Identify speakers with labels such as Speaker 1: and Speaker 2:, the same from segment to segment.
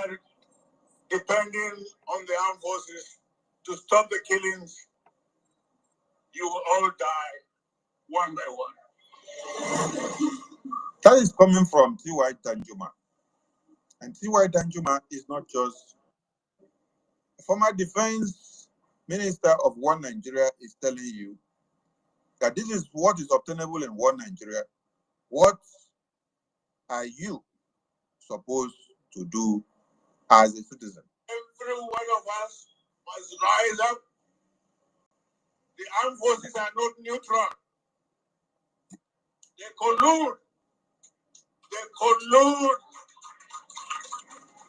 Speaker 1: are depending on the armed forces to stop the killings, you will all die one by one.
Speaker 2: That is coming from T.Y. Danjuma. And T.Y. Danjuma is not just a former defense minister of One Nigeria is telling you that this is what is obtainable in One Nigeria. What are you supposed to do as a citizen?
Speaker 1: Every one of us must rise up. The armed forces are not neutral. They collude. They collude.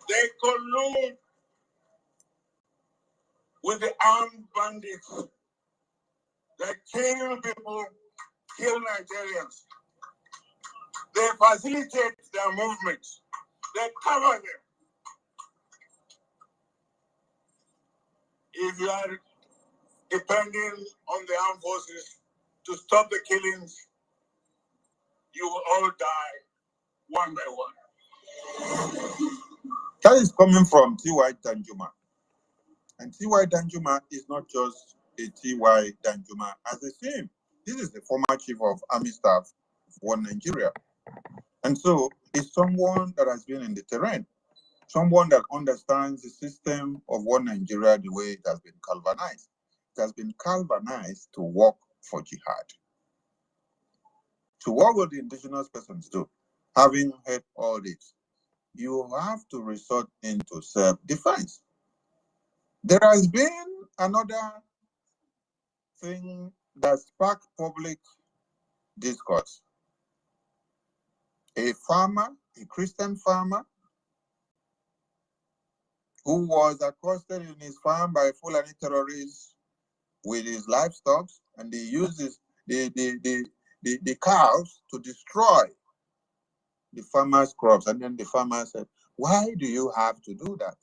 Speaker 1: They collude with the armed bandits. They kill people, kill Nigerians. They facilitate their movements. They cover them. If you are depending on the armed forces to stop the killings, you will all die one by one.
Speaker 2: That is coming from T.Y. Danjuma. And T.Y. Danjuma is not just a T.Y. Danjuma as a team. This is the former chief of army staff of One Nigeria. And so it's someone that has been in the terrain, someone that understands the system of One Nigeria the way it has been galvanized. It has been galvanized to work for jihad. So what will the indigenous persons do? Having heard all this, you have to resort into self-defense. There has been another thing that sparked public discourse. A farmer, a Christian farmer, who was accosted in his farm by Fulani terrorists with his livestock, and they used the cows to destroy the farmer's crops. And then the farmer said, "Why do you have to do that?"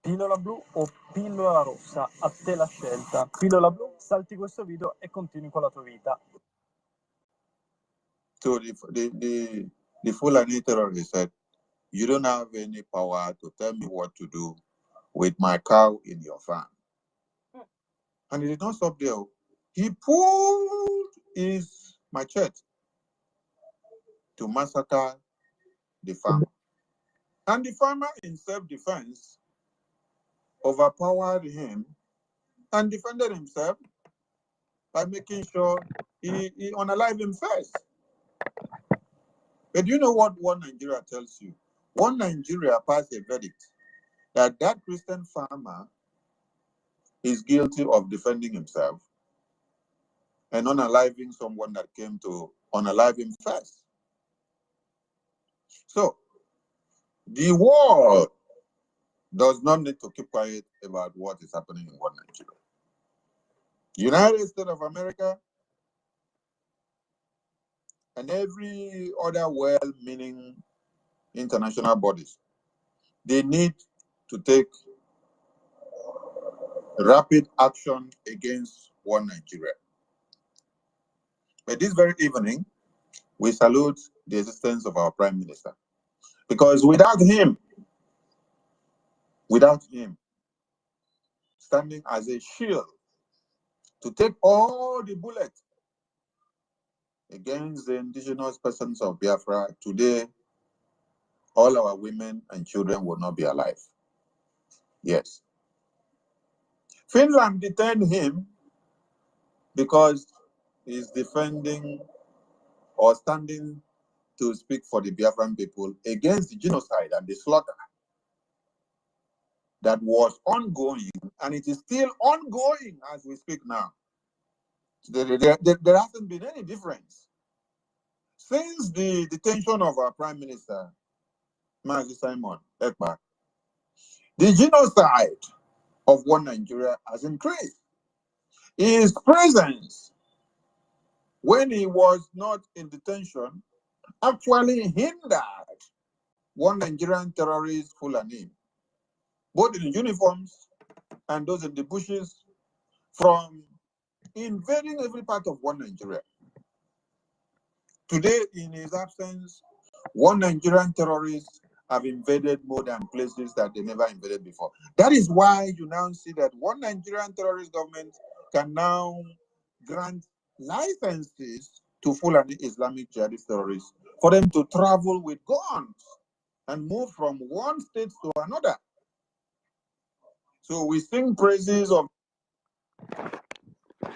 Speaker 3: Pillola blu o pillola rossa, a te la scelta. Pillola blu, salti questo video e continui con la tua vita.
Speaker 2: So the Fulani terrorist said, "You don't have any power to tell me what to do with my cow in your farm." And he did not stop there. He pulled his machete to massacre the farmer. And the farmer, in self-defense, overpowered him and defended himself by making sure he unalived him first. But you know what One Nigeria tells you? One Nigeria passed a verdict that that Christian farmer is guilty of defending himself and unaliving someone that came to unalive him first. So, the world does not need to keep quiet about what is happening in One Nigeria. United States of America and every other well-meaning international bodies, they need to take rapid action against One Nigeria. But this very evening, we salute the existence of our Prime Minister. Because without him, standing as a shield to take all the bullets against the indigenous persons of Biafra, today, all our women and children will not be alive. Yes. Finland detained him because he's defending or standing to speak for the Biafran people against the genocide and the slaughter that was ongoing, and it is still ongoing as we speak now. There hasn't been any difference. Since the detention of our Prime Minister, Mazi Simon Ekpa, the genocide of One Nigeria has increased. His presence, when he was not in detention, actually hindered One Nigerian terrorist Fulani, both in uniforms and those in the bushes, from invading every part of One Nigeria. Today, in his absence, One Nigerian terrorists have invaded more than places that they never invaded before. That is why you now see that one Nigerian terrorist government can now grant licenses to Fulani Islamic jihadist terrorists for them to travel with guns and move from one state to another. So we sing praises of.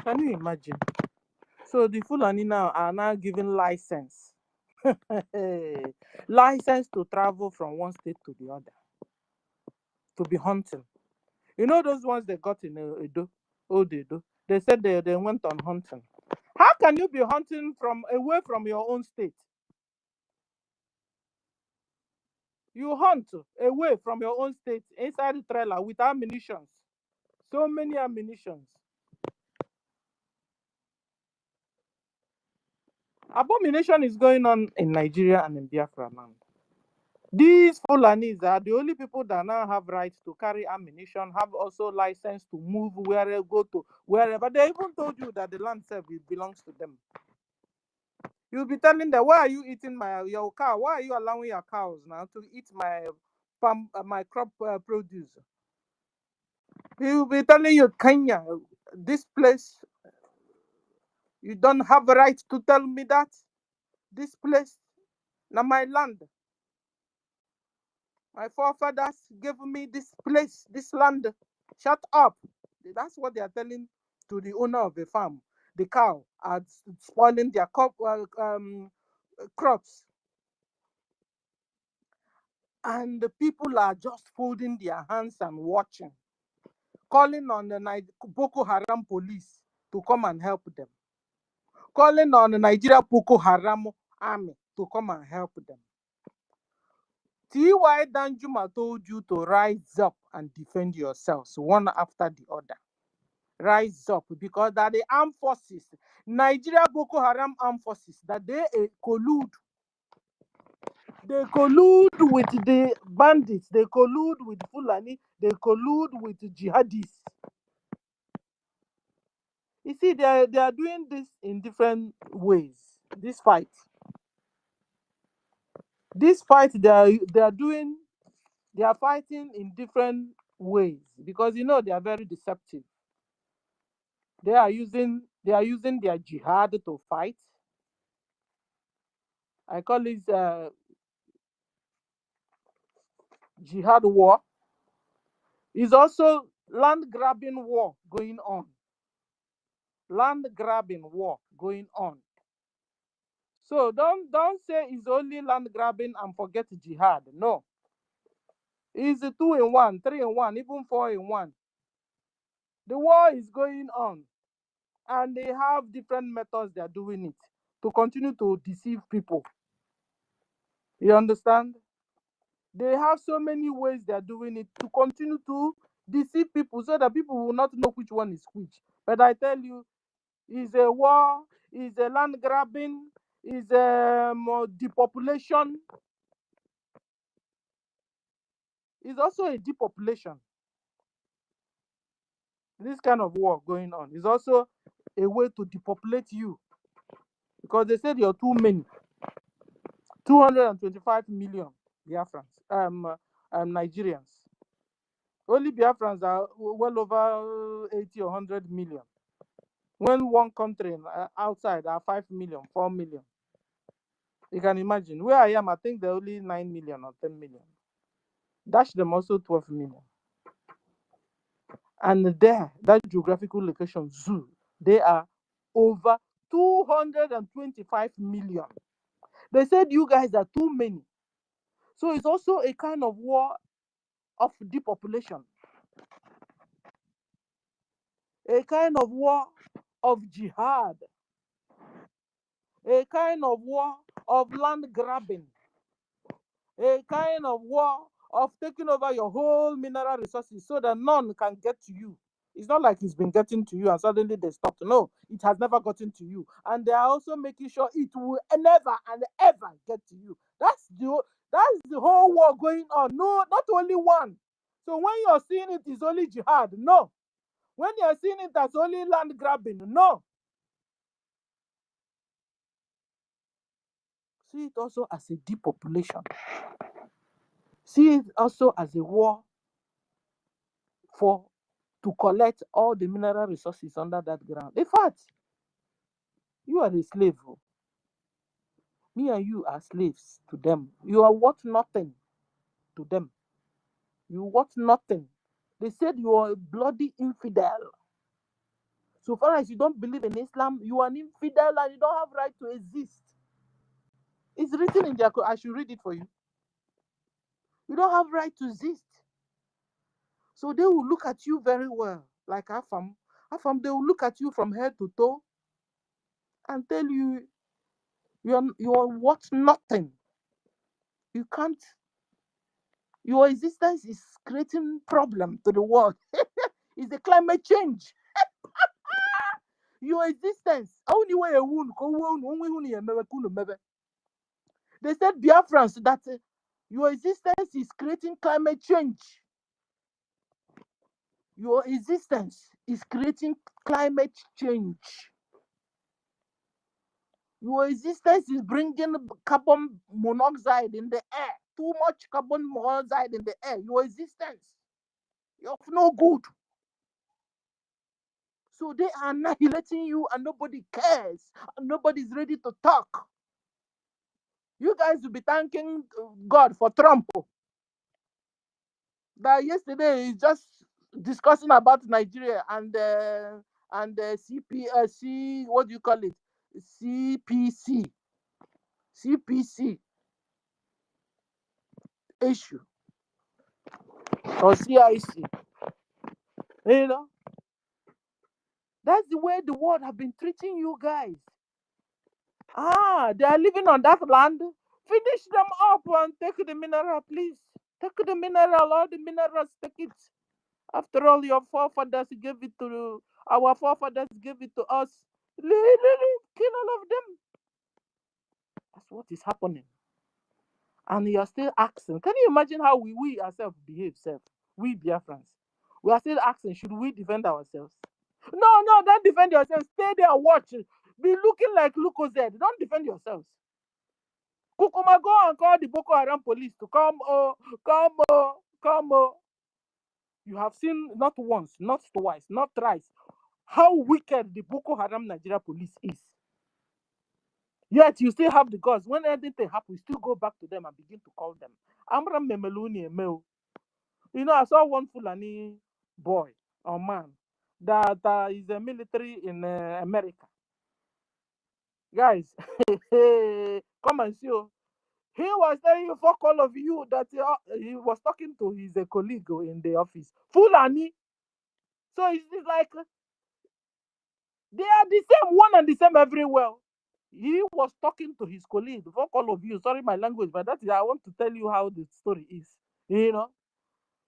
Speaker 4: Can you imagine? So the Fulani now are now given license. License to travel from one state to the other to be hunting. You know those ones they got in Edo, old Edo? They said they went on hunting. How can you be hunting from away from your own state? You hunt away from your own state inside the trailer with ammunitions. So many ammunitions. Abomination is going on in Nigeria and in Biafra land. These Fulanis are the only people that now have rights to carry ammunition, have also license to move wherever, go to wherever. They even told you that the land itself belongs to them. You'll be telling them, why are you eating your cow? Why are you allowing your cows now to eat my farm, my crop produce? He'll be telling you, Kenya, this place, you don't have a right to tell me that. This place, now my land. My forefathers gave me this place, this land. Shut up. That's what they are telling to the owner of the farm. The cow are spoiling their crops. And the people are just folding their hands and watching, calling on the Boko Haram police to come and help them, calling on the Nigeria Boko Haram army to come and help them. T.Y. Danjuma told you to rise up and defend yourselves one after the other. Rise up, because that the armed forces, Nigeria Boko Haram armed forces, that they collude. They collude with the bandits, they collude with Fulani, they collude with the jihadists. You see, they are doing this in different ways. This fight, they are fighting in different ways, because you know they are very deceptive. They are using their jihad to fight. I call it jihad war. Is also land grabbing war going on. Land grabbing war going on. So don't say it's only land grabbing and forget jihad. No. It's 2 in 1, 3 in 1, even 4 in 1. The war is going on, and they have different methods they are doing it to continue to deceive people. You understand? They have so many ways they are doing it to continue to deceive people, so that people will not know which one is which. But I tell you, it's a war, it's a land grabbing, it's a depopulation. It's also a depopulation. This kind of war going on is also a way to depopulate you, because they said you're too many. 225 million Biafrans, Nigerians. Only Biafrans are well over 80 or 100 million. When one country outside are 5 million, 4 million. You can imagine. Where I am, I think they're only 9 million or 10 million. Dash them also 12 million. And there, that geographical location, zoo, they are over 225 million. They said you guys are too many. So it's also a kind of war of depopulation. A kind of war of jihad. A kind of war of land grabbing. A kind of war of taking over your whole mineral resources so that none can get to you. It's not like it's been getting to you and suddenly they stopped. No, it has never gotten to you. And they are also making sure it will never and ever get to you. That's the whole war going on. No, not only one. So when you're seeing it is only jihad, no. When you're seeing it as only land grabbing, no. See it also as a depopulation. See it also as a war to collect all the mineral resources under that ground. In fact, you are a slave. Me and you are slaves to them. You are worth nothing to them. You worth nothing. They said you are a bloody infidel. So far as you don't believe in Islam, you are an infidel and you don't have right to exist. It's written in their. I should read it for you. You don't have right to exist. So they will look at you very well, like Afam. Afam, they will look at you from head to toe and tell you you are worth nothing. You can't. Your existence is creating problem to the world. It's a climate change. Your existence. Only way a wound. They said Biafrans that your existence is creating climate change. Your existence is creating climate change. Your existence is bringing carbon monoxide in the air. Too much carbon monoxide in the air. Your existence. You're no good. So they are annihilating you and nobody cares. And nobody's ready to talk. You guys will be thanking God for Trump. That yesterday he's just discussing about Nigeria and CPC, what do you call it? CPC issue or CIC. You know, that's the way the world have been treating you guys. They are living on that land. Finish them up and take the mineral, please. Take the mineral, all the minerals, take it. After all, your forefathers gave it to our forefathers gave it to us. Kill all of them. That's what is happening. And you are still asking. Can you imagine how we ourselves behave, self? We Biafrans. We are still asking, should we defend ourselves? No, don't defend yourselves. Stay there and watch. Be looking like Lucozed. Don't defend yourselves. Kukuma, go and call the Boko Haram police to come. You have seen not once, not twice, not thrice how wicked the Boko Haram Nigeria police is. Yet you still have the guts. When anything happens, you still go back to them and begin to call them. Amram Memeluni Emeo. You know, I saw one Fulani boy or man that is a military in America. Guys, come and see. He was telling fuck all of you that he was talking to his colleague in the office. Fulani. So it's like they are the same, one and the same everywhere. He was talking to his colleague. Fuck all of you. Sorry my language, but that is I want to tell you how the story is. You know.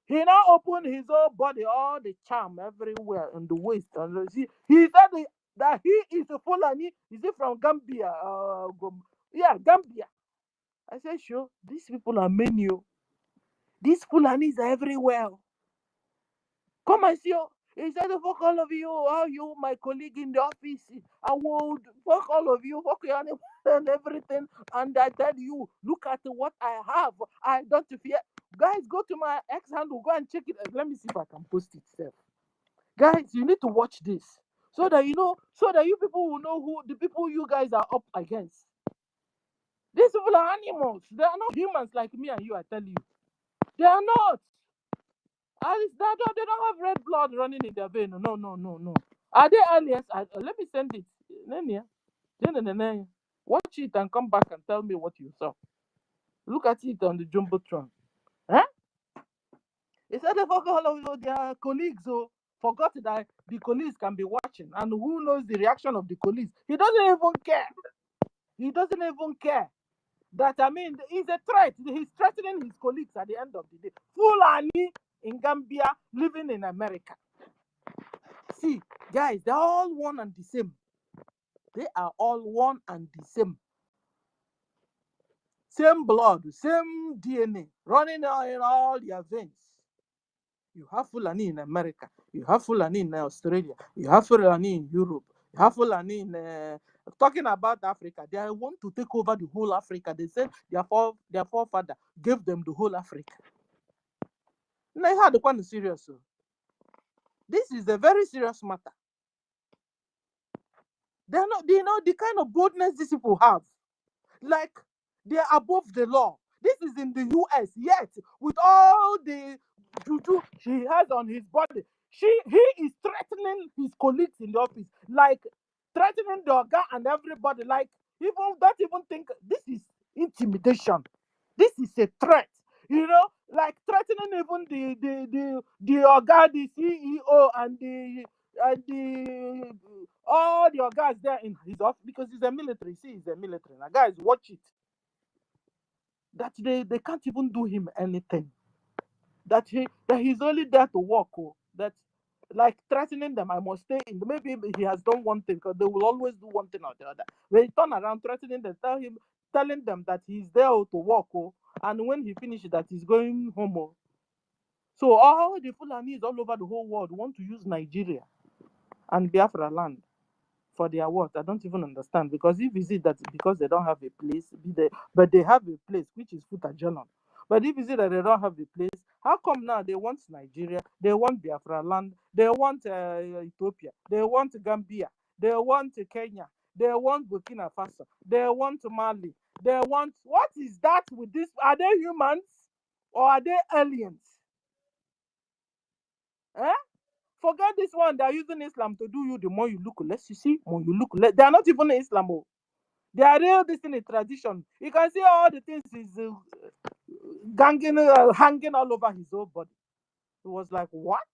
Speaker 4: He now opened his whole body, all the charm everywhere in the waist. And he said that he is a Fulani. Is he from Gambia? Gambia. I said, sure. These people are many. These Fulanis are everywhere. Come and see. He said, fuck all of you. How you, my colleague in the office, I would fuck all of you, fuck your animal and everything. And I tell you, look at what I have. I don't fear. Guys, go to my X handle, go and check it. Let me see if I can post it, self. Guys, you need to watch this so that you people will know who the people you guys are up against. These people are animals. They are not humans like me and you, I tell you. They are not. They don't have red blood running in their vein. No. Are they aliens? Let me send it. Watch it and come back and tell me what you saw. Look at it on the Jumbotron. Huh? He said all of their colleagues forgot that the colleagues can be watching. And who knows the reaction of the colleagues? He doesn't even care. He doesn't even care. That, I mean, he's a threat. He's threatening his colleagues at the end of the day. Fulani in Gambia, living in America. See, guys, they're all one and the same. They are all one and the same. Same blood, same DNA running in all their veins. You have Fulani in America. You have Fulani in Australia. You have Fulani in Europe. You have Fulani in talking about Africa, they want to take over the whole Africa. They said their forefather gave them the whole Africa. Now, I had one serious. This is a very serious matter. They're not, the kind of boldness these people have. Like, they're above the law. This is in the US, yet with all the juju he has on his body, he is threatening his colleagues in the office, like threatening the Oga and everybody. Like, even don't even think this is intimidation. This is a threat. Like threatening even the Oga, the CEO, and the all your guys there in his office, because he's a military. See, he's a military. Now, guys, watch it. That they can't even do him anything. That he's only there to work. Oh, that, like, threatening them. I must stay in. Maybe he has done one thing, because they will always do one thing or the other. When he turn around threatening them, telling them that he's there to work. Oh, and when he finishes that, he's going home. Oh. So all the Fulanis all over the whole world want to use Nigeria and Biafra land for their work. I don't even understand, because if you see that because they don't have a place, but they have a place, which is Futajalon. But if you see that they don't have a place, how come now they want Nigeria, they want Biafra land, they want Ethiopia, they want Gambia, they want Kenya, they want Burkina Faso, they want Mali, they want, what is that with this? Are they humans or are they aliens? Eh? Forget this one. They are using Islam to do you. The more you look less, you see, more you look less. They are not even Islam. Oh. They are real. This in a tradition. You can see all the things is hanging all over his whole body. It was like, what?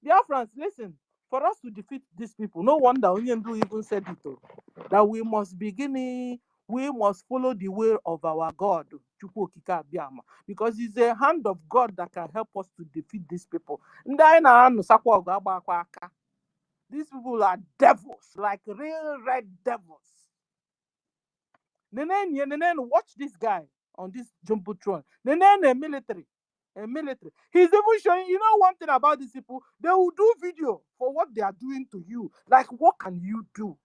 Speaker 4: Biafrans, listen. For us to defeat these people, no wonder Onyendu even said it. Oh, that we must follow the way of our God, Chukwu Okike Abiama, because it's the hand of God that can help us to defeat these people. These people are devils, like real red devils. Nenen, watch this guy on this jumbotron. Nenen, a military. He's even showing, one thing about these people, they will do video for what they are doing to you. Like, what can you do?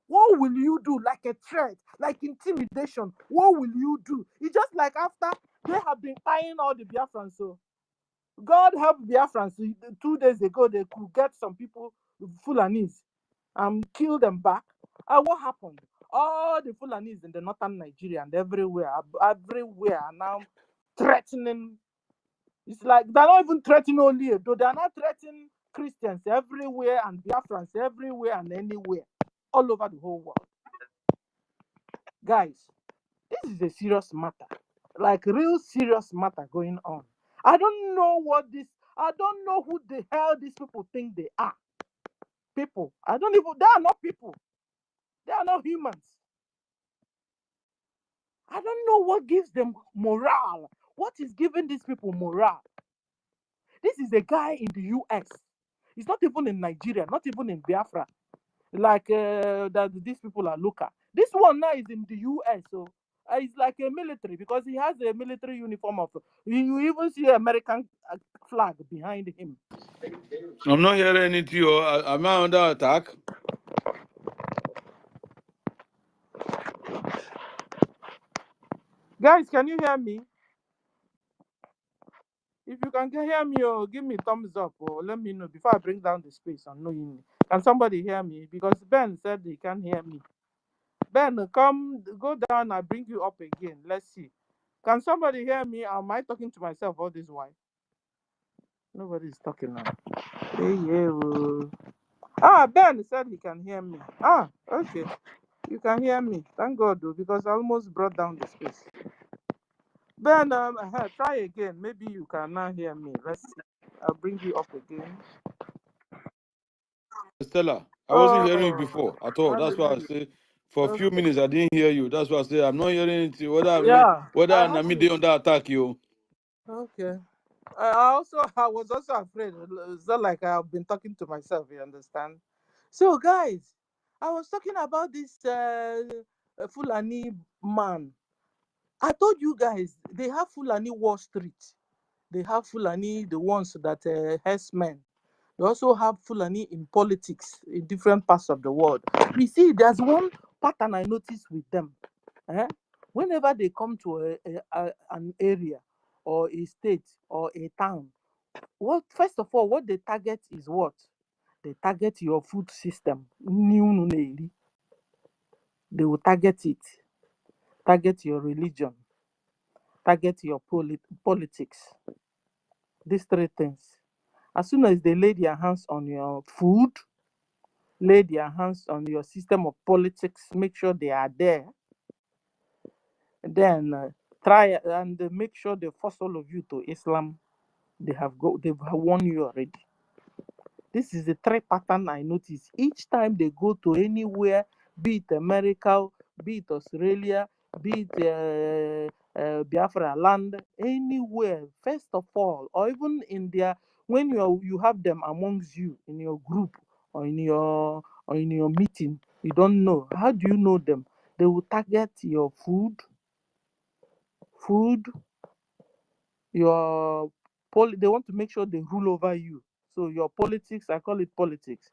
Speaker 4: What will you do? Like a threat, like intimidation. What will you do? It's just like after they have been eyeing all the Biafrans. So God help Biafrans. 2 days ago, they could get some people, Fulanis, and kill them back. And what happened? All the Fulanis in the northern Nigeria and everywhere are now threatening. It's like they're not even threatening only Edo, they're not threatening Christians everywhere and Biafrans everywhere and anywhere, all over the whole world. Guys, this is a serious matter, like real serious matter going on. I don't know who the hell these people think they are. People. They are not people. They are not humans. I don't know what gives them morale. What is giving these people morale? This is a guy in the US. He's not even in Nigeria, not even in Biafra. Like that these people are local. This one now is in the US, so it's like a military, because he has a military uniform of. You even see American flag behind him.
Speaker 1: I'm not hearing anything. Am I under attack?
Speaker 4: Guys, can you hear me? If you can hear me, give me thumbs up, or let me know before I bring down the space unknowingly. Can somebody hear me? Because Ben said he can't hear me. Ben, go down. I bring you up again. Let's see. Can somebody hear me? Am I talking to myself all this while? Nobody is talking now. Hey. Ben said he can hear me. Okay. You can hear me. Thank God, though, because I almost brought down the space. Ben, try again. Maybe you can now hear me. Let's see. I'll bring you up again.
Speaker 1: Stella, I wasn't hearing you before at all. That's why I say for a few minutes I didn't hear you. That's why I say I'm not hearing anything. Whether I'm under attack, you.
Speaker 4: Okay. I was also afraid. It's not like I've been talking to myself, you understand? So, guys, I was talking about this Fulani man. I told you guys, they have Fulani Wall Street. They have Fulani, the ones that herdsmen. We also have Fulani in politics in different parts of the world. You see, there's one pattern I noticed with them. Whenever they come to an area or a state or a town, first of all, what they target is what? They target your food system. They will target it, target your religion, target your politics. These three things. As soon as they lay their hands on your food, lay their hands on your system of politics, make sure they are there, then try and make sure they force all of you to Islam. They've won you already. This is the three pattern I notice each time they go to anywhere, be it America, be it Australia, be it Biafra land, anywhere. First of all, or even in when you have them amongst you in your group or in your meeting, you don't know. How do you know them? They will target your food, your they want to make sure they rule over you. So your politics, I call it politics.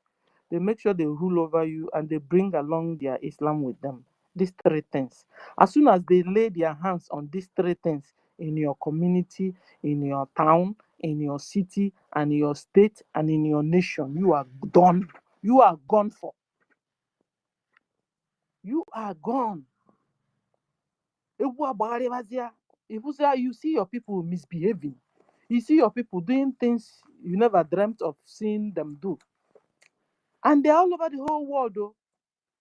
Speaker 4: They make sure they rule over you and they bring along their Islam with them. These three things. As soon as they lay their hands on these three things in your community, in your town, in your city, and in your state, and in your nation, you are done. You are gone for. You are gone. If you see your people misbehaving, you see your people doing things you never dreamt of seeing them do. And they're all over the whole world, though.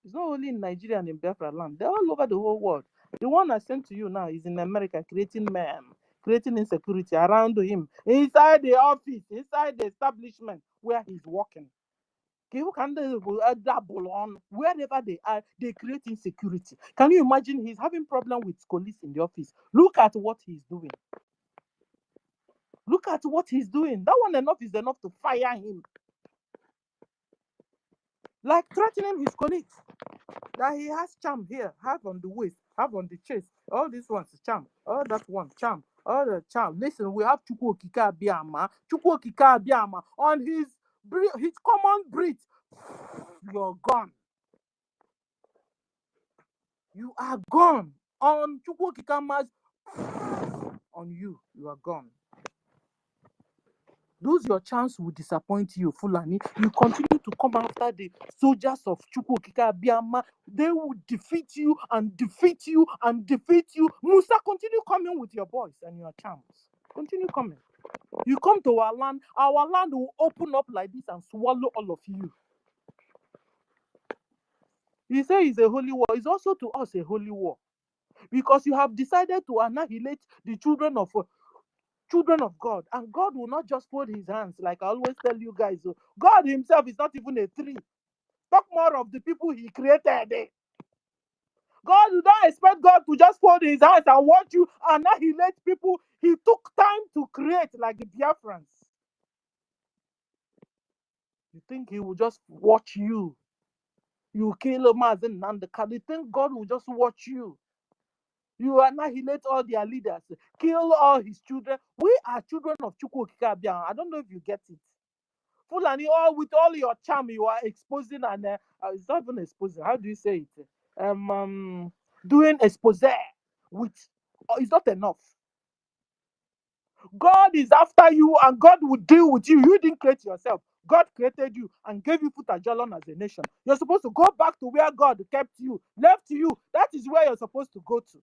Speaker 4: It's not only in Nigeria and in Biafra land. They're all over the whole world. The one I sent to you now is in America, creating insecurity around him, inside the office, inside the establishment where he's working. Wherever they are, they create insecurity. Can you imagine he's having problem with colleagues in the office? Look at what he's doing. Look at what he's doing. That one is enough to fire him. Like threatening his colleagues. That he has charm here, have on the waist, have on the chest. All these ones charm. All that one charm. All the charm. Listen, we have Chukwu Okike Abiyama on his common breath. You're gone. You are gone. On Chukwu Okike on you are gone. Those your chance will disappoint you, Fulani. You continue to come after the soldiers of Chukwu Okike Abiyama. They will defeat you and defeat you and defeat you. Musa, continue coming with your boys and your charms. Continue coming. You come to our land will open up like this and swallow all of you. He says it's a holy war. It's also to us a holy war. Because you have decided to annihilate the children of God, and God will not just fold his hands like I always tell you guys. God himself is not even a tree. Talk more of the people he created. God, you don't expect God to just fold his hands and watch you annihilate people he took time to create, like the Biafrans. You think he will just watch you? You kill a man and the car. You think God will just watch you? You annihilate all their leaders, kill all his children. We are children of Chukwu Okike Abiyama. I don't know if you get it. Fulani, with all your charm, you are exposing and it's not even exposing. How do you say it? Doing expose with it's not enough. God is after you, and God will deal with you. You didn't create yourself. God created you and gave you Futajalon as a nation. You're supposed to go back to where God kept you, left you. That is where you're supposed to go to,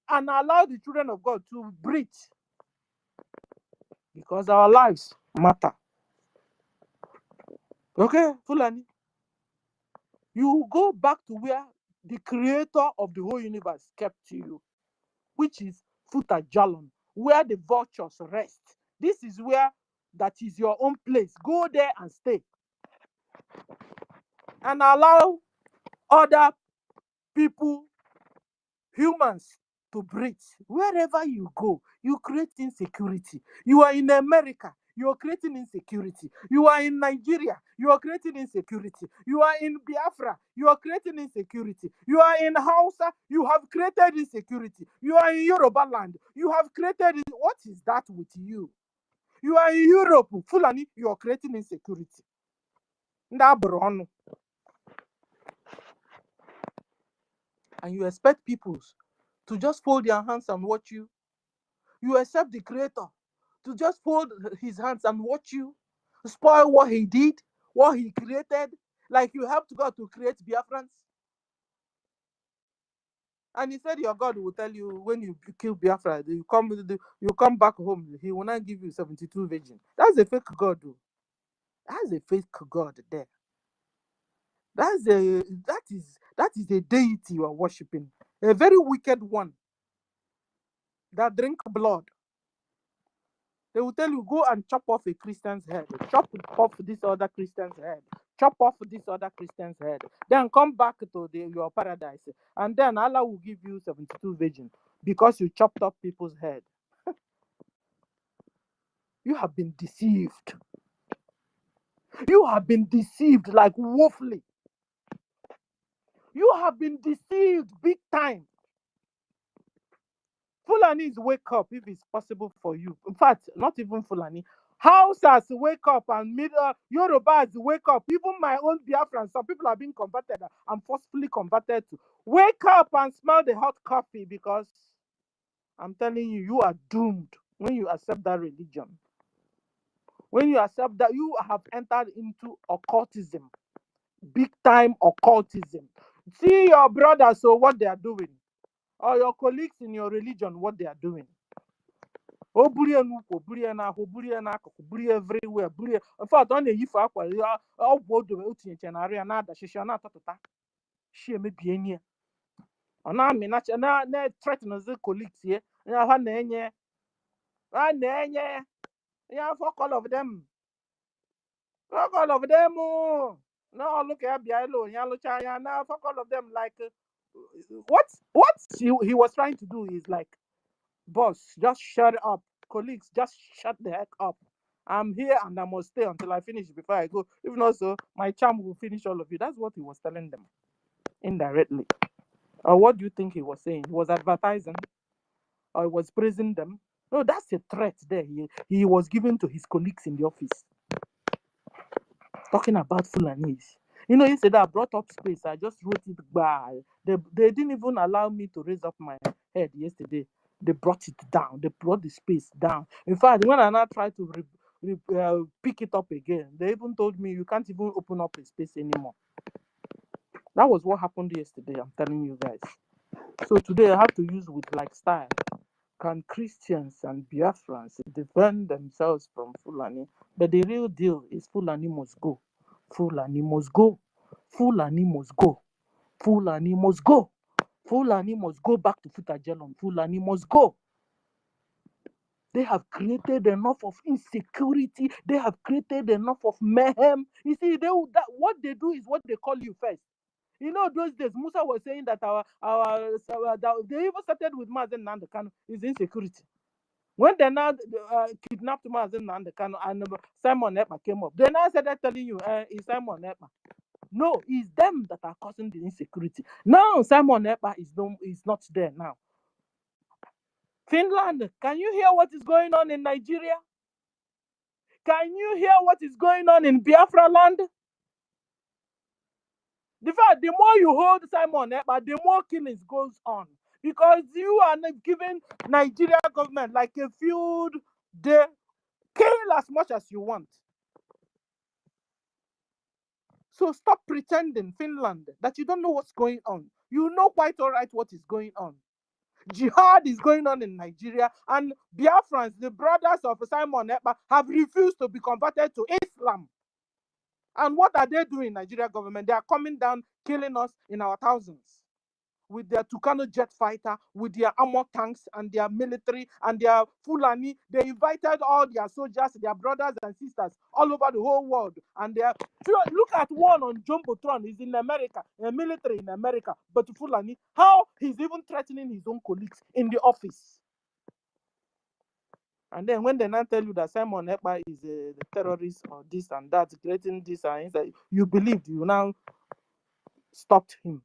Speaker 4: and allow the children of God to breathe, because our lives matter. Okay, Fulani, you go back to where the creator of the whole universe kept you, which is Futajalon, where the vultures rest. This is where that is your own place. Go there and stay, and allow other people, humans, to breathe. Wherever you go, you create insecurity. You are in America, you are creating insecurity. You are in Nigeria, you are creating insecurity. You are in Biafra, you are creating insecurity. You are in Hausa, you have created insecurity. You are in Yoruba land, you have created. What is that with you? You are in Europe, Fulani, you are creating insecurity. And you expect people to just fold their hands and watch you. You accept the creator to just fold his hands and watch you spoil what he did, what he created, like you helped God to create Biafrans. And he said your God will tell you when you kill Biafra, you come back home, he will not give you 72 virgins. That's a fake God, though. That's a fake God there. That is a deity you are worshiping, a very wicked one that drink blood. They will tell you, go and chop off a Christian's head, chop off this other Christian's head, chop off this other Christian's head, then come back to your paradise, and then Allah will give you 72 virgins because you chopped off people's head. You have been deceived. You have been deceived like woefully. You have been deceived big time. Fulanis wake up if it's possible for you. In fact, not even Fulani. Hausas wake up and Yorubas wake up. Even my own Biafrans, some people are being converted and forcefully converted to. Wake up and smell the hot coffee, because I'm telling you, you are doomed when you accept that religion. When you accept that, you have entered into occultism. Big time occultism. See your brothers, so what they are doing, or your colleagues in your religion, what they are doing. Everywhere. In fact, on the yifa akwa ya ogwo do otinye na area na adashisha na atotota. She emebie ona me na threaten the colleagues here. Ya ha na enye. Ya fuck all of them. Fuck all of them. No, look at Bialo, Yalucha, now fuck all of them. Like what he was trying to do is like, boss, just shut up. Colleagues, just shut the heck up. I'm here and I must stay until I finish before I go. If not so, my charm will finish all of you. That's what he was telling them indirectly. Or what do you think he was saying? He was advertising, or he was praising them? No, that's a threat there. He was giving to his colleagues in the office. Talking about Fulanese. You know, yesterday I brought up space. I just wrote it by. They didn't even allow me to raise up my head yesterday. They brought it down. They brought the space down. In fact, when I now tried to pick it up again, they even told me you can't even open up a space anymore. That was what happened yesterday, I'm telling you guys. So today I have to use with like style. Can Christians and Biafrans defend themselves from Fulani? But the real deal is Fulani must go. Fulani must go. Fulani must go. Fulani must go. Fulani must go back to Futajelon. Fulani must go. They have created enough of insecurity. They have created enough of mayhem. You see, what they do is what they call you first. You know, those days, Musa was saying that they even started with Mazen Nandekano is insecurity. When they now kidnapped Mazen Nandekano and Simon Ekpa came up, they now started telling you, it's Simon Ekpa. No, it's them that are causing the insecurity. Now Simon Ekpa is not there now. Finland, can you hear what is going on in Nigeria? Can you hear what is going on in Biafra land? The fact, the more you hold Simon Ekpa, the more killings goes on. Because you are not giving Nigeria government like a field day, kill as much as you want. So stop pretending, Finland, that you don't know what's going on. You know quite all right what is going on. Jihad is going on in Nigeria, and Biafrans, the brothers of Simon Ekpa, have refused to be converted to Islam. And what are they doing, Nigeria government? They are coming down, killing us in our thousands with their Tucano jet fighter, with their armor tanks and their military and their Fulani. They invited all their soldiers, their brothers and sisters all over the whole world. And they are, look at one on Jumbotron. He's in America, a military in America. But Fulani, how he's even threatening his own colleagues in the office. And then when they now tell you that Simon Ekpa is a terrorist or this and that, creating this and that, you believed, you now stopped him.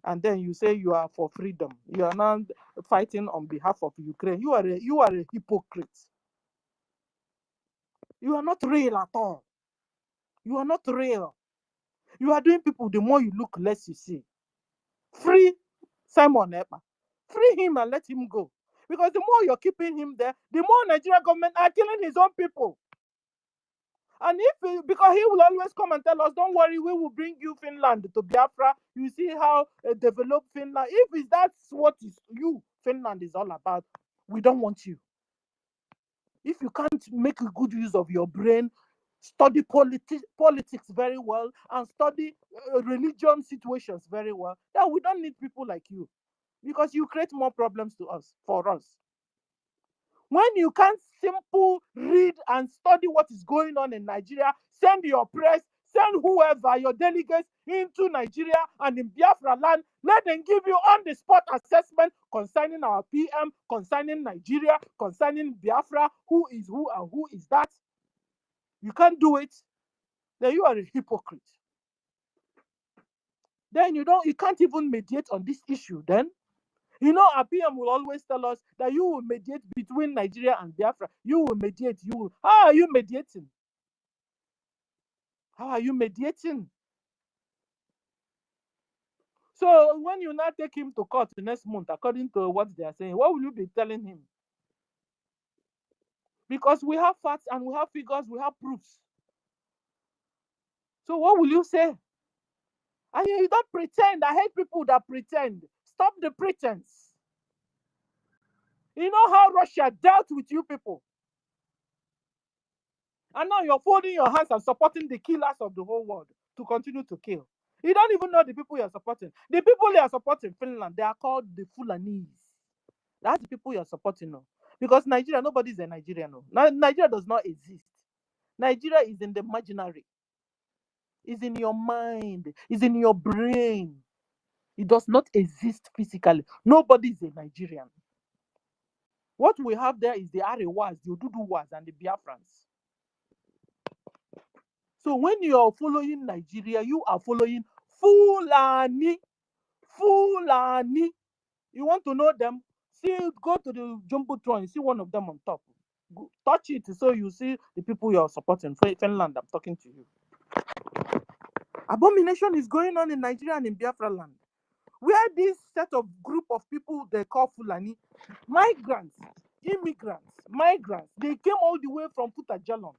Speaker 4: And then you say you are for freedom. You are now fighting on behalf of Ukraine. You are a hypocrite. You are not real at all. You are not real. You are doing people, the more you look, less you see. Free Simon Ekpa. Free him and let him go. Because the more you're keeping him there, the more Nigerian government are killing his own people. And because he will always come and tell us, don't worry, we will bring you Finland to Biafra. You see how developed Finland. If that's what Finland is all about, we don't want you. If you can't make a good use of your brain, study politics very well, and study religion situations very well, then we don't need people like you, because you create more problems for us. When you can't simple read and study what is going on in Nigeria, send your press, send whoever, your delegates into Nigeria and in Biafra land, let them give you on-the-spot assessment concerning our PM, concerning Nigeria, concerning Biafra, who is who and who is that. You can't do it, then you are a hypocrite. Then you can't even mediate on this issue then. You know, our PM will always tell us that you will mediate between Nigeria and Biafra. You will mediate. How are you mediating? How are you mediating? So when you now take him to court next month, according to what they are saying, what will you be telling him? Because we have facts and we have figures, we have proofs. So what will you say? And you don't pretend. I hate people that pretend. Stop the pretense. You know how Russia dealt with you people. And now you're folding your hands and supporting the killers of the whole world to continue to kill. You don't even know the people you're supporting. The people you are supporting, Finland, they are called the Fulanese. That's the people you're supporting now. Because Nigeria, nobody's a Nigerian. No. Nigeria does not exist. Nigeria is in the imaginary. It's in your mind. It's in your brain. It does not exist physically. Nobody is a Nigerian. What we have there is the Arewas, the Oduduwas, and the Biafrans. So when you are following Nigeria, you are following Fulani. Fulani. You want to know them? Go to the Jumbotron, see one of them on top. Touch it so you see the people you are supporting. Finland, I'm talking to you. Abomination is going on in Nigeria and in Biafra land, where this set of group of people they call Fulani, migrants, immigrants, migrants, they came all the way from Putajalon,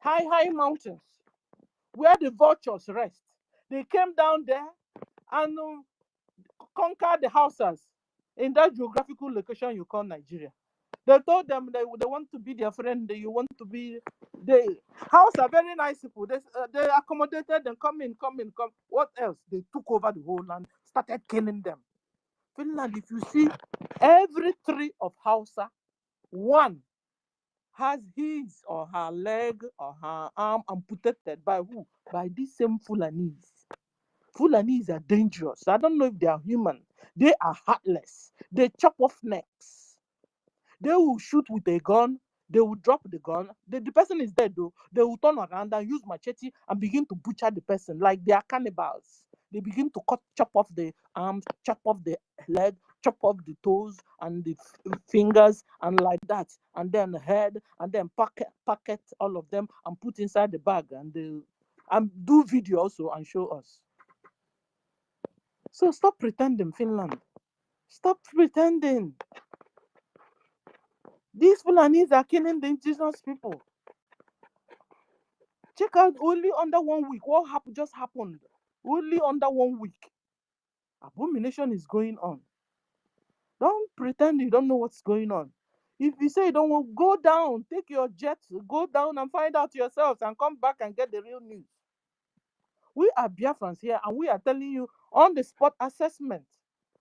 Speaker 4: high mountains, where the vultures rest. They came down there and conquered the houses in that geographical location you call Nigeria. They told them they want to be their friend. You want to be. The house are very nice people. They accommodated them. Come in. What else? They took over the whole land, started killing them. Finland, if you see, every tree of Hausa, one has his or her leg or her arm amputated by who? By these same Fulanese. Fulanese are dangerous. I don't know if they are human. They are heartless. They chop off necks. They will shoot with a gun. They will drop the gun. The person is dead though. They will turn around and use machete and begin to butcher the person like they are cannibals. They begin to chop off the arms, chop off the leg, chop off the toes and the fingers and like that. And then the head and then packet all of them and put inside the bag and do video also and show us. So stop pretending, Finland. Stop pretending. These Fulanis are killing the indigenous people. Check out only under 1 week. What just happened? Only under 1 week. Abomination is going on. Don't pretend you don't know what's going on. If you say you don't want, go down, take your jet, go down and find out yourselves and come back and get the real news. We are Biafrans here and we are telling you on the spot assessment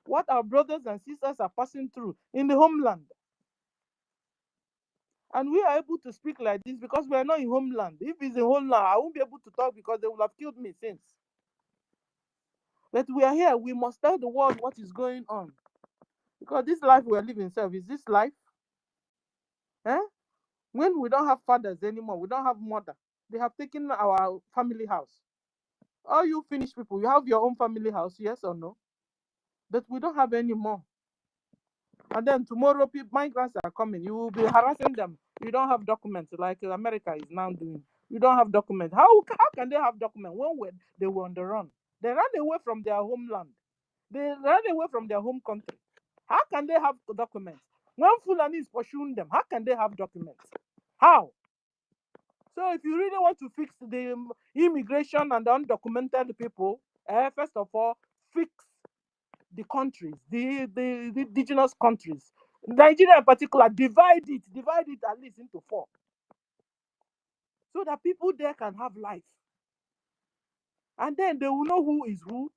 Speaker 4: what our brothers and sisters are passing through in the homeland. And we are able to speak like this because we are not in homeland. If it's in homeland, I won't be able to talk because they will have killed me since. But we are here. We must tell the world what is going on. Because this life we are living, is this life? When we don't have fathers anymore, we don't have mother. They have taken our family house. All you Finnish people, you have your own family house, yes or no? But we don't have any more. And then tomorrow, migrants are coming. You will be harassing them. You don't have documents like America is now doing. You don't have documents. How can they have documents when they were on the run? They ran away from their homeland. They ran away from their home country. How can they have documents? When Fulani is pursuing them, how can they have documents? How? So if you really want to fix the immigration and the undocumented people, first of all, fix the countries, the indigenous countries. Nigeria in particular, divide it at least into 4. So that people there can have life. And then they will know who is who.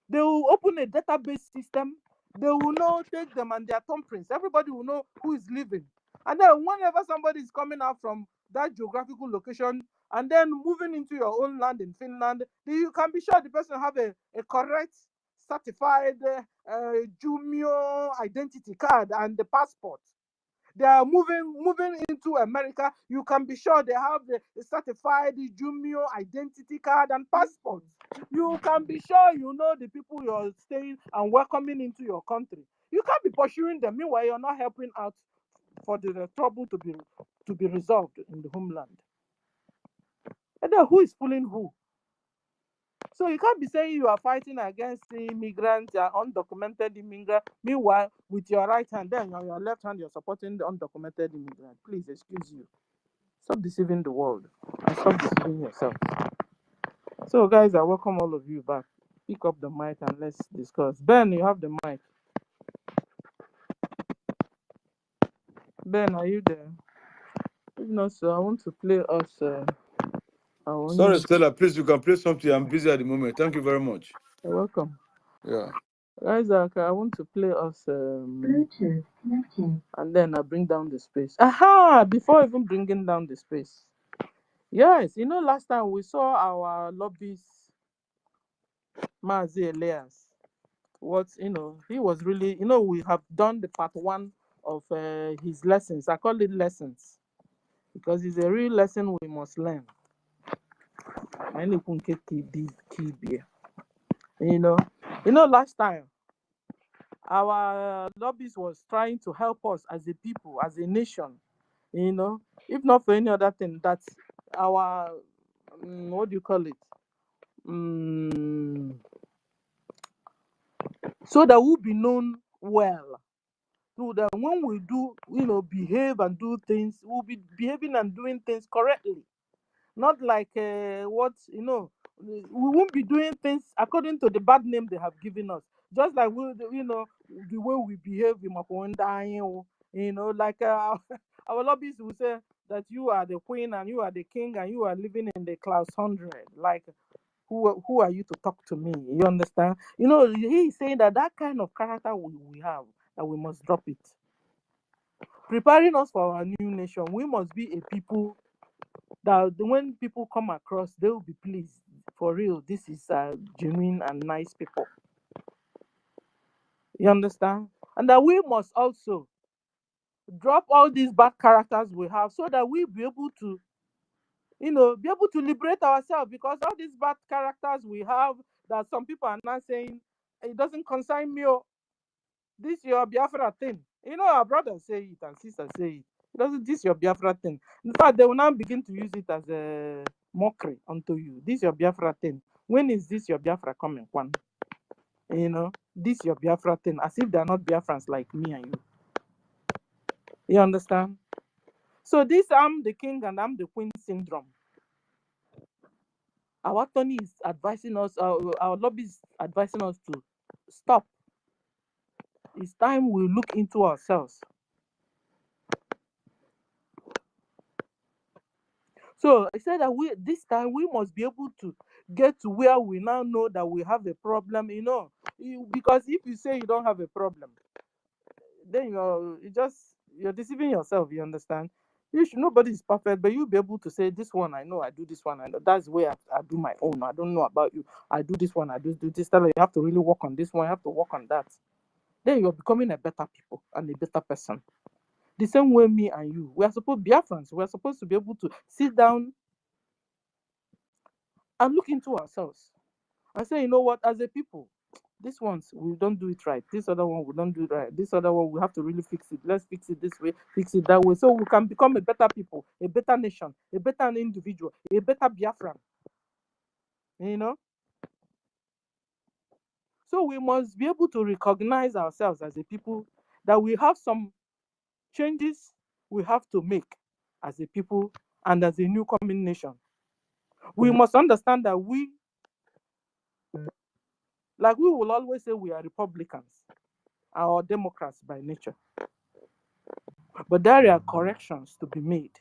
Speaker 4: They will open a database system. They will know, take them and their thumbprints. Everybody will know who is living. And then whenever somebody is coming out from that geographical location and then moving into your own land in Finland, you can be sure the person have a correct, certified Jumio identity card and the passport. They are moving into America. You can be sure they have the certified Jumio identity card and passport. You can be sure you know the people you're staying and welcoming into your country. You can't be pursuing them. Meanwhile, you're not helping out for the trouble to be resolved in the homeland. And then who is fooling who? So you can't be saying you are fighting against the immigrants, undocumented immigrants. Meanwhile, with your right hand, then on your left hand, you're supporting the undocumented immigrant. Please excuse you. Stop deceiving the world and stop deceiving yourself. So, guys, I welcome all of you back. Pick up the mic and let's discuss. Ben, you have the mic. Ben, are you there? If not, so I want to play us.
Speaker 1: Sorry, Stella, please, you can play something. I'm busy at the moment. Thank you very much.
Speaker 4: You're welcome.
Speaker 1: Yeah.
Speaker 4: Guys, I want to play us.
Speaker 5: Bluetooth connected.
Speaker 4: And then I bring down the space. Aha! Before even bringing down the space. Yes, last time we saw our lobbyist, Mazi Elias. He was really, we have done the part 1 of his lessons. I call it lessons because it's a real lesson we must learn. Last time our lobbyist was trying to help us as a people, as a nation, if not for any other thing, that our, what do you call it? So that we'll be known well. So that when we do, behave and do things, we'll be behaving and doing things correctly. Not like we won't be doing things according to the bad name they have given us. Just like the way we behave in like our lobbyists will say that you are the queen and you are the king and you are living in the class 100. Like, who are you to talk to me? You understand? He's saying that kind of character we have, that we must drop it. Preparing us for our new nation, we must be a people that when people come across, they will be pleased. For real, this is genuine and nice people. You understand? And that we must also drop all these bad characters we have so that we'll be able to liberate ourselves, because all these bad characters we have that some people are now saying, it doesn't concern me, this your Biafra thing. Our brothers say it and sisters say it. This your Biafra thing. In fact, they will now begin to use it as a mockery unto you. This your Biafra thing. When is this your Biafra coming? One. This your Biafra thing, as if they're not Biafrans like me and you. You understand? So this I'm the king and I'm the queen syndrome. Our attorney is advising us, our lobby is advising us to stop. It's time we look into ourselves. So I said that this time we must be able to get to where we now know that we have a problem, because if you say you don't have a problem, then you're deceiving yourself. You understand? Nobody is perfect, but you'll be able to say, this one I know, I do this one, I know. That's the way I do my own. I don't know about you. I do this one, I do this. You have to really work on this one, you have to work on that. Then you're becoming a better people and a better person. The same way me and you, we are supposed to be Biafrans. We are supposed to be able to sit down and look into ourselves and say, you know what, as a people, This ones we don't do it right. This other one we don't do it right. This other one we have to really fix it. Let's fix it this way, fix it that way, so we can become a better people, a better nation, a better individual, a better Biafran. You know. So we must be able to recognize ourselves as a people, that we have some changes we have to make as a people and as a new coming nation. We must understand that we will always say we are Republicans or Democrats by nature. But there are corrections to be made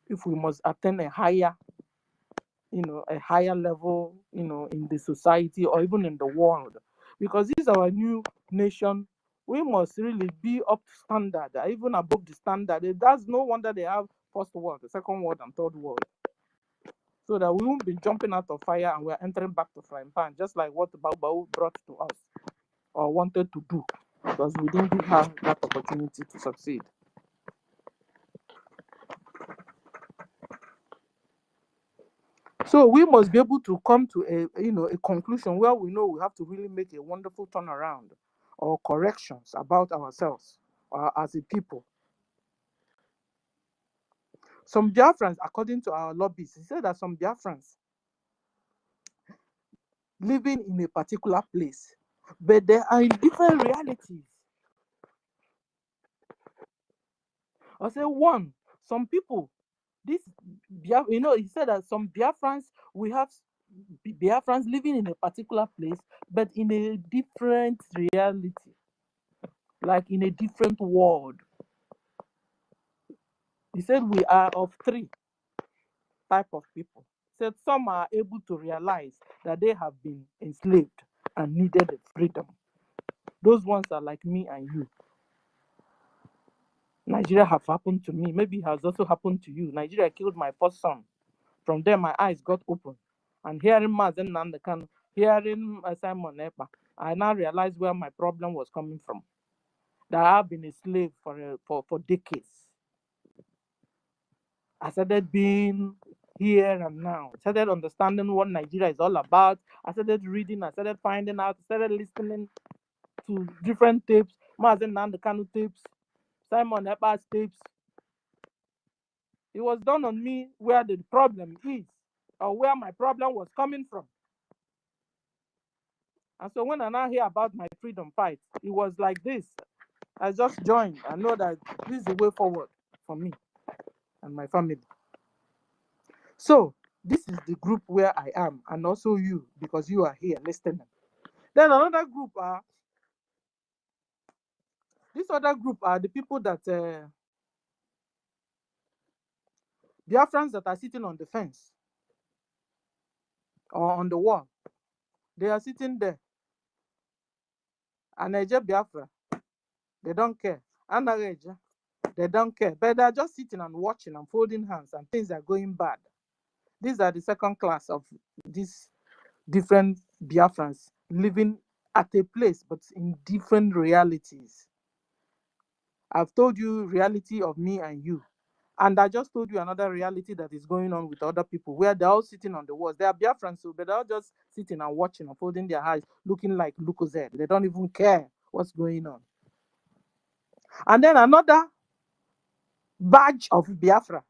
Speaker 4: if we must attain a higher level, in the society or even in the world. Because this is our new nation. We must really be up to standard, even above the standard. That's no wonder they have first world, the second world, and third world. So that we won't be jumping out of fire and we're entering back to frying pan, just like what Bau brought to us or wanted to do, because we didn't give her that opportunity to succeed. So we must be able to come to a conclusion where we know we have to really make a wonderful turnaround or corrections about ourselves as a people. Some Biafrans, according to our lobbies, he said that some Biafrans living in a particular place, but they are in different realities. I say some people, he said that some Biafrans, we have Biafrans living in a particular place, but in a different reality, like in a different world. He said we are of three type of people. He said some are able to realize that they have been enslaved and needed freedom. Those ones are like me and you. Nigeria have happened to me. Maybe it has also happened to you. Nigeria killed my first son. From there, my eyes got open. And hearing Mazen Nandekan, hearing Simon Epa, I now realized where my problem was coming from. That I have been a slave for decades. I started being here and now. I started understanding what Nigeria is all about. I started reading. I started finding out. I started listening to different tapes. Mazen Nandekanu tapes. Simon Epa's tapes. It was done on me where the problem is, or where my problem was coming from. And so when I now hear about my freedom fight, it was like this. I just joined. I know that this is the way forward for me and my family. So this is the group where I am, and also you, because you are here listening. Then another group this other group are the people that Biafrans that are sitting on the fence or on the wall. They are sitting there. And Biafra, they don't care. ANNANG, they don't care. But they're just sitting and watching and folding hands, and things are going bad. These are the second class of these different Biafrans living at a place, but in different realities. I've told you reality of me and you. And I just told you another reality that is going on with other people, where they're all sitting on the walls. They are Biafrans, but they're all just sitting and watching and folding their eyes, looking like Lucozed. They don't even care what's going on. And then another badge of Biafra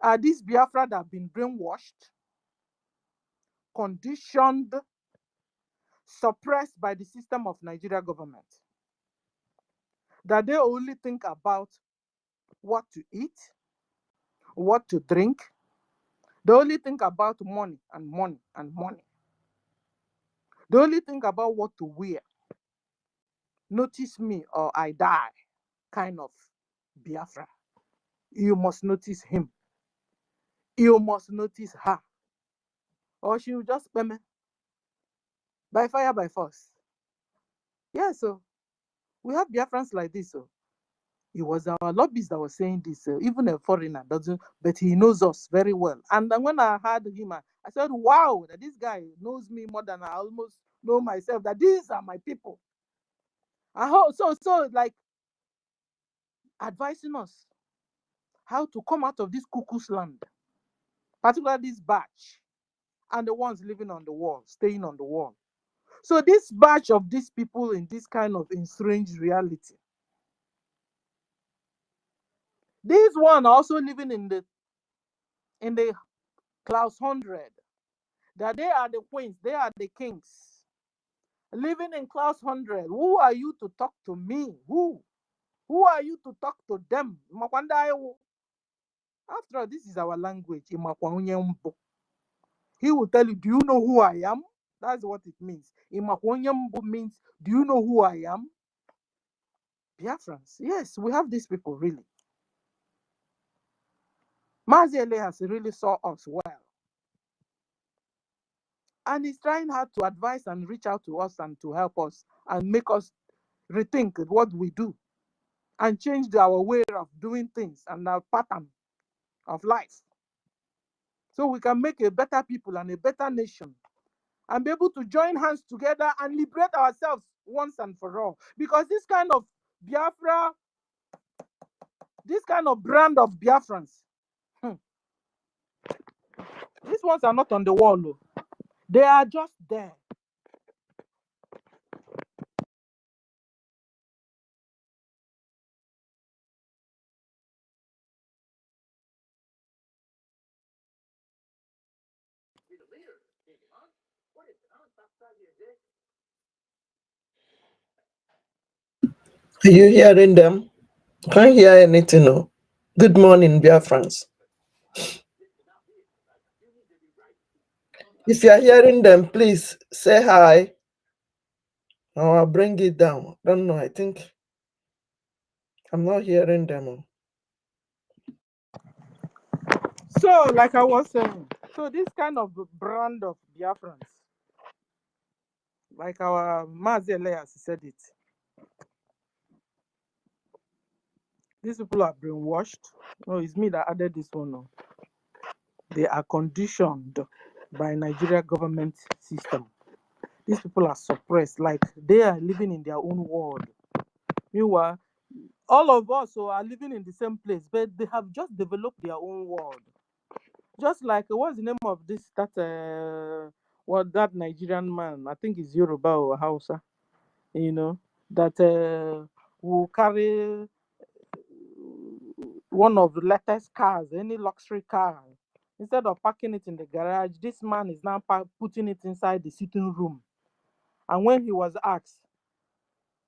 Speaker 4: are these Biafra that have been brainwashed, conditioned, suppressed by the system of Nigeria government. That they only think about what to eat, what to drink. They only think about money and money and money. They only think about what to wear. Notice me or I die kind of Biafra. You must notice him. You must notice her. Or she will just spare me by fire, by force. Yeah, so we have Biafrans like this. So it was our lobbies that was saying this. Even a foreigner doesn't, but he knows us very well. And then when I heard him, I said, wow, that this guy knows me more than I almost know myself, that these are my people. And so like advising us how to come out of this cuckoo's land, particularly this batch. and the ones living on the wall, staying on the wall. So this batch of these people in this kind of estranged reality, these one are also living in the class 100. That they are the queens, they are the kings. Living in class 100. Who are you to talk to me? Who? Who are you to talk to them? After all, this is our language. He will tell you, do you know who I am? That's what it means. Means, do you know who I am? Biafrans. Yes, we have these people, really. Mazi has really saw us well. And he's trying hard to advise and reach out to us and to help us and make us rethink what we do and change our way of doing things and our pattern of life. So we can make a better people and a better nation and be able to join hands together and liberate ourselves once and for all. Because this kind of Biafra, this kind of brand of Biafrans, these ones are not on the wall. Though. They are just there.
Speaker 6: Are you hearing them? Can't hear anything. No. Good morning, Biafrans. If you are hearing them, please say hi. Or I'll bring it down. Don't know. I think I'm not hearing them.
Speaker 4: So, like I was saying, so this kind of brand of Biafrans, like our Mazi Elias said it, these people are brainwashed. No, it's me that added this one. No. They are conditioned by Nigeria government system. These people are suppressed, like they are living in their own world. Meanwhile, all of us are living in the same place, but they have just developed their own world. Just like what's the name of this that Nigerian man? I think it's Yoruba or Hausa. That will carry one of the latest cars, any luxury car. Instead of parking it in the garage, this man is now putting it inside the sitting room. And when he was asked,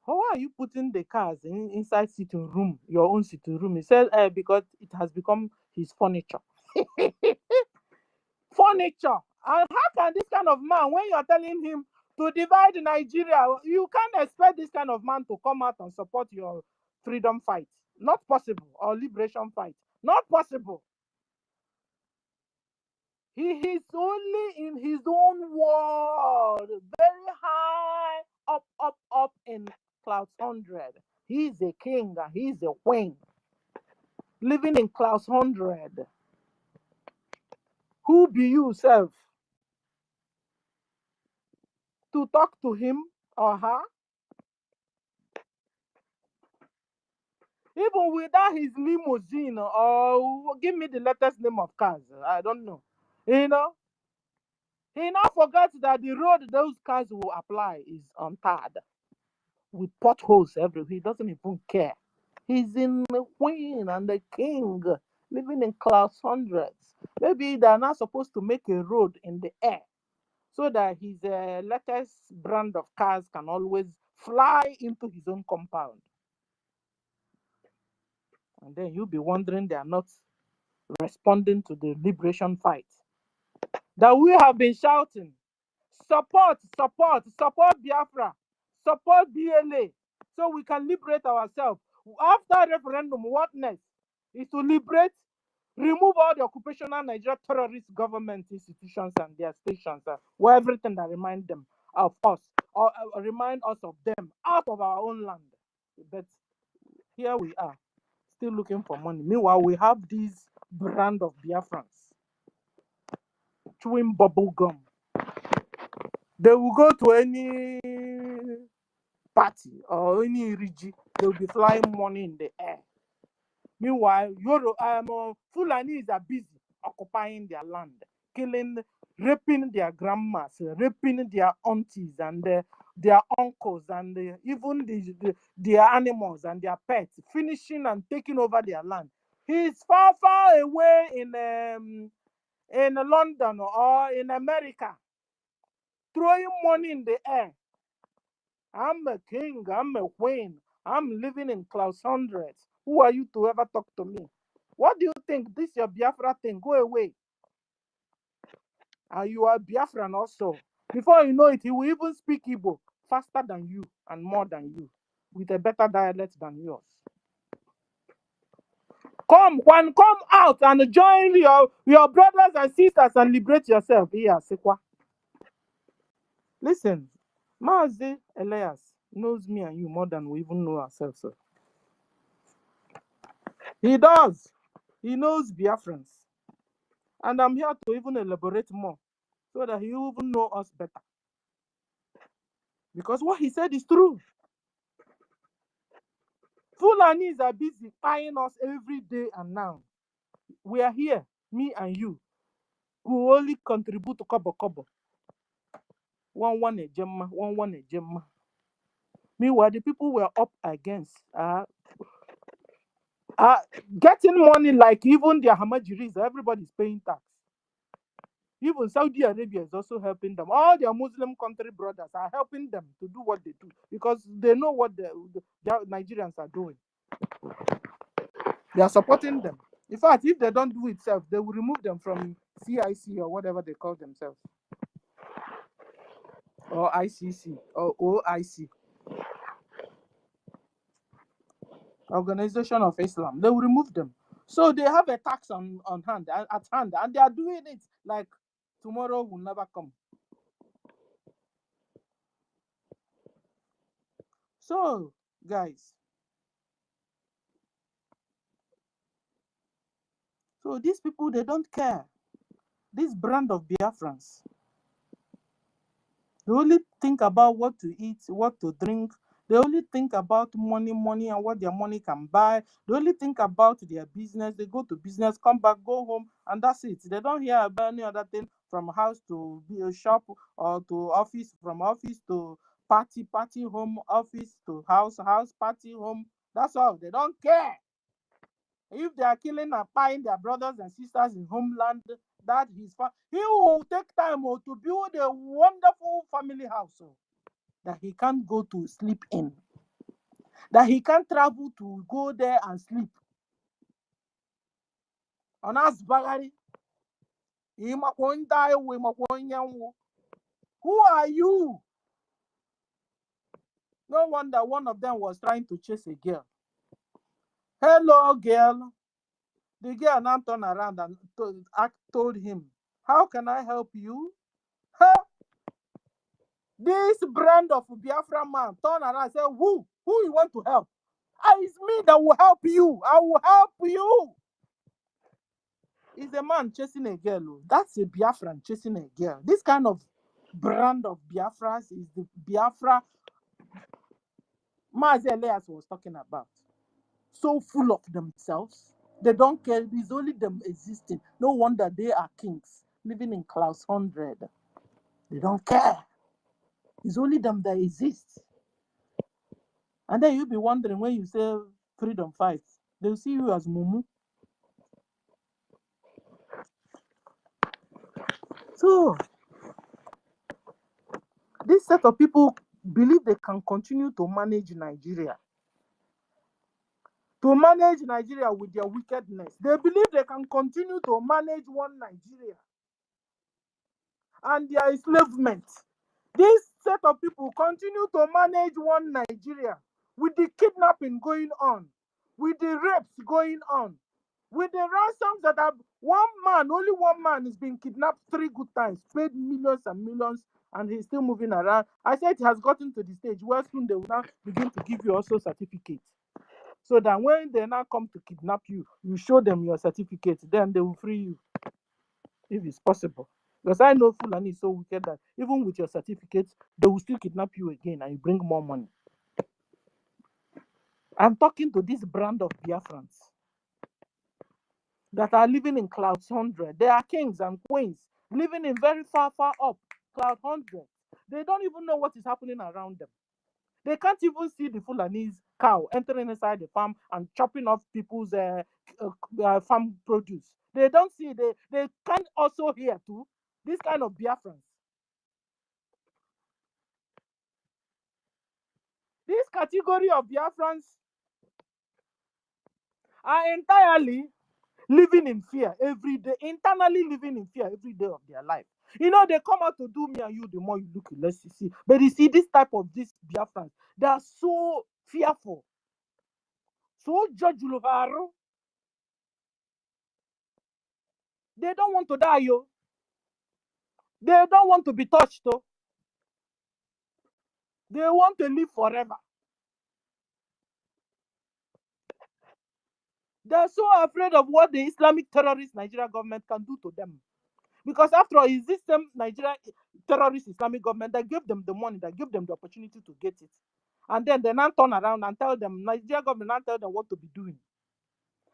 Speaker 4: how are you putting the cars inside sitting room, your own sitting room? He said, because it has become his furniture. Furniture. And how can this kind of man, when you're telling him to divide Nigeria, you can't expect this kind of man to come out and support your freedom fight. Not possible. Or liberation fight. Not possible. He is only in his own world, very high, up in clouds 100. He is a king and he is a queen, living in clouds 100. Who be you, self, to talk to him or her? Even without his limousine, or give me the latest name of cars, I don't know. He now forgets that the road those cars will apply is untarred with potholes everywhere. He doesn't even care. He's in the queen and the king, living in class hundreds. Maybe they're not supposed to make a road in the air so that his latest brand of cars can always fly into his own compound. And then you'll be wondering they are not responding to the liberation fight that we have been shouting. Support Biafra, support BLA, so we can liberate ourselves. After referendum, what next? Is to liberate, remove all the occupational Nigeria terrorist government institutions and their stations, where everything that remind them of us, or remind us of them, out of our own land. But here we are, still looking for money. Meanwhile, we have these brand of Biafrans chewing bubble gum. They will go to any party or any RIGI, they will be flying money in the air. Meanwhile, Fulanis are busy occupying their land, killing raping their grandmas, raping their aunties and their uncles, and even their animals and their pets, finishing and taking over their land. He's far, far away in London or in America, throwing money in the air. I'm a king, I'm a queen, I'm living in class hundreds. Who are you to ever talk to me? What do you think? This your Biafra thing? Go away. And you are Biafran also. Before you know it, he will even speak Igbo faster than you and more than you, with a better dialect than yours. Come out and join your brothers and sisters and liberate yourself. Here, Sekwa. Listen, Mazi Elias knows me and you more than we even know ourselves. So. He does. He knows Biafrans. And I'm here to even elaborate more so that he will even know us better. Because what he said is true. Fulanis are busy buying us every day and now. We are here, me and you, who only contribute to kobo. One a gemma, one a gemma. Meanwhile, the people we're up against are getting money like even their Hamajiris. Everybody's paying tax. Even Saudi Arabia is also helping them. All their Muslim country brothers are helping them to do what they do because they know what the Nigerians are doing. They are supporting them. In fact, if they don't do it self, they will remove them from CIC or whatever they call themselves. Or ICC or OIC. Organization of Islam. They will remove them. So they have a tax on hand, at hand, and they are doing it like tomorrow will never come. So, guys, so these people, they don't care. This brand of Biafrans, they only think about what to eat, what to drink. They only think about money, and what their money can buy. They only think about their business. They go to business, come back, go home, and that's it. They don't hear about any other thing from house to be a shop or to office, from office to party, home, office to house, party, home. That's all. They don't care. If they are killing and buying their brothers and sisters in homeland, that is fine. He will take time to build a wonderful family house that he can't go to sleep in, that he can't travel to go there and sleep. On us, Bagari, who are you? No wonder one of them was trying to chase a girl. Hello, girl. The girl now turned around and told him, how can I help you? Huh? This brand of Biafra man turned around and said, who you want to help? It's me that will help you. I will help you. It's a man chasing a girl. That's a Biafran chasing a girl. This kind of brand of Biafras is the Biafra Mazi Elias was talking about. So full of themselves. They don't care. It's only them existing. No wonder they are kings living in class 100. They don't care. It's only them that exist. And then you'll be wondering when you say freedom fights, they'll see you as Mumu. So, this set of people believe they can continue to manage Nigeria. To manage Nigeria with their wickedness. They believe they can continue to manage one Nigeria. And their enslavement. This set of people continue to manage one Nigeria with the kidnapping going on, with the rapes going on, with the ransoms that have only one man is being kidnapped 3 good times, paid millions and millions, and he's still moving around. I said it has gotten to the stage where soon they will now begin to give you also certificates. So that when they now come to kidnap you, you show them your certificate, then they will free you, if it's possible. Because I know Fulani is so wicked that even with your certificates, they will still kidnap you again and you bring more money. I'm talking to this brand of Biafrans that are living in clouds 100. They are kings and queens. living in very far up, cloud 100. They don't even know what is happening around them. They can't even see the Fulanese cow entering inside the farm and chopping off people's farm produce. They don't see, they can't also hear too. This kind of Biafrans. This category of Biafrans are entirely living in fear every day, internally living in fear every day of their life. You know, they come out to do me and you, the more you look, less you see. But you see, this type of these Biafrans, they are so fearful, so judgmental. They don't want to die, yo. They don't want to be touched, though. They want to live forever. They're so afraid of what the Islamic terrorist Nigeria government can do to them. Because after all, it's this same Nigeria terrorist Islamic government that gave them the money, that gave them the opportunity to get it. And then they now turn around and tell them, Nigeria government now tell them what to be doing.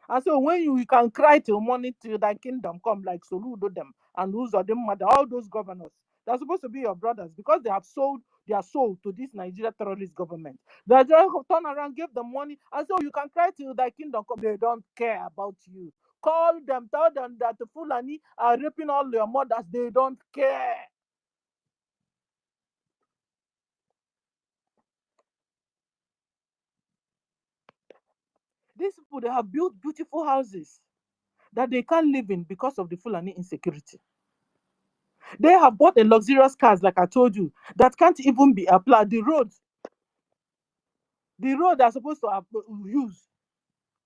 Speaker 4: And so when you can cry till morning till thy kingdom come, like Soludo them and Uzodimma, all those governors, they're supposed to be your brothers because they have sold their soul to this Nigeria terrorist government. They just turn around, give them money, and so you can cry till thy kingdom come. They don't care about you. Call them, tell them that the Fulani are raping all your mothers. They don't care. These people, they have built beautiful houses that they can't live in because of the Fulani insecurity. They have bought a luxurious cars, like I told you, that can't even be applied. The roads they're supposed to have use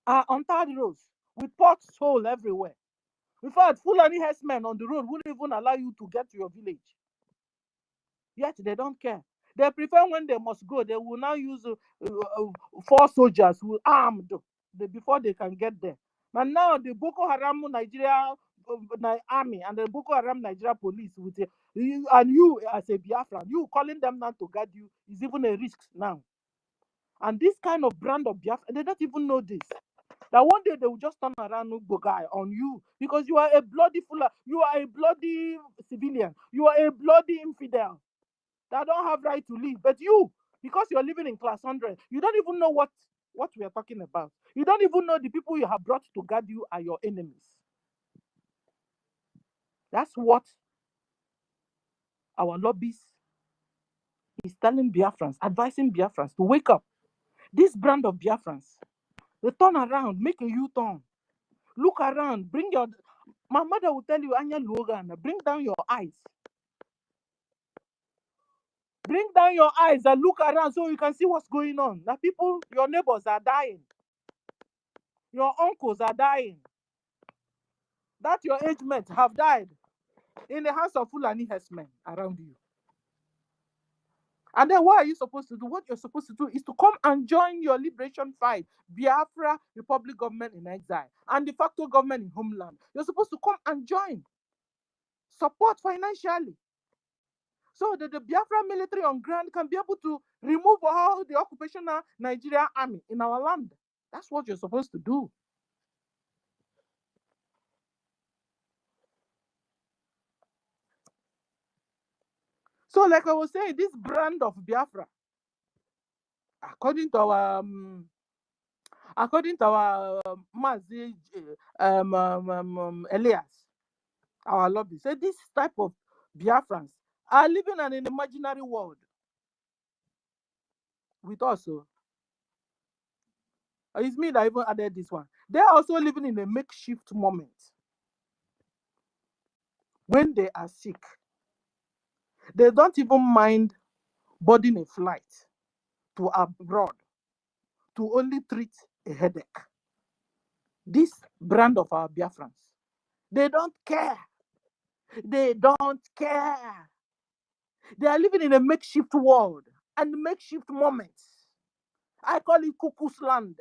Speaker 4: are untarred roads with potholes everywhere. In fact, Fulani herdsmen on the road wouldn't even allow you to get to your village. Yet they don't care. They prefer when they must go, they will now use 4 soldiers who are armed before they can get there. But now the Boko Haram Nigeria army and the Boko Haram Nigeria police with and you as a Biafran, you calling them now to guard you is even a risk now. And this kind of brand of Biafra, they don't even know this. That one day they will just turn around guy on you because you are a bloody fuller, you are a bloody civilian, you are a bloody infidel that don't have right to live. But you, because you're living in class 100, you don't even know what we are talking about. You don't even know the people you have brought to guard you are your enemies. That's what our lobbies is telling Biafrans, advising Biafrans to wake up. This brand of Biafrans, they turn around, make a U-turn. Look around, bring your... My mother will tell you, Anya Logan, bring down your eyes. Bring down your eyes and look around so you can see what's going on. Now people, your neighbors are dying. Your uncles are dying. That your age mates have died in the hands of Fulani herdsmen around you. And then what are you supposed to do? What you're supposed to do is to come and join your liberation fight, Biafra Republic government in exile, and de facto government in homeland. You're supposed to come and join. Support financially. So that the Biafra military on ground can be able to remove all the occupational Nigerian army in our land. That's what you're supposed to do. So, like I was saying, this brand of Biafra, according to our Mazi Elias, our lobby, said this type of Biafrans are living in an imaginary world with us. So, it's me that even added this one. They're also living in a makeshift moment when they are sick. They don't even mind boarding a flight to abroad to only treat a headache. This brand of our Biafrans, they don't care. They don't care. They are living in a makeshift world and makeshift moments. I call it cuckoo's land.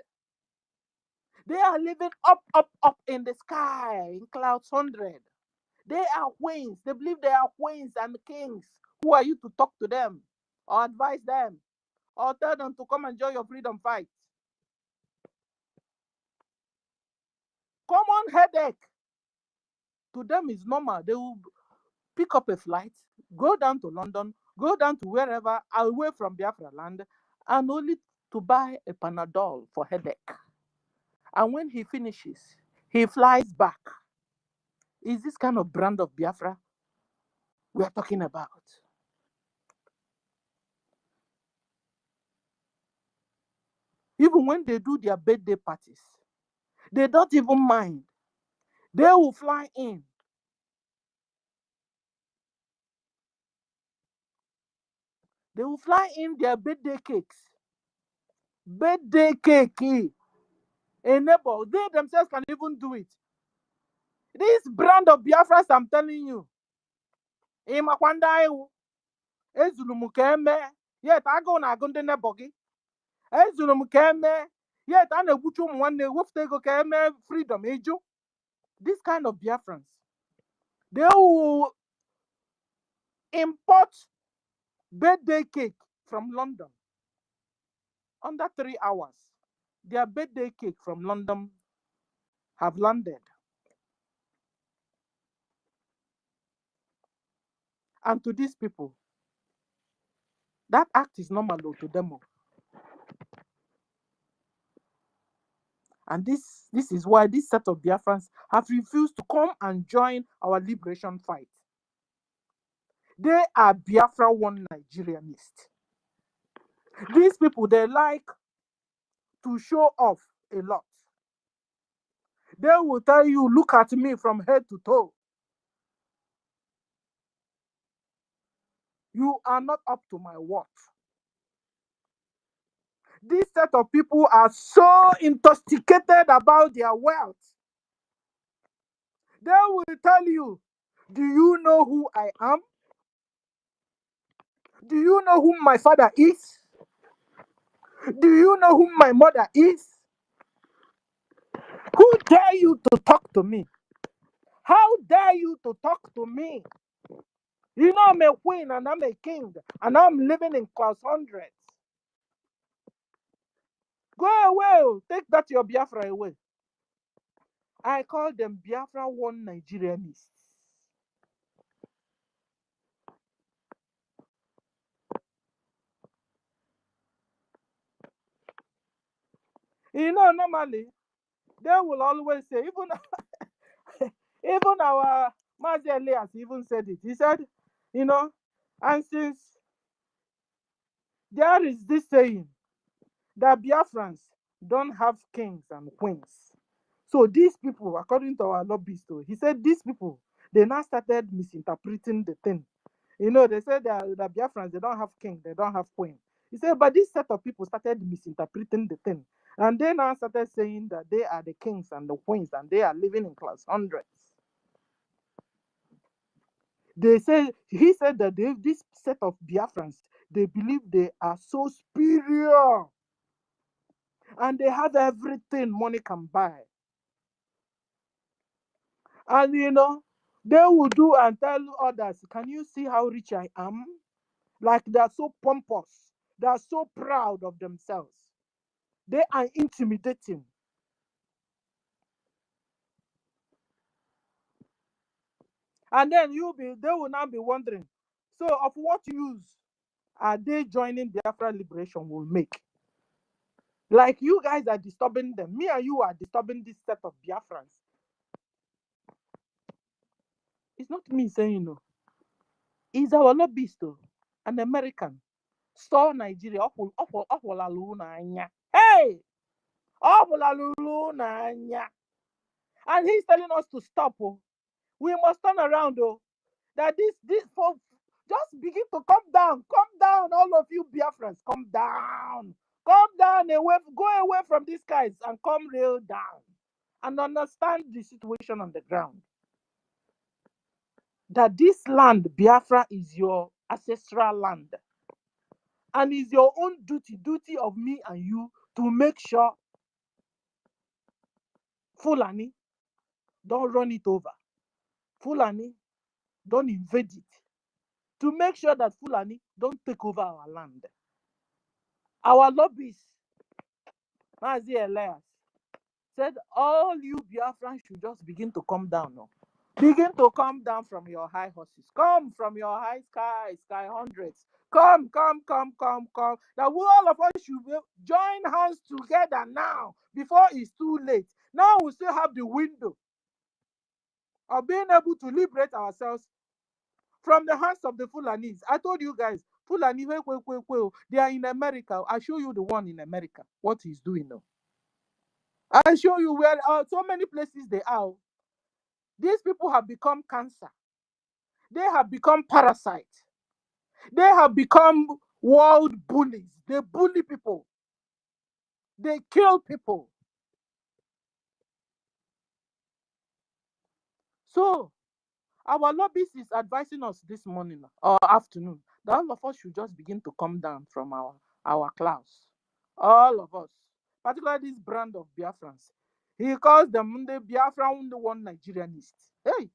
Speaker 4: They are living up in the sky, in clouds 100. They are queens. They believe they are queens and kings. Who are you to talk to them or advise them or tell them to come and join your freedom fight? Common headache to them is normal. pick up a flight, go down to London, go down to wherever, away from Biafra land, and only to buy a Panadol for headache. And when he finishes, he flies back. Is this kind of brand of Biafra we are talking about? Even when they do their birthday parties, they don't even mind. They will fly in. They will fly in their birthday cakes. Birthday cake. A neighbor, they themselves can even do it. This brand of Biafras, I'm telling you. Imakwanda ewu. Ezulu m ka eme. Yet agụ na-agụ ndị neighbor gị. Ezulu m ka eme. Yet a na-egbuchu ụmụ nwanne wefute ego ka eme freedom ịjụ. This kind of Biafrans, they will import birthday cake from London. Under 3 hours, their birthday cake from London have landed. And to these people, that act is normal to them. And this is why this set of Biafrans have refused to come and join our liberation fight. They are Biafra one Nigerianists. These people, they like to show off a lot. They will tell you, look at me from head to toe. You are not up to my work. This set of people are so intoxicated about their wealth. They will tell you, do you know who I am? Do you know who my father is? Do you know who my mother is? Who dare you to talk to me? How dare you to talk to me? You know I'm a queen and I'm a king and I'm living in class 100. Go away. Take that your Biafra away. I call them Biafra one Nigerianists. You know, normally, they will always say, even our Mazi Elias even said it. He said, you know, and since there is this saying that Biafrans don't have kings and queens. So these people, according to our lobbyists, he said these people, they now started misinterpreting the thing. You know, they said that the Biafrans, they don't have king, they don't have queen. He said, but this set of people started misinterpreting the thing. And they now started saying that they are the kings and the queens and they are living in class 100s. They say, he said that this set of Biafrans, they believe they are so superior. And they have everything money can buy. And you know, they will do and tell others, can you see how rich I am? Like they're so pompous. They're so proud of themselves. They are intimidating. And then they will now be wondering, so of what use are they joining Biafra Liberation will make? Like you guys are disturbing them. Me and you are disturbing this set of Biafrans. It's not me saying no. It's our lobbyist, an American. Saw Nigeria. Hey! And he's telling us to stop. We must turn around. That this folks just begin to come down. Come down, all of you Biafrans. Come down. Come down away. Go away from these guys and come real down. And understand the situation on the ground. That this land, Biafra, is your ancestral land. And it's your own duty of me and you to make sure Fulani don't run it over. Fulani don't invade it. To make sure that Fulani don't take over our land. Our lobbyists, Mazi Elias, said all you Biafrans should just begin to come down now. Begin to come down from your high horses. Come from your high sky hundreds. Come. That we all of us should join hands together now before it's too late. Now we still have the window of being able to liberate ourselves from the hands of the Fulanis. I told you guys, Fulani, they are in America. I show you the one in America, what he's doing now. I show you where so many places they are. These people have become cancer. They have become parasites. They have become world bullies. They bully people. They kill people. So our lobbyist is advising us this morning or afternoon that all of us should just begin to come down from our clouds. All of us, particularly this brand of Biafrans. He calls them the Biafran, the one Nigerianist. Hey,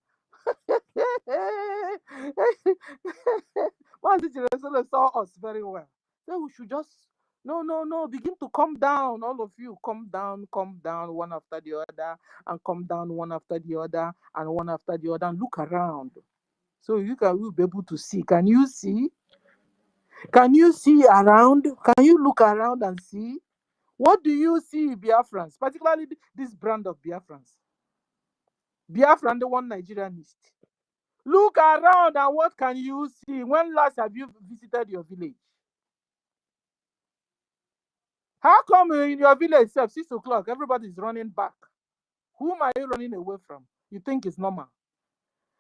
Speaker 4: Mazi Chiresole saw us very well. So we should just no, begin to come down. All of you come down, one after the other, and come down one after the other, and one after the other, and look around. So you will be able to see. Can you see? Can you see around? Can you look around and see? What do you see, Biafrans? Particularly this brand of Biafrans. Biafran, the one Nigerianist. Look around and what can you see? When last have you visited your village? How come in your village, 6 o'clock, everybody's running back? Whom are you running away from? You think it's normal?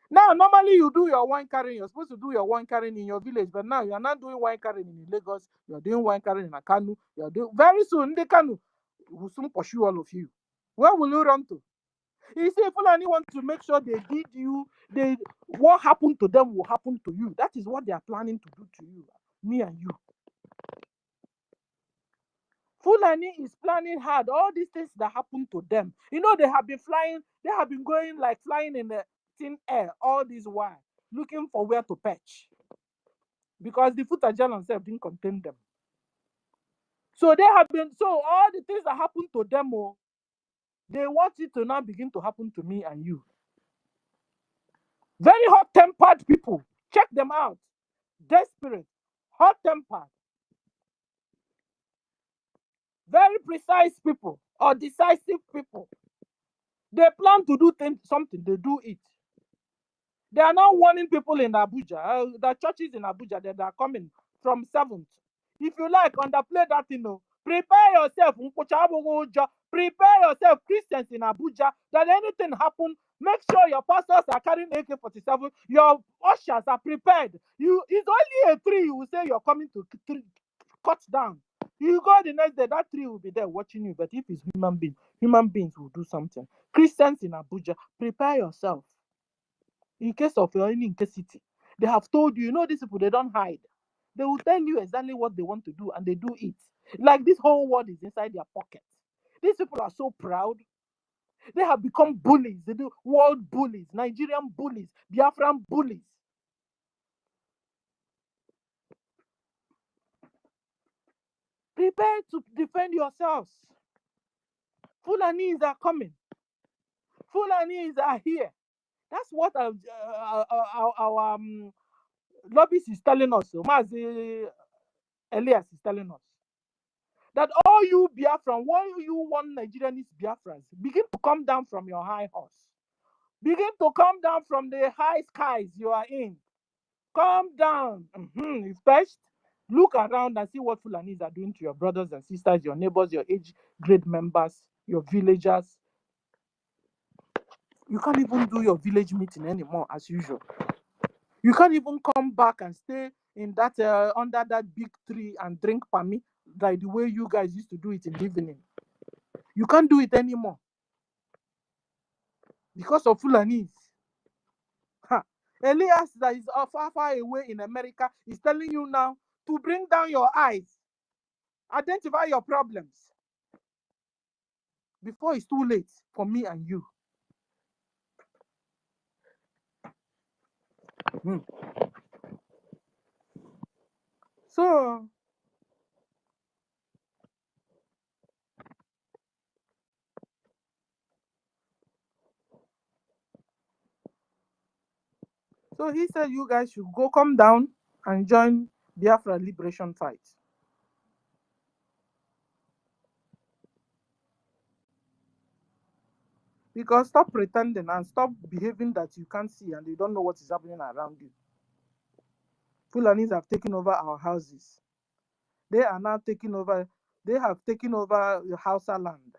Speaker 4: Now, normally you do your wine carrying. You're supposed to do your wine carrying in your village, but now you're not doing wine carrying in Lagos. You're doing wine carrying in Akanu. You're doing very soon. The Kanu will soon pursue all of you. Where will you run to? You see, Fulani want to make sure they did you. What happened to them will happen to you. That is what they are planning to do to you, me and you. Fulani is planning hard. All these things that happen to them. You know, they have been flying. They have been going like flying in the thin air all this while, looking for where to perch. Because the Futajan themselves didn't contain them. So they have been, so all the things that happen to them, they want it to now begin to happen to me and you. Very hot-tempered people. Check them out. Desperate, hot-tempered. Very precise people or decisive people. They plan to do something, they do it. They are now warning people in Abuja, the churches in Abuja that are coming from 7th. If you like, underplay that, prepare yourself, prepare yourself, Christians in Abuja, that anything happen, make sure your pastors are carrying AK-47, your ushers are prepared. It's only a tree you will say you're coming to cut down. You go the next day, that tree will be there watching you. But if it's human beings will do something. Christians in Abuja, prepare yourself. In case of any incapacity, they have told you, these people, they don't hide. They will tell you exactly what they want to do, and they do it. Like this whole world is inside their pocket. These people are so proud. They have become bullies. They do world bullies, Nigerian bullies, Biafran bullies. Prepare to defend yourselves. Fulanis are coming. Fulanis are here. That's what our lobbyist is telling us. Mazi Elias is telling us. That all you Biafran, all you one Nigerianist Biafrans, begin to come down from your high horse. Begin to come down from the high skies you are in. Come down. First, look around and see what Fulanis are doing to your brothers and sisters, your neighbors, your age grade members, your villagers. You can't even do your village meeting anymore as usual. You can't even come back and stay in that under that big tree and drink pami like the way you guys used to do it in the evening. You can't do it anymore because of Fulanis. Elias, that is far away in America, is telling you now to bring down your eyes, identify your problems before it's too late for me and you. So, So he said you guys should go come down and join Biafra liberation fight. Because stop pretending and stop behaving that you can't see and you don't know what is happening around you. Fulanis have taken over our houses. They are now taking over, they have taken over Hausa land.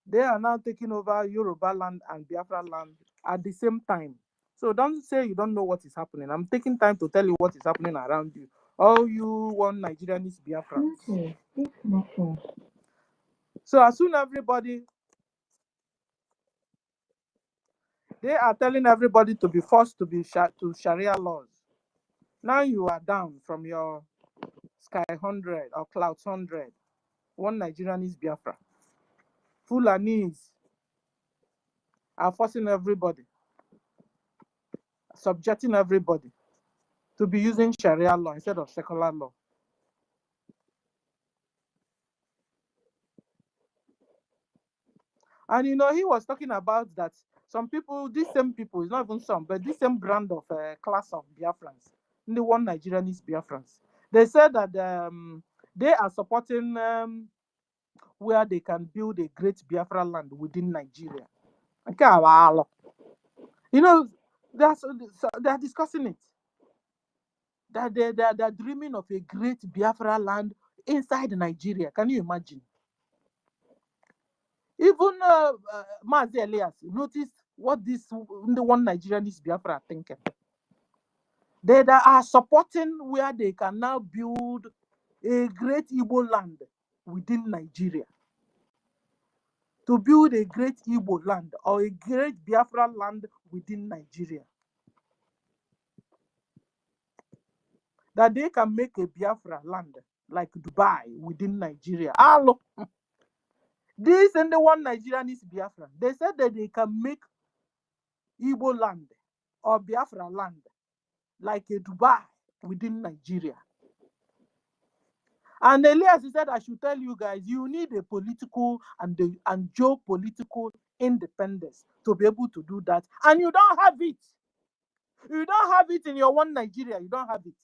Speaker 4: They are now taking over Yoruba land and Biafra land at the same time. So don't say you don't know what is happening. I'm taking time to tell you what is happening around you. All you one Nigerianese Biafrans.
Speaker 5: Bluetooth disconnected.
Speaker 4: So as soon everybody, they are telling everybody to be forced to be to Sharia laws. Now you are down from your Sky 100 or Cloud 100. One Nigerianese Biafra. Fulanis are forcing everybody, subjecting everybody to be using Sharia law instead of secular law. And you know, he was talking about that some people, these same people, it's not even some, but this same brand of class of Biafrans, the one Nigerianese Biafrans, they said that they are supporting where they can build a great Biafra land within Nigeria. You know, they're discussing it. That they're dreaming of a great Biafra land inside Nigeria. Can you imagine? Even Mazi Elias noticed what the one Nigerianese Biafra are thinking. They are supporting where they can now build a great Igbo land within Nigeria. To build a great Igbo land or a great Biafra land within Nigeria. That they can make a Biafra land like Dubai within Nigeria. Look, this and the one Nigerianese Biafra, they said that they can make Igbo land or Biafra land like a Dubai within Nigeria. And Elias said, I should tell you guys, you need a political and geopolitical independence to be able to do that. And you don't have it. You don't have it in your one Nigeria. You don't have it.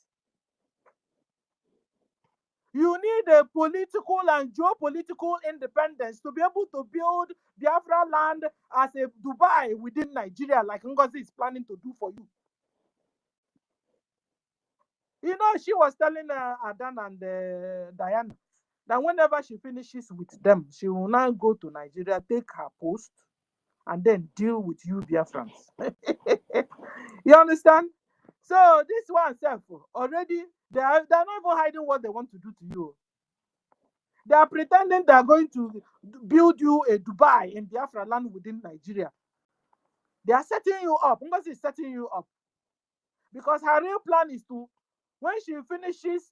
Speaker 4: You need a political and geopolitical independence to be able to build Biafra land as a Dubai within Nigeria, like NGOZI is planning to do for you. You know, she was telling Adan and Diana that whenever she finishes with them, she will now go to Nigeria, take her post, and then deal with you, Biafrans. You understand? So this one self already, they're not even hiding what they want to do to you. They are pretending they are going to build you a Dubai in Biafra land within Nigeria. They are setting you up. NGOZI is setting you up. Because her real plan is to, when she finishes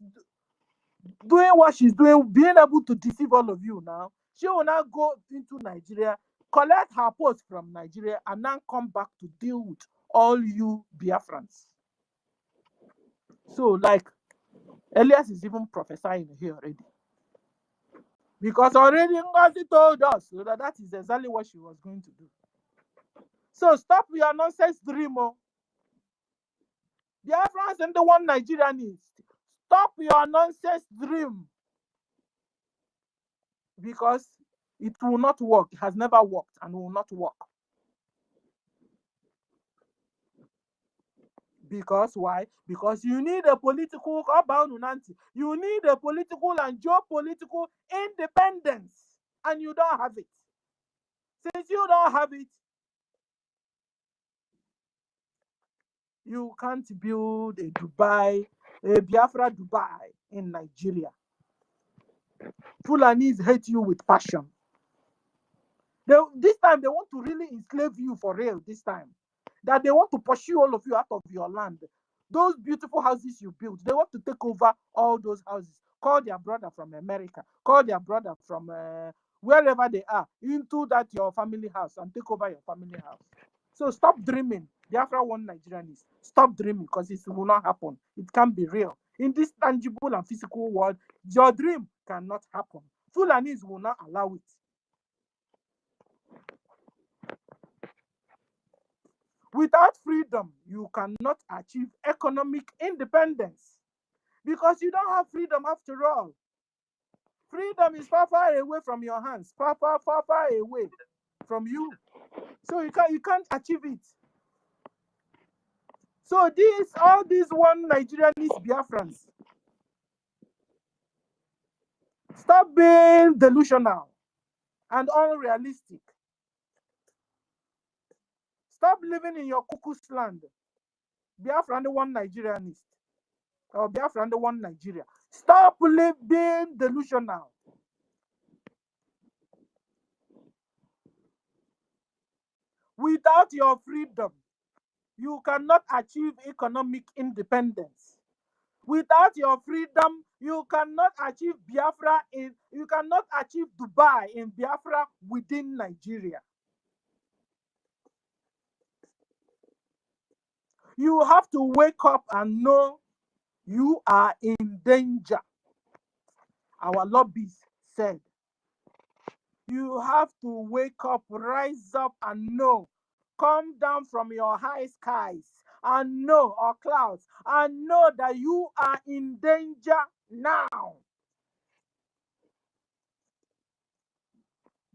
Speaker 4: doing what she's doing, being able to deceive all of you now, she will now go into Nigeria, collect her post from Nigeria, and then come back to deal with all you Biafrans. So, like, Elias is even prophesying here already. Because already NGOZI told us that is exactly what she was going to do. So stop your nonsense dream. Biafrans and the one Nigerians, stop your nonsense dream. Because it will not work. It has never worked and will not work. Because why? Because you need a political, you need a political and geopolitical independence. And you don't have it. Since you don't have it, you can't build a Dubai, a Biafra Dubai in Nigeria. Fulanis hate you with passion. This time they want to really enslave you for real this time. That they want to pursue all of you out of your land. Those beautiful houses you built, they want to take over all those houses. Call their brother from America. Call their brother from wherever they are into that your family house and take over your family house. So stop dreaming. Biafra one Nigerians. Stop dreaming because it will not happen. It can't be real. In this tangible and physical world, your dream cannot happen. Fulanis will not allow it. Without freedom, you cannot achieve economic independence because you don't have freedom after all. Freedom is far, far away from your hands, far, far, far, far away from you. So you can't achieve it. So all these one Nigerianist Biafrans, stop being delusional and unrealistic. Stop living in your cuckoo's land. Biafra the one Nigerianist. Or Biafra the one Nigeria. Stop being delusional. Without your freedom, you cannot achieve economic independence. Without your freedom, you cannot achieve Biafra you cannot achieve Dubai in Biafra within Nigeria. You have to wake up and know you are in danger. Our lobbyists said, you have to wake up, rise up and know. Come down from your high skies and know, or clouds, and know that you are in danger now.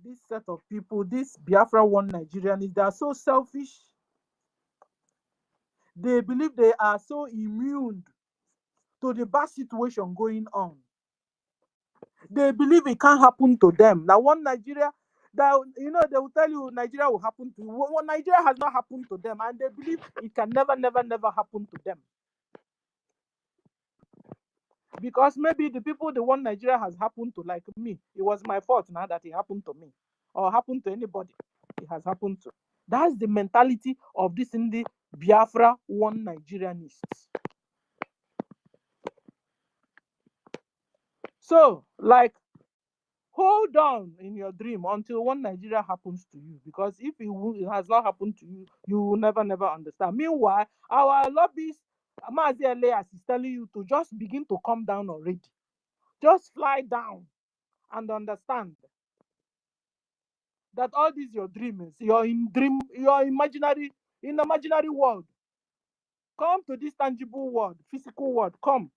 Speaker 4: This set of people, this Biafra one Nigerians, they are so selfish. They believe they are so immune to the bad situation going on. They believe it can't happen to them. Now, one Nigeria, that they will tell you Nigeria will happen to you. Well, Nigeria has not happened to them, and they believe it can never, never, never happen to them. Because maybe the people the one Nigeria has happened to, like me, it was my fault now that it happened to me, or happened to anybody it has happened to. That's the mentality of this in the Biafra one Nigerianists. So, like, hold on in your dream until one Nigeria happens to you. Because if it has not happened to you, you will never, never understand. Meanwhile, our lobbyists, Mazi Elias is telling you to just begin to come down already. Just fly down and understand that all these your dreams, you're in imaginary world. Come to this tangible world, physical world. Come.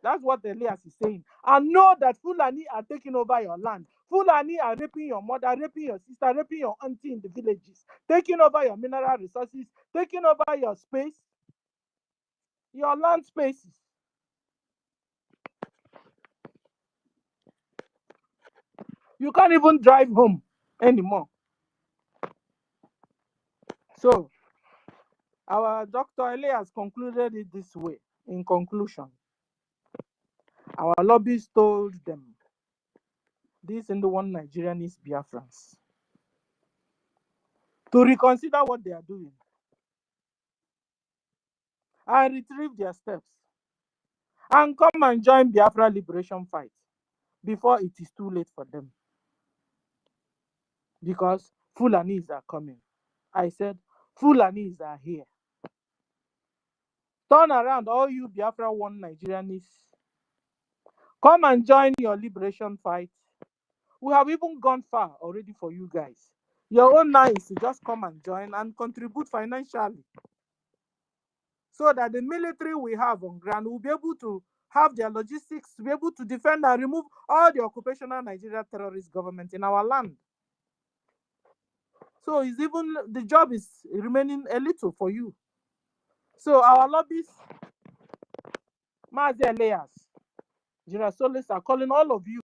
Speaker 4: That's what Elias is saying. And know that Fulani are taking over your land. Fulani are raping your mother, raping your sister, raping your auntie in the villages, taking over your mineral resources, taking over your space, your land spaces. You can't even drive home anymore. So, our Dr. Elias concluded it this way. In conclusion, our lobbyists told them, this in the one Nigerianist Biafrans, to reconsider what they are doing and retrieve their steps and come and join Biafra liberation fight before it is too late for them. Because Fulanis are coming. I said, Fulanis are here. Turn around, all you Biafra one Nigerianists. Come and join your liberation fight. We have even gone far already for you guys. Your own now is to just come and join and contribute financially, so that the military we have on ground will be able to have their logistics to be able to defend and remove all the occupational Nigeria terrorist government in our land. So it's even the job is remaining a little for you. So our lobbies, Mazi Elias, Girasolis are calling all of you,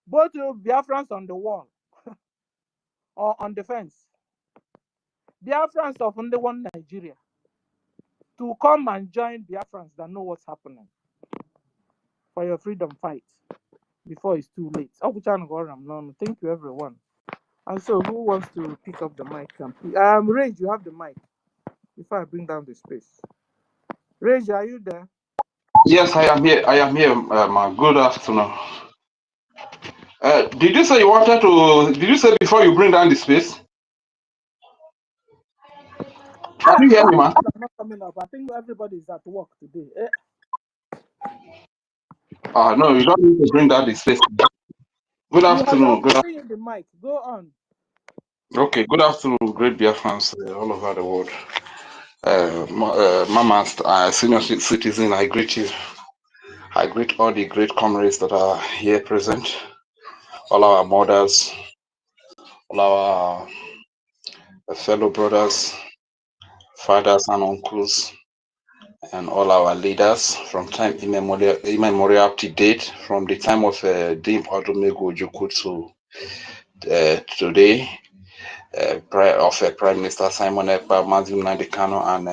Speaker 4: both Biafrans on the wall or on the fence, Biafrans of only one Nigeria, to come and join Biafrans that know what's happening for your freedom fight before it's too late. Thank you, everyone. And so, who wants to pick up the mic? Rage, you have the mic. Before I bring down the space. Rage, are you there?
Speaker 7: Yes, I am here. Good afternoon. Did you say you wanted to? Did you say before you bring down the space? Can you hear me, man?
Speaker 4: I'm not coming up. I think everybody is at work today.
Speaker 7: No, you don't need to bring down the space. Good afternoon.
Speaker 4: I've given you the mic. Go on.
Speaker 7: Okay, good afternoon, great Biafrans all over the world. Mamas, senior citizen, I greet you. I greet all the great comrades that are here present, all our mothers, all our fellow brothers, fathers and uncles, and all our leaders from time immemorial up to date, from the time of Dim Odumegu Ojukwu to today, Prime Minister Simon Ekpa, Mazim Nandekano, and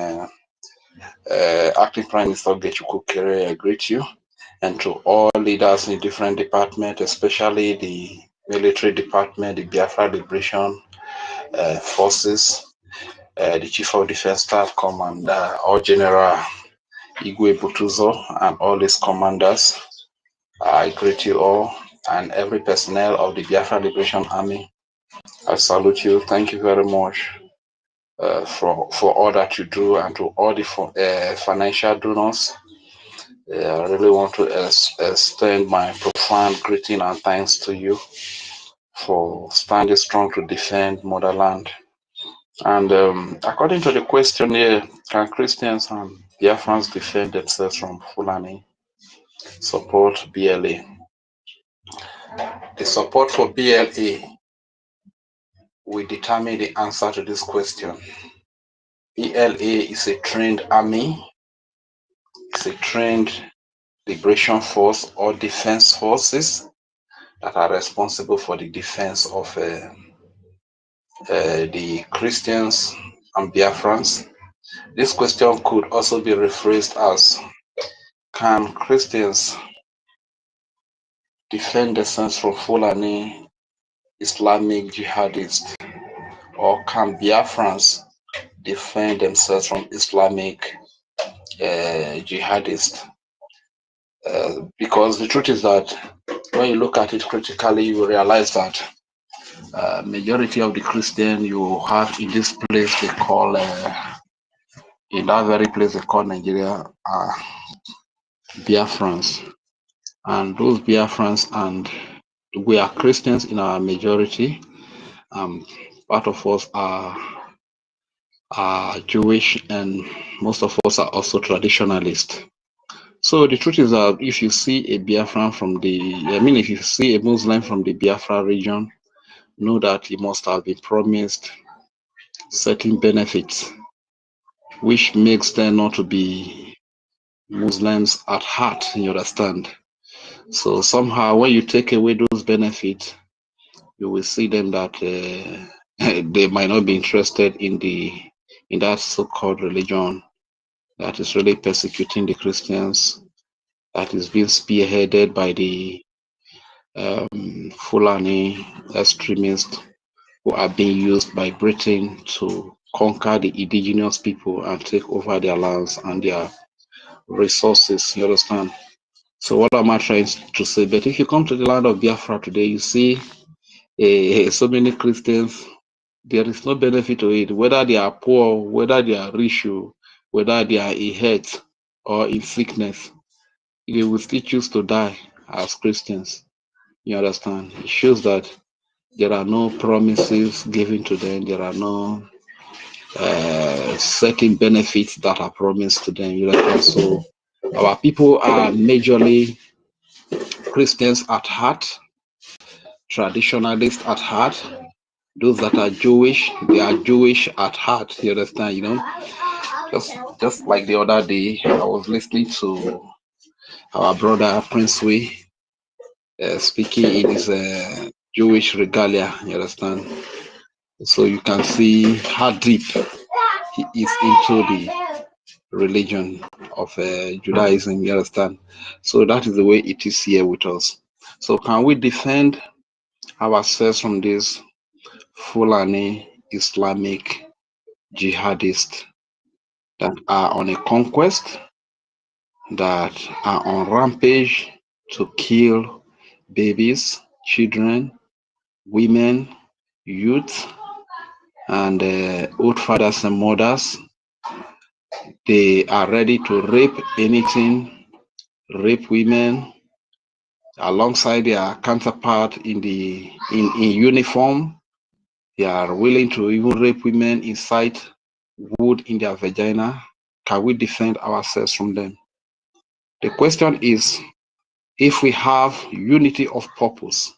Speaker 7: Acting Prime Minister Gechukwu Kere, I greet you, and to all leaders in different departments, especially the military department, the Biafra Liberation Forces, the Chief of Defense Staff Commander, all General Igwe Butuzo, and all his commanders. I greet you all, and every personnel of the Biafra Liberation Army. I salute you. Thank you very much for all that you do, and to all the financial donors. I really want to extend my profound greeting and thanks to you for standing strong to defend motherland. And according to the question here, can Christians and Biafrans defend themselves from Fulani? Support BLA. The support for BLA will determine the answer to this question. BLA is a trained army, it's a trained liberation force or defense forces that are responsible for the defense of the Christians and Biafrans. This question could also be rephrased as, can Christians defend themselves from Fulani Islamic jihadists, or can Biafrans defend themselves from Islamic jihadists? Because the truth is that when you look at it critically, you realize that majority of the Christian you have in this place they call in that very place they call Nigeria are Biafrans, and those Biafrans, and we are Christians in our majority. Part of us are Jewish, and most of us are also traditionalists. So the truth is that if you see a Biafran from if you see a Muslim from the Biafra region, know that he must have been promised certain benefits, which makes them not to be Muslims at heart, you understand? So somehow when you take away those benefits, you will see them that they might not be interested in that so-called religion that is really persecuting the Christians, that is being spearheaded by the Fulani extremists who are being used by Britain to conquer the indigenous people and take over their lands and their resources, you understand? So what am I trying to say? But if you come to the land of Biafra today, you see so many Christians, there is no benefit to it, whether they are poor, whether they are rich, whether they are in health or in sickness, they will still choose to die as Christians. You understand? It shows that there are no promises given to them. There are no certain benefits that are promised to them. You understand? So our people are majorly Christians at heart, traditionalists at heart. Those that are Jewish, they are Jewish at heart. You understand? You know, just like the other day, I was listening to our brother Prince Wee speaking in his Jewish regalia. You understand? So you can see how deep he is into the religion of Judaism. You understand? So that is the way it is here with us. So can we defend ourselves from this Fulani Islamic jihadists that are on a conquest, that are on rampage to kill babies, children, women, youth, and old fathers and mothers? They are ready to rape anything, rape women, alongside their counterpart in uniform, They are willing to even rape women, incite wood in their vagina. Can we defend ourselves from them? The question is, if we have unity of purpose,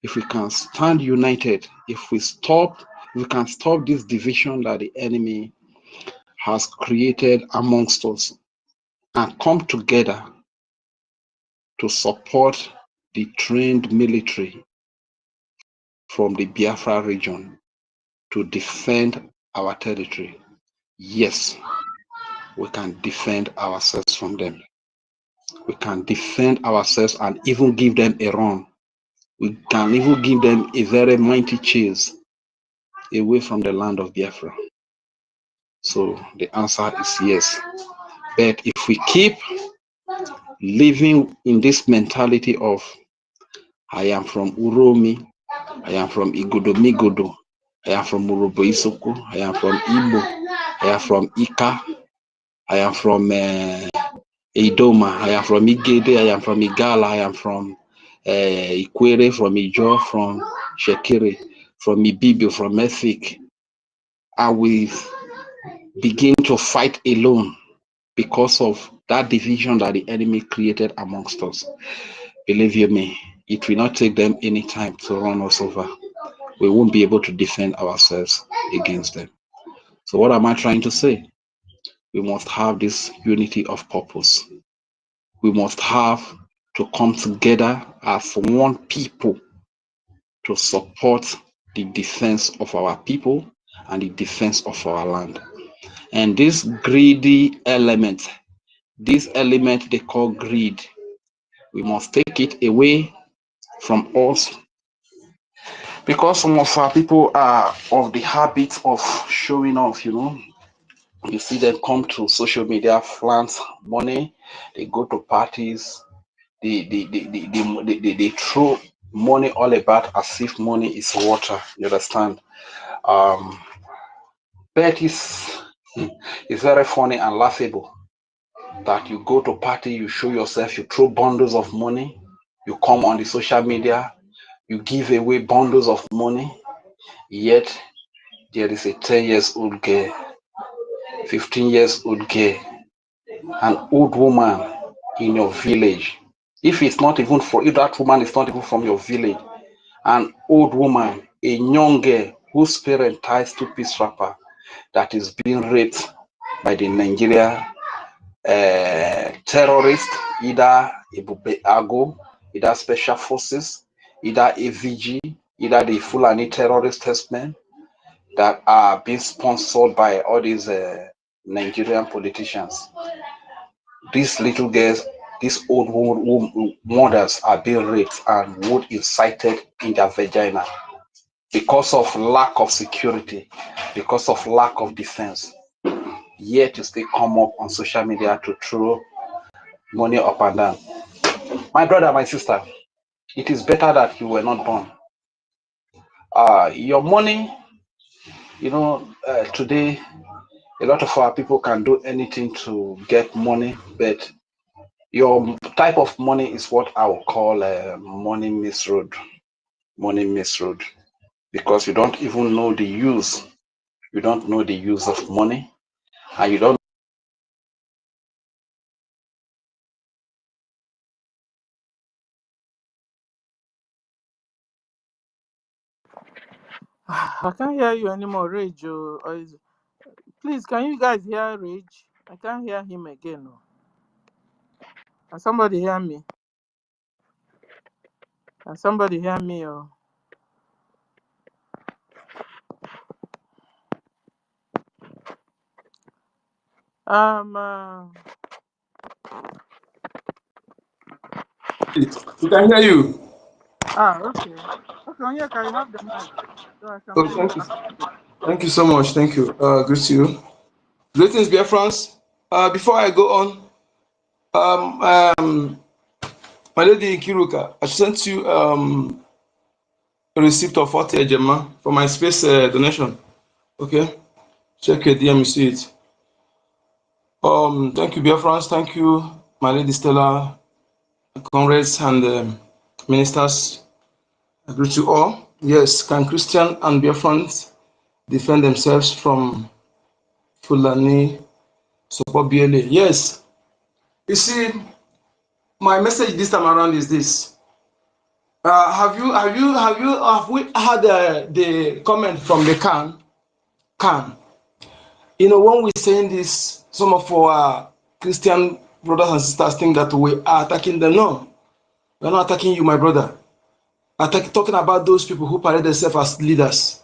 Speaker 7: if we can stand united, if we can stop this division that the enemy has created amongst us and come together to support the trained military from the Biafra region to defend our territory, yes, we can defend ourselves from them. We can defend ourselves and even give them a run. We can even give them a very mighty chase away from the land of Biafra. So the answer is yes. But if we keep living in this mentality of I am from Uromi, I am from Igodomigodo, I am from Urobo Isoko, I am from Igbo, I am from Ika, I am from Idoma, I am from Igede, I am from Igala, I am from Ikwere, from Ijo, from Shekere, from Ibibio, from EFIK. And we begin to fight alone because of that division that the enemy created amongst us. Believe you me, it will not take them any time to run us over. We won't be able to defend ourselves against them. So what am I trying to say? We must have this unity of purpose. We must have to come together as one people to support the defense of our people and the defense of our land. And this greedy element, this element they call greed, we must take it away from us, because some of our people are of the habit of showing off. You see them come to social media, flaunt money, they go to parties, they throw money all about as if money is water. You understand? But it's very funny and laughable that you go to party, you show yourself, you throw bundles of money, you come on the social media, you give away bundles of money, yet there is a 10-year-old girl, 15-year-old girl, an old woman in your village. If that woman is not even from your village, an old woman, a young girl whose parent ties two-piece wrapper, that is being raped by the Nigeria terrorist, either Ebube Ago, either Special Forces, either AVG, either the Fulani terrorist herdsmen that are being sponsored by all these Nigerian politicians. These little girls, these old mothers are being raped and wood incited in their vagina because of lack of security, because of lack of defense. Yet you still come up on social media to throw money up and down. My brother, my sister, it is better that you were not born. Your money, today, a lot of our people can do anything to get money, but your type of money is what I would call money misroad. Money misroad. Because you don't even know the use. You don't know the use of money, and you don't.
Speaker 4: I can't hear you anymore, Rage. Please, can you guys hear Rage? I can't hear him again. No. Can somebody hear me? Can somebody hear me?
Speaker 8: We can hear you.
Speaker 4: Okay. Okay, yeah, can you have the mic? So I can
Speaker 8: Oh,
Speaker 4: finish.
Speaker 8: thank you. Thank you so much. Thank you. Good to you. Greetings, Biafrans. Before I go on, my lady Kiruka, I sent you a receipt of 40 ejema for my space donation. Okay, check your DM, you see it. Thank you, Biafrans. Thank you, my lady Stella, comrades and ministers. I greet you all. Yes, can Christian and Biafrans defend themselves from Fulani support BLA? Yes. You see, my message this time around is this. Have we had the comment from the can? You know, when we're saying this, some of our Christian brothers and sisters think that we are attacking them. No, we're not attacking you, my brother. Talking about those people who parade themselves as leaders.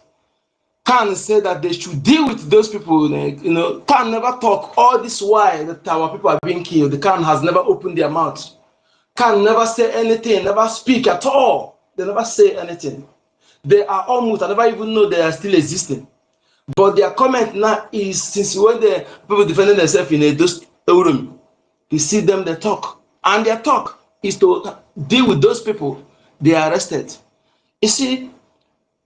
Speaker 8: Can say that they should deal with those people. You know, can never talk all this while that our people are being killed. The can has never opened their mouth. Can never say anything, never speak at all. They never say anything. They are almost, I never even know they are still existing. But their comment now is, since when the people defending themselves in a room, you see them, they talk. And their talk is to deal with those people they are arrested. You see,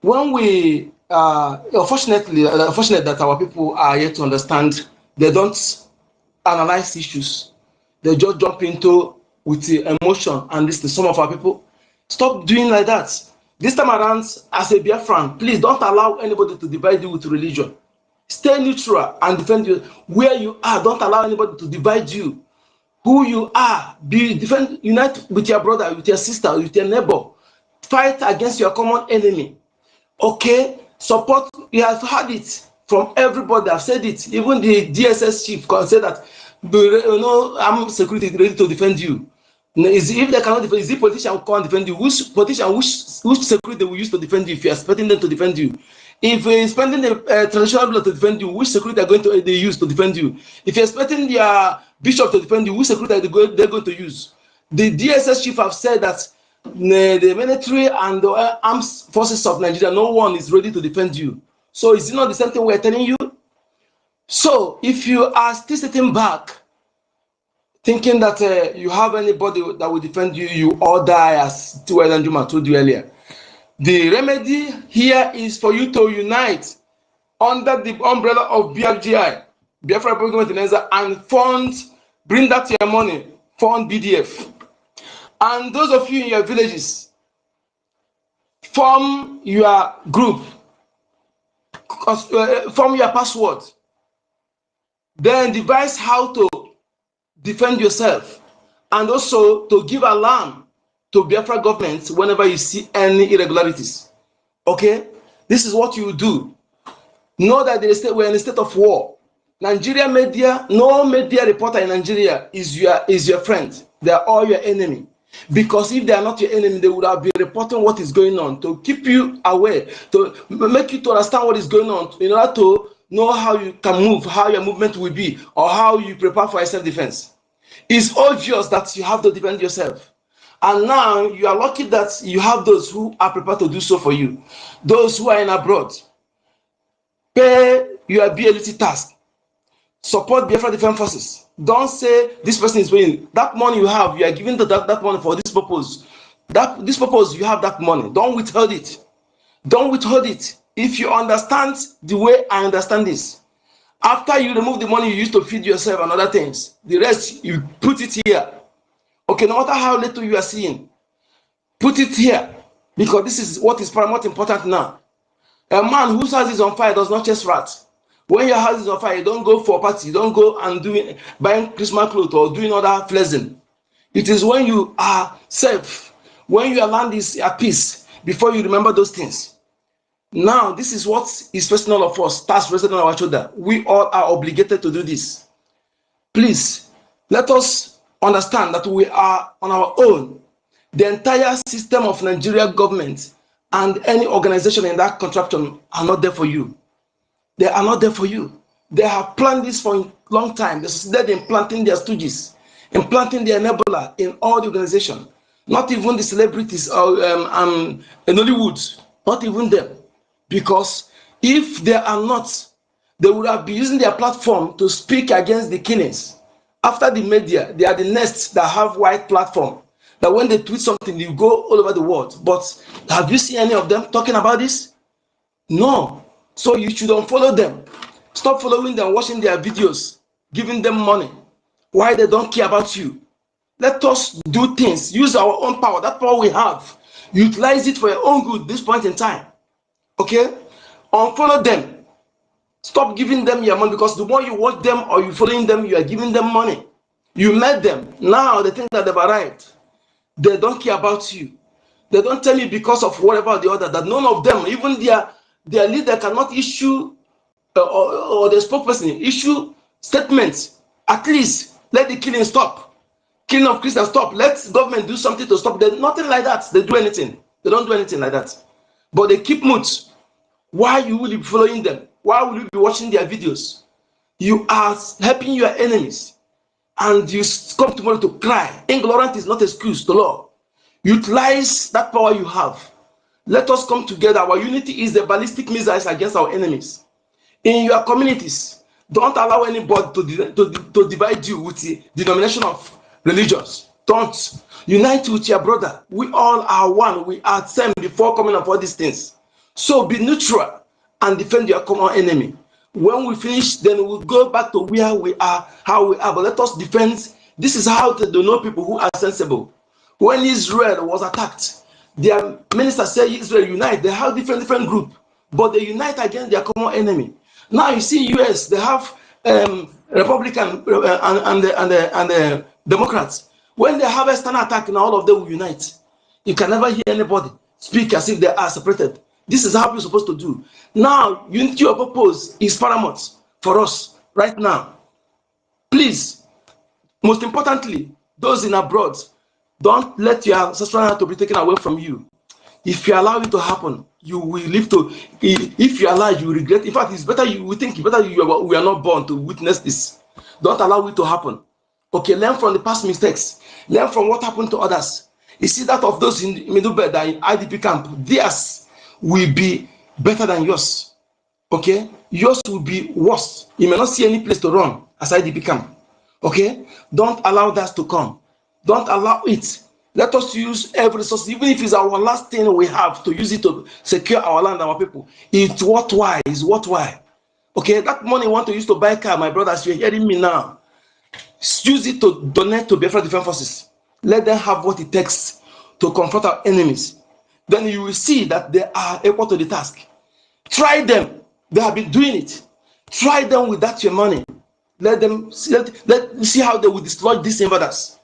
Speaker 8: when we, unfortunate that our people are yet to understand, they don't analyze issues. They just jump into with the emotion, and this to some of our people. Stop doing like that. This time around, as a Biafran, please don't allow anybody to divide you with religion. Stay neutral and defend you where you are. Don't allow anybody to divide you. Who you are, unite with your brother, with your sister, with your neighbor. Fight against your common enemy. Okay, support. You have heard it from everybody. I've said it. Even the DSS chief can say that, you know, I'm security ready to defend you. If they cannot defend, is the politician who can't defend you? Which politician, which security they will use to defend you if you are expecting them to defend you? If you're spending the traditional blood to defend you, which security are going to they use to defend you? If you're expecting their bishop to defend you, which security are they're going to use? The DSS chief have said that the military and the armed forces of Nigeria, no one is ready to defend you. So is it not the same thing we're telling you? So if you are still sitting back, thinking that you have anybody that will defend you, you all die, as Tiwa Danjuma told you earlier. The remedy here is for you to unite under the umbrella of BRGIE, Biafra Government, and fund, bring that your money, fund BDF. And those of you in your villages, form your group, form your password, then devise how to defend yourself, and also to give alarm to Biafra government whenever you see any irregularities. Okay, this is what you do. Know that we're in a state of war. Nigeria media, no media reporter in Nigeria is your friend. They are all your enemy. Because if they are not your enemy, they would have been reporting what is going on to keep you aware, to make you to understand what is going on, in order to know how you can move, how your movement will be, or how you prepare for self-defense. It's obvious that you have to defend yourself. And now you are lucky that you have those who are prepared to do so for you. Those who are in abroad, pay your BLT task. Support Biafra Defense Forces. Don't say this person is paying. That money you have, you are giving that money for this purpose. This purpose, you have that money. Don't withhold it. Don't withhold it. If you understand the way I understand this, after you remove the money you used to feed yourself and other things, the rest you put it here. Okay, no matter how little you are seeing, put it here, because this is what is paramount important now. A man whose house is on fire does not chase rats. When your house is on fire, you don't go for a party, you don't go and buying Christmas clothes or doing other flexing. It is when you are safe, when your land is at peace, before you remember those things. Now, this is what is facing all of us, task resting on our shoulder. We all are obligated to do this. Please, let us understand that we are on our own. The entire system of Nigeria government and any organization in that contraption are not there for you. They are not there for you. They have planned this for a long time. They succeeded in planting their stooges, in planting their enabler in all the organization. Not even the celebrities in Hollywood, not even them. Because if they are not, they would have been using their platform to speak against the killings. After the media, they are the next that have wide platform. That when they tweet something, you go all over the world. But have you seen any of them talking about this? No. So you should unfollow them. Stop following them, watching their videos, giving them money. Why they don't care about you? Let us do things. Use our own power. That power we have. Utilize it for your own good this point in time. Okay? Unfollow them. Stop giving them your money, because the more you watch them or you following them, you are giving them money. You met them. Now they think that they've arrived. They don't care about you. They don't tell you because of whatever or the other, that none of them, even their leader, cannot issue or the spokesperson issue statements. At least let the killing stop. Killing of Christians stop. Let government do something to stop them. Nothing like that. They do anything. They don't do anything like that. But they keep mute. Why you will be following them? Why will you be watching their videos? You are helping your enemies, and you come tomorrow to cry. Ignorance is not excuse to law. Utilize that power you have. Let us come together. Our unity is the ballistic missiles against our enemies. In your communities, don't allow anybody to divide you with the denomination of religions. Don't. Unite with your brother. We all are one. We are same before coming up all these things. So be neutral and defend your common enemy. When we finish, then we'll go back to where we are, how we are. But let us defend. This is how to know people who are sensible. When Israel was attacked, their minister said Israel unite. They have different group, but they unite against their common enemy. Now you see US, they have Republican and the Democrats. When they have a external attack, now all of them will unite. You can never hear anybody speak as if they are separated. This is how we're supposed to do. Now, unity of purpose is paramount for us right now. Please, most importantly, those in abroad, don't let your ancestral to be taken away from you. If you allow it to happen, you will live to. If you allow, you will regret. In fact, it's better you will think. It's better we are not born to witness this. Don't allow it to happen. Okay, learn from the past mistakes. Learn from what happened to others. You see that of those in Middlebelt that in IDP camp, theirs will be better than yours. Okay, yours will be worse. You may not see any place to run as IDP camp. Okay, don't allow that to come. Don't allow it. Let us use every resource, even if it's our last thing we have, to use it to secure our land and our people. It's worthwhile. It's worthwhile. Okay, that money you want to use to buy a car, my brothers, you're hearing me now. Use it to donate to Biafra Defense Forces. Let them have what it takes to confront our enemies. Then you will see that they are equal to the task. Try them. They have been doing it. Try them with that your money. Let them see how they will destroy these invaders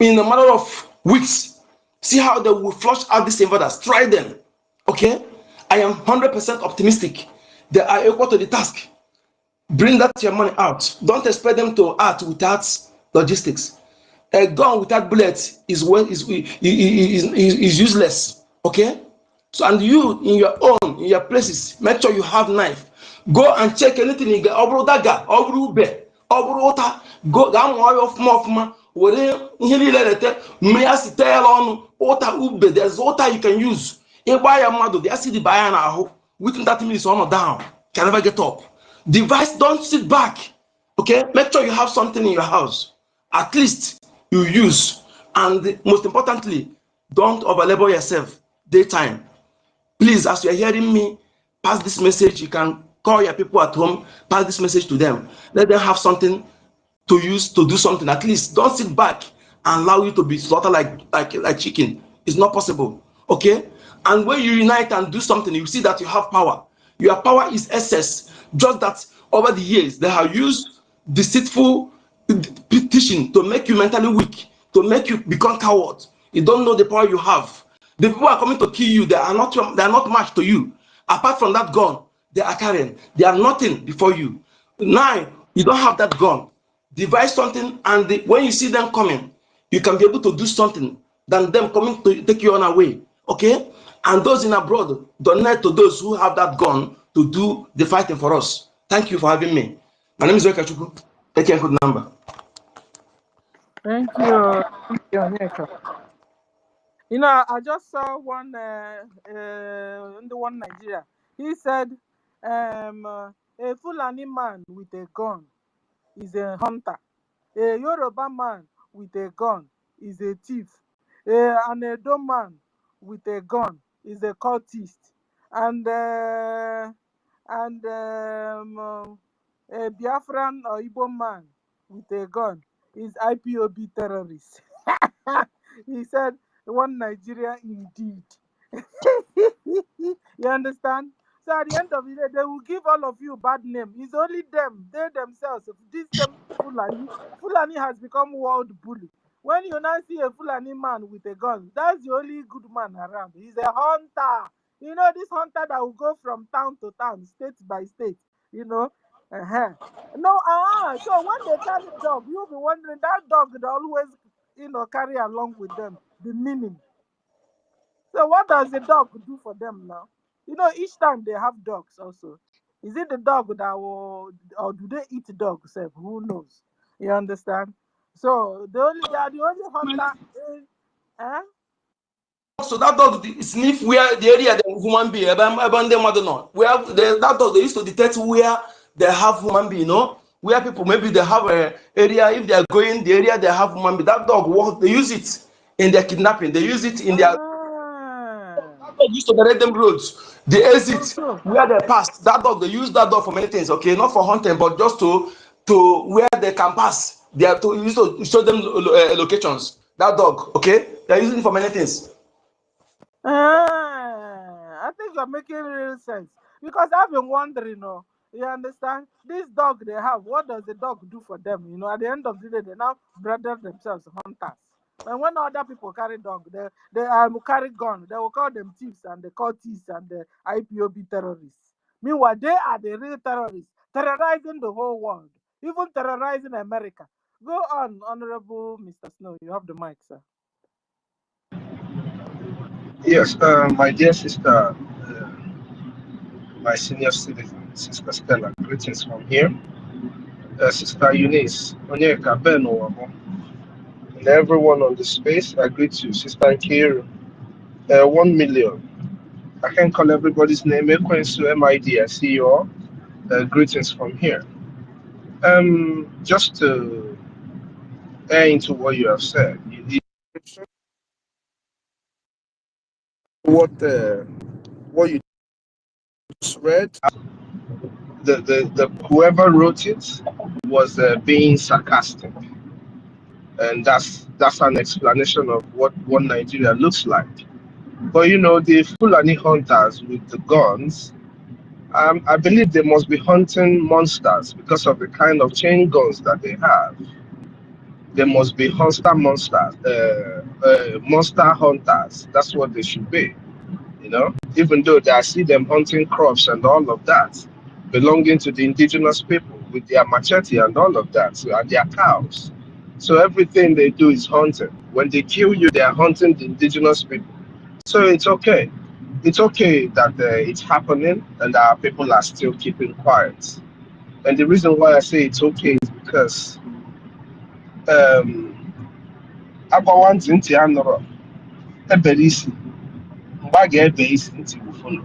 Speaker 8: in a matter of weeks. See how they will flush out these invaders. Try them. Okay? I am 100% optimistic. They are equal to the task. Bring that your money out. Don't expect them to act without logistics. A gun without bullets is useless. Okay? So, and you in your own, in your places, make sure you have knife. Go and check anything you get. Obro daga, obro ube, obro ota. Go down of where ihe niile lete mmiri asi tell on ota ube. There's ota you can use. Ịgba ya mmadụ, the acid buy na ahụ. Within 30 minutes, on down. Can never get up. Device, don't sit back. Okay, make sure you have something in your house. At least you use. And most importantly, don't overlabor yourself daytime. Please, as you're hearing me, pass this message. You can call your people at home, pass this message to them. Let them have something to use to do something. At least don't sit back and allow you to be slaughtered like chicken. It's not possible. Okay? And when you unite and do something, you see that you have power. Your power is excess. Just that over the years, they have used deceitful teaching to make you mentally weak, to make you become coward. You don't know the power you have. The people are coming to kill you. They are not much to you. Apart from that gun, they are carrying. They are nothing before you. Now, you don't have that gun. Devise something, and when you see them coming, you can be able to do something than them coming to take you on away. Okay? And those in abroad, donate to those who have that gun to do the fighting for us. Thank you for having me. My name is Wekachuku. Take a good number.
Speaker 4: Thank you. Thank you, Onyeka. You know, I just saw one in the one Nigeria. He said, a Fulani man with a gun is a hunter. A Yoruba man with a gun is a thief. An Edo man with a gun is a cultist. And a Biafran or Igbo man with a gun is IPOB terrorist. He said, One Nigeria indeed. You understand? So at the end of the day, they will give all of you bad name. It's only them, they themselves. This same Fulani has become world bully. When you now see a Fulani man with a gun, that's the only good man around. He's a hunter. You know, this hunter that will go from town to town, state by state. You know, uh-huh. No, so when they carry dog, you'll be wondering that dog they always, carry along with them the meaning. So what does the dog do for them now? Each time they have dogs also. Is it the dog that will, or do they eat dogs? Who knows? You understand? So they are the only hunter in, eh?
Speaker 8: So that dog sniff where the area the human being abandon mother no. Where that dog they used to detect where they have human being, where people maybe they have a area, if they are going the area they have human being. That dog walk, they use it in their kidnapping, they use it in their
Speaker 4: Ah.
Speaker 8: that dog used to direct them roads, the
Speaker 4: So
Speaker 8: exit
Speaker 4: so.
Speaker 8: where they pass. That dog they use that dog for many things, okay, not for hunting, but just to where they can pass. They are to use to show them locations. That dog, okay, they are using it for many things.
Speaker 4: I think you're making real sense because I've been wondering, you understand? This dog they have, what does the dog do for them? At the end of the day, they now brother themselves hunters. And when other people carry dog, they carry gun, they will call them thieves and the cultists and the IPOB terrorists. Meanwhile, they are the real terrorists, terrorizing the whole world, even terrorizing America. Go on, Honorable Mr. Snow. You have the mic, sir.
Speaker 9: Yes, my dear sister, my senior citizen, Sister Stella, greetings from here. Sister Eunice, Onyeka, Ben Owamo, and everyone on the space, I greet you. Sister Nkiru, 1 million. I can't call everybody's name. Ekwensu, MID, I see you all. Greetings from here. Just to add into what you have said, what you just read, the whoever wrote it was being sarcastic, and that's an explanation of what Nigeria looks like. But the Fulani hunters with the guns, I believe they must be hunting monsters because of the kind of chain guns that they have. They must be monster hunters. That's what they should be. Even though I see them hunting crops and all of that, belonging to the indigenous people with their machete and all of that, so, and their cows. So everything they do is hunting. When they kill you, they are hunting the indigenous people. So it's okay. It's okay that it's happening and our people are still keeping quiet. And the reason why I say it's okay is because agbawanti ntị anọrọ ebere isi mgbe a ga-ebe isi ntị wụfụnụ.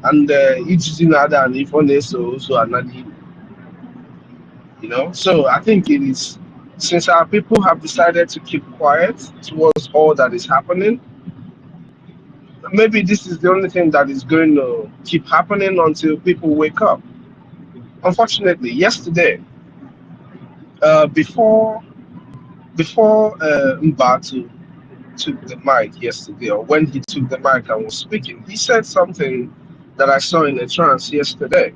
Speaker 9: And ijiji na-ada and if on so another, So I think it is, since our people have decided to keep quiet towards all that is happening, maybe this is the only thing that is going to keep happening until people wake up. Unfortunately, yesterday, before Mbatu took the mic yesterday, or when he took the mic and was speaking, he said something that I saw in a trance yesterday.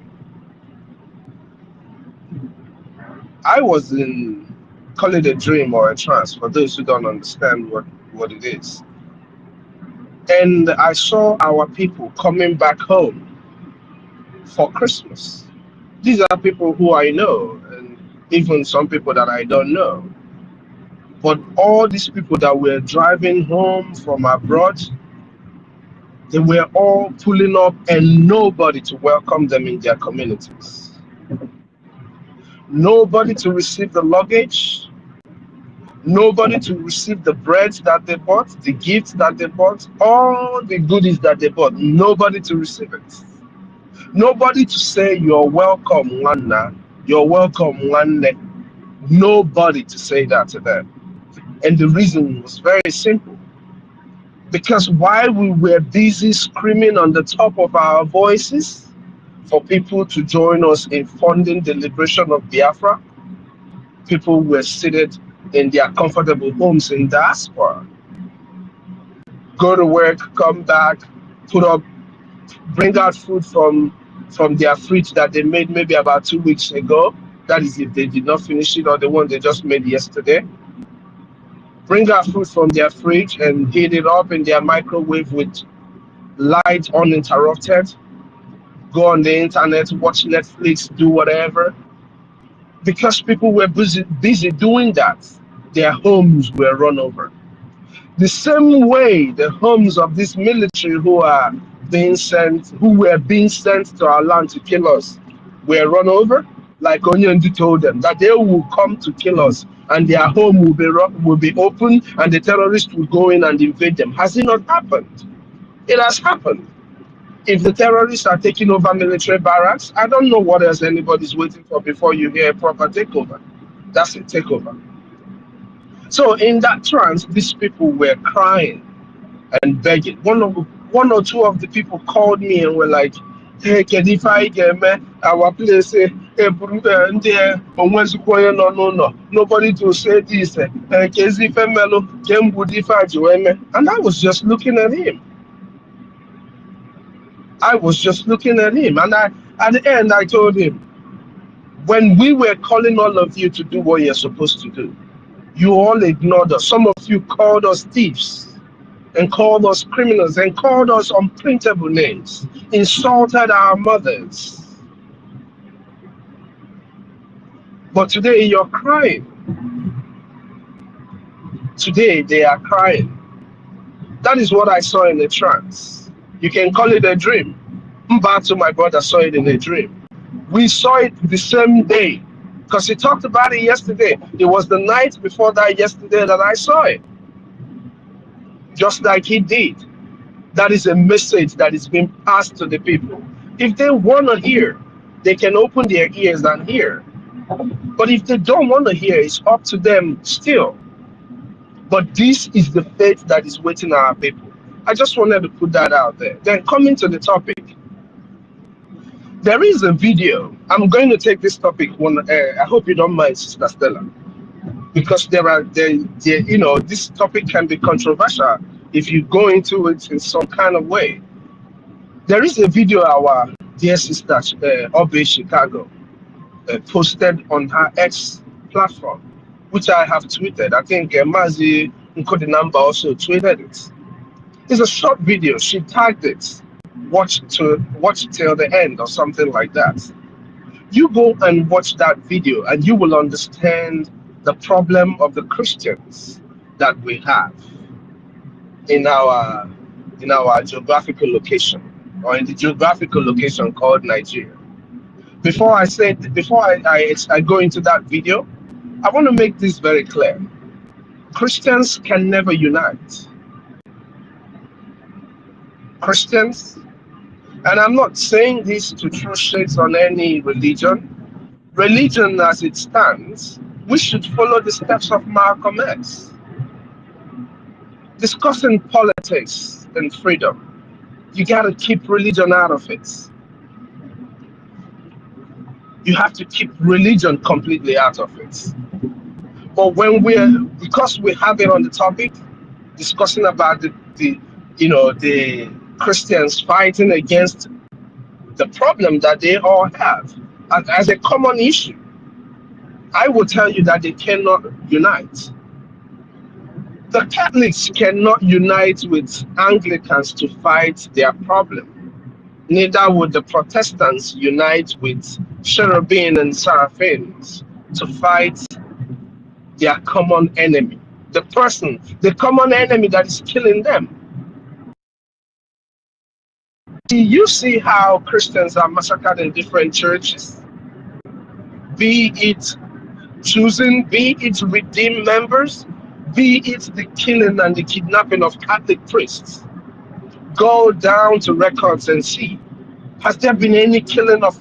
Speaker 9: I was in, call it a dream or a trance for those who don't understand what it is. And I saw our people coming back home for Christmas. These are people who I know, and even some people that I don't know. But all these people that were driving home from abroad, they were all pulling up and nobody to welcome them in their communities. Nobody to receive the luggage, nobody to receive the bread that they bought, the gifts that they bought, all the goodies that they bought, nobody to receive it. Nobody to say, "You're welcome, Wanna, you're welcome, Wanne." Nobody to say that to them. And the reason was very simple. Because while we were busy screaming on the top of our voices for people to join us in funding the liberation of Biafra, people were seated in their comfortable homes in diaspora. go to work, come back, put up, bring out food from their fridge that they made maybe about 2 weeks ago. That is if they did not finish it or the one they just made yesterday. Bring out food from their fridge and heat it up in their microwave with light uninterrupted. Go on the internet, watch Netflix, do whatever. Because people were busy doing that, their homes were run over. The same way the homes of this military who were being sent to our land to kill us were run over, like Onyendi told them that they will come to kill us and their home will be open and the terrorists will go in and invade them. Has it not happened? It has happened. If the terrorists are taking over military barracks, I don't know what else anybody's waiting for before you hear a proper takeover. That's a takeover. So in that trance, these people were crying and begging. One or two of the people called me and were like, "Hey, can if I get me our place? Nobody to say this. And I was just looking at him. And at the end, I told him, when we were calling all of you to do what you're supposed to do, you all ignored us. Some of you called us thieves and called us criminals and called us unprintable names, insulted our mothers. But today you're crying. Today they are crying. That is what I saw in a trance. You can call it a dream. Mbatu, my brother, saw it in a dream. We saw it the same day because he talked about it yesterday. It was the night before that yesterday that I saw it. Just like he did. That is a message that is being passed to the people. If they want to hear, they can open their ears and hear. But if they don't want to hear, it's up to them still. But this is the fate that is waiting our people. I just wanted to put that out there. Then coming to the topic, there is a video. I'm going to take this topic one. I hope you don't mind, Sister Stella, because this topic can be controversial if you go into it in some kind of way. There is a video our dear sister Obe Chicago posted on her X platform, which I have tweeted. I think Mazi Nkodinamba also tweeted it. It's a short video. She tagged it. Watch till the end or something like that. You go and watch that video and you will understand the problem of the Christians that we have in our geographical location, or in the geographical location called Nigeria. Before I go into that video, I want to make this very clear. Christians can never unite. Christians, and I'm not saying this to throw shades on any religion. Religion as it stands, we should follow the steps of Malcolm X. Discussing politics and freedom, you got to keep religion out of it. You have to keep religion completely out of it. But because we have it on the topic, discussing about the Christians fighting against the problem that they all have as a common issue, I will tell you that they cannot unite. The Catholics cannot unite with Anglicans to fight their problem. Neither would the Protestants unite with cherubim and seraphims to fight their common enemy. The common enemy that is killing them. You see how Christians are massacred in different churches, be it redeemed members, be it the killing and the kidnapping of Catholic priests. Go down to records and see. Has there been any killing of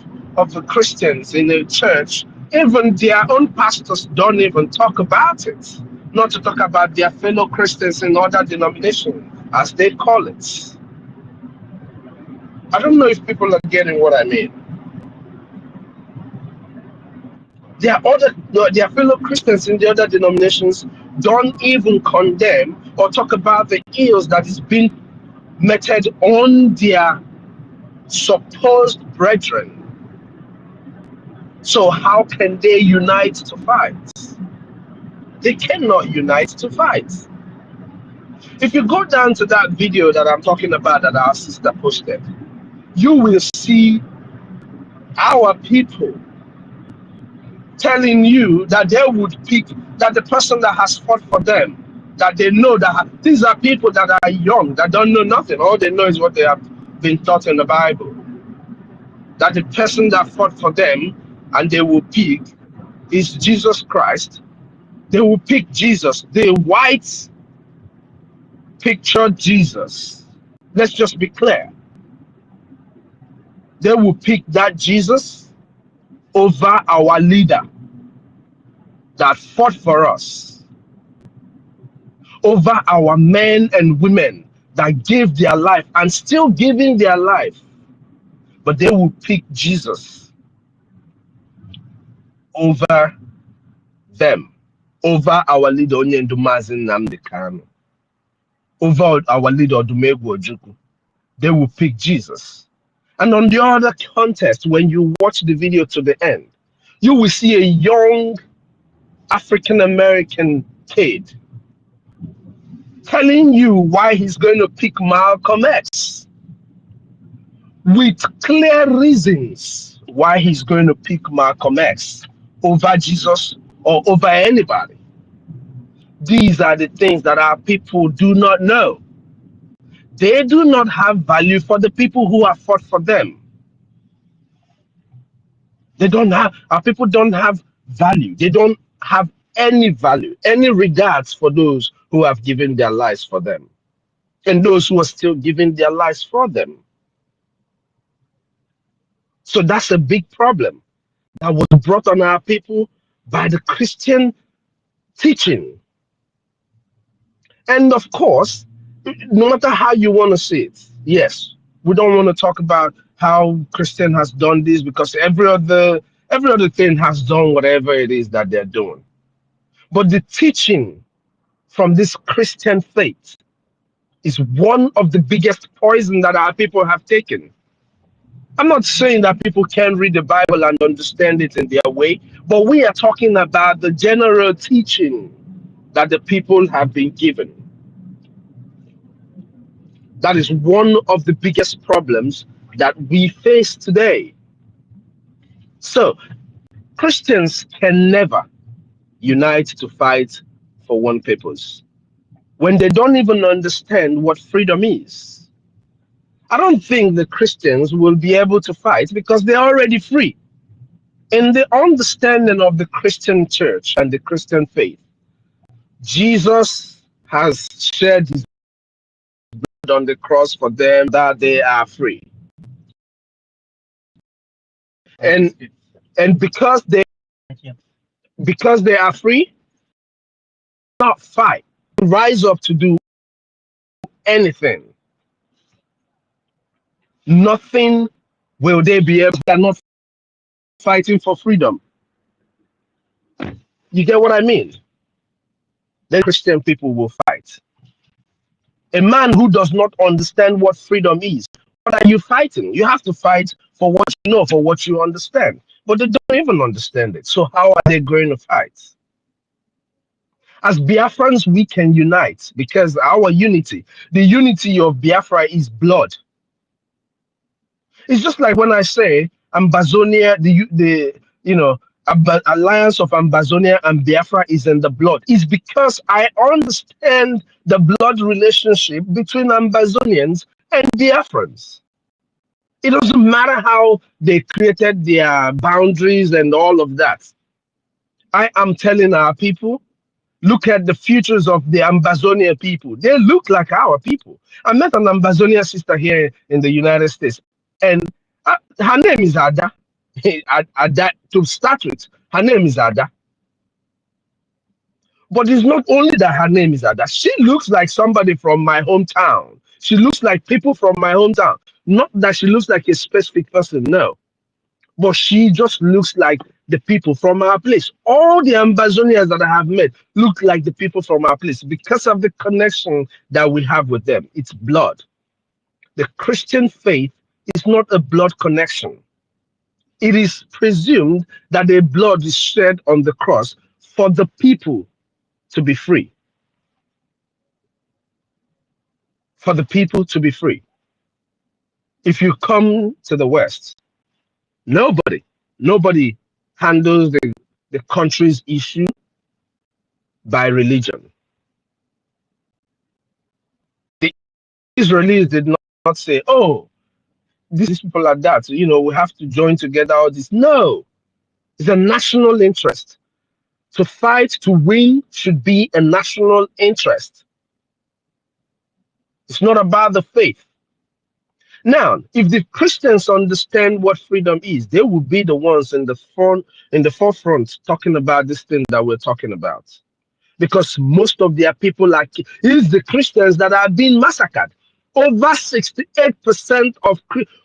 Speaker 9: the Christians in the church? Even their own pastors don't even talk about it. Not to talk about their fellow Christians in other denominations, as they call it. I don't know if people are getting what I mean. Their fellow Christians in the other denominations don't even condemn or talk about the ills that is being meted on their supposed brethren. So how can they unite to fight? They cannot unite to fight. If you go down to that video that I'm talking about that our sister posted, you will see our people telling you that they would pick, that the person that has fought for them, that they know that these are people that are young, that don't know nothing. All they know is what they have been taught in the Bible. That the person that fought for them and they will pick is Jesus Christ. They will pick Jesus, the white picture Jesus. Let's just be clear. They will pick that Jesus over our leader that fought for us, over our men and women that gave their life and still giving their life. But they will pick Jesus over them, over our leader Onyendumazin Namdekano, over our leader Odumegwu Ojukwu. They will pick Jesus. And on the other contest, when you watch the video to the end, you will see a young African American kid telling you why he's going to pick Malcolm X, with clear reasons why he's going to pick Malcolm X over Jesus or over anybody. These are the things that our people do not know. They do not have value for the people who have fought for them. They don't have, our people don't have value. They don't have any value, any regards for those who have given their lives for them and those who are still giving their lives for them. So that's a big problem that was brought on our people by the Christian teaching. And of course, no matter how you want to see it, yes, we don't want to talk about how Christian has done this because every other thing has done whatever it is that they're doing. But the teaching from this Christian faith is one of the biggest poison that our people have taken. I'm not saying that people can read the Bible and understand it in their way, but we are talking about the general teaching that the people have been given. That is one of the biggest problems that we face today. So, Christians can never unite to fight for one purpose when they don't even understand what freedom is. I don't think the Christians will be able to fight because they're already free. In the understanding of the Christian church and the Christian faith, Jesus has shed his blood on the cross for them that they are free. And because they are free, not fight, rise up to do anything. Nothing will they be able, they're not fighting for freedom. You get what I mean? Then Christian people will fight. A man who does not understand what freedom is, what are you fighting? You have to fight for what you know, for what you understand. But they don't even understand it. So how are they going to fight? As Biafrans, we can unite because our unity, the unity of Biafra is blood. It's just like when I say Ambazonia, the alliance of Ambazonia and Biafra is in the blood. It's because I understand the blood relationship between Ambazonians and Biafrans. It doesn't matter how they created their boundaries and all of that. I am telling our people, look at the futures of the Ambazonia people. They look like our people. I met an Ambazonia sister here in the United States, and her name is Ada. Ada, to start with, her name is Ada. But it's not only that her name is Ada. She looks like somebody from my hometown. She looks like people from my hometown. Not that she looks like a specific person, no. But she just looks like the people from our place. All the ambassadors that I have met look like the people from our place because of the connection that we have with them. It's blood. The Christian faith is not a blood connection. It is presumed that the blood is shed on the cross for the people to be free. For the people to be free. If you come to the West, nobody handles the country's issue by religion. The Israelis did not say, oh, these people are that, we have to join together all this. No, it's a national interest. To fight to win should be a national interest. It's not about the faith. Now, if the Christians understand what freedom is, they will be the ones in the forefront talking about this thing that we're talking about. Because most of their people is the Christians that are being massacred. Over 68%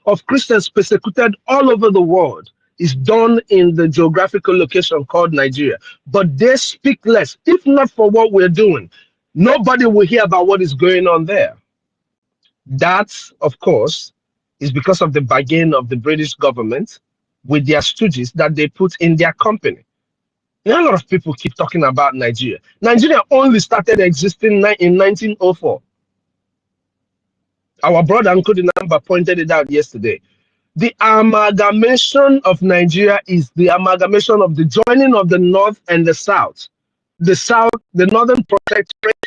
Speaker 9: of Christians persecuted all over the world is done in the geographical location called Nigeria. But they speak less. If not for what we're doing, nobody will hear about what is going on there. That, of course, is because of the bargain of the British government with their stooges that they put in their company. A lot of people keep talking about Nigeria. Nigeria only started existing in 1904. Our brother Uncle Dinamba pointed it out yesterday. The amalgamation of Nigeria is the amalgamation of the joining of the North and the South. The Northern Protectorate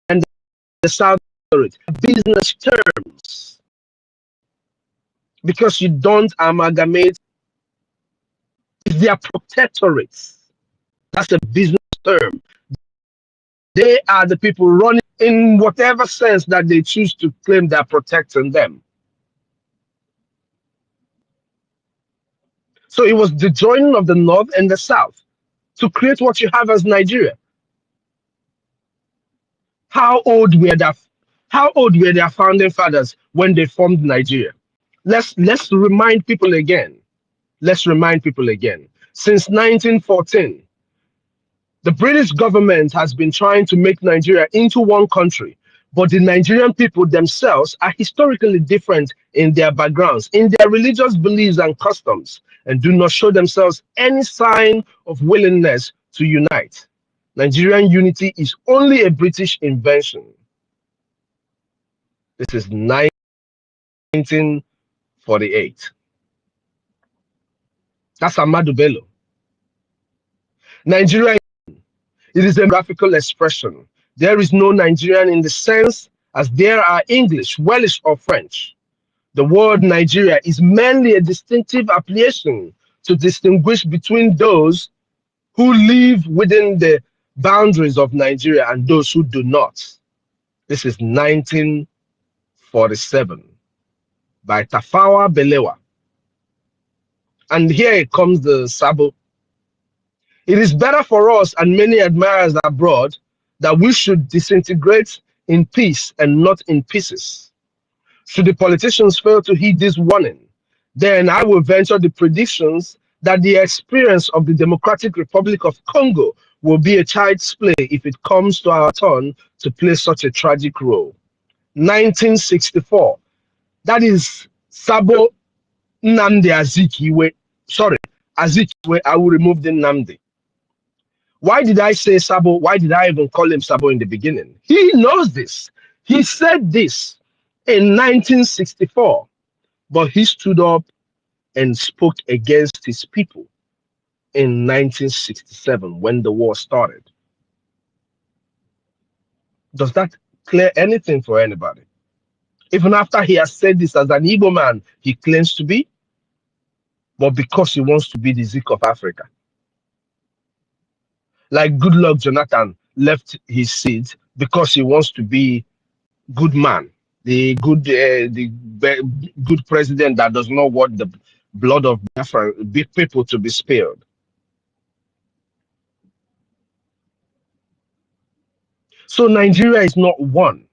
Speaker 9: and the South business terms. Because you don't amalgamate, they are protectorates. That's a business term. They are the people running in whatever sense that they choose to claim they're protecting them. So it was the joining of the North and the South to create what you have as Nigeria. How old were their founding fathers when they formed Nigeria? Let's remind people again. Let's remind people again. Since 1914, the British government has been trying to make Nigeria into one country, but the Nigerian people themselves are historically different in their backgrounds, in their religious beliefs and customs, and do not show themselves any sign of willingness to unite. Nigerian unity is only a British invention. This is 1948. That's Ahmadu Bello. Nigeria, it is a graphical expression. There is no Nigerian in the sense as there are English, Welsh, or French. The word Nigeria is merely a distinctive appellation to distinguish between those who live within the boundaries of Nigeria and those who do not. This is 1947 by Tafawa Balewa. And here comes the Sabo. It is better for us and many admirers abroad that we should disintegrate in peace and not in pieces. Should the politicians fail to heed this warning, then I will venture the predictions that the experience of the Democratic Republic of Congo will be a child's play if it comes to our turn to play such a tragic role. 1964. That is Sabo Nnamdi Azikiwe. Sorry, Azikiwe, I will remove the Nnamdi. Why did I say Sabo? Why did I even call him Sabo in the beginning? He knows this. He said this in 1964, but he stood up and spoke against his people in 1967 when the war started. Does that clear anything for anybody? Even after he has said this as an Igbo man, he claims to be, but because he wants to be the Zik of Africa. Like Goodluck Jonathan left his seat because he wants to be good man, the good president that does not want the blood of Biafra people to be spilled. So Nigeria is not one.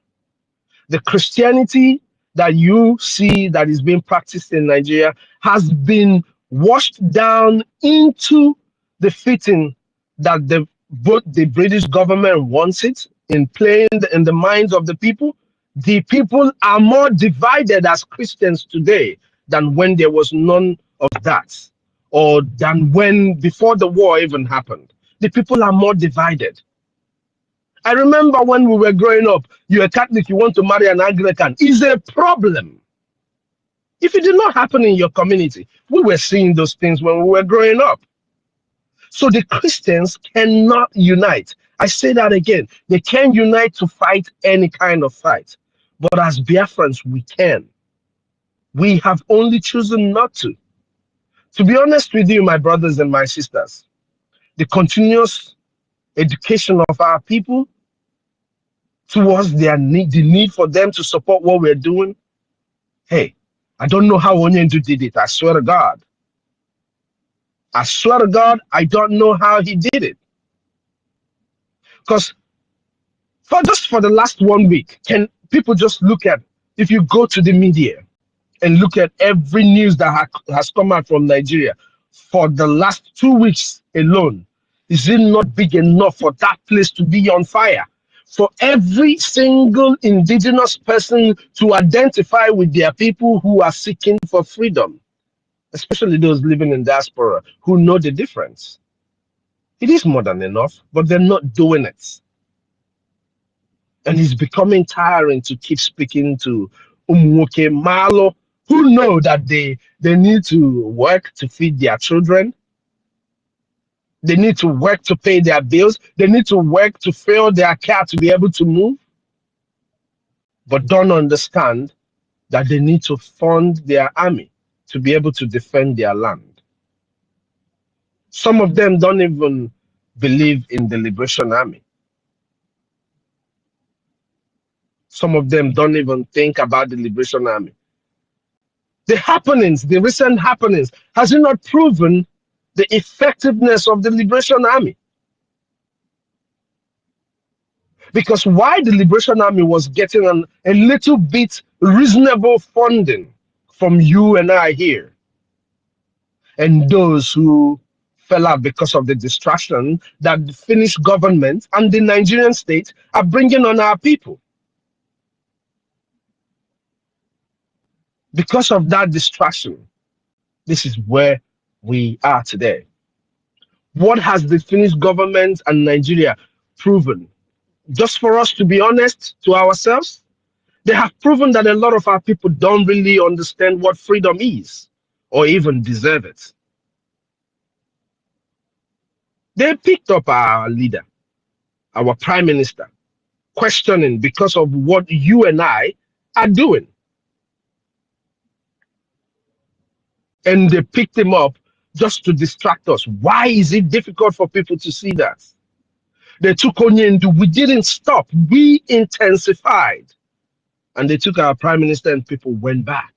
Speaker 9: The Christianity that you see that is being practiced in Nigeria has been washed down into the fitting that both the British government wants it in playing in the minds of the people. The people are more divided as Christians today than when there was none of that, or than when before the war even happened. The people are more divided. I remember when we were growing up, you're a Catholic, you want to marry an Anglican, is a problem. If it did not happen in your community, we were seeing those things when we were growing up. So the Christians cannot unite. I say that again. They can't unite to fight any kind of fight. But as Biafrans, we can. We have only chosen not to. To be honest with you, my brothers and my sisters, the continuous education of our people towards their need, the need for them to support what we're doing. Hey, I don't know how Onyendu did it. I swear to God. I swear to God, I don't know how he did it. Because just for the last 1 week, can people just look at, if you go to the media and look at every news that has come out from Nigeria for the last 2 weeks alone, is it not big enough for that place to be on fire? For every single indigenous person to identify with their people who are seeking for freedom, especially those living in diaspora who know the difference. It is more than enough, but they're not doing it. And it's becoming tiring to keep speaking to Umwoke Malo, who know that they need to work to feed their children. They need to work to pay their bills. They need to work to fill their car to be able to move. But don't understand that they need to fund their army to be able to defend their land. Some of them don't even believe in the Liberation Army. Some of them don't even think about the Liberation Army. The happenings, the recent happenings, has it not proven the effectiveness of the Liberation Army? Because why the Liberation Army was getting a little bit reasonable funding from you and I here, and those who fell out because of the distraction that the Finnish government and the Nigerian state are bringing on our people. Because of that distraction, this is where we are today. What has the Finnish government and Nigeria proven? Just for us to be honest to ourselves, they have proven that a lot of our people don't really understand what freedom is or even deserve it. They picked up our leader, our prime minister, questioning because of what you and I are doing. And they picked him up just to distract us. Why is it difficult for people to see that? They took Onyendu. We didn't stop. We intensified. And they took our prime minister and people went back.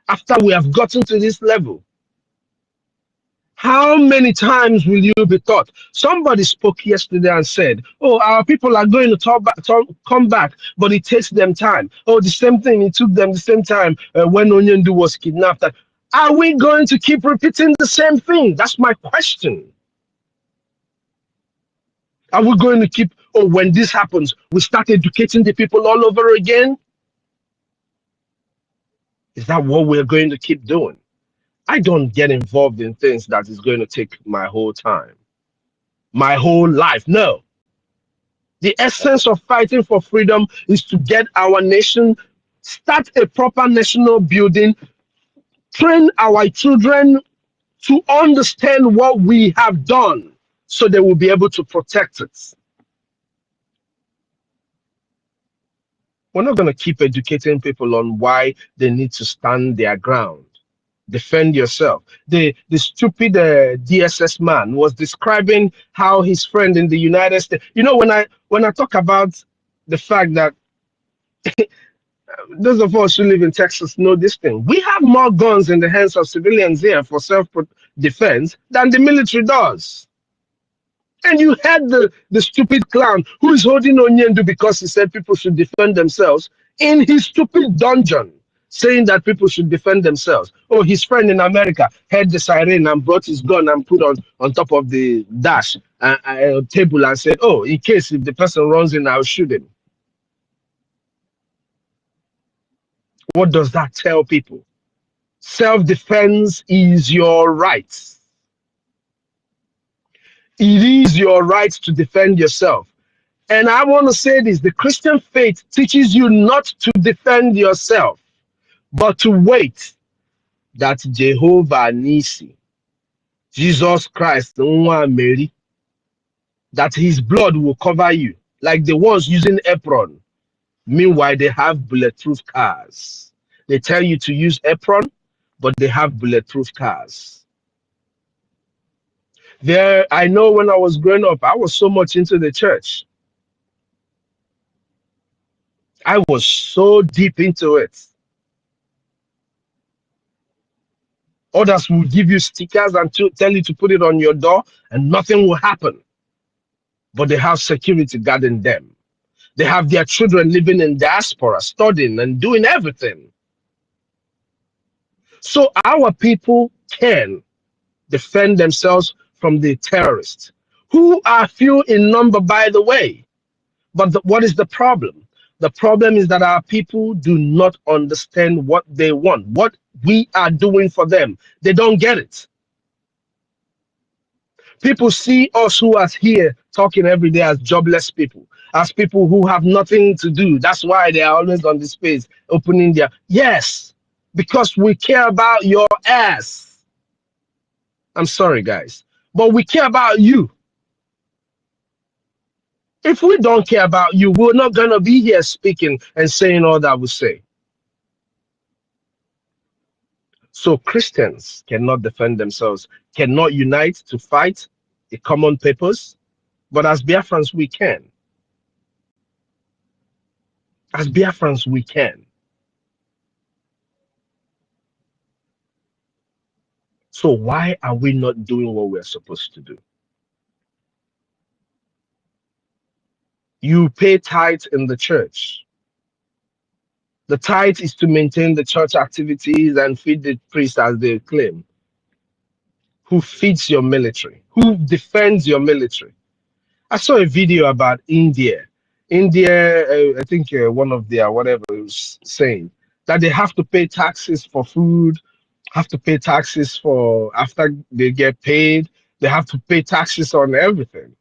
Speaker 9: After we have gotten to this level, how many times will you be taught? Somebody spoke yesterday and said, oh, our people are going to come back, but it takes them time. Oh, the same thing, it took them the same time when Onyendu was kidnapped. Are we going to keep repeating the same thing? That's my question. Are we going to keep, oh, when this happens, we start educating the people all over again? Is that what we're going to keep doing? I don't get involved in things that is going to take my whole time, my whole life. No. The essence of fighting for freedom is to get our nation, start a proper national building, train our children to understand what we have done so they will be able to protect it. We're not going to keep educating people on why they need to stand their ground. Defend yourself. The stupid DSS man was describing how his friend in the United States, you know, when I talk about the fact that those of us who live in Texas know this thing. We have more guns in the hands of civilians here for self-defense than the military does. And you had the stupid clown who is holding Onyendu because he said people should defend themselves in his stupid dungeon, saying that people should defend themselves. Oh, his friend in America heard the siren and brought his gun and put on top of the dash table and said, oh, in case if the person runs in, I'll shoot him. What does that tell people? Self-defense is your right. It is your right to defend yourself. And I want to say this, the Christian faith teaches you not to defend yourself, but to wait that Jehovah Nisi, Jesus Christ, Mary, that his blood will cover you, like the ones using apron. Meanwhile, they have bulletproof cars. They tell you to use apron, but they have bulletproof cars. There, I know when I was growing up, I was so much into the church. I was so deep into it. Others will give you stickers and tell you to put it on your door and nothing will happen. But they have security guarding them. They have their children living in diaspora, studying and doing everything. So our people can defend themselves from the terrorists, who are few in number, by the way. But what is the problem? The problem is that our people do not understand what they want, what we are doing for them. They don't get it. People see us who are here talking every day as jobless people, as people who have nothing to do. That's why they are always on the space opening their, yes, because we care about your ass. I'm sorry, guys, but we care about you. If we don't care about you, we're not going to be here speaking and saying all that we say. So Christians cannot defend themselves, cannot unite to fight a common purpose, but as Biafrans, we can. As Biafrans, we can. So why are we not doing what we're supposed to do? You pay tithe in the church. The tithe is to maintain the church activities and feed the priest, as they claim. Who feeds your military? Who defends your military? I saw a video about India. India, I think one of their whatever was saying that they have to pay taxes for food, have to pay taxes for after they get paid. They have to pay taxes on everything.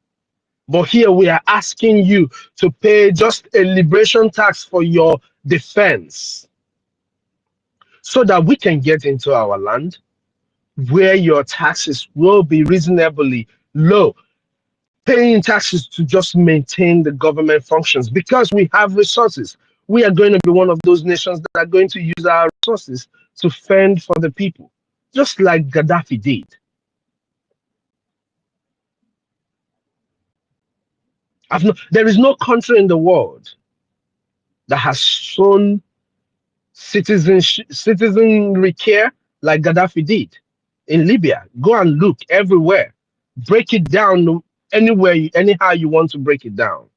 Speaker 9: But here we are asking you to pay just a liberation tax for your defense so that we can get into our land where your taxes will be reasonably low. Paying taxes to just maintain the government functions because we have resources. We are going to be one of those nations that are going to use our resources to fend for the people, just like Gaddafi did. There is no country in the world that has shown citizenry care like Gaddafi did in Libya. Go and look everywhere. Break it down anywhere, anyhow you want to break it down.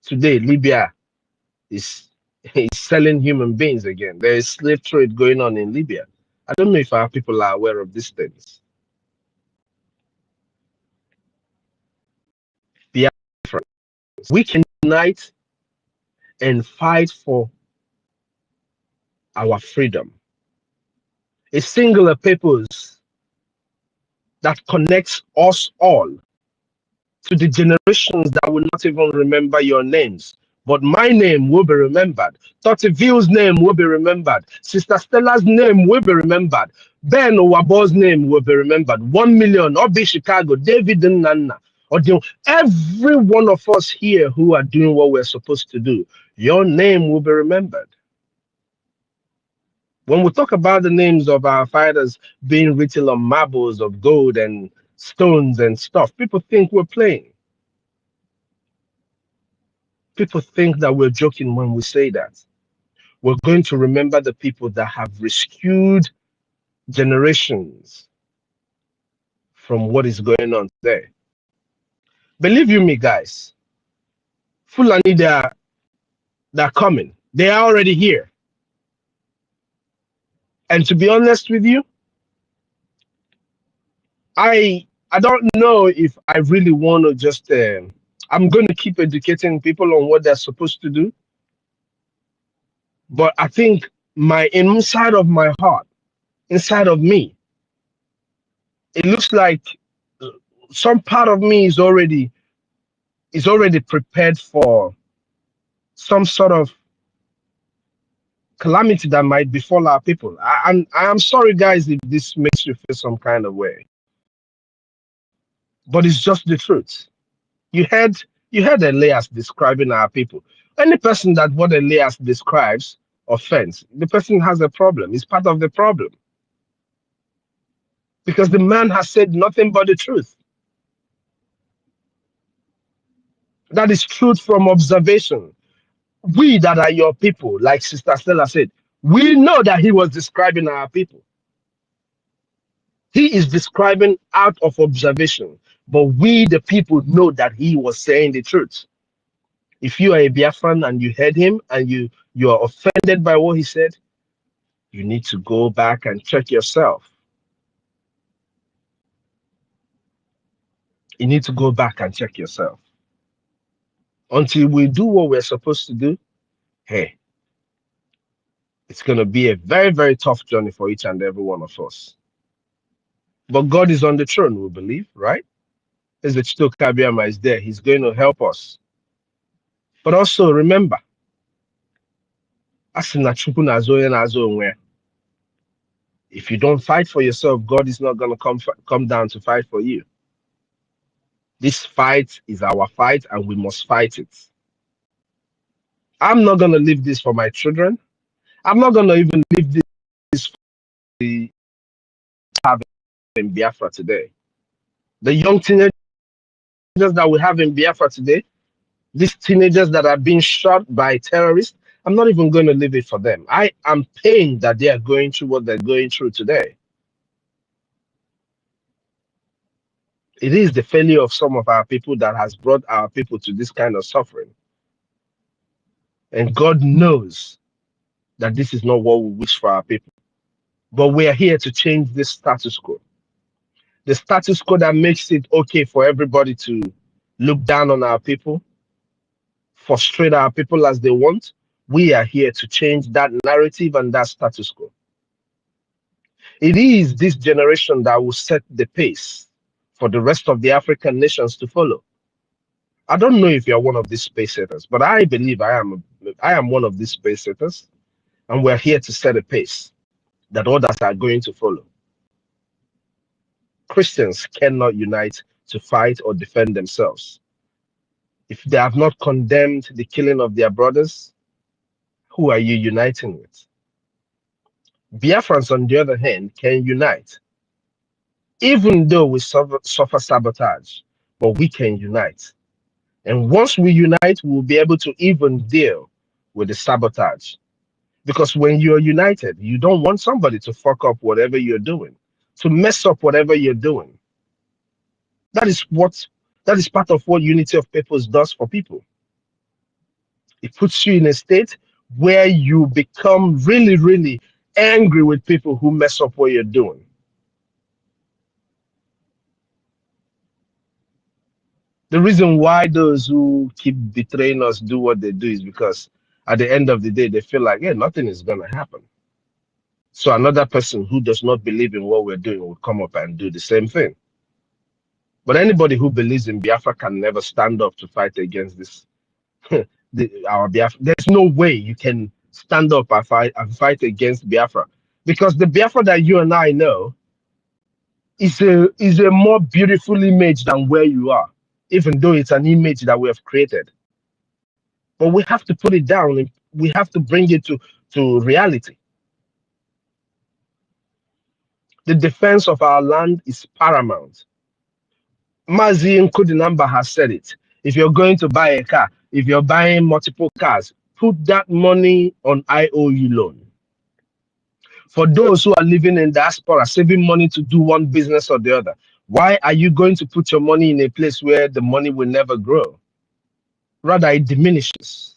Speaker 9: Today, Libya is selling human beings again. There is slave trade going on in Libya. I don't know if our people are aware of these things. Biafra, we can unite and fight for our freedom. A singular purpose that connects us all to the generations that will not even remember your names. But my name will be remembered. Totiville's name will be remembered. Sister Stella's name will be remembered. Ben Owabo's name will be remembered. 1 million, Obi Chicago, David Nana. Every one of us here who are doing what we're supposed to do, your name will be remembered. When we talk about the names of our fighters being written on marbles of gold and stones and stuff, people think we're playing. People think that we're joking when we say that. We're going to remember the people that have rescued generations from what is going on today. Believe you me, guys, Fulani, They're coming. They are already here. And to be honest with you, I don't know if I really want to just. I'm going to keep educating people on what they're supposed to do, but I think inside of my heart, inside of me, it looks like some part of me is already prepared for some sort of calamity that might befall our people. I am sorry, guys, if this makes you feel some kind of way, but it's just the truth. You heard Elias describing our people. Any person that what Elias describes offends, the person has a problem. It's part of the problem because the man has said nothing but the truth. That is truth from observation. We that are your people, like Sister Stella said, we know that he was describing our people. He is describing out of observation, but we, the people, know that he was saying the truth. If you are a Biafran and you heard him and you are offended by what he said, you need to go back and check yourself. You need to go back and check yourself. Until we do what we're supposed to do, hey, it's going to be a very, very tough journey for each and every one of us. But God is on the throne, we believe, right? As the Chito Kabiama is there, he's going to help us. But also remember, if you don't fight for yourself, God is not going to come down to fight for you. This fight is our fight, and we must fight it. I'm not going to leave this for my children. I'm not going to even leave this for the have in Biafra today. The young teenagers that we have in Biafra today, these teenagers that are being shot by terrorists, I'm not even going to leave it for them. I am pained that they are going through what they're going through today. It is the failure of some of our people that has brought our people to this kind of suffering. And God knows that this is not what we wish for our people. But we are here to change this status quo. The status quo that makes it okay for everybody to look down on our people, frustrate our people as they want. We are here to change that narrative and that status quo. It is this generation that will set the pace for the rest of the African nations to follow. I don't know if you're one of these space setters, but I believe I am one of these space setters, and we're here to set a pace that others are going to follow. Christians cannot unite to fight or defend themselves. If they have not condemned the killing of their brothers, who are you uniting with? Biafrans, on the other hand, can unite. Even though we suffer sabotage, but we can unite. And once we unite, we'll be able to even deal with the sabotage. Because when you're united, you don't want somebody to fuck up whatever you're doing, to mess up whatever you're doing. That is part of what unity of purpose does for people. It puts you in a state where you become really, really angry with people who mess up what you're doing. The reason why those who keep betraying us do what they do is because at the end of the day, they feel like, yeah, nothing is going to happen. So another person who does not believe in what we're doing will come up and do the same thing. But anybody who believes in Biafra can never stand up to fight against this. Our Biafra. There's no way you can stand up and fight against Biafra, because the Biafra that you and I know is a more beautiful image than where you are, even though it's an image that we have created. But we have to put it down, and we have to bring it to reality. The defense of our land is paramount. Mazi Nkudinamba has said it. If you're going to buy a car, if you're buying multiple cars, put that money on IOU loan. For those who are living in diaspora, saving money to do one business or the other, why are you going to put your money in a place where the money will never grow? Rather, it diminishes.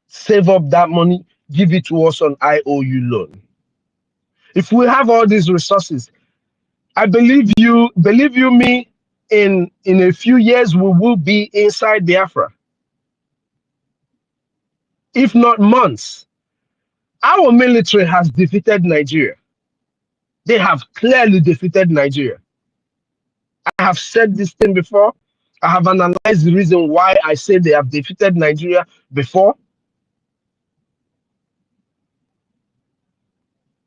Speaker 9: Save up that money, give it to us on IOU loan. If we have all these resources, I believe you me, in a few years we will be inside Biafra. If not months. Our military has defeated Nigeria. They have clearly defeated Nigeria. I have said this thing before. I have analyzed the reason why I say they have defeated Nigeria before.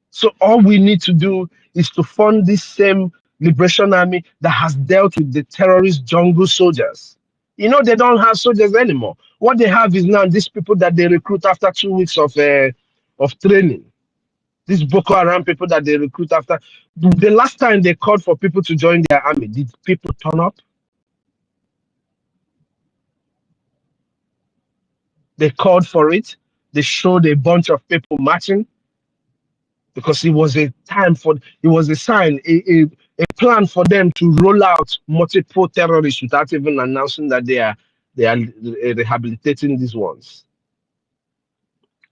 Speaker 9: So all we need to do is to fund this same liberation army that has dealt with the terrorist jungle soldiers. You know, they don't have soldiers anymore. What they have is now these people that they recruit after 2 weeks of training. These Boko Haram people that they recruit after. The last time they called for people to join their army, did people turn up? They called for it. They showed a bunch of people marching because it was a time for, it was a sign, a plan for them to roll out multiple terrorists without even announcing that they are rehabilitating these ones.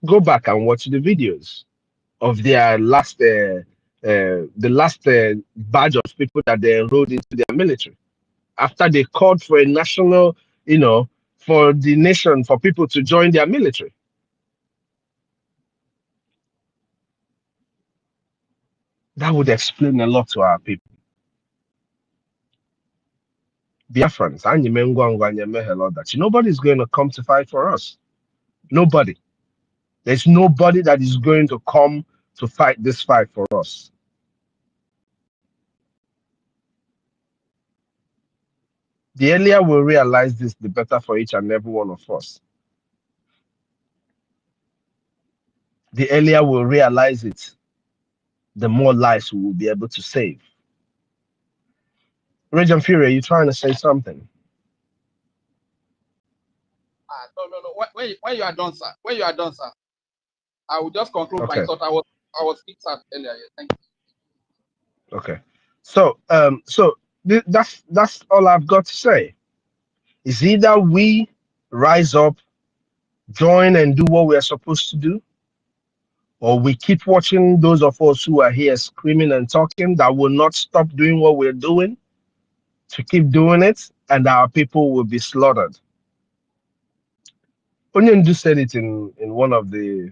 Speaker 9: Go back and watch the videos of their last, the last batch of people that they enrolled into their military. After they called for a national, you know, for the nation, for people to join their military. That would explain a lot to our people. Biafrans, nobody's going to come to fight for us. Nobody. There's nobody that is going to come to fight this fight for us. The earlier we realize this, the better for each and every one of us. The earlier we realize it, the more lives we will be able to save. Regent Fury, are you trying to say something?
Speaker 10: No. When you are done, sir. When you are done, sir, I will just conclude my thought. I was fixed earlier. Thank you.
Speaker 9: Okay. So that's all I've got to say. Is either we rise up, join and do what we are supposed to do, or we keep watching those of us who are here screaming and talking that will not stop doing what we're doing, to keep doing it, and our people will be slaughtered. Onyendu said it in one of the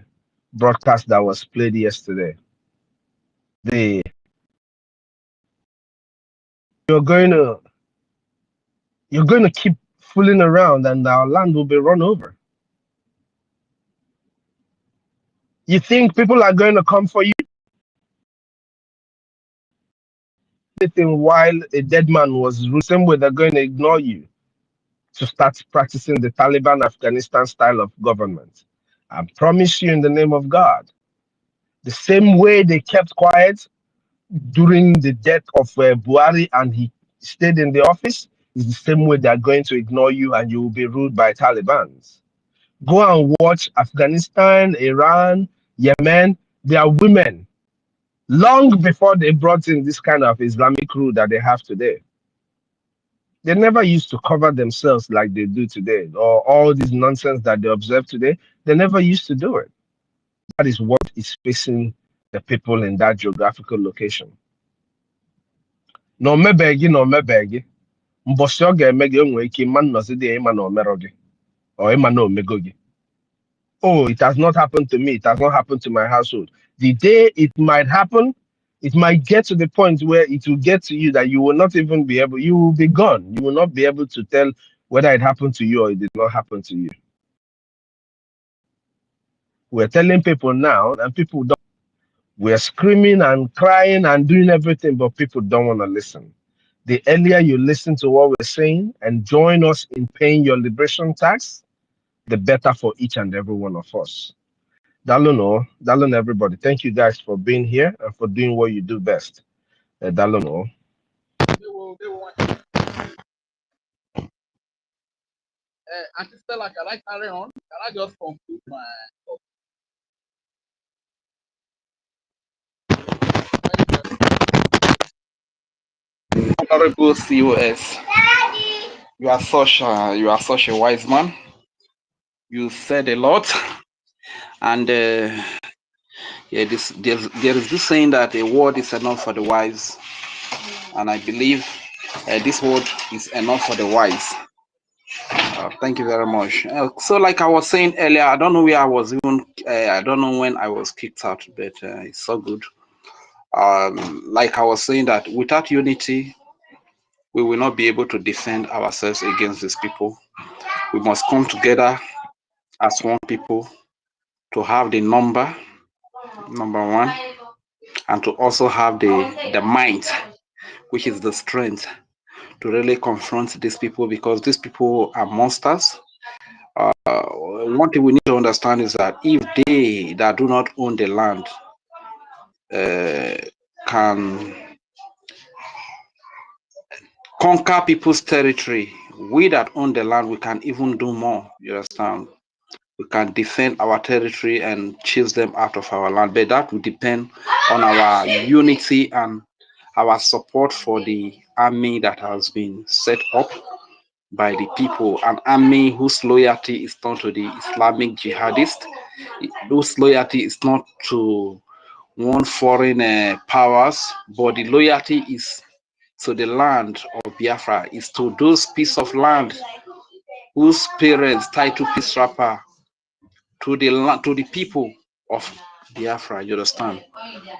Speaker 9: broadcasts that was played yesterday. You're going to keep fooling around and our land will be run over. You think people are going to come for you? While a dead man was the same way they're going to ignore you to start practicing the Taliban Afghanistan style of government. I promise you in the name of God, the same way they kept quiet during the death of Buhari and he stayed in the office is the same way they're going to ignore you and you will be ruled by Talibans. Go and watch Afghanistan, Iran, Yemen. They are women. Long before they brought in this kind of Islamic rule that they have today. They never used to cover themselves like they do today, or all this nonsense that they observe today. They never used to do it. That is what is facing the people in that geographical location. No mebegi, no mebegi. Mbosi oge emege onwe ike man no sidi ema no merogi or ema no megogi. Oh, it has not happened to me. It has not happened to my household. The day it might happen, it might get to the point where it will get to you that you will not even be able, you will be gone. You will not be able to tell whether it happened to you or it did not happen to you. We're telling people now, and people don't. We're screaming and crying and doing everything, but people don't want to listen. The earlier you listen to what we're saying and join us in paying your liberation tax, the better for each and every one of us. Dalun, everybody. Thank you guys for being here and for doing what you do best. Dalun.
Speaker 10: Auntie Stella, can I carry on? Can I just conclude my talk? Honorable COS, you are such a wise man. You said a lot.
Speaker 7: And yeah, there is this saying that a word is enough for the wise, and I believe this word is enough for the wise. Thank you very much. So, like I was saying earlier, I don't know where I was even. I don't know when I was kicked out, but it's so good. Like I was saying that without unity, we will not be able to defend ourselves against these people. We must come together as one people to have the number one, and to also have the mind, which is the strength to really confront these people, because these people are monsters. One thing we need to understand is that if they that do not own the land can conquer people's territory, we that own the land, we can even do more. You understand? We can defend our territory and chase them out of our land, but that will depend on our unity and our support for the army that has been set up by the people, an army whose loyalty is not to the Islamic jihadist, whose loyalty is not to one foreign powers, but the loyalty is to the land of Biafra, is to those pieces of land whose parents tied to peace wrapper to the people of Biafra. You understand?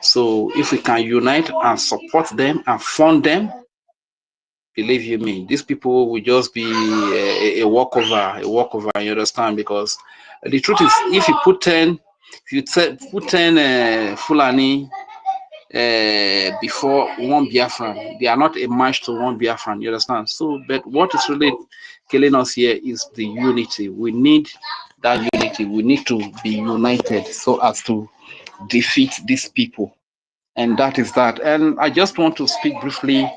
Speaker 7: So if we can unite and support them and fund them, believe you me, these people will just be a walkover, you understand? Because the truth is, if you put 10 Fulani before one Biafran, they are not a match to one Biafran, you understand? So, but what is really killing us here is the unity. We need that unity. We need to be united so as to defeat these people. And that is that. And I just want to speak briefly.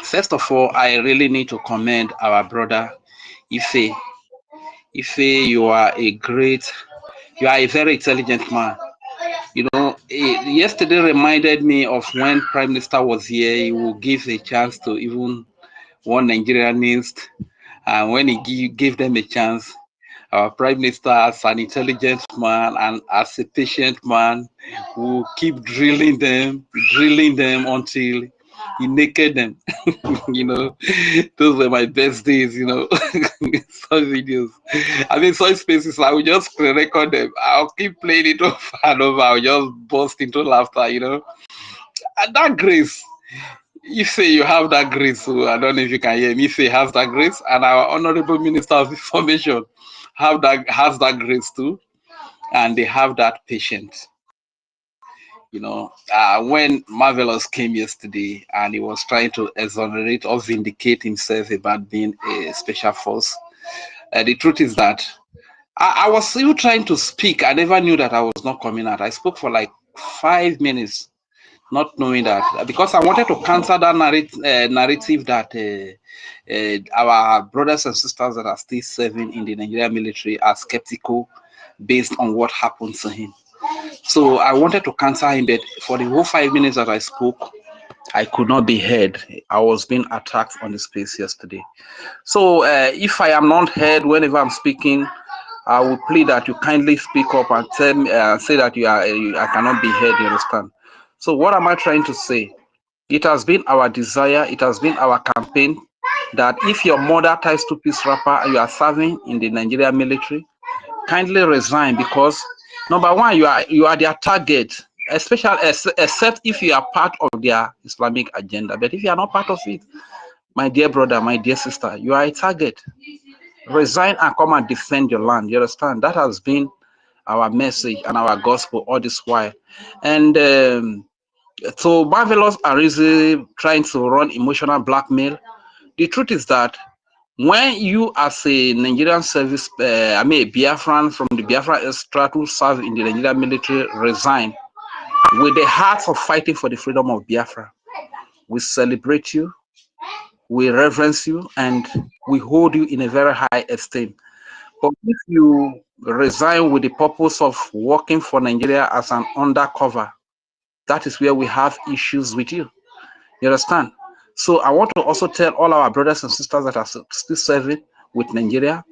Speaker 7: First of all, I really need to commend our brother Ife. Ife, you are a very intelligent man. You know, yesterday reminded me of when Prime Minister was here. He will give a chance to even one Nigerianist, and when he gave them a chance, our Prime Minister, as an intelligent man and as a patient man, will keep drilling them until he naked them. You know, those were my best days, you know. Such videos. I mean, such spaces, I will just record them. I'll keep playing it over and over. I'll just burst into laughter, you know. And that grace, you say you have that grace, so I don't know if you can hear me. Say has that grace, and our Honorable Minister of Information has that grace too, and they have that patience. You know, when Marvelous came yesterday and he was trying to exonerate or vindicate himself about being a special force, the truth is that I was still trying to speak. I never knew that I was not coming out. I spoke for like 5 minutes, not knowing that, because I wanted to counter that narrative that our brothers and sisters that are still serving in the Nigerian military are skeptical based on what happened to him. So I wanted to counter him, but for the whole 5 minutes that I spoke, I could not be heard. I was being attacked on the space yesterday. So if I am not heard whenever I'm speaking, I will plead that you kindly speak up and tell me, say that I cannot be heard. You understand? So what am I trying to say? It has been our desire, it has been our campaign that if your mother ties to peace wrapper and you are serving in the Nigerian military, kindly resign, because number one, you are their target, especially except if you are part of their Islamic agenda. But if you are not part of it, my dear brother, my dear sister, you are a target. Resign and come and defend your land. You understand? That has been our message and our gospel all this while. And so Marvelous are easily trying to run emotional blackmail. The truth is that when you as a Nigerian service, a Biafran from the Biafra strata serve in the Nigerian military, resign with the heart of fighting for the freedom of Biafra, we celebrate you, we reverence you, and we hold you in a very high esteem. But if you resign with the purpose of working for Nigeria as an undercover, that is where we have issues with you. You understand? So I want to also tell all our brothers and sisters that are still serving with Nigeria,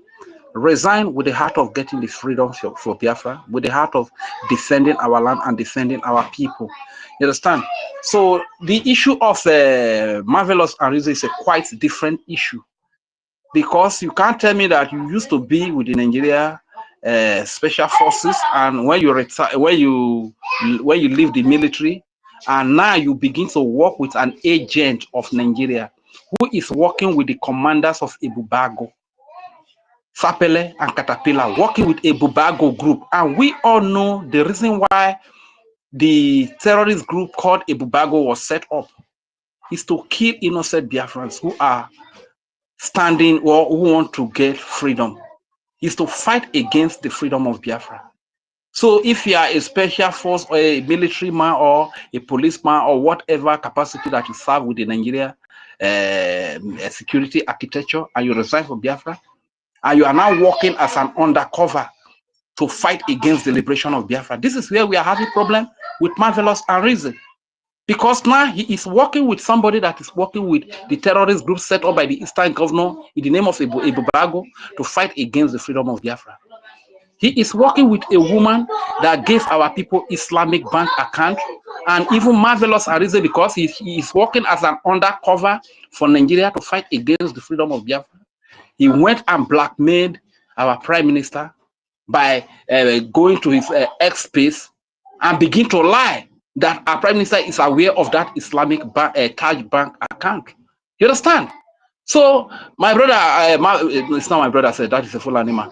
Speaker 7: resign with the heart of getting the freedom for Biafra, with the heart of defending our land and defending our people. You understand? So the issue of Marvelous Arizo is a quite different issue, because you can't tell me that you used to be with the Nigeria special forces, and when you retire, when you leave the military, and now you begin to work with an agent of Nigeria who is working with the commanders of Ebubago, Sapele and Caterpillar, working with Ebubago group. And we all know the reason why the terrorist group called Ebubago was set up is to kill innocent Biafrans who are standing or who want to get freedom, is to fight against the freedom of Biafra. So if you are a special force or a military man or a policeman or whatever capacity that you serve with the Nigeria security architecture, and you resign for Biafra, and you are now working as an undercover to fight against the liberation of Biafra, this is where we are having problem with Marvelous Arizo. Because now he is working with somebody that is working with the terrorist group set up by the Eastern Governor in the name of Ebubago to fight against the freedom of Biafra. He is working with a woman that gave our people Islamic bank account, and even Marvelous Arizo, because he is working as an undercover for Nigeria to fight against the freedom of Biafra. He went and blackmailed our prime minister by going to his X space and begin to lie that our prime minister is aware of that Islamic Taj bank account. You understand? So my brother, it's not my brother, said that is a full animal.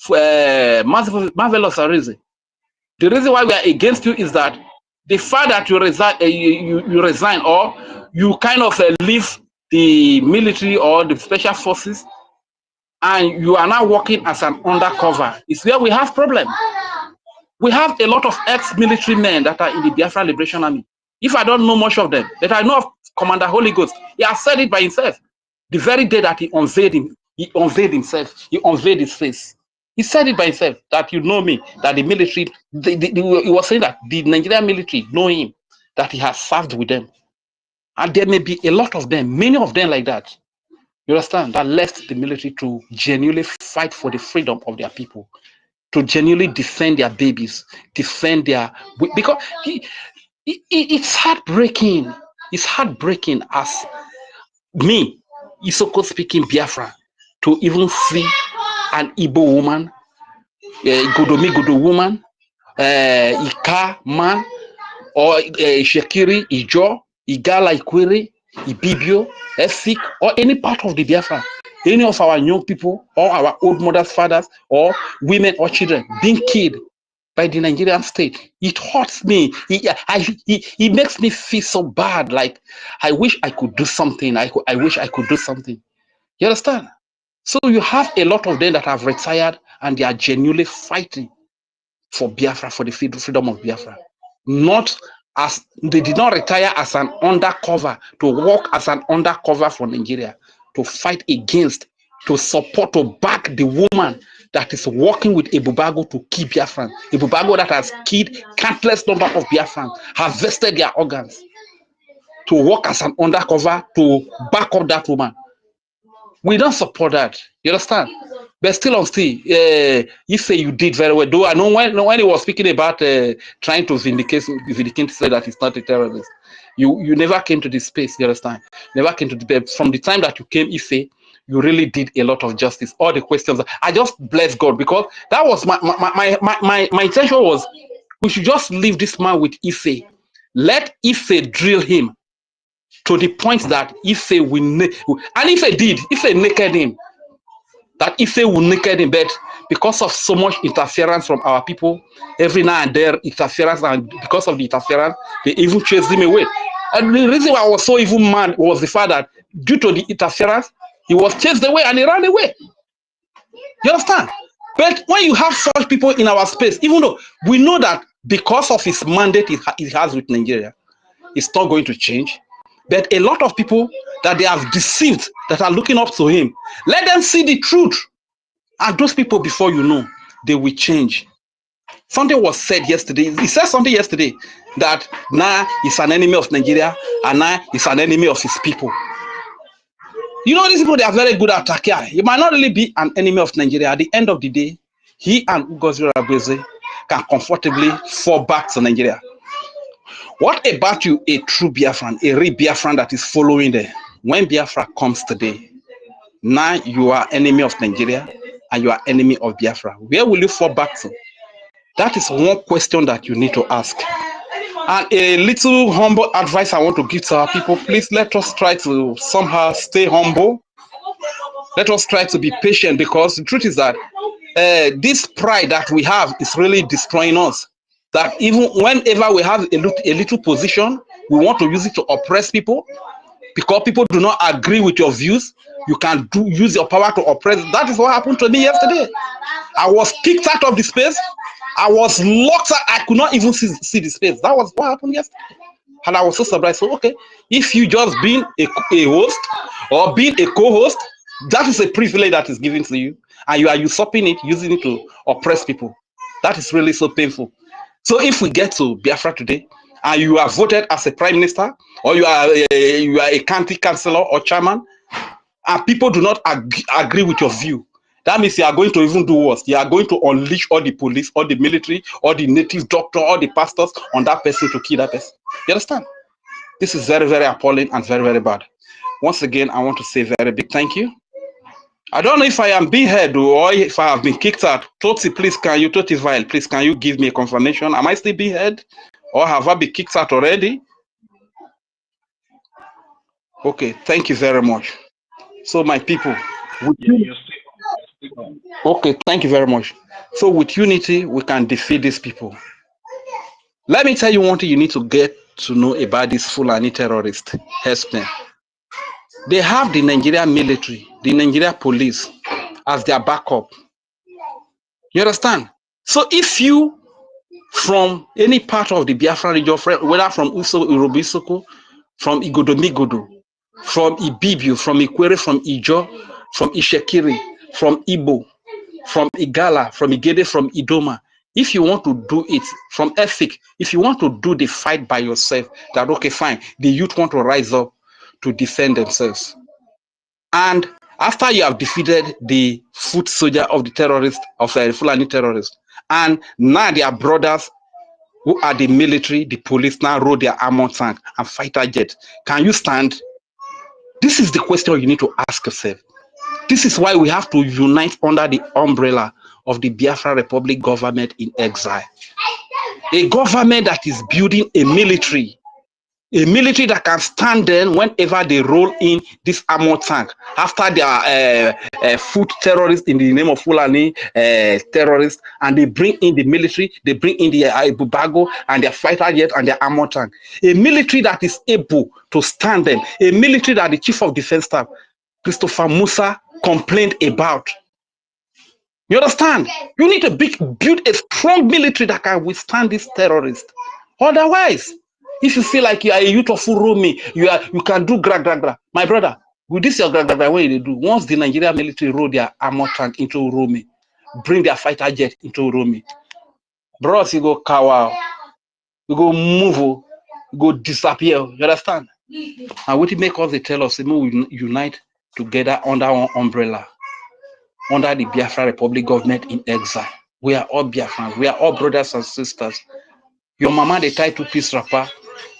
Speaker 7: Marvelous Arizo. The reason why we are against you is that the fact that you resign, you resign, or you kind of leave the military or the special forces, and you are now working as an undercover, is where we have problem. We have a lot of ex-military men that are in the Biafra Liberation Army. If I don't know much of them, but I know of Commander Holy Ghost. He has said it by himself. The very day that he unveiled himself, he unveiled his face. He said it by himself, that you know me, that the military, he was saying that the Nigerian military know him, that he has served with them. And there may be a lot of them, many of them like that. You understand? That left the military to genuinely fight for the freedom of their people, to genuinely defend their babies, defend their, because it's heartbreaking. It's heartbreaking as me, Isoko speaking Biafra, to even see an Igbo woman, Godo woman, Ika man, or Shekiri, Ijo, Igala Ikwere, Ibibio, EFIK, or any part of the Biafra, any of our young people, or our old mothers, fathers, or women or children being killed by the Nigerian state. It hurts me. It makes me feel so bad. Like, I wish I could do something. I wish I could do something. You understand? So you have a lot of them that have retired and they are genuinely fighting for Biafra, for the freedom of Biafra. Not as, they did not retire as an undercover, to work as an undercover for Nigeria, to fight against, to support, to back the woman that is working with Ebubago to kill Biafran. Ebubago that has killed countless number of Biafrans, harvested their organs, to work as an undercover to back up that woman. We don't support that. You understand? But still on still, you say you did very well. Though I know when he was speaking about trying to vindicate, say that he's not a terrorist. You never came to this space. You understand? Never came to the, from the time that you came, Ife, you really did a lot of justice. All the questions, I just bless God, because that was my intention was, we should just leave this man with Ife. Let Ife drill him to the point that Ife will, and Ife did, Ife naked him. That Ife will naked him, but because of so much interference from our people, every now and then interference, and because of the interference, they even chased him away. And the reason why I was so even mad was the fact that due to the interference, he was chased away and he ran away. You understand? But when you have such people in our space, even though we know that because of his mandate he has with Nigeria, it's not going to change. But a lot of people that they have deceived, that are looking up to him, let them see the truth. And those people, before you know, they will change. Something was said yesterday. He said something yesterday that now he's an enemy of Nigeria and now he's an enemy of his people. You know, these people, they are very good at Takia. You might not really be an enemy of Nigeria. At the end of the day, he and OGOJA can comfortably fall back to Nigeria. What about you, a true Biafran, a real Biafran that is following there? When Biafra comes today, now you are enemy of Nigeria and you are enemy of Biafra. Where will you fall back to? That is one question that you need to ask. And a little humble advice I want to give to our people, please let us try to somehow stay humble. Let us try to be patient, because the truth is that this pride that we have is really destroying us. That even whenever we have a little position, we want to use it to oppress people, because people do not agree with your views. You can use your power to oppress. That is what happened to me yesterday. I was kicked out of the space. I was locked out. I could not even see the space. That was what happened yesterday. And I was so surprised. So, okay, if you just being a host or being a co-host, that is a privilege that is given to you, and you are usurping it, using it to oppress people. That is really so painful. So if we get to Biafra today, and you are voted as a prime minister, or you are a county councillor or chairman, and people do not agree with your view, that means you are going to even do worse. You are going to unleash all the police, all the military, all the native doctor, all the pastors on that person to kill that person. You understand? This is very, very appalling and very, very bad. Once again, I want to say very big thank you. I don't know if I am being heard or if I have been kicked out. Toti, please, Toti Vile, please, can you give me a confirmation? Am I still being heard, or have I been kicked out already? Okay, thank you very much. So my people, okay, thank you very much. So with unity, we can defeat these people. Let me tell you one thing you need to get to know about these Fulani terrorists. They have the Nigerian military, the Nigerian police as their backup. You understand? So if you, from any part of the Biafra region, whether from Urobisoko, from Igodomigodo, from Ibibio, from Ikwere, from Ijo, from Ishekiri, from Igbo, from Igala, from Igede, from Idoma, if you want to do it from EFIK, if you want to do the fight by yourself, that okay, fine, the youth want to rise up to defend themselves. And after you have defeated the foot soldier of the terrorists, of the Fulani terrorists, and now their brothers who are the military, the police, now roll their armored tank and fighter jet, can you stand? This is the question you need to ask yourself. This is why we have to unite under the umbrella of the Biafra Republic government in exile. A government that is building a military that can stand then whenever they roll in this armored tank after their foot terrorists in the name of Fulani terrorists, and they bring in the military, they bring in the Bubago and their fighter jet and their armored tank. A military that is able to stand them, a military that the Chief of Defense Staff, Christopher Musa, complained about. You understand? You need to build a strong military that can withstand these terrorists. Otherwise, if you feel like you are a youth of Uromi, you can do gra. My brother, with this your gra, what you do? Once the Nigerian military roll their armor tank into Uromi, bring their fighter jet into Uromi, bros, you go cower, you go move, you go disappear. You understand? And what it make us they tell us, we unite together under one umbrella, under the Biafra Republic government in exile. We are all Biafrans. We are all brothers and sisters. Your mama, they tie two-piece wrapper,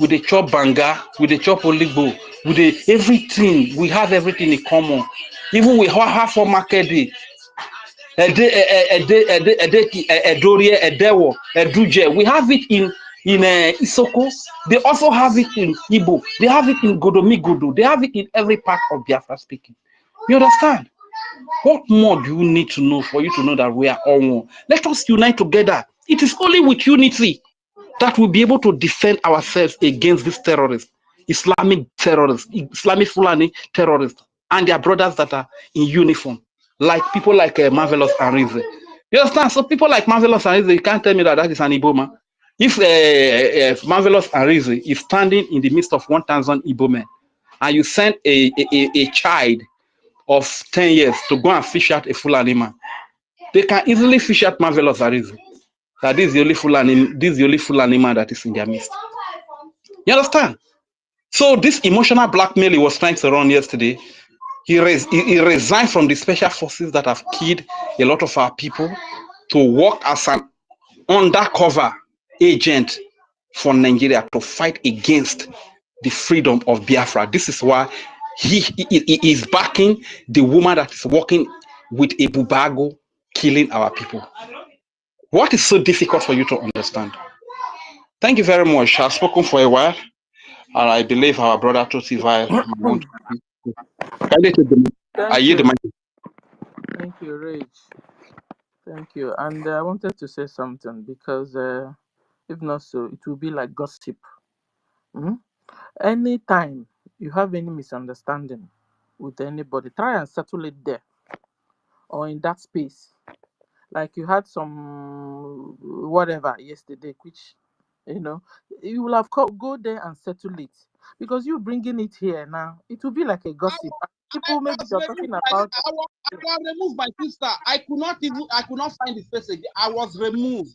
Speaker 7: with the chop banga, with the chop oligo, with the everything. We have everything in common. Even we have for market day. We have it in Isoko. They also have it in Igbo. They have it in Godomigodo. They have it in every part of Biafra speaking. You understand? What more do you need to know for you to know that we are all one? Let us unite together. It is only with unity that we'll be able to defend ourselves against these terrorists, Islamic terrorists, Islamic Fulani terrorists, and their brothers that are in uniform, like people like Marvelous and Rize. You understand? So people like Marvelous and Rize, you can't tell me that is an Iboma. If Marvelous and Rize is standing in the midst of 1,000 Igbo men, and you send a child of 10 years to go and fish out a Fulani man, they can easily fish out Marvelous and Rize. That this is the only Fulani man that is in their midst. You understand? So this emotional blackmail he was trying to run yesterday, He resigned from the special forces that have killed a lot of our people to work as an undercover agent for Nigeria to fight against the freedom of Biafra. This is why he is backing the woman that is working with a bubago, killing our people. What is so difficult for you to understand? Thank you very much. I've spoken for a while, and I believe our brother Totivai might want to speak. I
Speaker 4: Thank
Speaker 7: yield the
Speaker 4: you.
Speaker 7: mic.
Speaker 4: Thank you, Rage. Thank you. And I wanted to say something because if not so, it will be like gossip. Mhm. Anytime you have any misunderstanding with anybody, try and settle it there or in that space. Like you had some whatever yesterday, which you will have go there and settle it, because you bringing it here now, it will be like a gossip. People maybe
Speaker 10: was
Speaker 4: you're
Speaker 10: removed
Speaker 4: talking
Speaker 10: by
Speaker 4: about.
Speaker 10: I was removed by sister. I could not find the space again. I was removed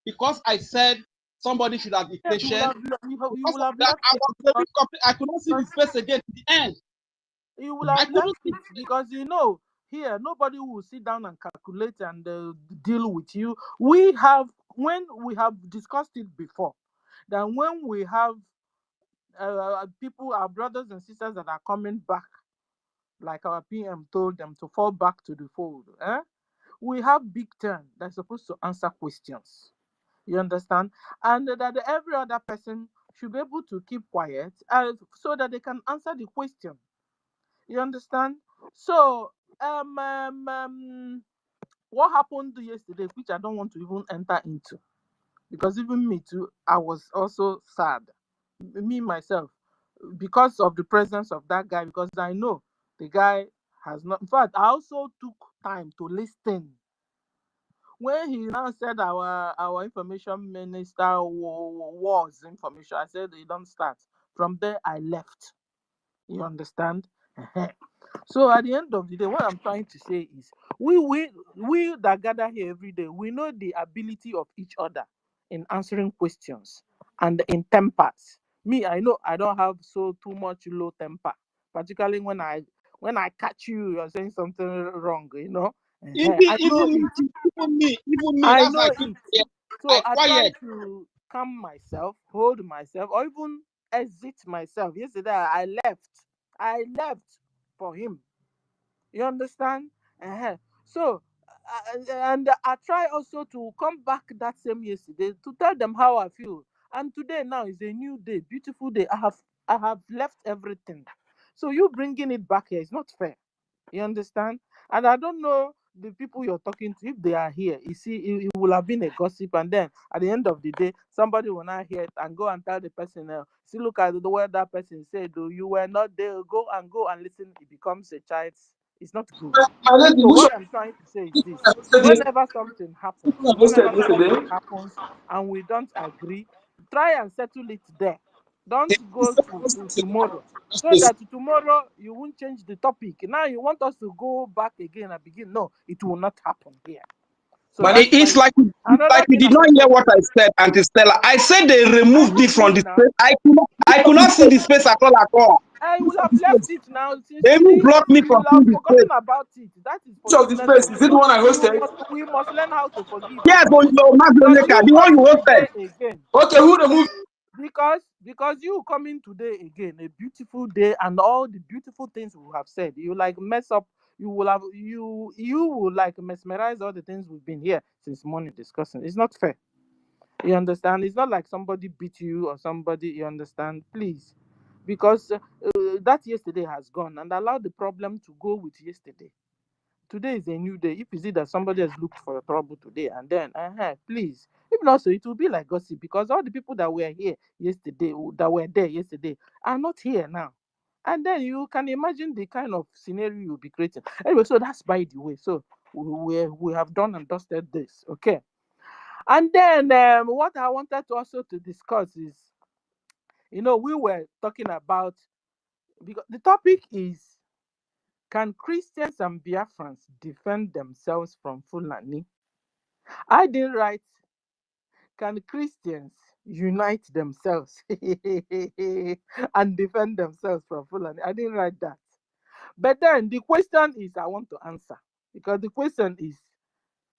Speaker 10: because I said somebody should have been
Speaker 4: Yeah, you will
Speaker 10: patient.
Speaker 4: have you
Speaker 10: Because
Speaker 4: will
Speaker 10: of
Speaker 4: have
Speaker 10: that,
Speaker 4: left
Speaker 10: I
Speaker 4: it
Speaker 10: was
Speaker 4: because
Speaker 10: removed completely. I could not see the space again to the end.
Speaker 4: you will
Speaker 10: I
Speaker 4: have
Speaker 10: couldn't
Speaker 4: left
Speaker 10: see.
Speaker 4: it because here nobody will sit down and calculate and deal with you. When we have discussed it before, that when we have people, our brothers and sisters that are coming back, like our PM told them to fall back to the fold. We have big turn that's supposed to answer questions. You understand? And that every other person should be able to keep quiet so that they can answer the question. You understand? So, what happened yesterday, which I don't want to even enter into, because even me too, I was also sad. Me myself, because of the presence of that guy, because I know the guy has not. In fact, I also took time to listen when he now said our information minister was information. I said, you don't start. From there, I left. You understand? So at the end of the day, what I'm trying to say is, we that gather here every day, we know the ability of each other in answering questions and in tempers. Me, I know I don't have so too much low temper, particularly when I catch you, you're saying something wrong. I know it.
Speaker 10: Even me.
Speaker 4: I
Speaker 10: That's why
Speaker 4: know
Speaker 10: I keep
Speaker 4: it.
Speaker 10: quiet.
Speaker 4: So I try
Speaker 10: Quiet.
Speaker 4: to calm myself, hold myself, or even exit myself. Yesterday I left. I left for him. You understand? So, and I try also to come back that same yesterday to tell them how I feel. And today now is a new day, beautiful day. I have left everything. So you bringing it back here is not fair. You understand? And I don't know the people you're talking to, if they are here. You see, it will have been a gossip, and then at the end of the day, somebody will not hear it and go and tell the person, see, look at the word that person said, though you were not there, go and listen. It becomes a child's. It's not good.
Speaker 8: My lady,
Speaker 4: So
Speaker 8: which
Speaker 4: what I'm trying to say is this:
Speaker 8: yesterday,
Speaker 4: whenever something happens,
Speaker 8: yesterday.
Speaker 4: and we don't agree, try and settle it there. Don't go to tomorrow, so that tomorrow you won't change the topic. Now you want us to go back again and begin. No, it will not happen here. So
Speaker 8: My
Speaker 4: that's my
Speaker 7: It's like
Speaker 4: another
Speaker 7: you
Speaker 4: thing
Speaker 7: did
Speaker 4: I
Speaker 7: not hear
Speaker 4: wanted
Speaker 7: what
Speaker 4: to.
Speaker 7: I said, Auntie Stella. I said they
Speaker 4: I
Speaker 7: removed
Speaker 4: did
Speaker 7: it
Speaker 4: hear
Speaker 7: from
Speaker 4: you
Speaker 7: the
Speaker 4: now.
Speaker 7: space. I could not see the space at all at all.
Speaker 4: I will have left it now.
Speaker 7: They even
Speaker 4: Sincerely,
Speaker 7: blocked me
Speaker 4: you
Speaker 7: from
Speaker 4: will have
Speaker 7: seeing the
Speaker 4: forgotten
Speaker 7: space.
Speaker 4: about it. That is
Speaker 8: Which of the
Speaker 4: forgiveness
Speaker 8: space?
Speaker 4: for
Speaker 8: Is
Speaker 4: you.
Speaker 8: it the one I hosted?
Speaker 4: We must learn how to forgive
Speaker 7: Yes,
Speaker 4: each
Speaker 7: on
Speaker 4: other.
Speaker 7: your
Speaker 4: Because
Speaker 7: Mazoneka,
Speaker 4: you
Speaker 7: the one you
Speaker 4: coming
Speaker 7: hosted.
Speaker 4: today again,
Speaker 8: Okay, who removed?
Speaker 4: because you coming today again, a beautiful day, and all the beautiful things we have said, you like mess up. You will like mesmerize all the things we've been here since morning discussing. It's not fair. You understand? It's not like somebody beat you or somebody. You understand? Please, because that yesterday has gone, and allow the problem to go with yesterday. Today is a new day. If you see that somebody has looked for your trouble today, and then please, if not so, it will be like gossip, because all the people that were here yesterday, that were there yesterday, are not here now. And then you can imagine the kind of scenario you'll be creating. Anyway, so that's by the way. So we have done and dusted this. Okay. And then what I wanted to also to discuss is, we were talking about, because the topic is, can Christians and Biafrans defend themselves from Fulani? I didn't write, can Christians unite themselves and defend themselves from Fulani? I didn't write that. But then the question is, I want to answer, because the question is,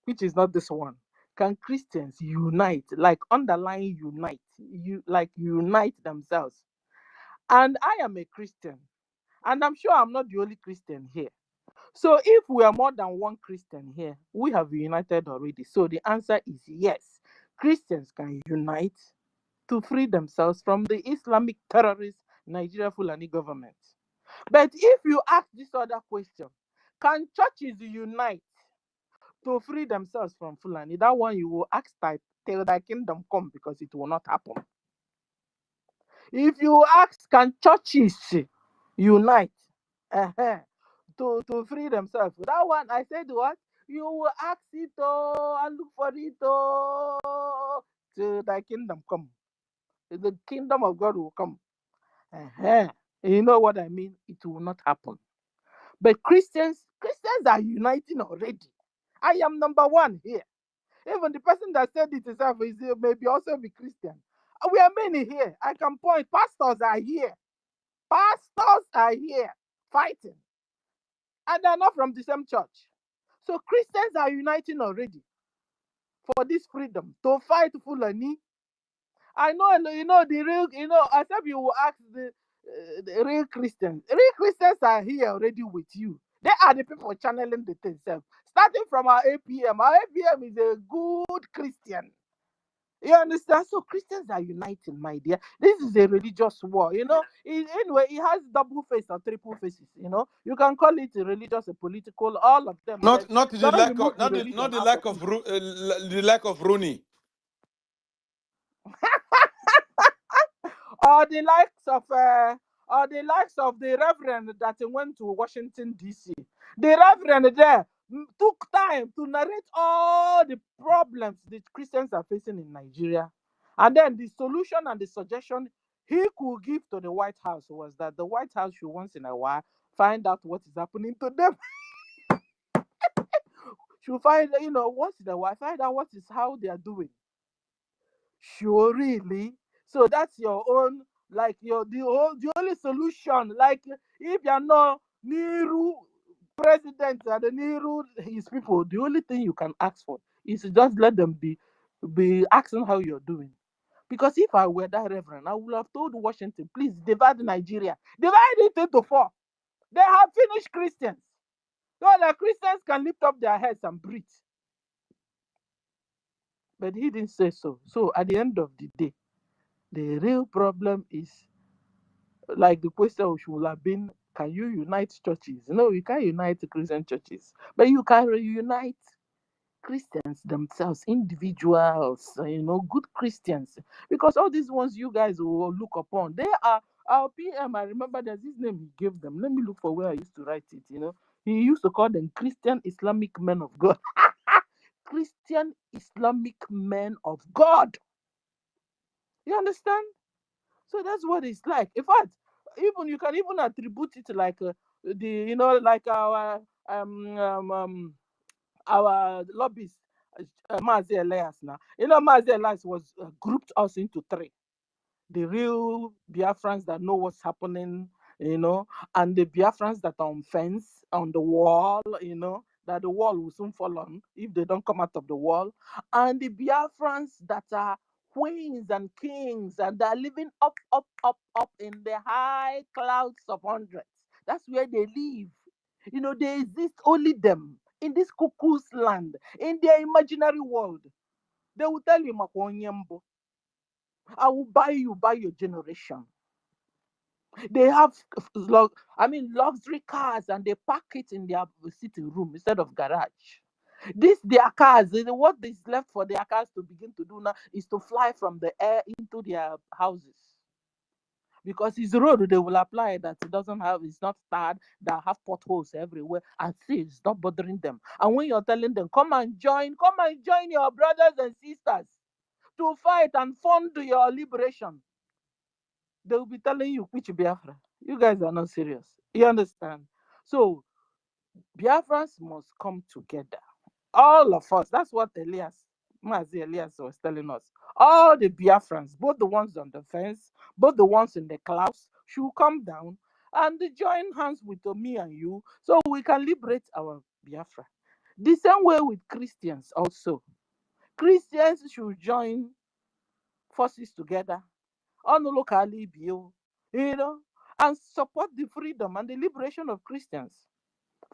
Speaker 4: which is not this one. Can Christians unite, like underline unite, unite themselves? And I am a Christian, and I'm sure I'm not the only Christian here. So if we are more than one Christian here, we have united already. So the answer is yes. Christians can unite to free themselves from the Islamic terrorist Nigeria Fulani government. But if you ask this other question, can churches unite to free themselves from Fulani? That one you will ask till thy kingdom come, because it will not happen. If you ask, can churches unite to free themselves? That one, I said what? You will ask it and look for it till thy kingdom come. The kingdom of God will come. You know what I mean? It will not happen. But Christians are uniting already. I am number one here. Even the person that said it himself is maybe also be Christian. We are many here. I can point. Pastors are here. Pastors are here fighting. And they're not from the same church. So Christians are uniting already for this freedom to fight Fulani. I know, the real, except you will ask the real Christians. Real Christians are here already with you. They are the people channeling the themselves. Starting from our APM. Our APM is a good Christian. You understand? So Christians are uniting, my dear. This is a religious war, anyway, it has double face or triple faces, You can call it a religious, a political, all of them. But
Speaker 1: Not the
Speaker 4: don't
Speaker 1: lack
Speaker 4: remove
Speaker 1: of
Speaker 4: the
Speaker 1: not the
Speaker 4: religion
Speaker 1: not the
Speaker 4: out
Speaker 1: lack
Speaker 4: of
Speaker 1: of
Speaker 4: it.
Speaker 1: the lack of Rooney.
Speaker 4: Or the likes of the reverend that went to Washington DC. The reverend there took time to narrate all the problems the Christians are facing in Nigeria, and then the solution and the suggestion he could give to the White House was that the White House should once in a while find out what is happening to them. Should find, once in a while, find out what is how they are doing. Sure, really? So that's your own, like the only solution. Like if you're not Niru president and the Niru his people, the only thing you can ask for is to just let them be asking how you're doing. Because if I were that reverend, I would have told Washington, please divide Nigeria, divide it into four. They have finished Christians, so that Christians can lift up their heads and breathe. But he didn't say so. So at the end of the day, the real problem is, like the question should have been, can you unite churches? No, you can't unite Christian churches, but you can reunite Christians themselves, individuals, good Christians. Because all these ones you guys will look upon, they are our PM. I remember there's this name he gave them. Let me look for where I used to write it. He used to call them Christian Islamic men of God. Christian Islamic men of God. You understand? So that's what it's like. In fact, even you can even attribute it like like our lobbyists, Mazi Elias now. Mazi Elias was grouped us into three: the real Biafrans that know what's happening, and the Biafrans that are on fence, on the wall, that the wall will soon fall on if they don't come out of the wall, and the Biafrans that are queens and kings and they're living up, up, up, up in the high clouds of hundreds. That's where they live. They exist, only them, in this cuckoo's land, in their imaginary world. They will tell you, Makwonyembo, I will buy you by your generation. They have luxury cars, and they park it in their sitting room instead of garage. Their cars, what is left for their cars to begin to do now is to fly from the air into their houses. Because it's road they will apply that it's not tarred, that have potholes everywhere, and see, it's not bothering them. And when you're telling them, come and join your brothers and sisters to fight and fund your liberation, they will be telling you, which Biafra? You guys are not serious. You understand? So Biafrans must come together. All of us. That's what Mazi Elias was telling us. All the Biafrans, both the ones on the fence, both the ones in the clouds, should come down and join hands with me and you so we can liberate our Biafra. The same way with Christians also. Christians should join forces together on local EBIBIO, and support the freedom and the liberation of Christians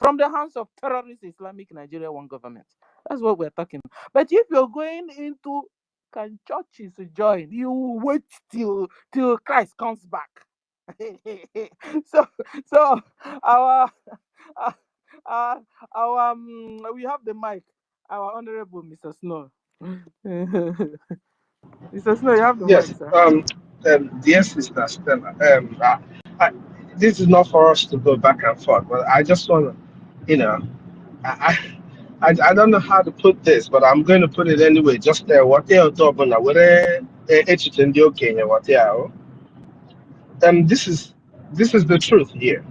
Speaker 4: from the hands of terrorist Islamic Nigeria one government. That's what we're talking. But if you're going into, can churches join? You wait till Christ comes back. so our uh, we have the mic. Our honorable Mr. Snow. Mr. Snow, you have the
Speaker 9: Yes,
Speaker 4: mic, sir.
Speaker 9: dear sister Stella, this is not for us to go back and forth, but I just want to, I, I don't know how to put this, but I'm going to put it anyway. Just what they are talking about, this is the truth here.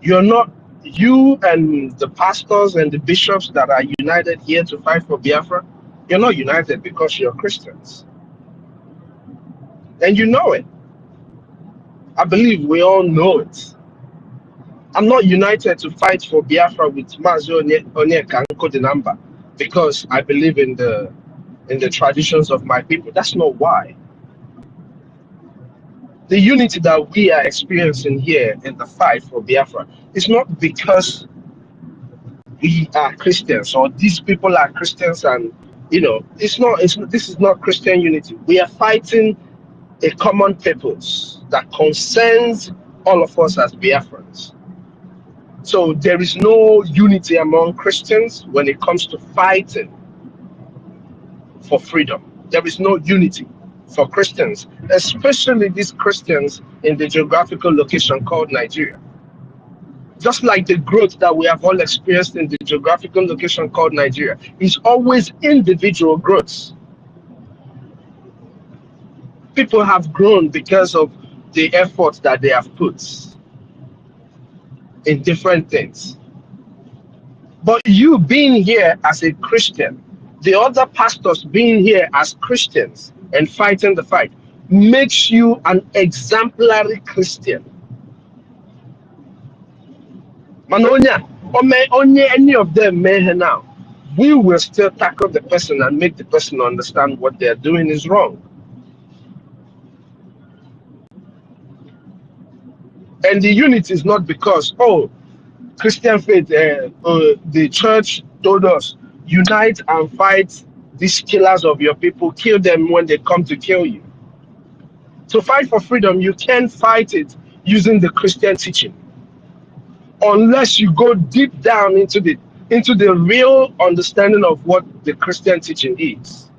Speaker 9: You're not, you and the pastors and the bishops that are united here to fight for Biafra, you're not united because you're Christians, and you know it. I believe we all know it. I'm not united to fight for Biafra with Mazi Onyeka Nkodinamba because I believe in the traditions of my people. That's not why. The unity that we are experiencing here in the fight for Biafra is not because we are Christians or these people are Christians, and this is not Christian unity. We are fighting a common purpose that concerns all of us as Biafrans. So there is no unity among Christians when it comes to fighting for freedom. There is no unity for Christians, especially these Christians in the geographical location called Nigeria. Just like the growth that we have all experienced in the geographical location called Nigeria is always individual growths. People have grown because of the effort that they have put in different things. But you being here as a Christian, the other pastors being here as Christians and fighting the fight, makes you an exemplary Christian. Manonya, any of them may now, we will still tackle the person and make the person understand what they're doing is wrong. And the unity is not because, oh, Christian faith, the church told us, unite and fight these killers of your people, kill them when they come to kill you. To fight for freedom, you can't fight it using the Christian teaching unless you go deep down into the real understanding of what the Christian teaching is.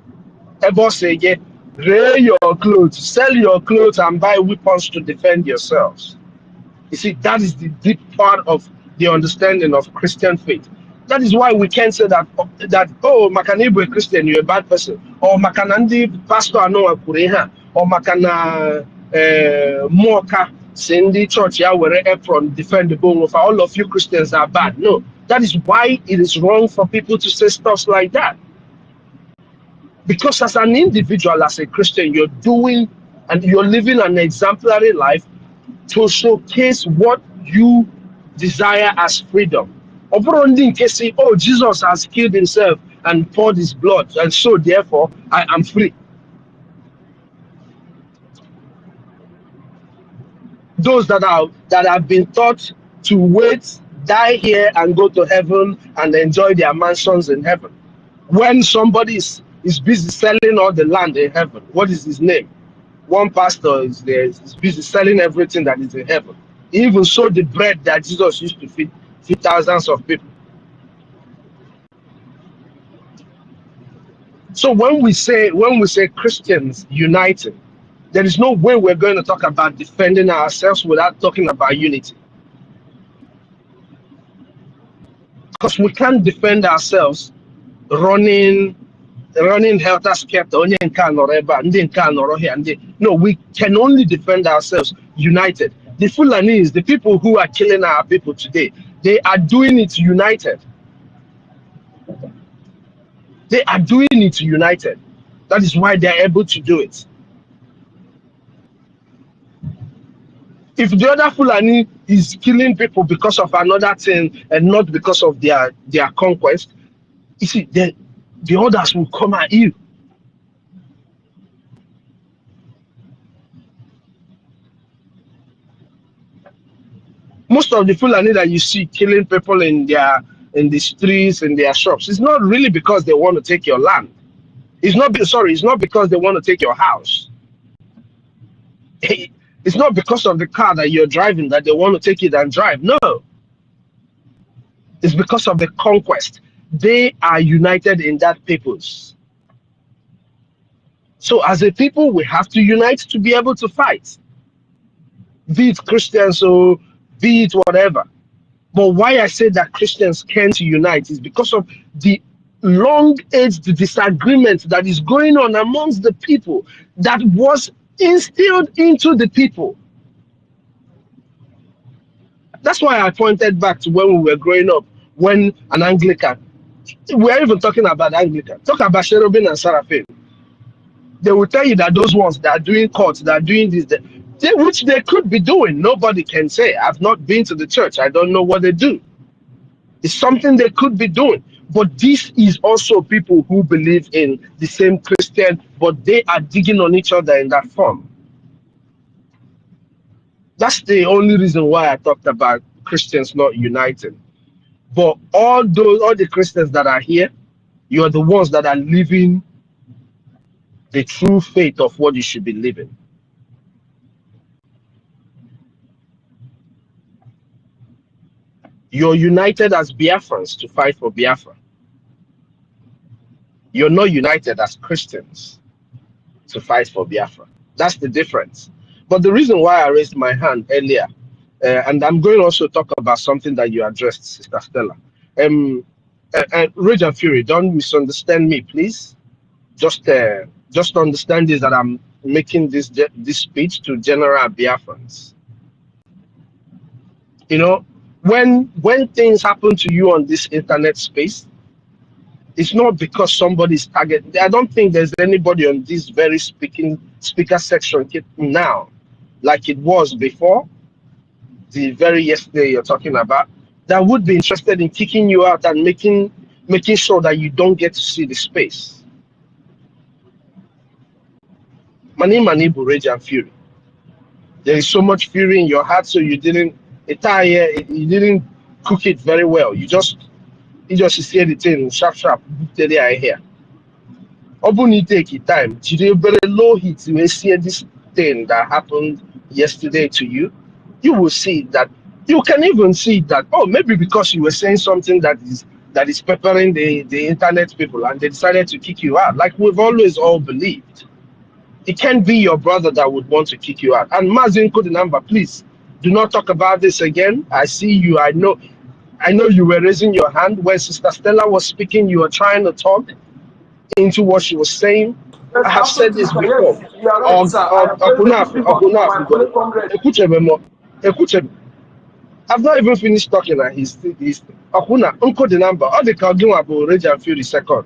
Speaker 9: Ebo say, yeah, wear your clothes, sell your clothes, and buy weapons to defend yourselves. You see, that is the deep part of the understanding of Christian faith. That is why we can't say that oh, Makana a Christian, you're a bad person, or Makanandi pastor no akureha, or Makana Moka Cindy church ya were apron defend the bone of all of you Christians are bad. No, that is why it is wrong for people to say stuff like that. Because as an individual, as a Christian, you're doing and you're living an exemplary life to showcase what you desire as freedom. In case, oh, Jesus has killed himself and poured his blood, and so therefore I am free. Those that have been taught to wait, die here, and go to heaven and enjoy their mansions in heaven. When somebody is busy selling all the land in heaven, what is his name? One pastor is there, is busy selling everything that is in heaven. He even sold the bread that Jesus used to feed thousands of people. So when we say Christians uniting, there is no way we're going to talk about defending ourselves without talking about unity. Because we can't defend ourselves running helter skelter. No, we can only defend ourselves united. The Fulanis, the people who are killing our people today, they are doing it united. They are doing it united. That is why they are able to do it. If the other Fulani is killing people because of another thing and not because of their conquest, you see, the others will come at you. Most of the Fulani that you see killing people in the streets, in their shops, it's not really because they want to take your land. It's not because they want to take your house. It's not because of the car that you're driving that they want to take it and drive. No, it's because of the conquest. They are united in that purpose. So as a people, we have to unite to be able to fight. Be it Christians or be it whatever. But why I say that Christians can't unite is because of the long-aged disagreement that is going on amongst the people, that was instilled into the people. That's why I pointed back to when we were growing up, when an Anglican, we're even talking about Anglican, talk about Cherubim and Seraphim. They will tell you that those ones that are doing courts, that are doing this, which they could be doing. Nobody can say. I've not been to the church. I don't know what they do. It's something they could be doing. But this is also people who believe in the same Christian, but they are digging on each other in that form. That's the only reason why I talked about Christians not uniting. But all the Christians that are here, you are the ones that are living the true faith of what you should be living. You're united as Biafrans to fight for Biafra. You're not united as Christians to fight for Biafra. That's the difference. But the reason why I raised my hand earlier, and I'm going to also talk about something that you addressed, Sister Stella. Rage and Fury, don't misunderstand me, please. Just understand this, that I'm making this speech to general Biafrans. You know, when things happen to you on this internet space, it's not because somebody's targeted. I don't think there's anybody on this very speaker section now, like it was before, the very yesterday you're talking about, that would be interested in kicking you out and making sure that you don't get to see the space. Mani Rage and Fury. There is so much fury in your heart, so you didn't cook it very well. You just see the thing sharp today I hear. Obuni take your time. Today very low heat. You will see this thing that happened yesterday to you. You will see that. You can even see that. Oh, maybe because you were saying something that is peppering the internet people, and they decided to kick you out. Like we've always all believed. It can't be your brother that would want to kick you out. And Mazin Kodinamba, please do not talk about this again. I see you. I know you were raising your hand when Sister Stella was speaking. You were trying to talk into what she was saying. I have said this before. I've not even finished talking, and he's Akuna, Uncle the number. All the Kagin about Rage and Fury second.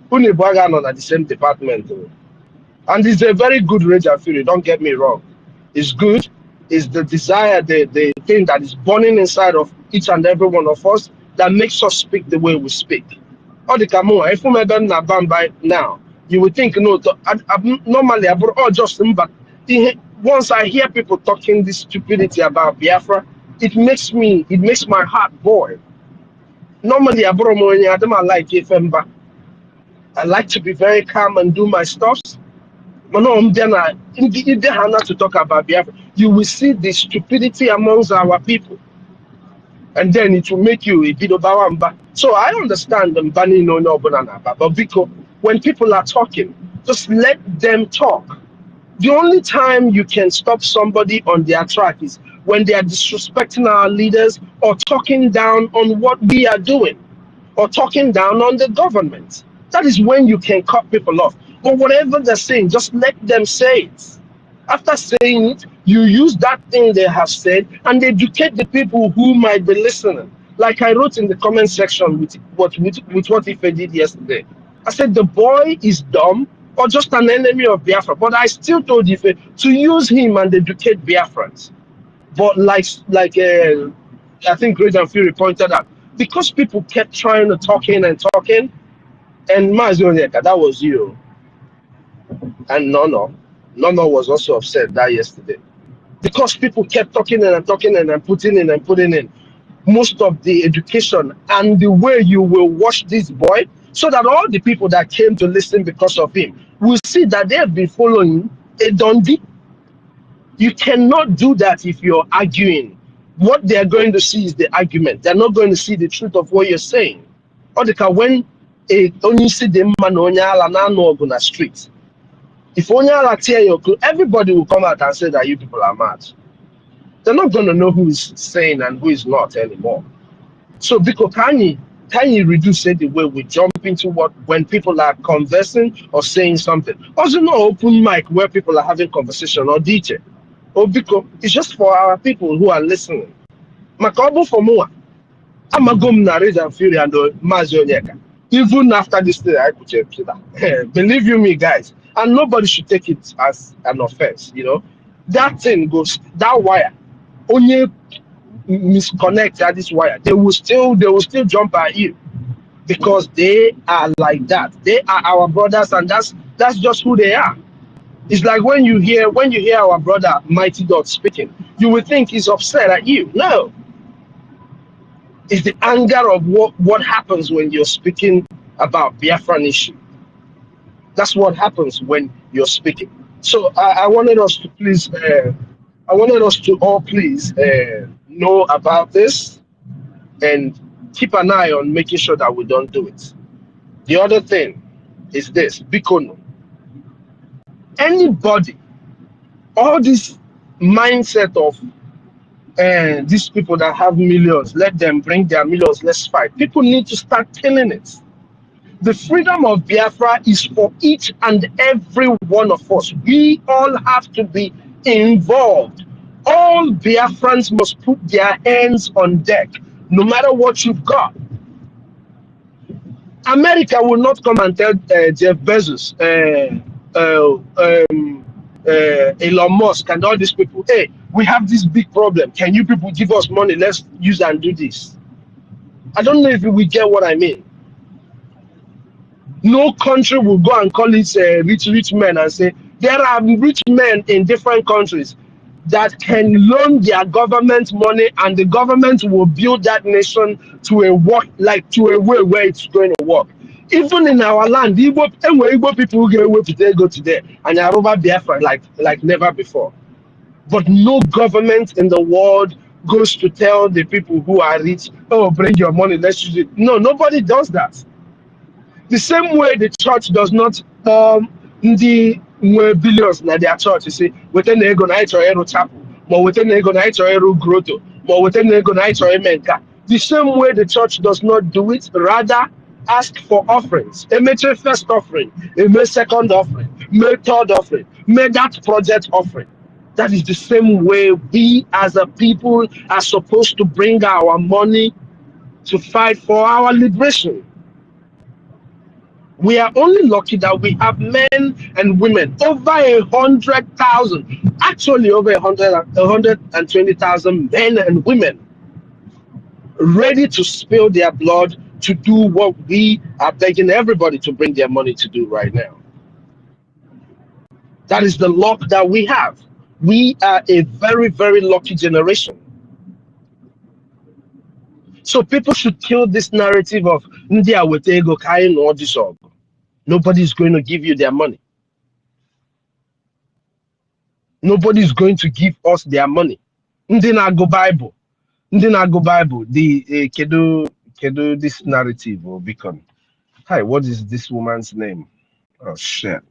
Speaker 9: Unibagan on at the same department. And it's a very good Rage and Fury, don't get me wrong. It's good. It's the desire, the thing that is burning inside of each and every one of us that makes us speak the way we speak. All the Kamua, if we done by now, you would think, no, normally, just but once I hear people talking this stupidity about Biafra, it makes my heart boil. Normally, I like Ifemba. I like to be very calm and do my stuff. But no, to talk about Biafra, you will see the stupidity amongst our people. And then it will make you a bit of Bawamba. So I understand them banning no banana, but because when people are talking, just let them talk. The only time you can stop somebody on their track is when they are disrespecting our leaders or talking down on what we are doing or talking down on the government. That is when you can cut people off. But whatever they're saying, just let them say it. After saying it, you use that thing they have said and educate the people who might be listening. Like I wrote in the comment section with what Ife did yesterday. I said the boy is dumb or just an enemy of Biafra. But I still told Ife to use him and educate Biafrans. But I think Great and Fury pointed out, because people kept trying to talking, and Mazioneka, that was you, and Nono was also upset that yesterday, because people kept talking and talking and putting in most of the education and the way you will watch this boy, so that all the people that came to listen because of him will see that they have been following a Dundee. You cannot do that if you're arguing. What they're going to see is the argument. They're not going to see the truth of what you're saying. Or they can, when only see the man on the street, if Onyala tear your clothes, everybody will come out and say that you people are mad. They're not going to know who is saying and who is not anymore. So because can you reduce it the way we jump into what when people are conversing or saying something? Also no open mic where people are having conversation or DJ. Or because it's just for our people who are listening. Makobo for more. I'm a gum narrate and fury and Mazionyeka. Even after this day, I could check that. Believe you me, guys. And nobody should take it as an offense, you know. That thing goes, that wire, only misconnect at this wire. They will still jump at you because they are like that. They are our brothers, and that's just who they are. It's like when you hear our brother Mighty God speaking, you will think he's upset at you. No, it's the anger of what happens when you're speaking about Biafran issue. That's what happens when you're speaking. So I wanted us to please, I wanted us to all please know about this and keep an eye on making sure that we don't do it. The other thing is this: Bikono. Anybody, all this mindset of these people that have millions, let them bring their millions, let's fight. People need to start killing it. The freedom of Biafra is for each and every one of us. We all have to be involved. All Biafrans must put their hands on deck, no matter what you've got. America will not come and tell Jeff Bezos, Elon Musk, and all these people, hey, we have this big problem. Can you people give us money? Let's use and do this. I don't know if we get what I mean. No country will go and call it rich men and say, there are rich men in different countries that can loan their government money, and the government will build that nation to a way where it's going to work. Even in our land, Igbo people go today and Yoruba Biafra like never before. But no government in the world goes to tell the people who are rich, oh, bring your money, let's use it. No, nobody does that. The same way the church does not the billions na their church, you see, within the ego na chapel, but within the ego na grotto, but within the ego na menka. The same way the church does not do it, rather ask for offerings. Make a first offering, make second offering, make third offering, make that project offering. That is the same way we as a people are supposed to bring our money to fight for our liberation. We are only lucky that we have men and women, over 100,000, actually over 120,000 men and women ready to spill their blood to do what we are begging everybody to bring their money to do right now. That is the luck that we have. We are a very, very lucky generation. So people should kill this narrative of India with ego kain or this. Nobody is going to give you their money. Nobody is going to give us their money. Ndị na-agụ Bible, the kedu this narrative or beacon. Hi, what is this woman's name? Oh shit.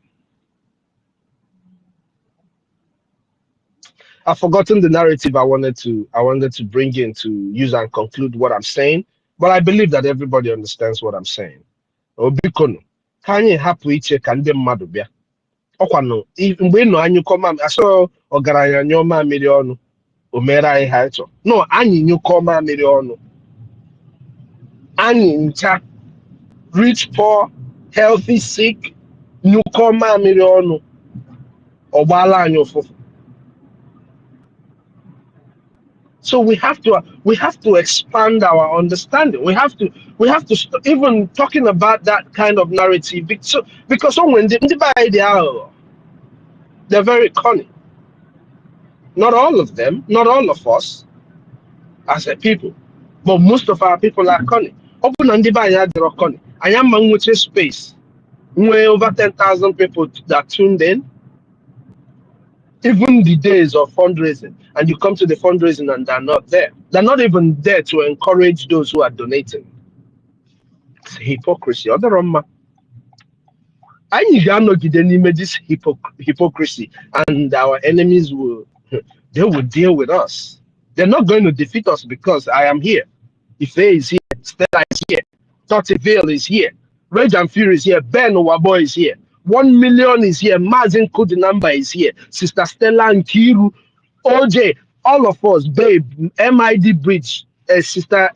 Speaker 9: I've forgotten the narrative I wanted to bring in to use and conclude what I'm saying, but I believe that everybody understands what I'm saying. Obikono, ka anyị hapụ iche ka ndị mmadụ bịa. Ọkwanụ mgbe ị nọ anyụkọ mamịrị, asọ ọgaranya nyụọ mamịrị ọnụ, o mere anyị ha ịchọ. No, anyị nyụkọ mamịrị ọnụ. Anyị ncha, rich, poor, healthy, sick, nyụkọ mamịrị ọnụ, ọgbala anyị ụfụfụ. So we have to expand our understanding. We have to even talking about that kind of narrative. Because when they're very cunning. Not all of them, not all of us as a people, but most of our people are cunning. Open and they're cunning. I am man with a space where over 10,000 people that tuned in. Even the days of fundraising, and you come to the fundraising and they're not there. They're not even there to encourage those who are donating. It's hypocrisy. Other anyị ga-anọgide n'ime this hypocrisy, and our enemies they will deal with us. They're not going to defeat us because I am here. Ife is here, Stella is here, Totiville is here, Rage and Fury is here, Ben Owabo is here, 1 million is here, Mazin Kudinamba is here, Sister Stella and Kiru, OJ, all of us, Babe, MID Bridge, Sister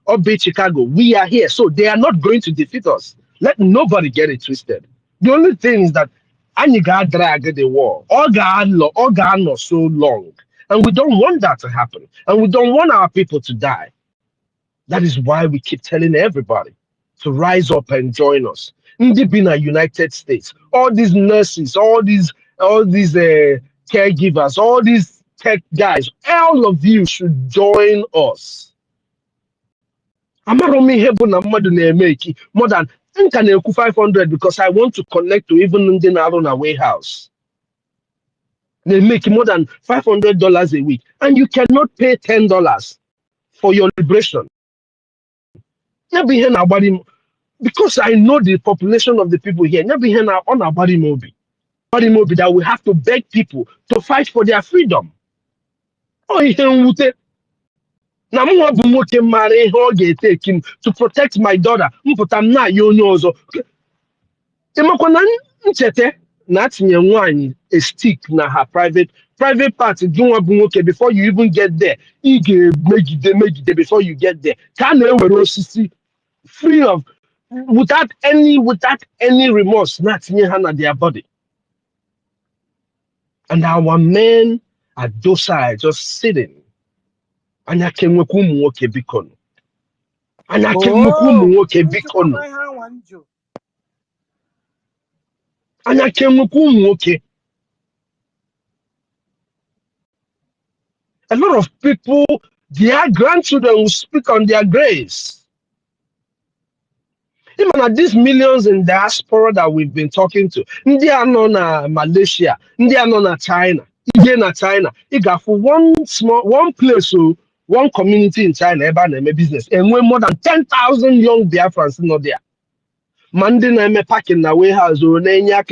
Speaker 9: Obe Chicago, we are here. So they are not going to defeat us. Let nobody get it twisted. The only thing is that anyị ga-drag the war. All not so long. And we don't want that to happen. And we don't want our people to die. That is why we keep telling everybody to rise up and join us. Ndị bi na United States, all these nurses, all these caregivers, all these tech guys, all of you should join us. Amaro mi hebu na mmadụ na-eme more than nka na-ekwu 500 because I want to connect to even ndị na-arụ na warehouse. They make more than $500 a week, and you cannot pay $10 for your liberation. Because I know the population of the people here, that we have to beg people to fight for their freedom. Oh, to protect my daughter. A stick na her private part before you even get there. Before you get there. Free of without any remorse, not their body. And our men are docile, just sitting. And I can bikon. And I can bikon. And I can a lot of people, their grandchildren will speak on their graves. Even at these millions in diaspora that we've been talking to, they are not Malaysia, they are not China, they are not China. You got for one place, so one community in China, business, and when more than 10,000 young Biafrans not there. Mandi packing na warehouse or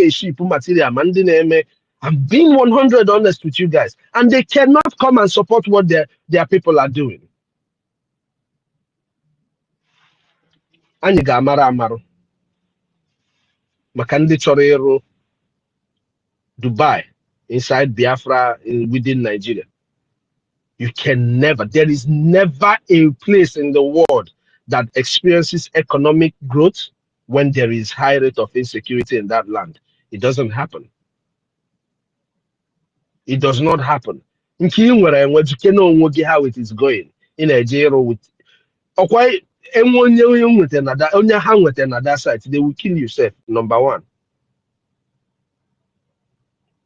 Speaker 9: sheep material. Mandi I'm being 100 honest with you guys, and they cannot come and support what their people are doing. Anyị ga-amara amarụ maka ndị chọrọ ịrụ Dubai inside Biafra within Nigeria. You can never, there is never a place in the world that experiences economic growth when there is high rate of insecurity in that land. It doesn't happen. It does not happen. How it is going in Nigeria with another side, they will kill yourself, number one.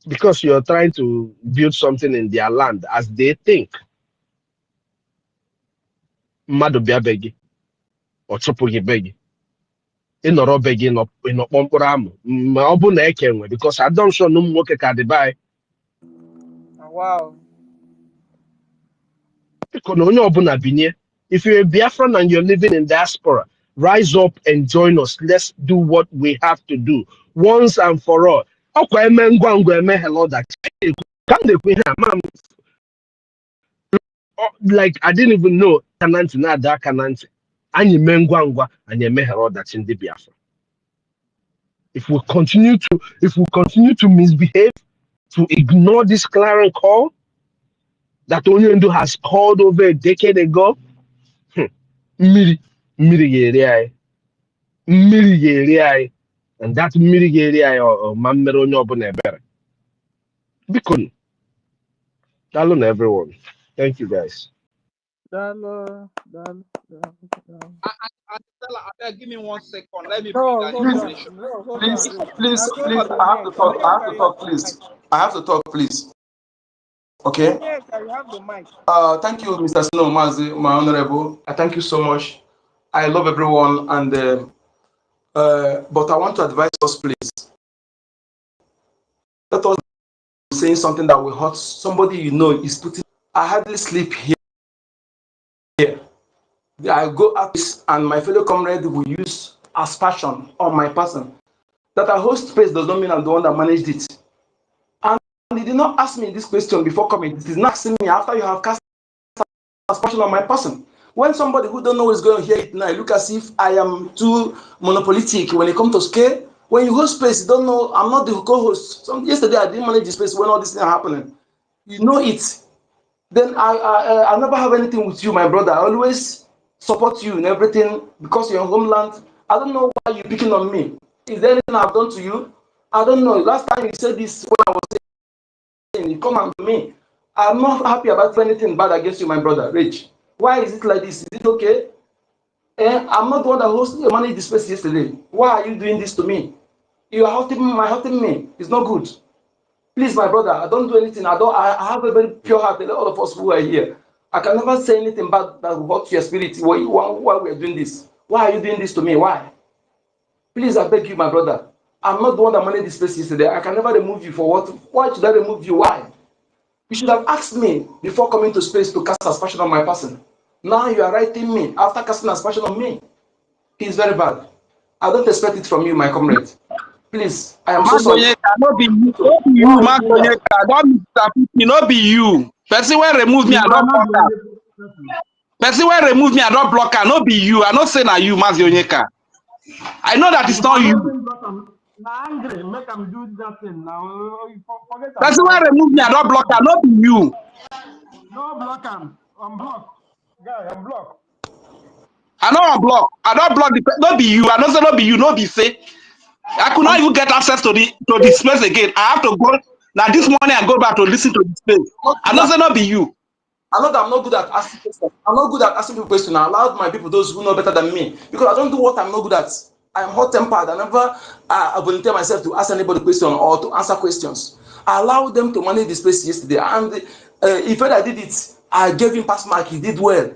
Speaker 9: Because you're trying to build something in their land as they think. Madu biabegi or chopogi begi. Inoro begi no pomporamu. Ma obu na ekenwe because I don't show no moke kadibai.
Speaker 4: Wow.
Speaker 9: If you're a Biafran and you're living in diaspora, rise up and join us. Let's do what we have to do once and for all. Like I didn't even know Kananti na da Kananti. Anyi mengwangwa and ye mehero that in the Biafra. If we continue to misbehave, to ignore this clarion call that Onyendu has called over a decade ago, and that area or Mamero Nobonebere. Bikun. Hello everyone. Thank you guys.
Speaker 4: Dalo.
Speaker 10: Give me 1 second. Let me bring
Speaker 4: No,
Speaker 10: that
Speaker 4: hold on.
Speaker 10: information.
Speaker 4: No, hold
Speaker 8: Please,
Speaker 4: on. Wait.
Speaker 8: please,
Speaker 4: I told
Speaker 8: please,
Speaker 4: you,
Speaker 8: I have to talk. I have to
Speaker 4: Onyeka, you
Speaker 8: talk,
Speaker 4: have the mic.
Speaker 8: please. I have to talk, please. Okay.
Speaker 4: Onyeka, you have the mic.
Speaker 8: Thank you, Mr. Snow Mazi, my honorable. I thank you so much. I love everyone, and but I want to advise us, please. Let us be saying something that will hurt somebody you know is putting. I hardly sleep here. I go out and my fellow comrade will use aspersion on my person. That I host space does not mean I'm the one that managed it. And they did not ask me this question before coming. It is not asking me after you have cast aspersion on my person. When somebody who don't know is going to hear it now, look as if I am too monopolitic when it comes to scale. When you host space, you don't know I'm not the co-host. Yesterday I didn't manage the space when all these things are happening. You know it. Then I never have anything with you, my brother. I always support you in everything because you're homeland. I don't know why you're picking on me. Is there anything I've done to you? I don't know. Last time you said this when I was saying, you come and me. I'm not happy about anything bad against you, my brother, Rich. Why is it like this? Is it okay? I'm not the one that hosted managed the space yesterday. Why are you doing this to me? You are hurting me. It's not good. Please, my brother, I don't do anything. I have a very pure heart. All of us who are here. I can never say anything bad that will hurt your spirit while we are doing this. Why are you doing this to me? Why? Please, I beg you, my brother. I'm not the one that managed this space yesterday. I can never remove you for what? Why should I remove you? Why? You should have asked me before coming to space to cast aspersion on my person. Now you are writing me after casting aspersion on me. It's very bad. I don't expect it from you, my comrade. Please, I am so sorry.
Speaker 10: Not be you,
Speaker 8: Why are you
Speaker 10: Mark
Speaker 8: doing that?
Speaker 10: Onyeka. Not be you. Person will remove me, I
Speaker 8: You are
Speaker 10: don't
Speaker 8: not
Speaker 10: block
Speaker 8: the
Speaker 10: her.
Speaker 8: only person.
Speaker 10: Person will remove me, I don't block her. Not be you. I not say na you, Mark Onyeka. I know that it's
Speaker 8: You
Speaker 10: not
Speaker 8: are not
Speaker 10: you.
Speaker 8: even block am. Na angry make am do that thing now. Forget am
Speaker 10: Person
Speaker 8: for
Speaker 10: will
Speaker 8: later.
Speaker 10: remove me, I don't block her. Not be you.
Speaker 8: No block am. Unblock. Guy, unblock.
Speaker 10: I know I'm block. I don't block the. Not be you. I don't say not be you. Not be say. I could not even get access to the space again. I have to go. Now this morning I go back to listen to the space. I don't say not be you.
Speaker 8: I know that I'm not good at asking questions. I'm not good at asking people questions. I allow my people, those who know better than me, because I don't do what I'm not good at. I am hot-tempered. I never volunteer myself to ask anybody question or to answer questions. I allowed them to manage the space yesterday, and if I did it, I gave him pass mark. He did well.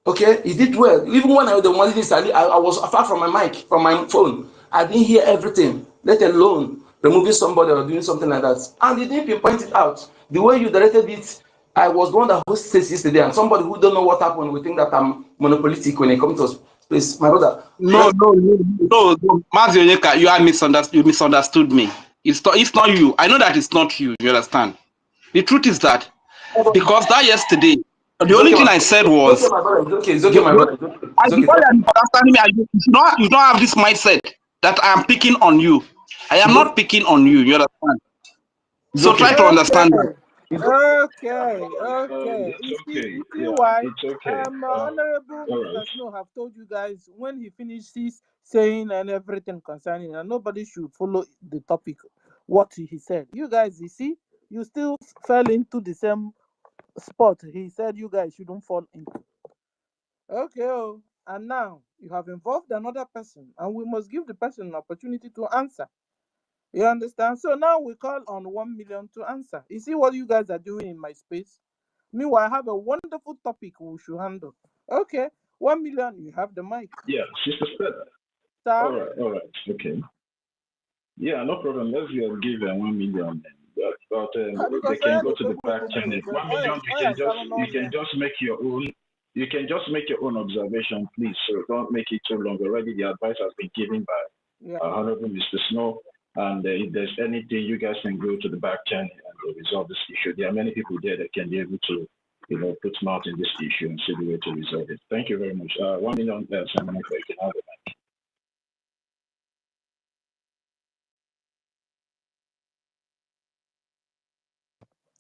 Speaker 8: Okay, he did well. Even when I was the one this, I was far from my mic, from my phone. I didn't hear everything, let alone removing somebody or doing something like that. And he didn't pinpoint it out. The way you directed it, I was the one that hosted yesterday, and somebody who don't know what happened will think that I'm monopolistic when it comes to space. My brother,
Speaker 10: No, Mazi Onyeka, you are misunderstood. You misunderstood me. It's not you. I know that it's not you. You understand? The truth is that because that yesterday, the
Speaker 8: it's
Speaker 10: only
Speaker 8: okay,
Speaker 10: thing
Speaker 8: my
Speaker 10: I
Speaker 8: brother.
Speaker 10: said
Speaker 8: It's okay,
Speaker 10: was,
Speaker 8: my brother. It's okay. It's okay, my brother. It's okay. It's okay.
Speaker 10: because you are misunderstanding me, you don't have this mindset that I am picking on you. I am
Speaker 8: It's okay.
Speaker 10: not picking on you. You understand?
Speaker 8: It's
Speaker 10: So
Speaker 8: okay.
Speaker 10: try to understand that.
Speaker 4: Okay.
Speaker 8: It's okay.
Speaker 4: Okay.
Speaker 11: It's
Speaker 4: You
Speaker 11: okay.
Speaker 4: see
Speaker 11: Yeah,
Speaker 4: why?
Speaker 11: it's okay.
Speaker 4: Honorable
Speaker 11: All
Speaker 4: Mr.
Speaker 11: right.
Speaker 4: Snow have told you guys when he finishes saying and everything concerning, and nobody should follow the topic, what he said. You guys, you see, you still fell into the same spot he said you guys shouldn't fall into. Okay, and now you have involved another person, and we must give the person an opportunity to answer. You understand? So now we call on 1 million to answer. You see what you guys are doing in my space? Meanwhile, I have a wonderful topic we should handle. Okay, 1 million, you have the mic.
Speaker 11: Yeah, Sister Stella.
Speaker 4: Sir?
Speaker 11: All right. Okay. Yeah, no problem. Let's give them 1 million. But they
Speaker 4: Because I
Speaker 11: can
Speaker 4: had
Speaker 11: go
Speaker 4: a
Speaker 11: to the
Speaker 4: people
Speaker 11: back
Speaker 4: to
Speaker 11: channel.
Speaker 4: move.
Speaker 11: 1 million. You can just make your own. You can just make your own observation, please. So don't make it too long. Already the advice has been given by
Speaker 4: Yeah.
Speaker 11: Honorable Mr. Snow. And if there's anything, you guys can go to the back channel and resolve this issue. There are many people there that can be able to, put mouth in this issue and see the way to resolve it. Thank you very much. 1 million, Simon, if you can have it.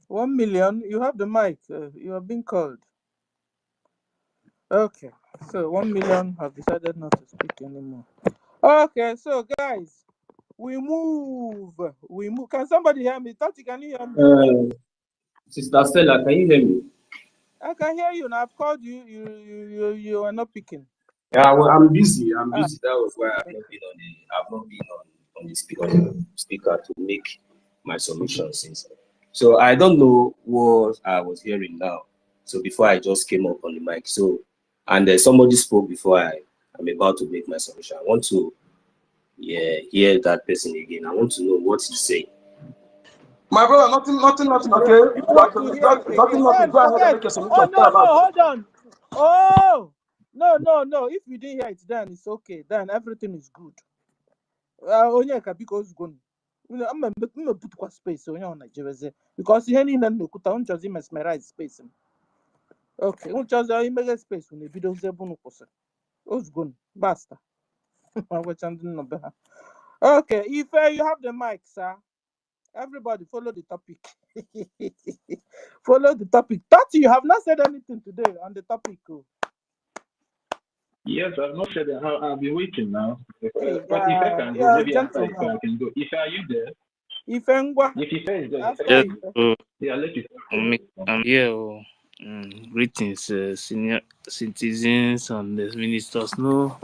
Speaker 4: 1 million, you have the mic. You are being called. Okay, so 1 million have decided not to speak anymore. Okay, so guys, we move. Can somebody hear me? Tati, can you hear me?
Speaker 12: Sister Stella, can you hear me?
Speaker 4: I can hear you now. I've called you. You are not picking.
Speaker 12: Yeah, well, I'm busy. I'm
Speaker 4: Ah,
Speaker 12: busy. That was why I've not been on the speaker to make my submission since. So I don't know what I was hearing now. So before I just came up on the mic. So and somebody spoke before I'm about to make my submission. I want to hear that person again. I want to know what he's saying.
Speaker 8: My brother, nothing, okay?
Speaker 4: you want to hear it again?
Speaker 8: Nothing.
Speaker 4: Man,
Speaker 8: Go ahead and
Speaker 4: forget.
Speaker 8: make a submission.
Speaker 4: Oh no, hold on. Oh no. If you didn't hear it, then it's okay. Then everything is good. Onyeka because gone. I'm gonna put kwa space onye on Nigeria because ihe niile na-ekwuta unchozi mesmerize space. Okay, unchozi imege space when ebido zebu n'kwụsị. Ozugbo basta. Okay, if you have the mic, sir. Everybody follow the topic. Follow the topic. Tati, you have not said anything today on the topic.
Speaker 11: Yes, I've not said that. I've been waiting now. But if I can go,
Speaker 4: yeah,
Speaker 11: maybe after
Speaker 4: gentleman.
Speaker 11: I can go. If are you there?
Speaker 4: If Ngwa,
Speaker 11: If Ife is there,
Speaker 4: after
Speaker 13: Yes,
Speaker 4: Ife.
Speaker 11: yeah, let it.
Speaker 13: I'm here. Greetings, senior citizens and the ministers. No,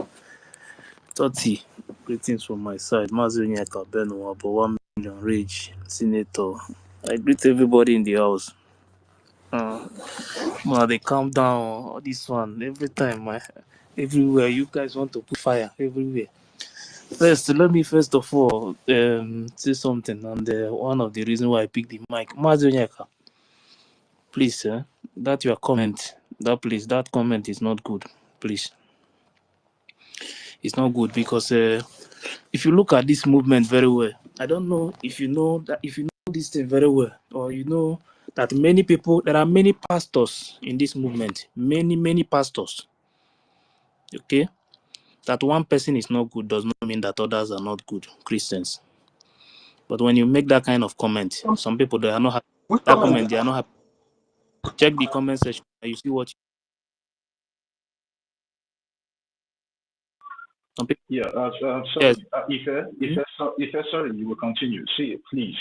Speaker 13: 30. Greetings from my side. Mazunya Kabeno, about 1 million rage, Senator. I greet everybody in the house. They calm down. All this one, every time, everywhere. You guys want to put fire everywhere. Let me first of all say something. And one of the reasons why I picked the mic, Mazunya, please, that your comment, that comment is not good. Please, it's not good because if you look at this movement very well, I don't know if you know this thing very well, or you know that there are many pastors in this movement, many pastors. Okay, that one person is not good does not mean that others are not good Christians. But when you make that kind of comment, some people they are not happy.
Speaker 8: Which
Speaker 13: That
Speaker 8: comment?
Speaker 13: comment they are not happy. Check the comment section. You see what some people.
Speaker 11: Yeah, sorry.
Speaker 13: Yes.
Speaker 11: Ife, sorry, you will continue. See, please,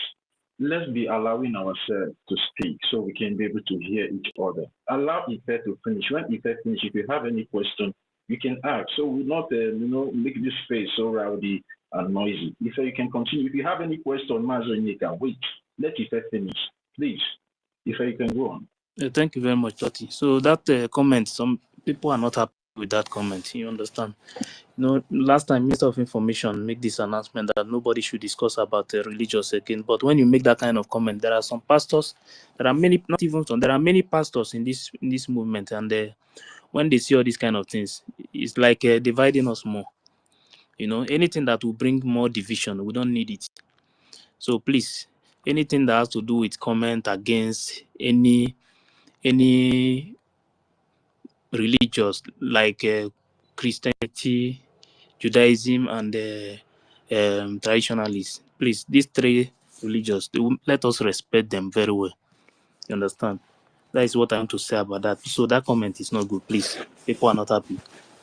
Speaker 11: let's be allowing ourselves to speak so we can be able to hear each other. Allow Ife to finish. When Ife finish, if you have any question, you can ask. So we not, make this space so rowdy and noisy. Ife, you can continue. If you have any question, Mazo Nika, wait. Let Ife finish, please. Ife, you can go on.
Speaker 13: Thank you very much, Toti. So that comment, some people are not happy with that comment. You understand? Last time Minister of Information make this announcement that nobody should discuss about religious again. But when you make that kind of comment, there are some pastors. There are many, not even some. There are many pastors in this movement, and when they see all these kind of things, it's like dividing us more. Anything that will bring more division, we don't need it. So please, anything that has to do with comment against any religious like Christianity, Judaism, and traditionalists. Please, these three religions, let us respect them very well. You understand? That is what I want to say about that. So that comment is not good. Please, people are not happy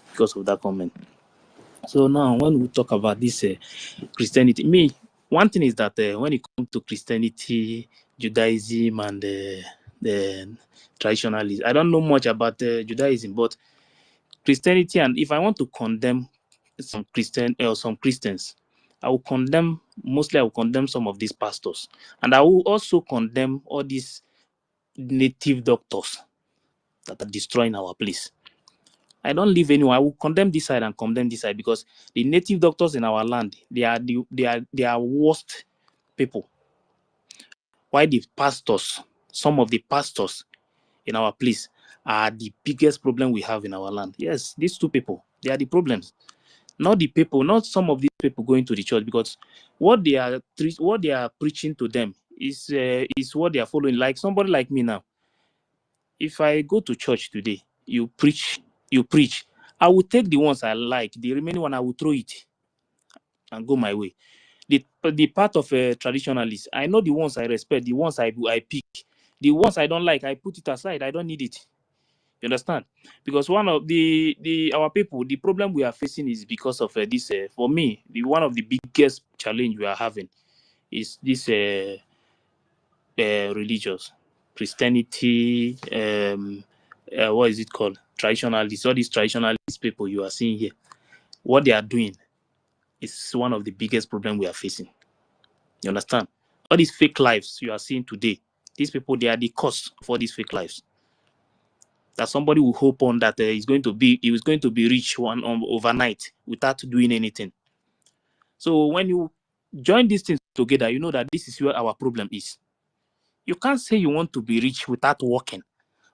Speaker 13: because of that comment. So now, when we talk about this Christianity, one thing is that when it comes to Christianity, Judaism, and the traditionalists, I don't know much about Judaism, but Christianity, and if I want to condemn some Christians, I will condemn some of these pastors, and I will also condemn all these native doctors that are destroying our place. I don't leave anyone. I will condemn this side and condemn this side because the native doctors in our land, they are worst people. Why the pastors, some of the pastors in our place are the biggest problem we have in our land. Yes, these two people, they are the problems. Not the people, not some of these people going to the church, because what they are preaching to them is what they are following. Like somebody like me now, if I go to church today, you preach, I will take the ones I like, the remaining one I will throw it and go my way. The part of a traditionalist, I know the ones I respect, the ones I pick, the ones I don't like, I put it aside. I don't need it. You understand? Because one of our people, the problem we are facing is because of this. For me, one of the biggest challenge we are having is this religious Christianity, what is it called? Traditionalists, all these traditionalist people you are seeing here, what they are doing is one of the biggest problems we are facing. You understand? All these fake lives you are seeing today, these people, they are the cause for these fake lives. That somebody will hope on that he was going to be rich overnight without doing anything. So when you join these things together, you know that this is where our problem is. You can't say you want to be rich without working,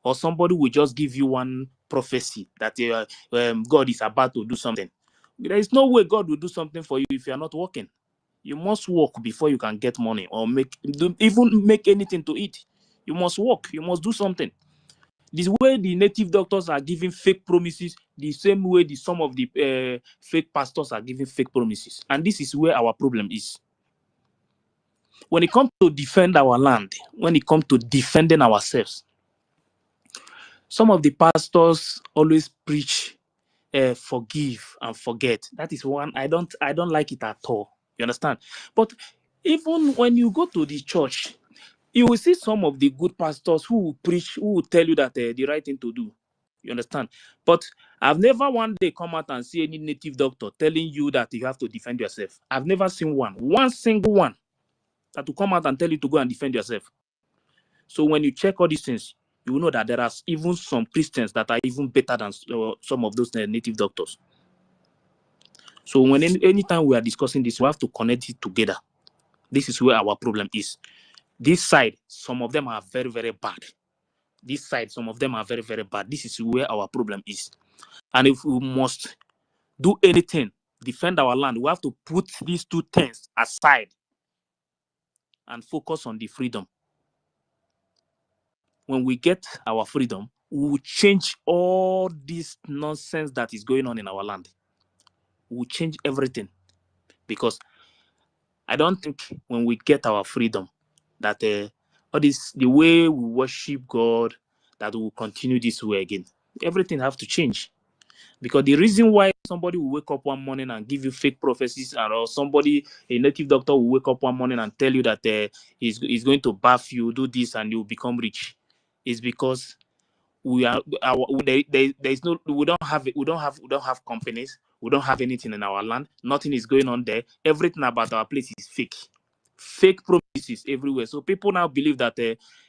Speaker 13: or somebody will just give you one prophecy that God is about to do something. There is no way God will do something for you if you are not working. You must work before you can get money or even make anything to eat. You must work. You must do something. This way the native doctors are giving fake promises, the same way some of the fake pastors are giving fake promises. And this is where our problem is. When it comes to defend our land, when it comes to defending ourselves, some of the pastors always preach forgive and forget. That is one I don't like it at all. You understand? But even when you go to the church, you will see some of the good pastors who will preach, who will tell you that the right thing to do. You understand? But I've never one day come out and see any native doctor telling you that you have to defend yourself. I've never seen one single one that will come out and tell you to go and defend yourself. So when you check all these things, you will know that there are even some Christians that are even better than some of those native doctors. So when anytime we are discussing this, we have to connect it together. This is where our problem is. This side, some of them are very, very bad. This side, some of them are very, very bad. This is where our problem is. And if we must do anything, defend our land, we have to put these two things aside and focus on the freedom. When we get our freedom, we will change all this nonsense that is going on in our land. We will change everything. Because I don't think when we get our freedom that all this, the way we worship God, that will continue this way again. Everything have to change. Because the reason why somebody will wake up one morning and give you fake prophecies, or somebody, a native doctor, will wake up one morning and tell you that he's going to bath you, do this, and you'll become rich, is because we don't have companies, we don't have anything in our land, nothing is going on there. Everything about our place is fake promises everywhere. So people now believe that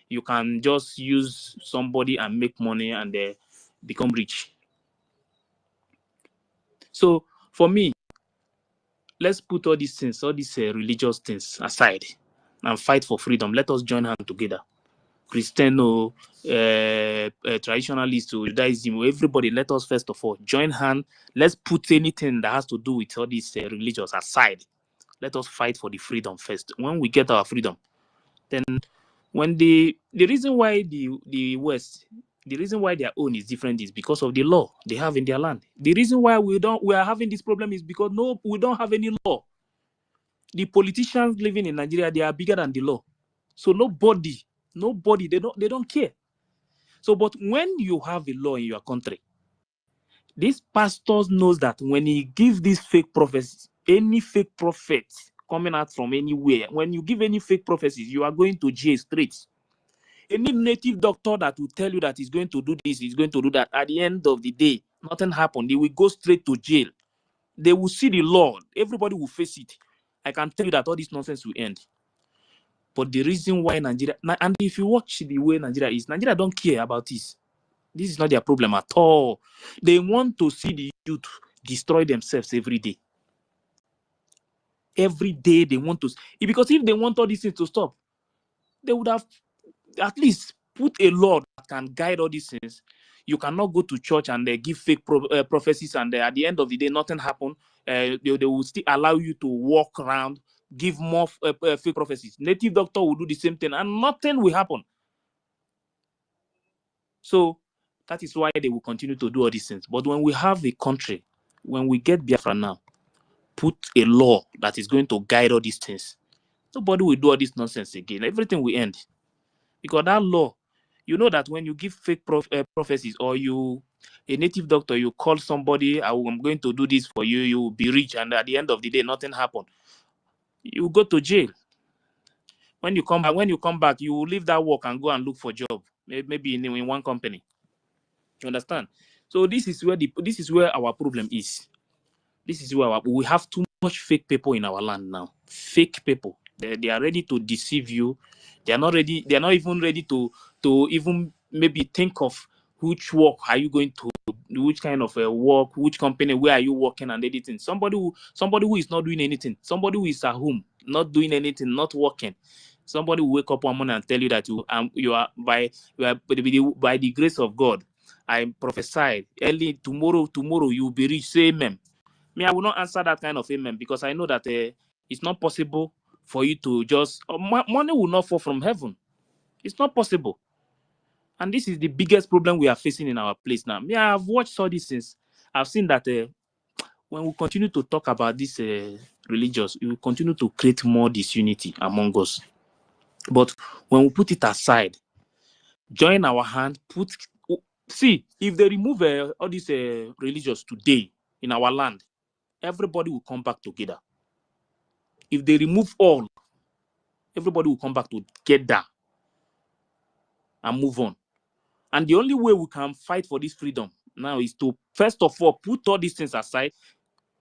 Speaker 13: you can just use somebody and make money and become rich. So for me, let's put all these things, all these religious things aside and fight for freedom. Let us join hands together. Christian, traditionalists, Judaism, everybody, let us first of all join hands. Let's put anything that has to do with all these religions aside. Let us fight for the freedom first. When we get our freedom, then when the reason why the West, the reason why their own is different is because of the law they have in their land. The reason why we are having this problem is because we don't have any law. The politicians living in Nigeria, they are bigger than the law. So nobody, they don't care. So, but when you have a law in your country, these pastors knows that when he gives these fake prophecies, any fake prophet coming out from anywhere, when you give any fake prophecies, you are going to jail straight. Any native doctor that will tell you that he's going to do this, he's going to do that, at the end of the day, nothing happened. They will go straight to jail. They will see the law. Everybody will face it. I can tell you that all this nonsense will end. But the reason why Nigeria, and if you watch the way Nigeria is, Nigeria don't care about this. This is not their problem at all. They want to see the youth destroy themselves every day. Every day they want to, because if they want all these things to stop, they would have at least put a law that can guide all these things. You cannot go to church and give fake prophecies, and at the end of the day, nothing happened. They will still allow you to walk around, give more fake prophecies. Native doctor will do the same thing, and nothing will happen. So that is why they will continue to do all these things. But when we have a country, when we get Biafra now, put a law that is going to guide all these things, nobody will do all this nonsense again. Everything will end. Because that law, you know that when you give fake prophecies, or a native doctor, you call somebody, I'm going to do this for you, you will be rich, and at the end of the day, nothing happened. You go to jail. When you come back, you will leave that work and go and look for a job, maybe in one company. You understand? So this is where our problem is. This is where we have too much fake people in our land now. Fake people. They are ready to deceive you. They are not ready. They are not even ready to even maybe think of which work are you going to, which kind of work, which company, where are you working and anything. Somebody who is not doing anything. Somebody who is at home, not doing anything, not working. Somebody will wake up one morning and tell you that you are by the grace of God, I prophesy early tomorrow you will be rich. Say amen. Me, I will not answer that kind of amen because I know that it's not possible for you to just money will not fall from heaven. It's not possible, and this is the biggest problem we are facing in our place now. Me, I have watched all these things. I've seen that when we continue to talk about this religious, it will continue to create more disunity among us. But when we put it aside, join our hand, see if they remove all these religious today in our land, everybody will come back together. If they remove all, everybody will come back together and move on. And the only way we can fight for this freedom now is to, first of all, put all these things aside.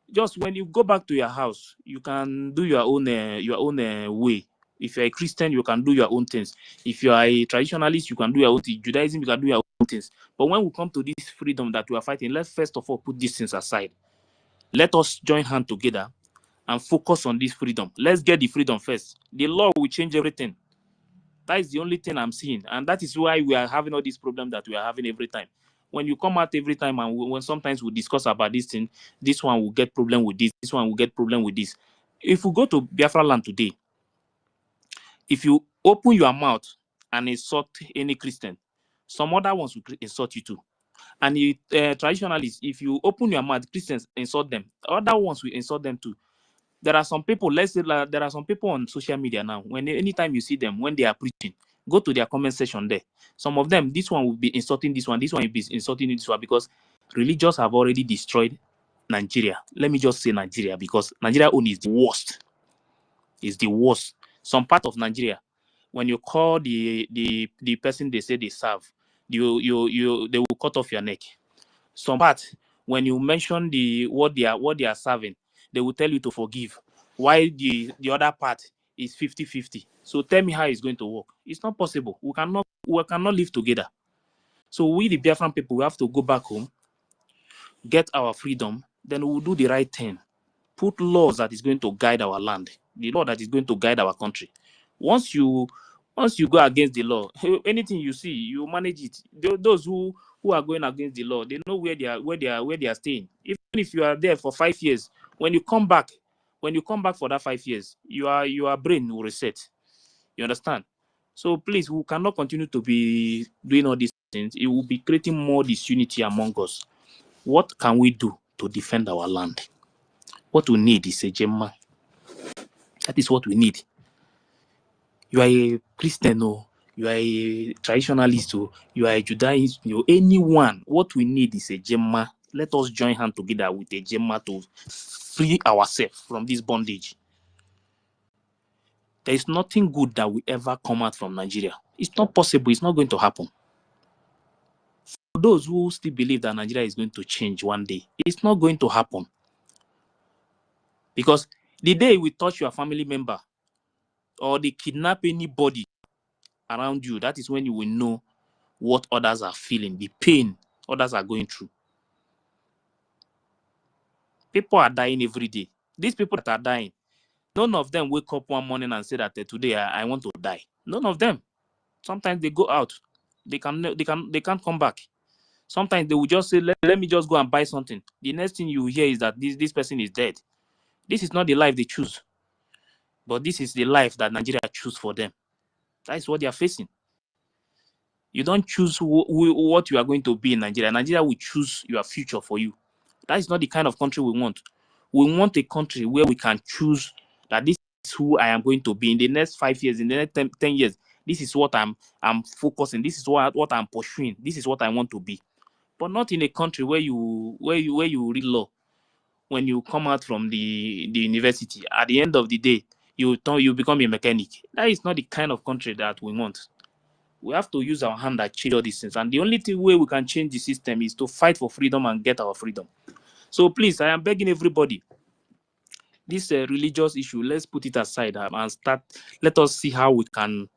Speaker 13: Just when you go back to your house, you can do your own way. If you're a Christian, you can do your own things. If you are a traditionalist, you can do your own things. Judaism, you can do your own things. But when we come to this freedom that we are fighting, let's first of all put these things aside. Let us join hands together and focus on this freedom. Let's get the freedom first. The law will change everything. That is the only thing I'm seeing. And that is why we are having all these problems that we are having every time. When you come out every time and when sometimes we discuss about this thing, this one will get problem with this one will get problem with this. If we go to Biafra land today, if you open your mouth and insult any Christian, some other ones will insult you too. And traditionalists, if you open your mouth, Christians insult them, other ones will insult them too. There are some people, let's say there are some people on social media now, anytime you see them, when they are preaching, go to their comment section there. Some of them, this one will be insulting this one will be insulting this one, because religious have already destroyed Nigeria. Let me just say Nigeria, because Nigeria own is the worst. Is the worst. Some part of Nigeria, when you call the person they say they serve, they will cut off your neck. Some part, when you mention what they are serving, they will tell you to forgive. While the other part is 50-50. So tell me how it's going to work. It's not possible. We cannot live together. So we, the Biafran people, we have to go back home, get our freedom, then we'll do the right thing. Put laws that is going to guide our land, the law that is going to guide our country. Once you go against the law, anything you see, you manage it. Those who are going against the law, they know where they are staying. Even if you are there for 5 years, when you come back for that 5 years, your brain will reset. You understand? So please, we cannot continue to be doing all these things. It will be creating more disunity among us. What can we do to defend our land? What we need is a Gemma. That is what we need. You are a Christian, or you are a traditionalist, or you are a Judaist, anyone. What we need is a Gemma. Let us join hands together with a Gemma to free ourselves from this bondage. There is nothing good that will ever come out from Nigeria. It's not possible. It's not going to happen. For those who still believe that Nigeria is going to change one day, it's not going to happen. Because the day we touch your family member or they kidnap anybody around you, that is when you will know what others are feeling, the pain others are going through. People are dying every day. These people that are dying, none of them wake up one morning and say that today I want to die. None of them. Sometimes they go out, they can't come back. Sometimes they will just say, let me just go and buy something. The next thing you hear is that this person is dead. This is not the life they choose, but this is the life that Nigeria choose for them. That is what they are facing. You don't choose what you are going to be in Nigeria. Nigeria will choose your future for you. That is not the kind of country we want. We want a country where we can choose that this is who I am going to be in the next 5 years, in the next 10 years. This is what I'm focusing. This is what I'm pursuing. This is what I want to be. But not in a country where you read law. When you come out from the university, at the end of the day, you become a mechanic. That is not the kind of country that we want. We have to use our hand and change all these things. And the only way we can change the system is to fight for freedom and get our freedom. So please, I am begging everybody, this religious issue, let's put it aside and start. Let us see how we can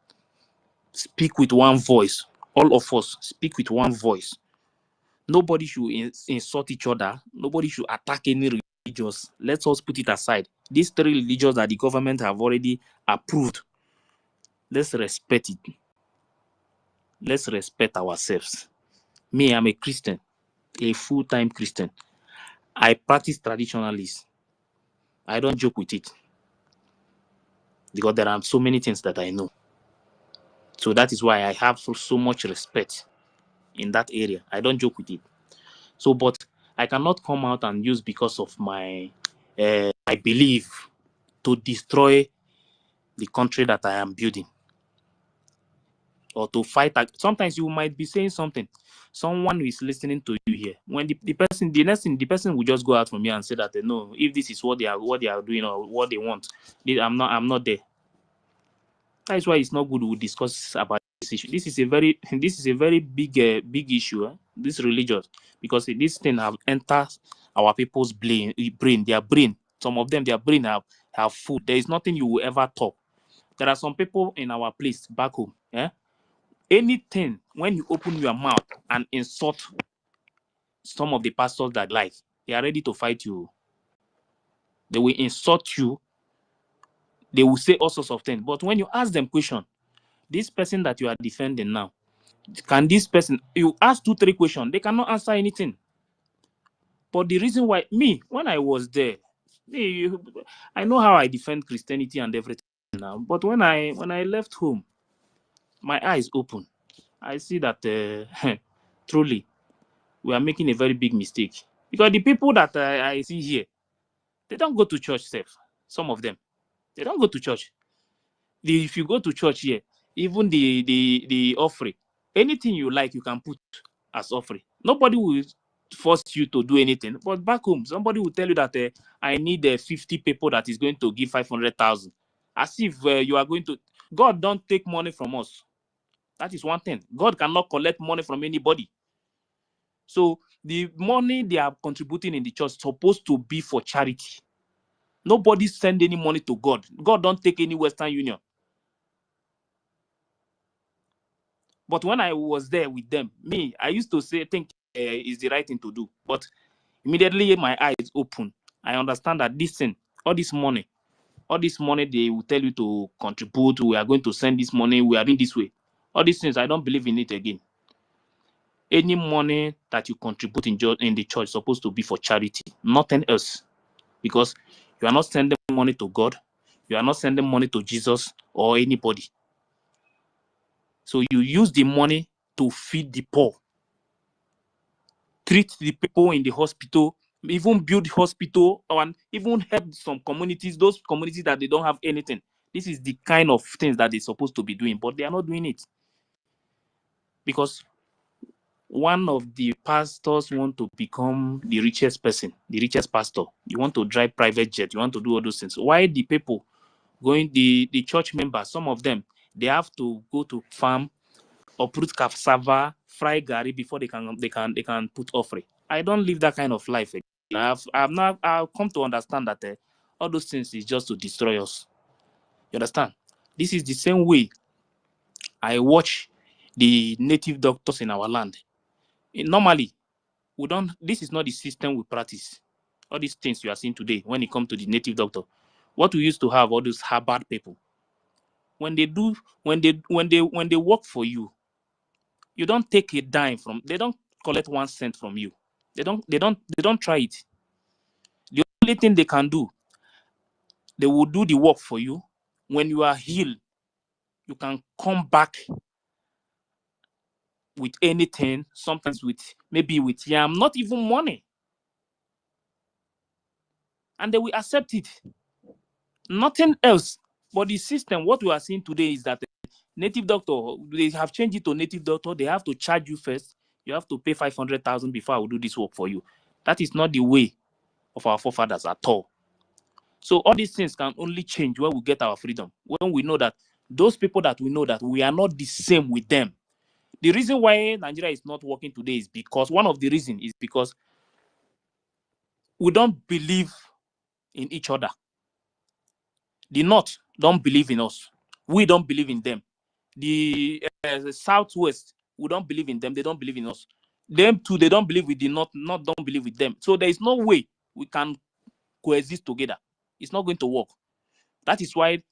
Speaker 13: speak with one voice. All of us speak with one voice. Nobody should insult each other. Nobody should attack any religious. Let us put it aside. These 3 religions that the government have already approved, let's respect it. Let's respect ourselves. Me, I'm a Christian, a full-time Christian. I practice traditionalism. I don't joke with it because there are so many things that I know. So that is why I have so much respect in that area. I don't joke with it. So, but I cannot come out and use because of my belief to destroy the country that I am building or to fight. Sometimes you might be saying something. Someone who is listening to you here, when the person will just go out from here and say that no, if this is what they are doing or what they want, I'm not there. That is why it's not good we discuss about this issue. This is a very big issue. This religious, because this thing have entered our people's brain. Their brain. Some of them, their brain have food. There is nothing you will ever talk. There are some people in our place back home. Anything, when you open your mouth and insult some of the pastors that like, they are ready to fight you. They will insult you. They will say all sorts of things. But when you ask them question, this person that you are defending now, can this person, you ask 2-3 questions, they cannot answer anything. But the reason why, when I was there, I know how I defend Christianity and everything now. But when I left home, my eyes open. I see that truly we are making a very big mistake. Because the people that I see here, they don't go to church safe. Some of them, they don't go to church. If you go to church here, even the offering, anything you like, you can put as offering. Nobody will force you to do anything. But back home, somebody will tell you that I need 50 people that is going to give 500,000. As if you are going to. God don't take money from us. That is one thing. God cannot collect money from anybody. So the money they are contributing in the church is supposed to be for charity. Nobody send any money to God. God don't take any Western Union. But when I was there with them, I used to think is the right thing to do. But immediately my eyes open. I understand that this thing, all this money they will tell you to contribute. We are going to send this money. We are doing this way. All these things, I don't believe in it again. Any money that you contribute in the church is supposed to be for charity, nothing else. Because you are not sending money to God. You are not sending money to Jesus or anybody. So you use the money to feed the poor, treat the people in the hospital, even build hospital, and even help some communities, those communities that they don't have anything. This is the kind of things that they're supposed to be doing, but they are not doing it. Because one of the pastors want to become the richest person, the richest pastor. You want to drive private jet, you want to do all those things. Why the people going, the church members, some of them, they have to go to farm, uproot cassava, fry gari before they can put offering. I don't live that kind of life again. I've come to understand that all those things is just to destroy us. You understand? This is the same way I watch the native doctors in our land. Normally, we don't. This is not the system we practice. All these things you are seeing today, when it comes to the native doctor, what we used to have, all those Harvard people, when they work for you, you don't take a dime from. They don't collect 1 cent from you. They don't try it. The only thing they can do, they will do the work for you. When you are healed, you can come back with anything. Sometimes maybe with yam, not even money, and they will accept it. Nothing else. But the system, what we are seeing today is that native doctor, they have changed it to native doctor. They have to charge you first. You have to pay 500,000 before I will do this work for you. That is not the way of our forefathers at all. So all these things can only change when we get our freedom. When we know that Those people that we know that we are not the same with them. The reason why Nigeria is not working today is because one of the reasons is because we don't believe in each other. The North don't believe in us. We don't believe in them. The Southwest, we don't believe in them. They don't believe in us. Them too, they don't believe with the North. North don't believe with them. So there is no way we can coexist together. It's not going to work. That is why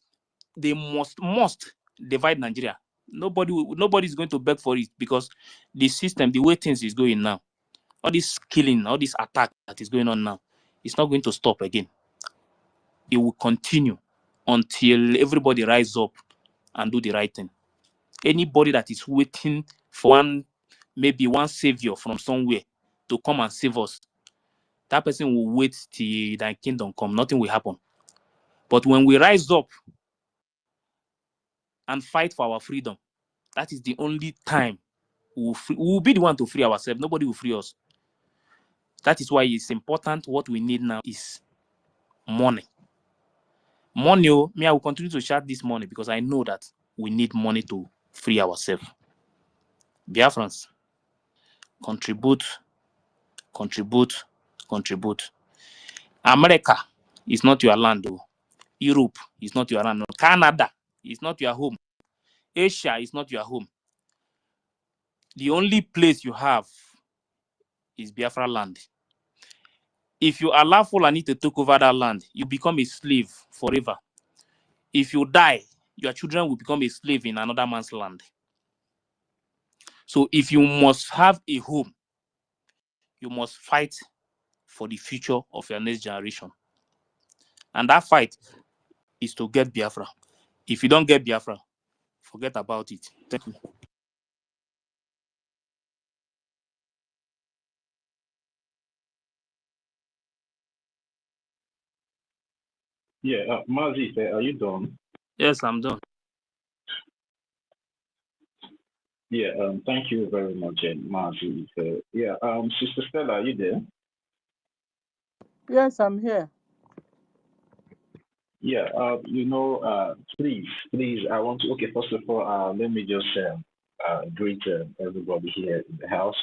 Speaker 13: they must divide Nigeria. Nobody is going to beg for it because the system, the way things is going now, all this killing, all this attack that is going on now, it's not going to stop again. It will continue until everybody rise up and do the right thing. Anybody that is waiting for maybe one savior from somewhere to come and save us, that person will wait till thy kingdom come. Nothing will happen. But when we rise up and fight for our freedom, that is the only time we will be the one to free ourselves. Nobody will free us. That is why it's important. What we need now is money. Money, I will continue to shout this money because I know that we need money to free ourselves. Biafrans, contribute. America is not your land, though. Europe is not your land. No. Canada is not your home. Asia is not your home. The only place you have is Biafra land. If you allow Fulani to take over that land, you become a slave forever. If you die, your children will become a slave in another man's land. So if you must have a home, you must fight for the future of your next generation. And that fight is to get Biafra. If you don't get Biafra, forget about it. Thank you.
Speaker 11: Yeah, Mazi, are you done?
Speaker 13: Yes, I'm done.
Speaker 11: Yeah, thank you very much, Mazi. Yeah, Sister Stella, are you there?
Speaker 4: Yes, I'm here.
Speaker 11: Yeah, please, I want to, okay, first of all, let me just greet everybody here in the house.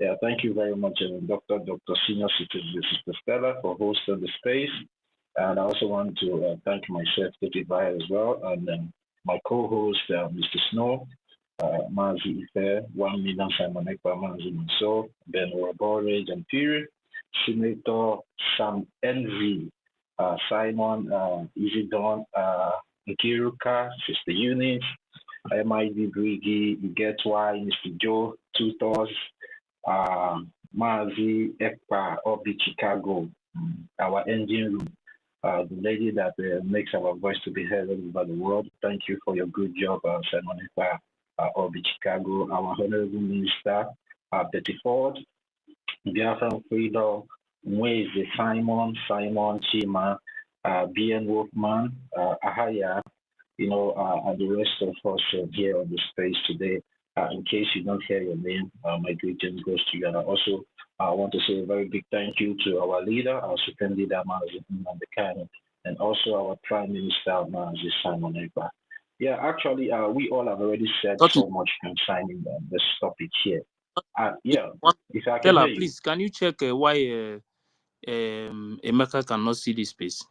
Speaker 11: Yeah, thank you very much, Dr. Senior Citizen Sister Stella, for hosting the space. And I also want to thank myself, David Bayer, as well, and my co-host, Mr. Snow, Mazi Ife, 1 million Simon Ekpa, Mazi Manso, Ben Warborage and Fury, Senator Sam NZ, Simon, Easy Dawn, Nkiruka, Sister Eunice, MID BRGIE, Get Why, Mr. Joe, Tutos, Mazi Ekpa, Obi Chicago, our engine room, the lady that makes our voice to be heard all over the world. Thank you for your good job, Simon Ekpa, Obi Chicago, our Honorable Minister, Betty Ford, Biafran Freedom, Mweze Simon, Chima, BN Wolfman, Ahaya, and the rest of us here on the space today. In case you don't hear your name, my greetings goes to you. And I also want to say a very big thank you to our leader, our Supreme Leader, Mazi Nnamdi, and also our Prime Minister, Mazi Simon Ekpa. Yeah, actually, we all have already said so much concerning this topic here. Yeah, if I can
Speaker 13: Stella,
Speaker 11: hear
Speaker 13: please, can you check why Emeka cannot see this space?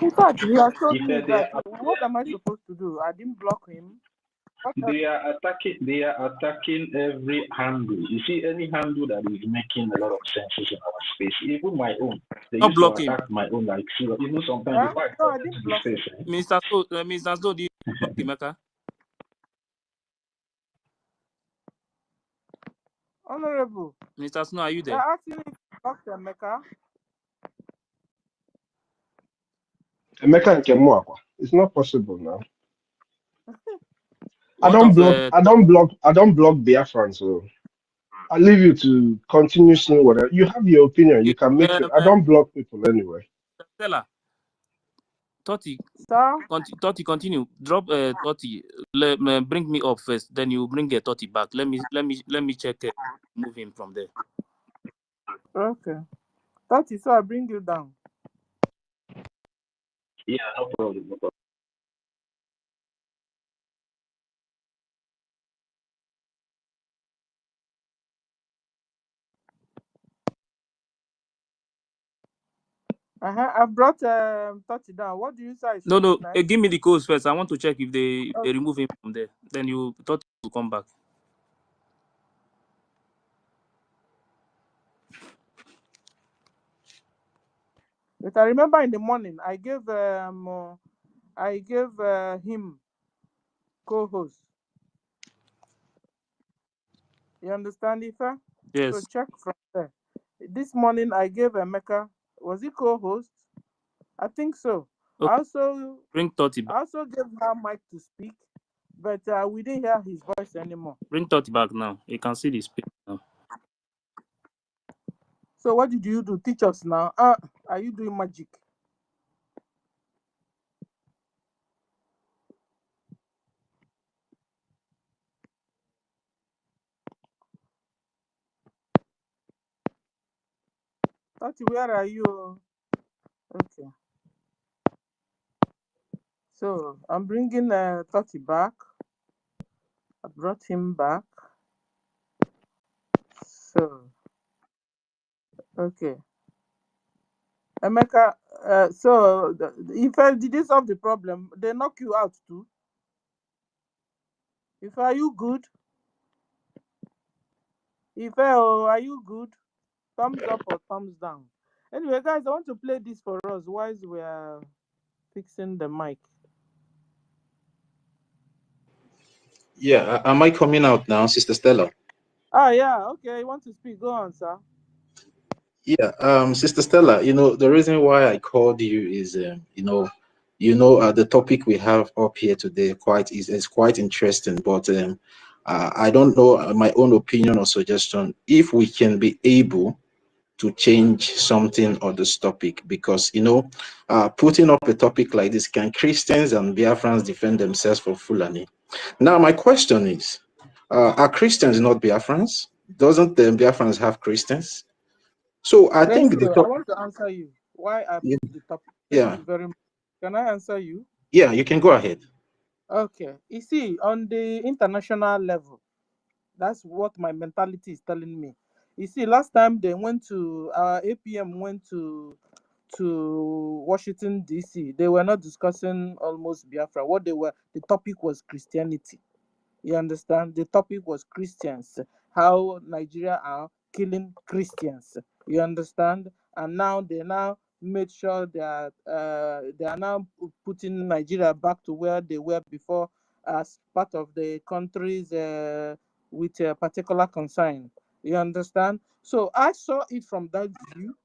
Speaker 4: In fact, he has told me that. What am I supposed to do? I didn't block him.
Speaker 11: They are attacking every handle. You see, any handle that is making a lot of sense in our space, even my own. They used to attack my own, like, even sometimes before I come into the space.
Speaker 13: Mr. So, do you block Emeka?
Speaker 4: Honorable.
Speaker 13: Mr. Snow, are you there?
Speaker 4: They're asking if you blocked Emeka.
Speaker 9: Emeka and Kemuakwa. It's not possible now. I
Speaker 13: What
Speaker 9: don't block Biafrans, so I leave you to continue saying whatever. You have your opinion. You can make it. I don't block people anyway.
Speaker 13: Stella, Totti,
Speaker 4: Sir?
Speaker 13: continue. Drop Totti. Bring me up first. Then you bring Totti back. Let me check. Move him from there.
Speaker 4: Okay. Totti, so I bring you down.
Speaker 11: Yeah, no problem. No problem.
Speaker 4: I brought 30 down. What do you say I
Speaker 13: No,
Speaker 4: should do
Speaker 13: no.
Speaker 4: next?
Speaker 13: Give me the codes first. I want to check if they
Speaker 4: Oh,
Speaker 13: remove him from there. Then you thought to come back.
Speaker 4: but I remember in the morning I gave him co-host. You understand, Ifa? So
Speaker 13: Yes.
Speaker 4: check from there. This morning I gave Emeka. Was he co-host? I think so.
Speaker 13: Okay. Bring 30 back.
Speaker 4: I also gave her mic to speak, but we didn't hear his voice anymore.
Speaker 13: Bring 30 back now. You can see the space now.
Speaker 4: So what did you do? Teach us now. Are you doing magic? Tati, where are you? Okay. So I'm bringing Tati back. I brought him back. So okay. Emeka, if did you solve the problem? They knock you out too. If are you good? If are you good? Thumbs up or thumbs down? Anyway, guys, I want to play this for us whilst we are fixing the mic.
Speaker 7: Yeah, am I coming out now, Sister Stella?
Speaker 4: Yeah, okay. You want to speak? Go on, sir.
Speaker 7: Yeah, Sister Stella, the reason why I called you is, the topic we have up here today is quite interesting, but I don't know my own opinion or suggestion if we can be able to change something on this topic, because putting up a topic like this, can Christians and Biafrans defend themselves for Fulani? Now, my question is, are Christians not Biafrans? Doesn't the Biafrans have Christians? So I
Speaker 4: Thank
Speaker 7: think the
Speaker 4: you. I
Speaker 7: top,
Speaker 4: want to answer you. Why I
Speaker 7: yeah,
Speaker 4: picked the topic. Thank
Speaker 7: yeah,
Speaker 4: you very much. Can I answer you?
Speaker 7: yeah, you can go ahead.
Speaker 4: Okay. You see, on the international level, that's what my mentality is telling me. You see, last time they went to APM went to Washington DC. They were not discussing almost Biafra. The topic was Christianity. You understand? The topic was Christians, how Nigeria are killing Christians. You understand? And now they made sure that they are now putting Nigeria back to where they were before, as part of the countries with a particular concern. You understand? So I saw it from that view,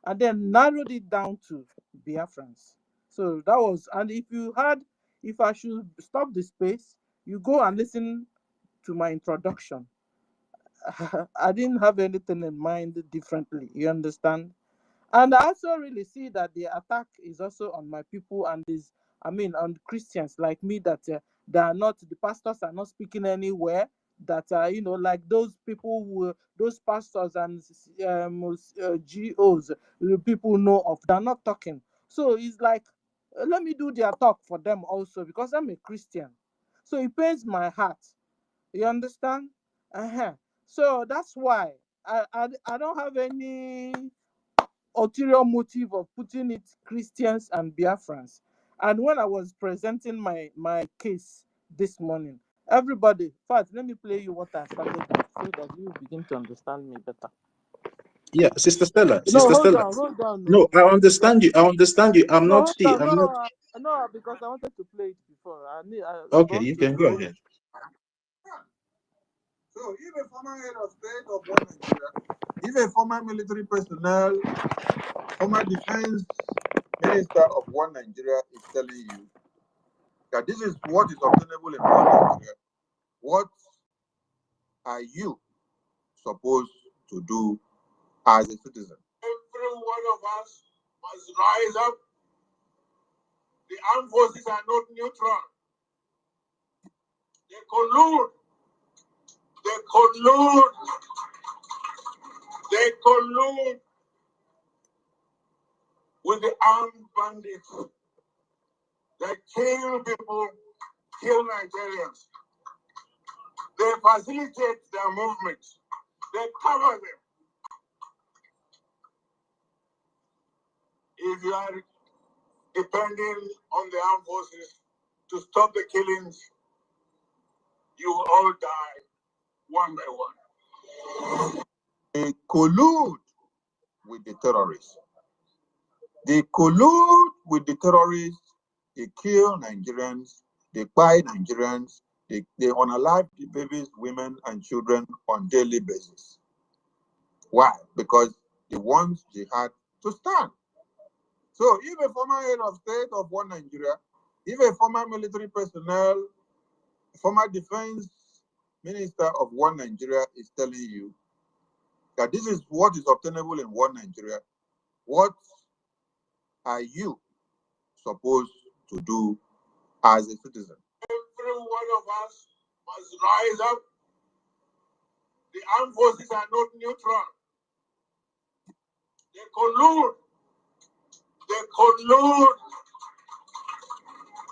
Speaker 4: and then narrowed it down to Biafrans. So that was, and if I should stop the space, you go and listen to my introduction. I didn't have anything in mind differently. You understand? And I also really see that the attack is also on my people and on Christians like me, that the pastors are not speaking anywhere. That like those people those pastors and GOs, people know of, they're not talking. So it's like, let me do their talk for them also, because I'm a Christian. So it pains my heart. You understand? Uh-huh. So that's why I don't have any ulterior motive of putting it Christians and Biafrans. And when I was presenting my case this morning, everybody, in fact, let me play you what I started with so that you begin to understand me better.
Speaker 7: Yeah, Sister Stella,
Speaker 4: No,
Speaker 7: Sister Stella.
Speaker 4: hold on.
Speaker 7: No,
Speaker 4: No,
Speaker 7: I understand you. I understand you. I'm
Speaker 4: no,
Speaker 7: not
Speaker 4: hold
Speaker 7: see.
Speaker 4: on.
Speaker 7: I'm not.
Speaker 4: No, because I wanted to play it before. I
Speaker 7: Okay,
Speaker 4: want
Speaker 7: you
Speaker 4: to
Speaker 7: can go
Speaker 4: roll
Speaker 7: ahead.
Speaker 4: it.
Speaker 2: So if a former head of state of one Nigeria, if a former military personnel, former defense minister of one Nigeria is telling you that this is what is obtainable in one Nigeria, what are you supposed to do as a citizen?
Speaker 1: Every one of us must rise up. The armed forces are not neutral. They collude. They collude. They collude with the armed bandits. They kill people, kill Nigerians. They facilitate their movements. They cover them. If you are depending on the armed forces to stop the killings, you will all die one by one.
Speaker 2: They collude with the terrorists. They collude with the terrorists. They kill Nigerians. They buy Nigerians. They unalive the babies, women, and children on a daily basis. Why? Because they want jihad to stand. So if a former head of state of one Nigeria, if a former military personnel, former defense minister of one Nigeria is telling you that this is what is obtainable in one Nigeria, what are you supposed to do as a citizen?
Speaker 1: Every one of us must rise up. The armed forces are not neutral. They collude. They collude.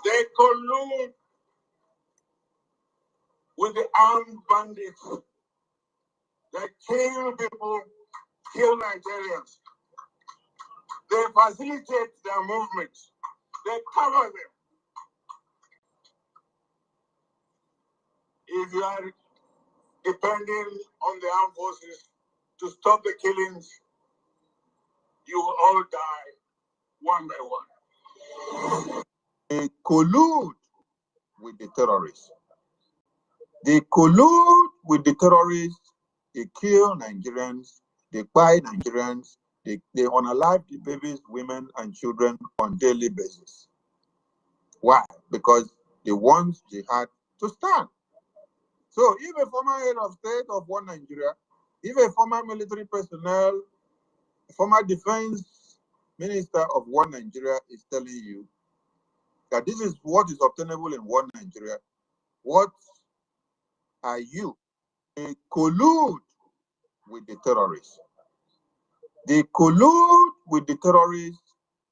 Speaker 1: They collude with the armed bandits. They kill people, kill Nigerians. They facilitate their movements. They cover them. If you are depending on the armed forces to stop the killings, you will all die one by one.
Speaker 2: They collude with the terrorists. They collude with the terrorists. They kill Nigerians. They buy Nigerians. They unalive the babies, women, and children on a daily basis. Why? Because they want jihad to stand. So if a former head of state of one Nigeria, if a former military personnel, former defense minister of one Nigeria is telling you that this is what is obtainable in one Nigeria, what are you? They collude with the terrorists. They collude with the terrorists.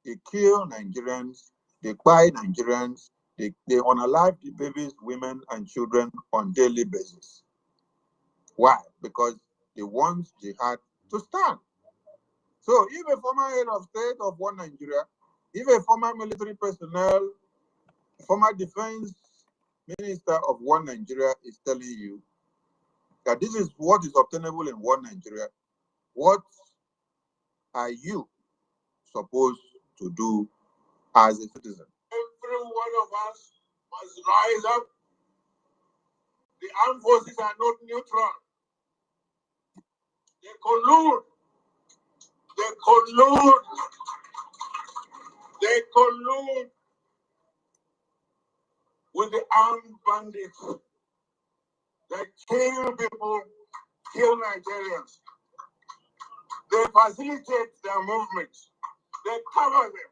Speaker 2: They kill Nigerians. They buy Nigerians. They unalive the babies, women, and children on a daily basis. Why? Because they want jihad to stand. So if a former head of state of one Nigeria, if a former military personnel, former defense minister of one Nigeria is telling you that this is what is obtainable in one Nigeria, what are you supposed to do as a citizen?
Speaker 1: Every one of us must rise up. The armed forces are not neutral. They collude. They collude. They collude with the armed bandits. They kill people, kill Nigerians. They facilitate their movements. They cover them.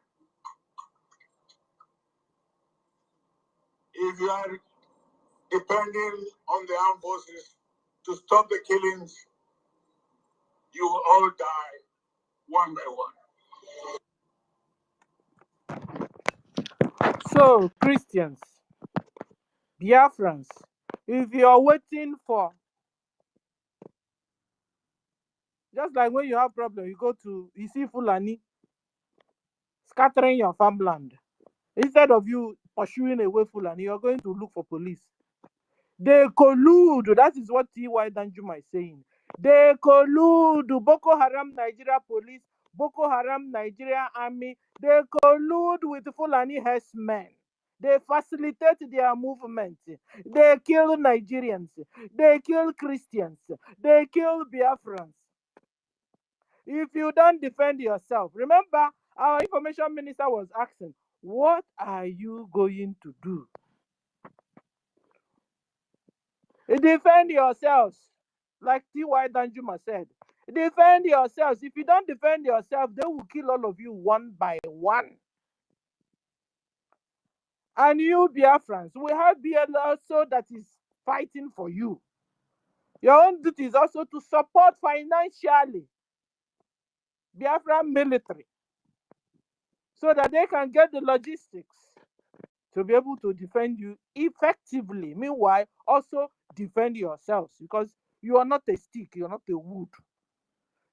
Speaker 1: If you are depending on the armed forces to stop the killings, you will all die one by one.
Speaker 4: So, Christians, Biafrans, if you're waiting for, just like when you have problem, you see Fulani scattering your farmland. Instead of you pursuing away Fulani, you're going to look for police. They collude. That is what T.Y. Danjuma is saying. They collude. Boko Haram Nigeria police, Boko Haram Nigeria army, they collude with Fulani herdsmen. They facilitate their movement. They kill Nigerians. They kill Christians. They kill Biafrans. If you don't defend yourself, remember our information minister was asking, what are you going to do? Defend yourselves. Like T.Y. Danjuma said, defend yourselves. If you don't defend yourself, they will kill all of you one by one. And you, Biafrans, we have BL also that is fighting for you. Your own duty is also to support financially Biafran military so that they can get the logistics. to be able to defend you effectively. Meanwhile, also defend yourselves, because you are not a stick, you're not a wood.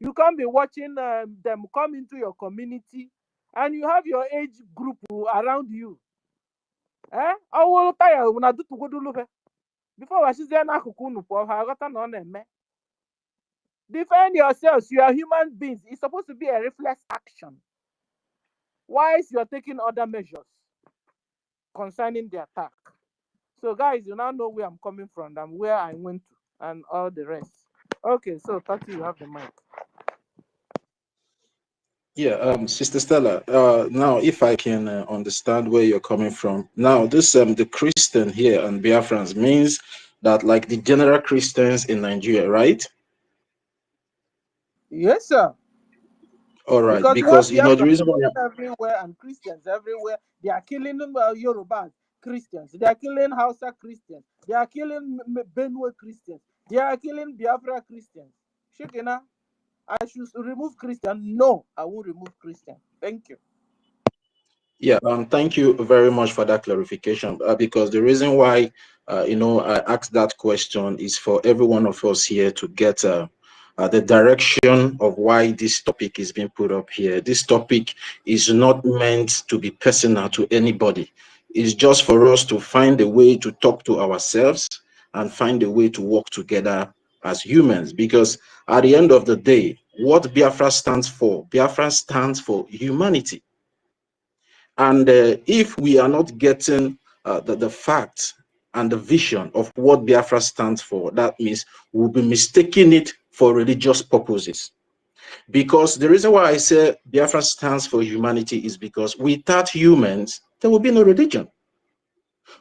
Speaker 4: You can't be watching them come into your community and you have your age group around you. Eh? Before defend yourselves. You are human beings. It's supposed to be a reflex action. Whilst you are taking other measures concerning the attack. So, guys, you now know where I'm coming from and where I went to and all the rest. Okay, so Tati, you have the mic.
Speaker 10: Yeah, Sister Stella. Now, if I can understand where you're coming from. Now, this the Christian here and Biafrans means that like the general Christians in Nigeria, right?
Speaker 4: Yes, sir.
Speaker 10: All right,
Speaker 4: Because
Speaker 10: because
Speaker 4: we have
Speaker 10: the reason why.
Speaker 4: everywhere and Christians everywhere. They are killing Yorubas Christians. They are killing Hausa Christians. They are killing Benue Christians. They are killing Biafra Christians. Shekina, I should remove Christian. No, I won't remove Christian. Thank you.
Speaker 10: Yeah, thank you very much for that clarification. Because the reason why, I asked that question is for every one of us here to get the direction of why this topic is being put up here. This topic is not meant to be personal to anybody. It's just for us to find a way to talk to ourselves and find a way to work together as humans. Because at the end of the day, what Biafra stands for humanity. And if we are not getting the facts and the vision of what Biafra stands for, that means we'll be mistaking it for religious purposes. Because the reason why I say Biafra stands for humanity is because without humans, there will be no religion.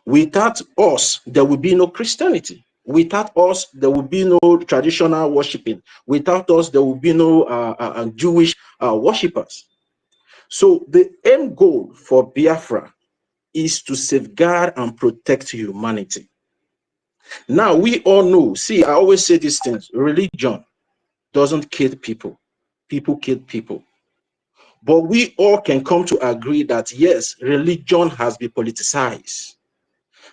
Speaker 10: Without us, there will be no Christianity. Without us, there will be no traditional worshiping. Without us, there will be no Jewish worshippers. So the end goal for Biafra is to safeguard and protect humanity. Now, we all know, see, I always say these things, religion doesn't kill people. People kill people. But we all can come to agree that, yes, religion has been politicized.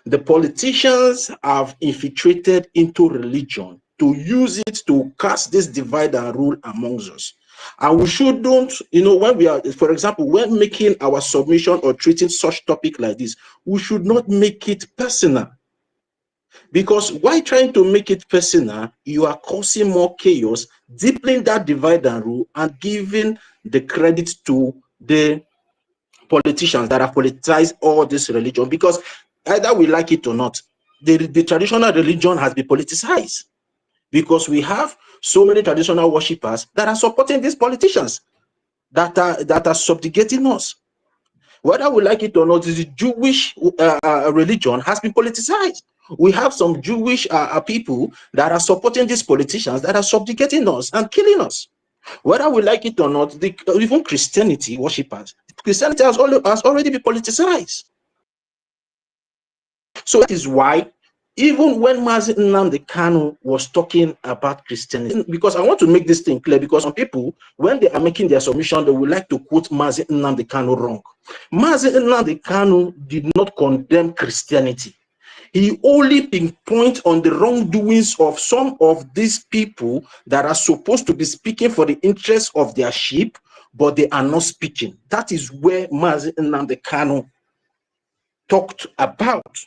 Speaker 10: The politicians have infiltrated into religion to use it to cast this divide and rule amongst us. And we shouldn't, when we are, for example, when making our submission or treating such topic like this, we should not make it personal. Because while trying to make it personal, you are causing more chaos, deepening that divide and rule, and giving the credit to the politicians that have politicized all this religion. Because either we like it or not, the traditional religion has been politicized. Because we have so many traditional worshippers that are supporting these politicians that are subjugating us. Whether we like it or not, the Jewish religion has been politicized. We have some Jewish people that are supporting these politicians that are subjugating us and killing us. Whether we like it or not, even Christianity worshippers, Christianity has already been politicized. So that is why, even when Mazi Nnamdi Kanu was talking about Christianity, because I want to make this thing clear, because some people, when they are making their submission, they would like to quote Mazi Nnamdi Kanu wrong. Mazi Nnamdi Kanu did not condemn Christianity. He only pinpoints on the wrongdoings of some of these people that are supposed to be speaking for the interests of their sheep, but they are not speaking. That is where Mazi Nnamdi Kanu talked about.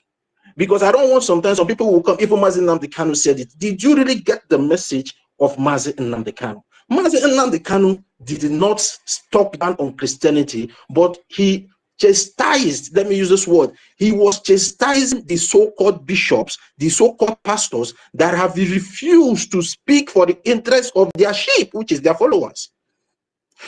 Speaker 10: Because I don't want sometimes some people will come, even Mazi Nnamdi Kanu said it. Did you really get the message of Mazi Nnamdi Kanu? Mazi Nnamdi Kanu did not talk down on Christianity, but he chastised, let me use this word, he was chastising the so-called bishops, the so-called pastors that have refused to speak for the interests of their sheep, which is their followers.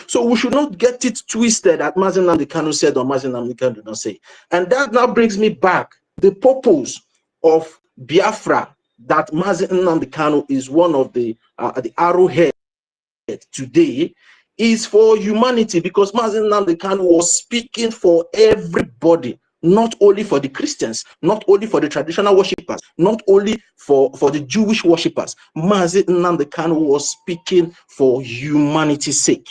Speaker 10: So we should not get it twisted that Mazi Nnamdi Kanu said or Mazi Nnamdi Kanu did not say. And that now brings me back. The purpose of Biafra, that Mazi Nnamdi Kanu is one of the arrowhead today, is for humanity, because Mazi Nnamdi Kanu was speaking for everybody, not only for the Christians, not only for the traditional worshippers, not only for the Jewish worshippers. Mazi Nnamdi Kanu was speaking for humanity's sake.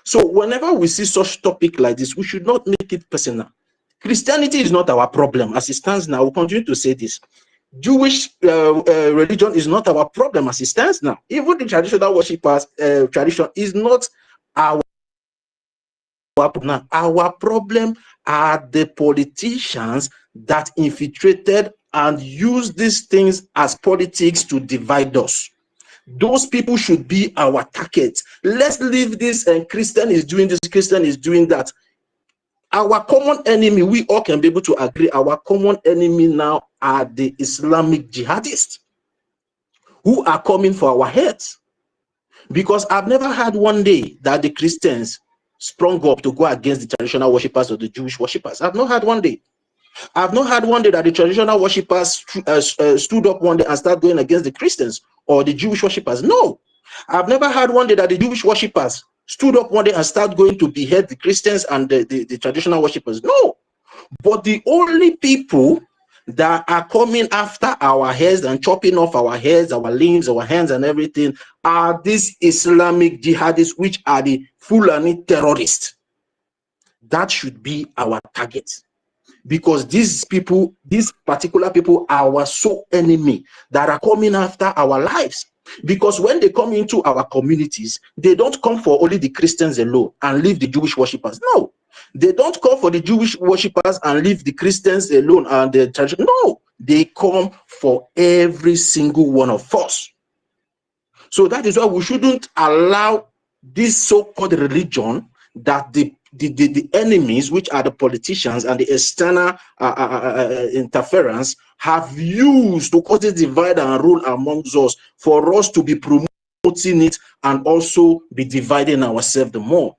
Speaker 10: So whenever we see such topic like this, we should not make it personal. Christianity is not our problem as it stands now. We'll continue to say this. Jewish religion is not our problem as it stands now. Even the traditional worshippers tradition is not our problem. Our problem are the politicians that infiltrated and use these things as politics to divide us. Those people should be our target. Let's leave this, and Christian is doing this, Christian is doing that. Our common enemy, we all can be able to agree, our common enemy now are the Islamic jihadists who are coming for our heads. Because I've never had one day that the Christians sprung up to go against the traditional worshippers or the Jewish worshippers. I've not had one day. I've not had one day that the traditional worshippers stood up one day and started going against the Christians or the Jewish worshippers. No. I've never had one day that the Jewish worshippers stood up one day and started going to behead the Christians and the traditional worshippers. No. But the only people that are coming after our heads and chopping off our heads, our limbs, our hands and everything are these Islamic jihadists, which are the Fulani terrorists. That should be our target. Because these people, these particular people are our sole enemy that are coming after our lives. Because when they come into our communities, they don't come for only the Christians alone and leave the Jewish worshippers. No, they don't come for the Jewish worshippers and leave the Christians alone and the church. No, they come for every single one of us. So that is why we shouldn't allow this so-called religion that the enemies, which are the politicians and the external interference, have used to cause this divide and rule amongst us, for us to be promoting it and also be dividing ourselves the more.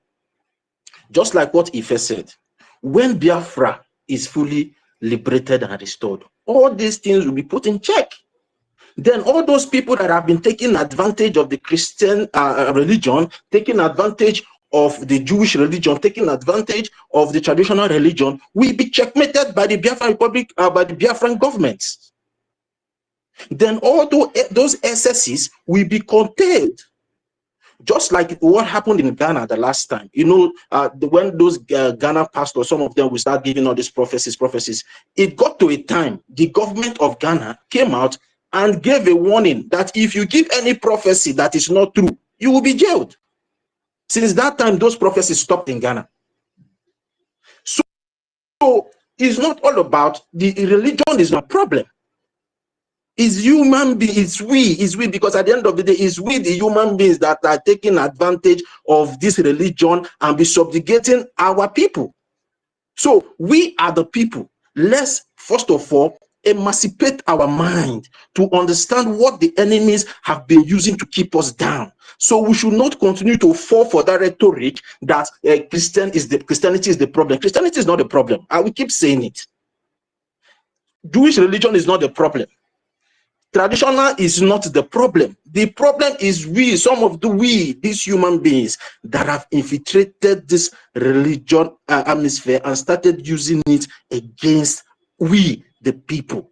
Speaker 10: Just like what Ife said, when Biafra is fully liberated and restored, all these things will be put in check. Then all those people that have been taking advantage of the Christian religion, taking advantage of the Jewish religion, taking advantage of the traditional religion, will be checkmated by the Biafran Republic, by the Biafran government. Then all those excesses will be contained. Just like what happened in Ghana the last time. You know, when those Ghana pastors, some of them will start giving all these prophecies, it got to a time, the government of Ghana came out and gave a warning that if you give any prophecy that is not true, you will be jailed. Since that time, those prophecies stopped in Ghana. So it's not all about the religion is not a problem. It's human beings, it's we, because at the end of the day, it's we, the human beings, that are taking advantage of this religion and be subjugating our people. So we are the people. Let's first of all emancipate our mind to understand what the enemies have been using to keep us down. So we should not continue to fall for that rhetoric that Christianity is the problem. Christianity is not the problem. I will keep saying it. Jewish religion is not the problem. Traditional is not the problem. The problem is we, some of these human beings that have infiltrated this religion atmosphere and started using it against we, the people.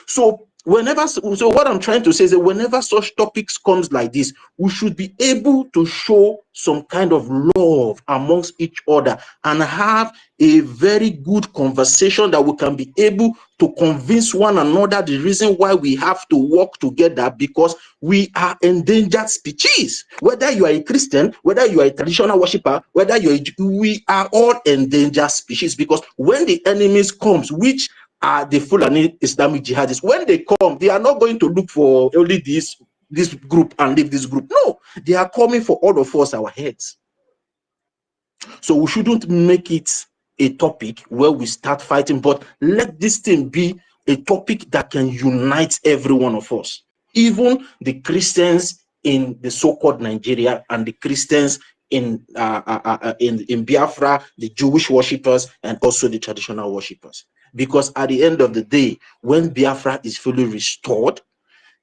Speaker 10: So what I'm trying to say is that whenever such topics comes like this, we should be able to show some kind of love amongst each other and have a very good conversation that we can be able to convince one another the reason why we have to work together, because we are endangered species. Whether you are a Christian, whether you are a traditional worshiper, whether we are all endangered species, because when the enemies comes, which are the Fulani Islamic jihadists, when they come, they are not going to look for only this group and leave this group. No, they are coming for all of us, our heads. So we shouldn't make it a topic where we start fighting, but let this thing be a topic that can unite every one of us, even the Christians in the so-called Nigeria and the Christians in Biafra, the Jewish worshippers, and also the traditional worshippers. Because at the end of the day, when Biafra is fully restored,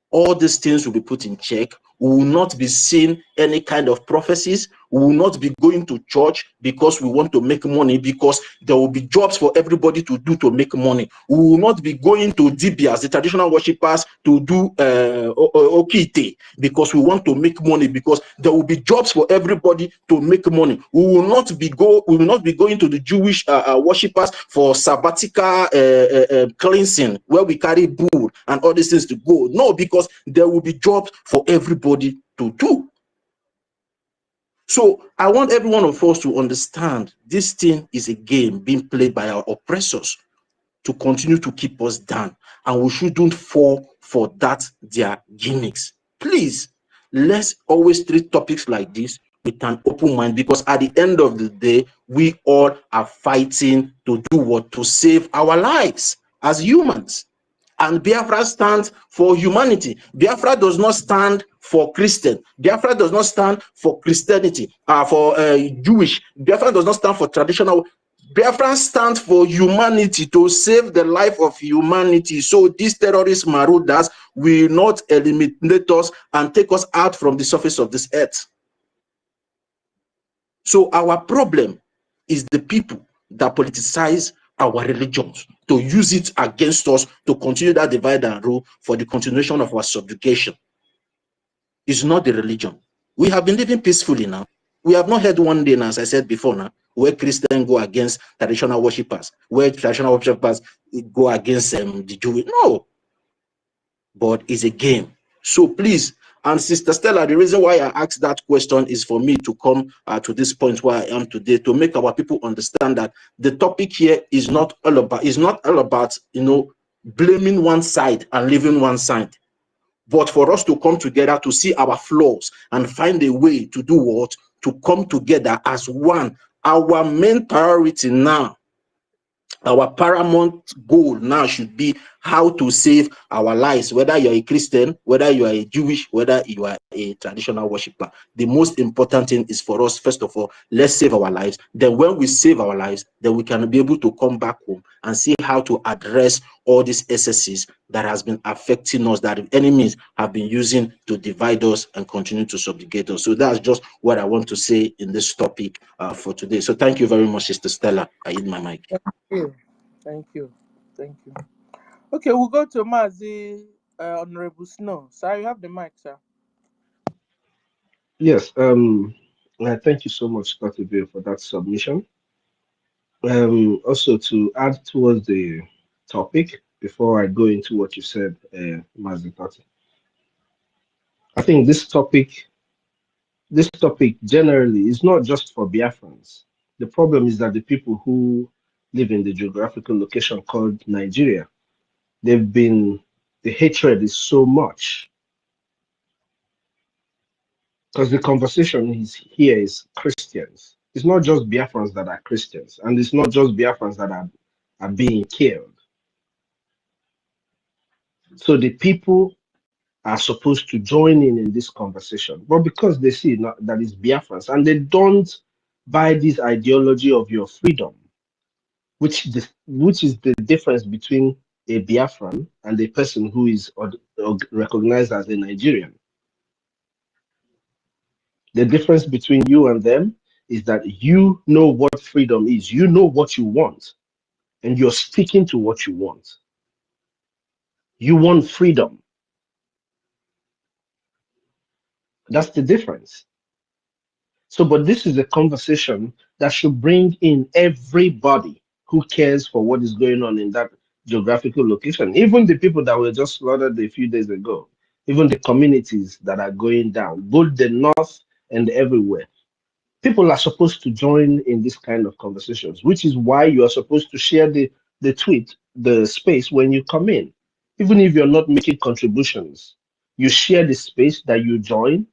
Speaker 10: all these things will be put in check. We will not be seeing any kind of prophecies. We will not be going to church because we want to make money, because there will be jobs for everybody to do to make money. We will not be going to DBS, the traditional worshippers, to do OKT because we want to make money, because there will be jobs for everybody to make money. We will not be going to the Jewish worshippers for sabbatical cleansing, where we carry bull and all these things to go. No, because there will be jobs for everybody to do. So I want every one of us to understand this thing is a game being played by our oppressors to continue to keep us down, and we shouldn't fall for that their gimmicks. Please, let's always treat topics like this with an open mind, because at the end of the day, we all are fighting to do what? To save our lives as humans. And Biafra stands for humanity. Biafra does not stand for Christian. Biafra does not stand for Christianity, for Jewish. Biafra does not stand for traditional. Biafra stands for humanity, to save the life of humanity. So these terrorist marauders will not eliminate us and take us out from the surface of this earth. So our problem is the people that politicize our religions, to use it against us, to continue that divide and rule for the continuation of our subjugation. It's not the religion. We have been living peacefully now. We have not had one day now, as I said before now, where Christians go against traditional worshippers, where traditional worshippers go against the Jewish. No, but it's a game. So please, and Sister Stella, the reason why I asked that question is for me to come to this point where I am today, to make our people understand that the topic here is not all about, you know, blaming one side and leaving one side, but for us to come together to see our flaws and find a way to do what? To come together as one. Our main priority now, our paramount goal now should be how to save our lives, whether you're a Christian, whether you are a Jewish, whether you are a traditional worshiper. The most important thing is for us, first of all, let's save our lives. Then when we save our lives, then we can be able to come back home and see how to address all these excesses that has been affecting us, that the enemies have been using to divide us and continue to subjugate us. So that's just what I want to say in this topic for today. So thank you very much, Sister Stella. I yield my mic.
Speaker 4: Thank you. Thank you. Okay, we'll go to Mazi Honorable Snow. Sir, you have the mic, sir.
Speaker 9: Yes, thank you so much, Dr. Bill, for that submission. Also, to add towards the topic, before I go into what you said, Mazi Tati, I think this topic generally is not just for Biafrans. The problem is that the people who live in the geographical location called Nigeria, the hatred is so much, because the conversation here is Christians. It's not just Biafrans that are Christians, and it's not just Biafrans that are being killed. So the people are supposed to join in this conversation, but because they see that it's Biafrans, and they don't buy this ideology of your freedom, which is the difference between a Biafran and a person who is recognized as a Nigerian. The difference between you and them is that you know what freedom is. You know what you want, and you're sticking to what you want. You want freedom. That's the difference. So, but this is a conversation that should bring in everybody who cares for what is going on in that geographical location, even the people that were just slaughtered a few days ago, even the communities that are going down, both the north and everywhere. People are supposed to join in this kind of conversations, which is why you are supposed to share the tweet, the space when you come in. Even if you're not making contributions, you share the space that you join.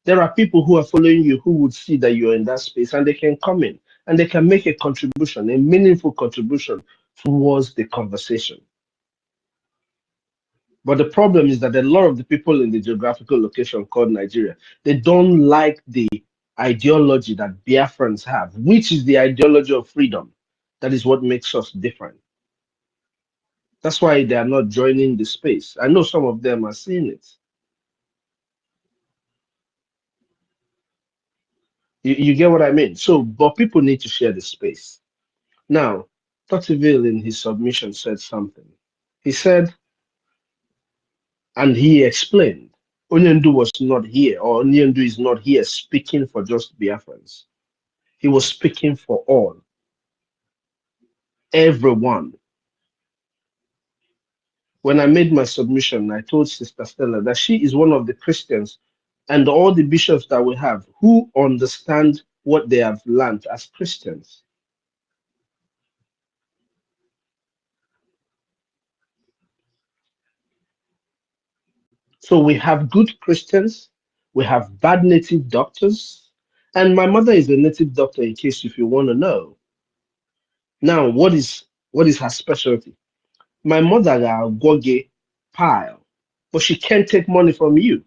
Speaker 9: There are people who are following you who would see that you're in that space, and they can come in and they can make a contribution, a meaningful contribution towards the conversation. But the problem is that a lot of the people in the geographical location called Nigeria, they don't like the ideology that Biafrans have, which is the ideology of freedom. That is what makes us different. That's why they are not joining the space. I know some of them are seeing it. You get what I mean? So, but people need to share the space. Now, Tocqueville in his submission said something. He said, and he explained, Onyendu was not here, or Onyendu is not here speaking for just Biafrans. He was speaking for all, everyone. When I made my submission, I told Sister Stella that she is one of the Christians and all the bishops that we have who understand what they have learned as Christians. So we have good Christians, we have bad native doctors, and my mother is a native doctor in case if you want to know. Now, what is her specialty? My mother got goge pile, but she can't take money from you.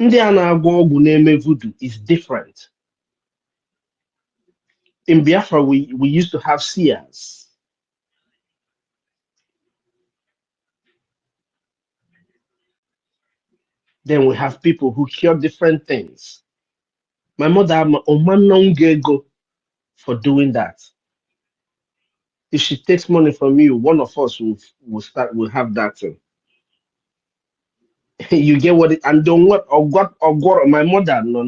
Speaker 9: Ndị a na-agwọ ọgwụ na-eme voodoo is different. In Biafra, we used to have seers. Then we have people who cure different things. My mother Omanongego for doing that. If she takes money from you, one of us will have that thing. You get what it, and don't what or got my mother no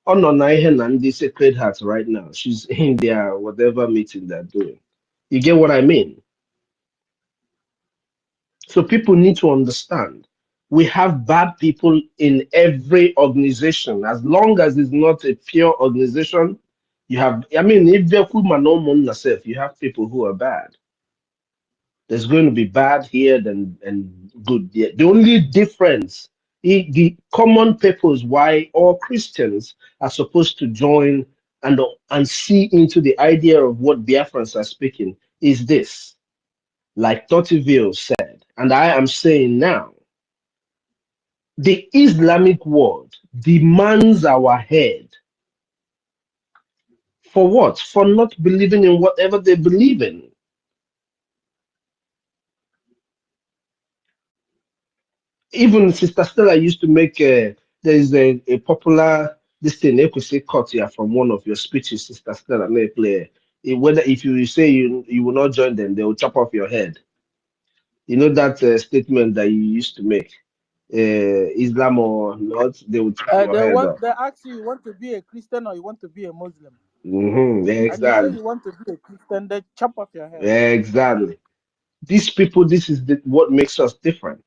Speaker 9: and the Sacred Heart right now. She's in their whatever meeting they're doing. You get what I mean? So people need to understand we have bad people in every organization. As long as it's not a pure organization, you have, I mean, if they're yourself, you have people who are bad. There's going to be bad here and good here. The only difference, the common purpose why all Christians are supposed to join and see into the idea of what Biafrans are speaking is this. Like Tocqueville said, and I am saying now, the Islamic world demands our head. For what? For not believing in whatever they believe in. Even Sister Stella used to make there is a popular this thing Ekwesi cut here from one of your speeches, Sister Stella may play. Whether if you say you will not join them, they will chop off your head. You know that statement that you used to make. Islam or not, they will chop your head off.
Speaker 4: They ask you want to be a Christian or you want to be a Muslim.
Speaker 9: Exactly.
Speaker 4: And you say you want to be a Christian, they chop off your head.
Speaker 9: Exactly. These people, this is what makes us different.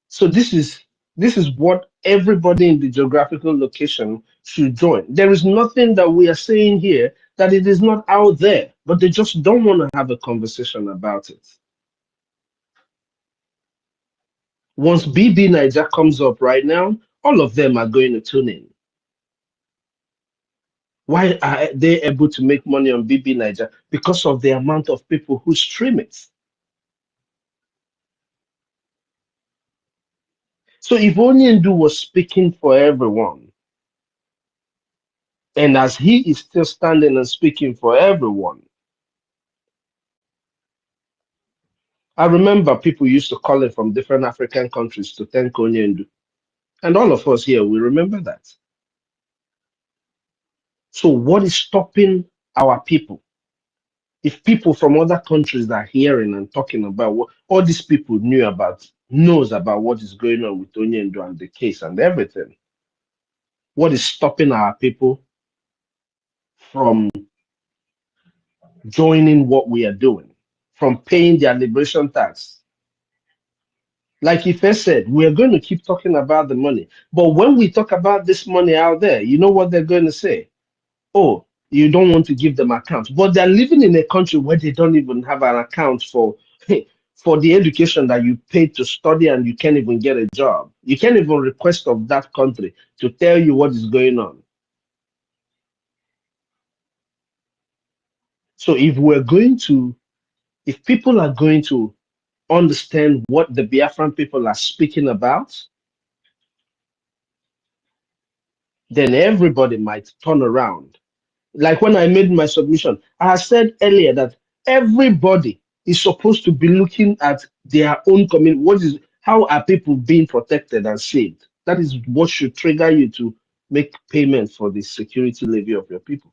Speaker 9: So this is what everybody in the geographical location should join. There is nothing that we are saying here that it is not out there, but they just don't want to have a conversation about it. Once BB Niger comes up right now, all of them are going to tune in. Why are they able to make money on BB Niger? Because of the amount of people who stream it. So if Onyendu was speaking for everyone, and as he is still standing and speaking for everyone, I remember people used to call it from different African countries to thank Onyendu. And all of us here, we remember that. So what is stopping our people? If people from other countries are hearing and talking about what all these people knows about what is going on with Onyendu and the case and everything, what is stopping our people from joining what we are doing, from paying their liberation tax? Like Ife said, we are going to keep talking about the money. But when we talk about this money out there, you know what they're going to say? Oh, you don't want to give them accounts. But they're living in a country where they don't even have an account for the education that you paid to study and you can't even get a job. You can't even request of that country to tell you what is going on. So if people are going to understand what the Biafran people are speaking about, then everybody might turn around. Like when I made my submission, I said earlier that everybody is supposed to be looking at their own community. How are people being protected and saved? That is what should trigger you to make payment for the security levy of your people.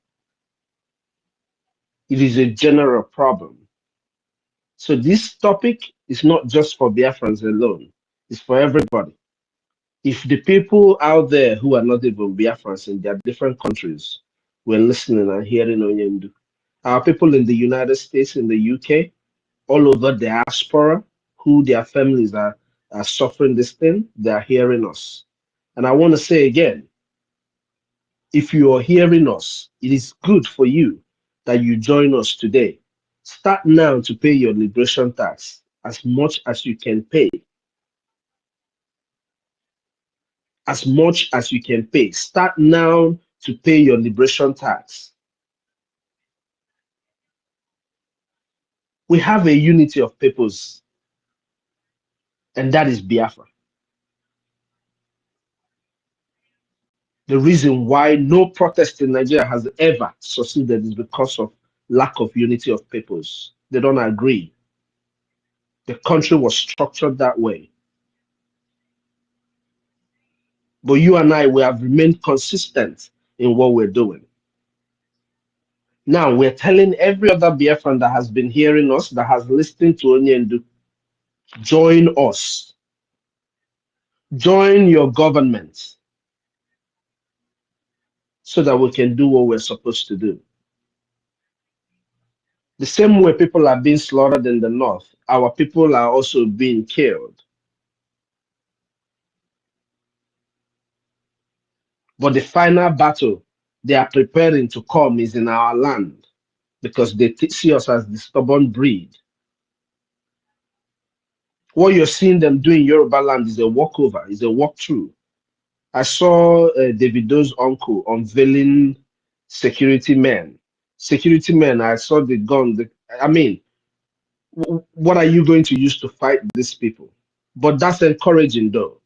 Speaker 9: It is a general problem. So this topic is not just for Biafrans alone. It's for everybody. If the people out there who are not even Biafrans in their different countries were listening and hearing Onyendu, our people in the United States, in the UK, all over diaspora, who their families are suffering this thing, they are hearing us. And I want to say again, if you are hearing us, it is good for you that you join us today. Start now to pay your liberation tax as much as you can pay. As much as you can pay. Start now to pay your liberation tax. We have a unity of purpose, and that is Biafra. The reason why no protest in Nigeria has ever succeeded is because of lack of unity of purpose. They don't agree. The country was structured that way. But you and I, we have remained consistent in what we're doing. Now we're telling every other Biafran that has been hearing us, that has listened to Onyendu, join us. Join your government so that we can do what we're supposed to do. The same way people are being slaughtered in the north, our people are also being killed. But the final battle they are preparing to come is in our land because they see us as the stubborn breed. What you're seeing them do in Yoruba land is a walkover, is a walkthrough. I saw Davido's uncle unveiling security men. Security men, I saw the gun. I mean, what are you going to use to fight these people? But that's encouraging, though.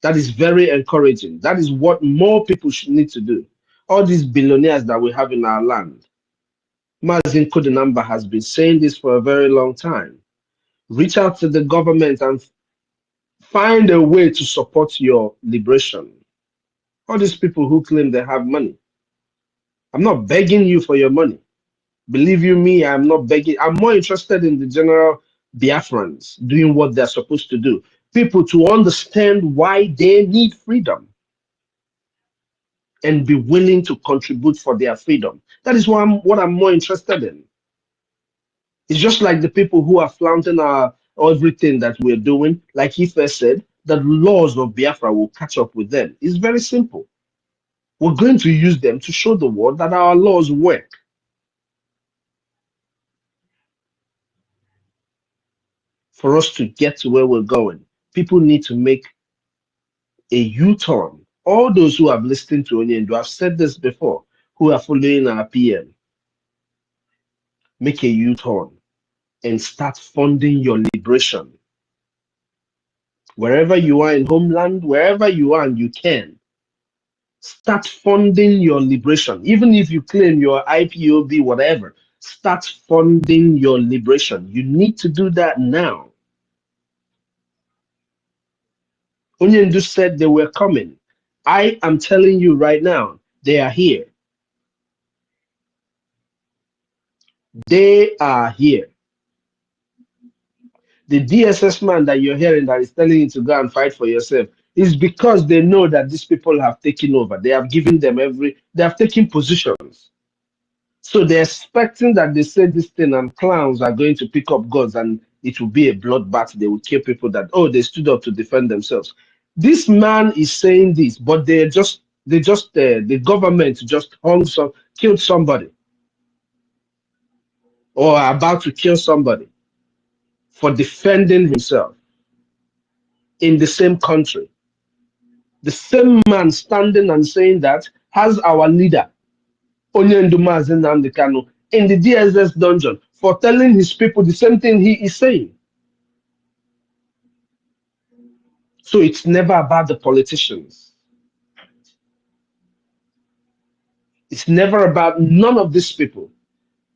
Speaker 9: That is very encouraging. That is what more people should need to do. All these billionaires that we have in our land. Mazin Kudinamba has been saying this for a very long time. Reach out to the government and find a way to support your liberation. All these people who claim they have money. I'm not begging you for your money. Believe you me, I'm not begging. I'm more interested in the general Biafrans doing what they're supposed to do. People to understand why they need freedom and be willing to contribute for their freedom. That is what I'm more interested in. It's just like the people who are flaunting everything that we're doing, like Ife said, the laws of Biafra will catch up with them. It's very simple. We're going to use them to show the world that our laws work. For us to get to where we're going, people need to make a U-turn. All those who have listened to Onyendu, I've said this before, who are following our PM, make a U-turn and start funding your liberation. Wherever you are in homeland, wherever you are and you can, start funding your liberation. Even if you claim your IPOB, whatever, start funding your liberation. You need to do that now. Onyendu said they were coming. I am telling you right now, they are here. They are here. The DSS man that you're hearing that is telling you to go and fight for yourself is because they know that these people have taken over. They have given them they have taken positions. So they're expecting that they say this thing and clowns are going to pick up guns and it will be a bloodbath. They will kill people that, oh, they stood up to defend themselves. This man is saying this, but the government just killed somebody or are about to kill somebody for defending himself in the same country. The same man standing and saying that has our leader, Onyendu Mazi Nnamdi Kanu, in the DSS dungeon for telling his people the same thing he is saying. So it's never about the politicians. It's never about none of these people.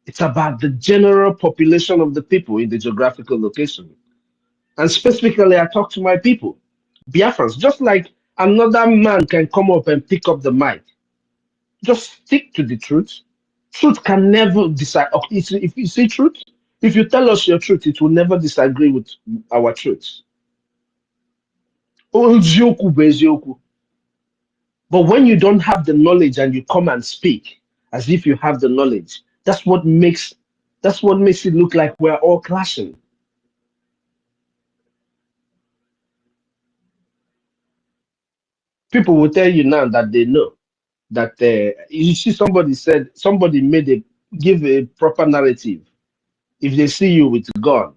Speaker 9: It's about the general population of the people in the geographical location. And specifically, I talk to my people, Biafrans, just like another man can come up and pick up the mic. Just stick to the truth. Truth can never decide. Okay, if you say truth, if you tell us your truth, it will never disagree with our truth. Eziokwu bụ eziokwu. But when you don't have the knowledge and you come and speak as if you have the knowledge, that's what makes it look like we're all clashing. People will tell you now that they know that you see somebody give a proper narrative. If they see you with a gun,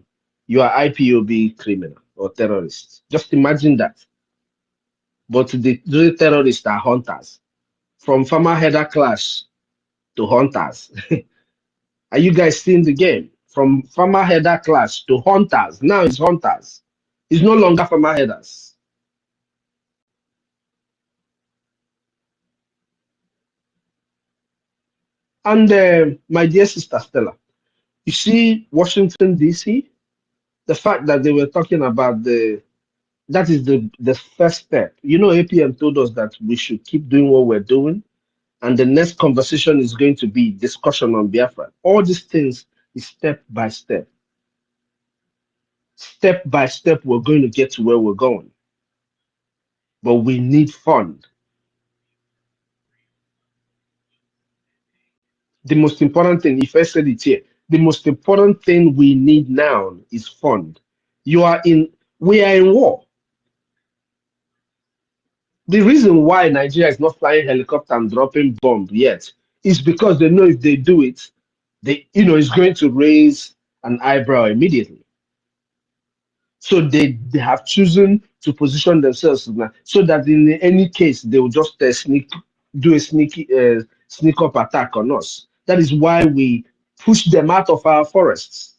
Speaker 9: you are IPOB criminal or terrorist. Just imagine that. But the terrorists are hunters. From farmer header clash to hunters. Are you guys seeing the game? From farmer header clash to hunters. Now it's hunters. It's no longer farmer headers. And my dear sister Stella, you see Washington, D.C., the fact that they were talking about that is the first step. You know, APM told us that we should keep doing what we're doing. And the next conversation is going to be discussion on Biafra. All these things is step by step. Step by step, we're going to get to where we're going. But we need fund. The most important thing, if I said it here, the most important thing we need now is fund. We are in war. The reason why Nigeria is not flying helicopter and dropping bomb yet is because they know if they do it, it's going to raise an eyebrow immediately. So they have chosen to position themselves now, so that in any case they will just do a sneak up attack on us. That is why we push them out of our forests.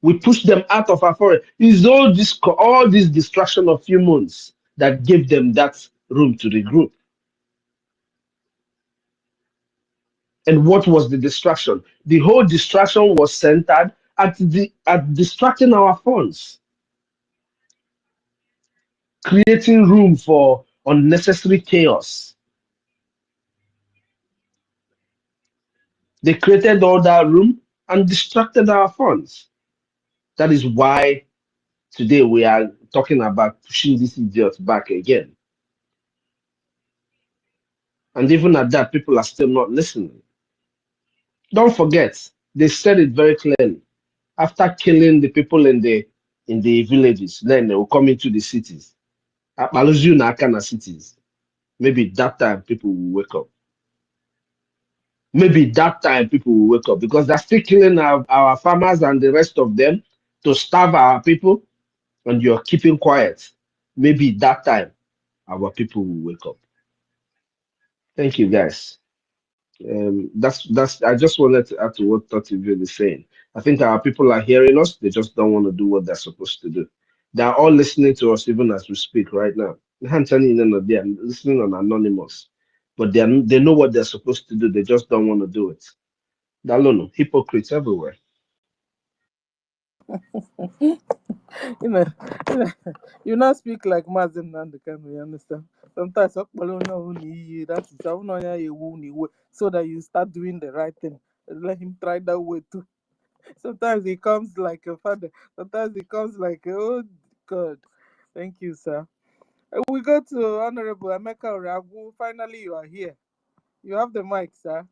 Speaker 9: We push them out of our forest. It's all this distraction of few months that gave them that room to regroup. And what was the distraction? The whole distraction was centered at distracting our funds, creating room for unnecessary chaos. They created all that room and distracted our funds. That is why today we are talking about pushing these idiots back again. And even at that, people are still not listening. Don't forget, they said it very clearly. After killing the people in the villages, then they will come into the cities. Cities. Maybe that time people will wake up. Maybe that time people will wake up because they're still killing our farmers and the rest of them to starve our people, and you're keeping quiet. Maybe that time our people will wake up. Thank you, guys. That's. I just wanted to add to what Totivio is saying. I think our people are hearing us. They just don't want to do what they're supposed to do. They are all listening to us even as we speak right now. They are listening on anonymous, but they know what they're supposed to do. They just don't want to do it. Dalono, hypocrites everywhere.
Speaker 4: You know, you not speak like Mazin Nandekan, you understand? Sometimes that is so that you start doing the right thing. Let him try that way too. Sometimes he comes like a father. Sometimes he comes like, oh God. Thank you, sir. We go to Honorable Emeka Oragu. Finally, you are here. You have the mic, sir.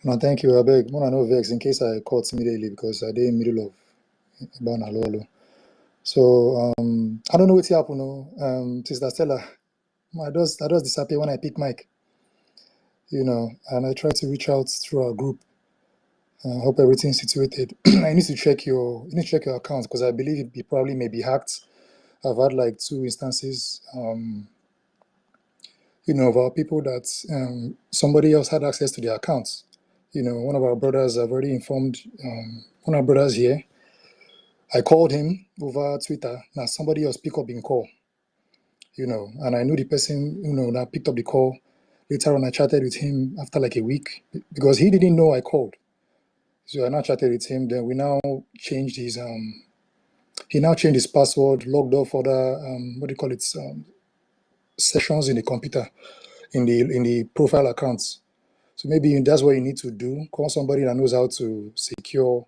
Speaker 14: No, thank you. I beg. More no vex in case I caught immediately because I did in middle of Banalolo. So I don't know what's happening. Sister Stella, I just disappear when I pick mic. And I try to reach out through our group. Hope everything's situated. You need to check your account because I believe it probably may be hacked. I've had like 2 instances, of our people that somebody else had access to their accounts. One of our brothers, I've already informed one of our brothers here. I called him over Twitter. Now somebody else pick up in call, and I knew the person, that picked up the call. Later on, I chatted with him after like a week because he didn't know I called. So I now chatted with him. Then we now changed his He now changed his password, logged off other what do you call it, sessions in the computer, in the profile accounts. So maybe that's what you need to do. Call somebody that knows how to secure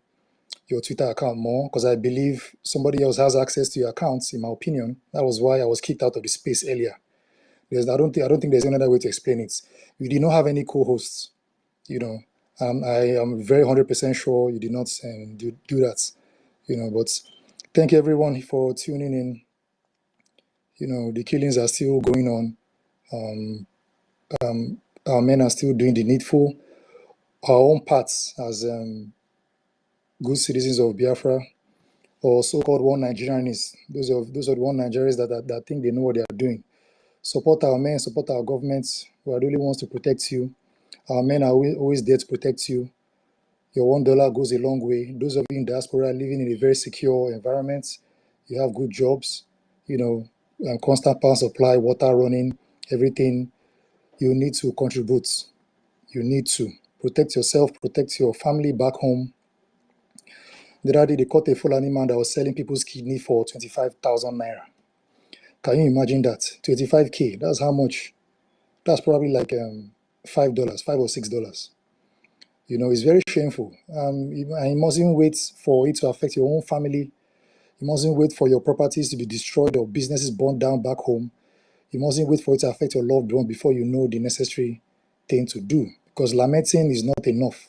Speaker 14: your Twitter account more, because I believe somebody else has access to your accounts. In my opinion, that was why I was kicked out of the space earlier. Because I don't think there's another way to explain it. You did not have any co-hosts, you know. I am very 100% sure you did not do that, you know. But thank you everyone for tuning in. You know, the killings are still going on. Our men are still doing the needful. Our own parts as good citizens of Biafra, or so-called one Nigerianists, those are the one Nigerians that think they know what they are doing. Support our men, support our governments who are really wants to protect you. Our men are always there to protect you. Your $1 goes a long way. Those of you in diaspora living in a very secure environment, you have good jobs, you know, constant power supply, water running, everything. You need to contribute. You need to protect yourself, protect your family back home. The other day, they caught a Fulani man that was selling people's kidney for 25,000 naira. Can you imagine that? 25K, that's how much? That's probably like $5, $5 or $6. You know, it's very shameful. And you mustn't wait for it to affect your own family. You mustn't wait for your properties to be destroyed or businesses burned down back home. You mustn't wait for it to affect your loved one before you know the necessary thing to do. Because lamenting is not enough.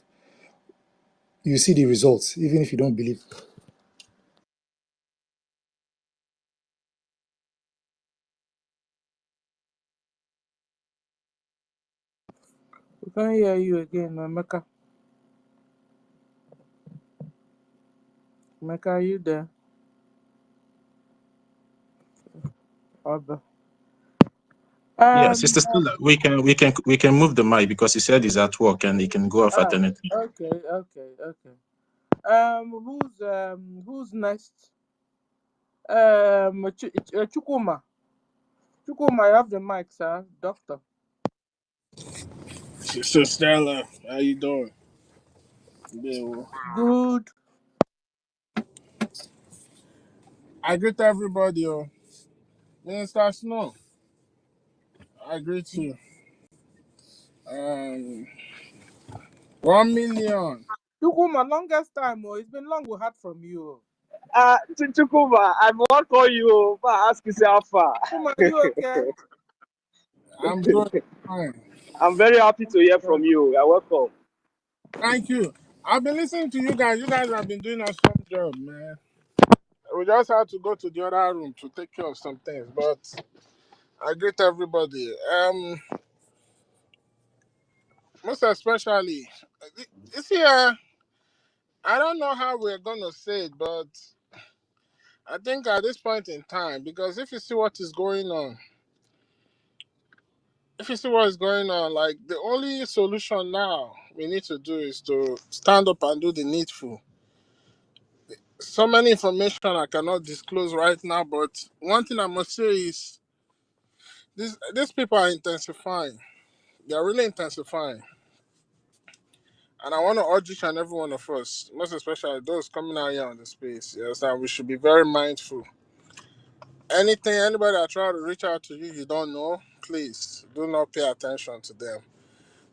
Speaker 14: You see the results, even if you don't believe.
Speaker 4: We can't hear you again, Mecca. Mecca, are you there? Abba.
Speaker 11: Yeah,
Speaker 4: Um.
Speaker 11: Sister Stella, we can move the mic because he said he's at work and he can go off at anything.
Speaker 4: Okay. Who's next? Chukuma. Chukuma, you have the mic, sir. Doctor.
Speaker 15: So Stella, how you doing? Yeah, well,
Speaker 4: Good.
Speaker 15: I greet everybody. Minister Snow, I greet you. Um, 1 million.
Speaker 4: Chukuma, longest time. Oh, it's been long we heard from you.
Speaker 16: Chukwuma, I won't call you, but ask you how far.
Speaker 4: Chukuma, are you okay?
Speaker 15: I'm doing fine.
Speaker 16: I'm very happy to hear from you. You're welcome.
Speaker 15: Thank you. I've been listening to you guys. You guys have been doing a strong job, man. We just had to go to the other room to take care of some things, but I greet everybody. Most especially, you see, I don't know how we're gonna say it, but I think at this point in time, because if you see what is going on, like the only solution now we need to do is to stand up and do the needful. So many information I cannot disclose right now, but one thing I must say is these people are intensifying. They are really intensifying. And I want to urge each and every one of us, most especially those coming out here on the space, yes, that we should be very mindful. Anybody that try to reach out to you, you don't know, please do not pay attention to them.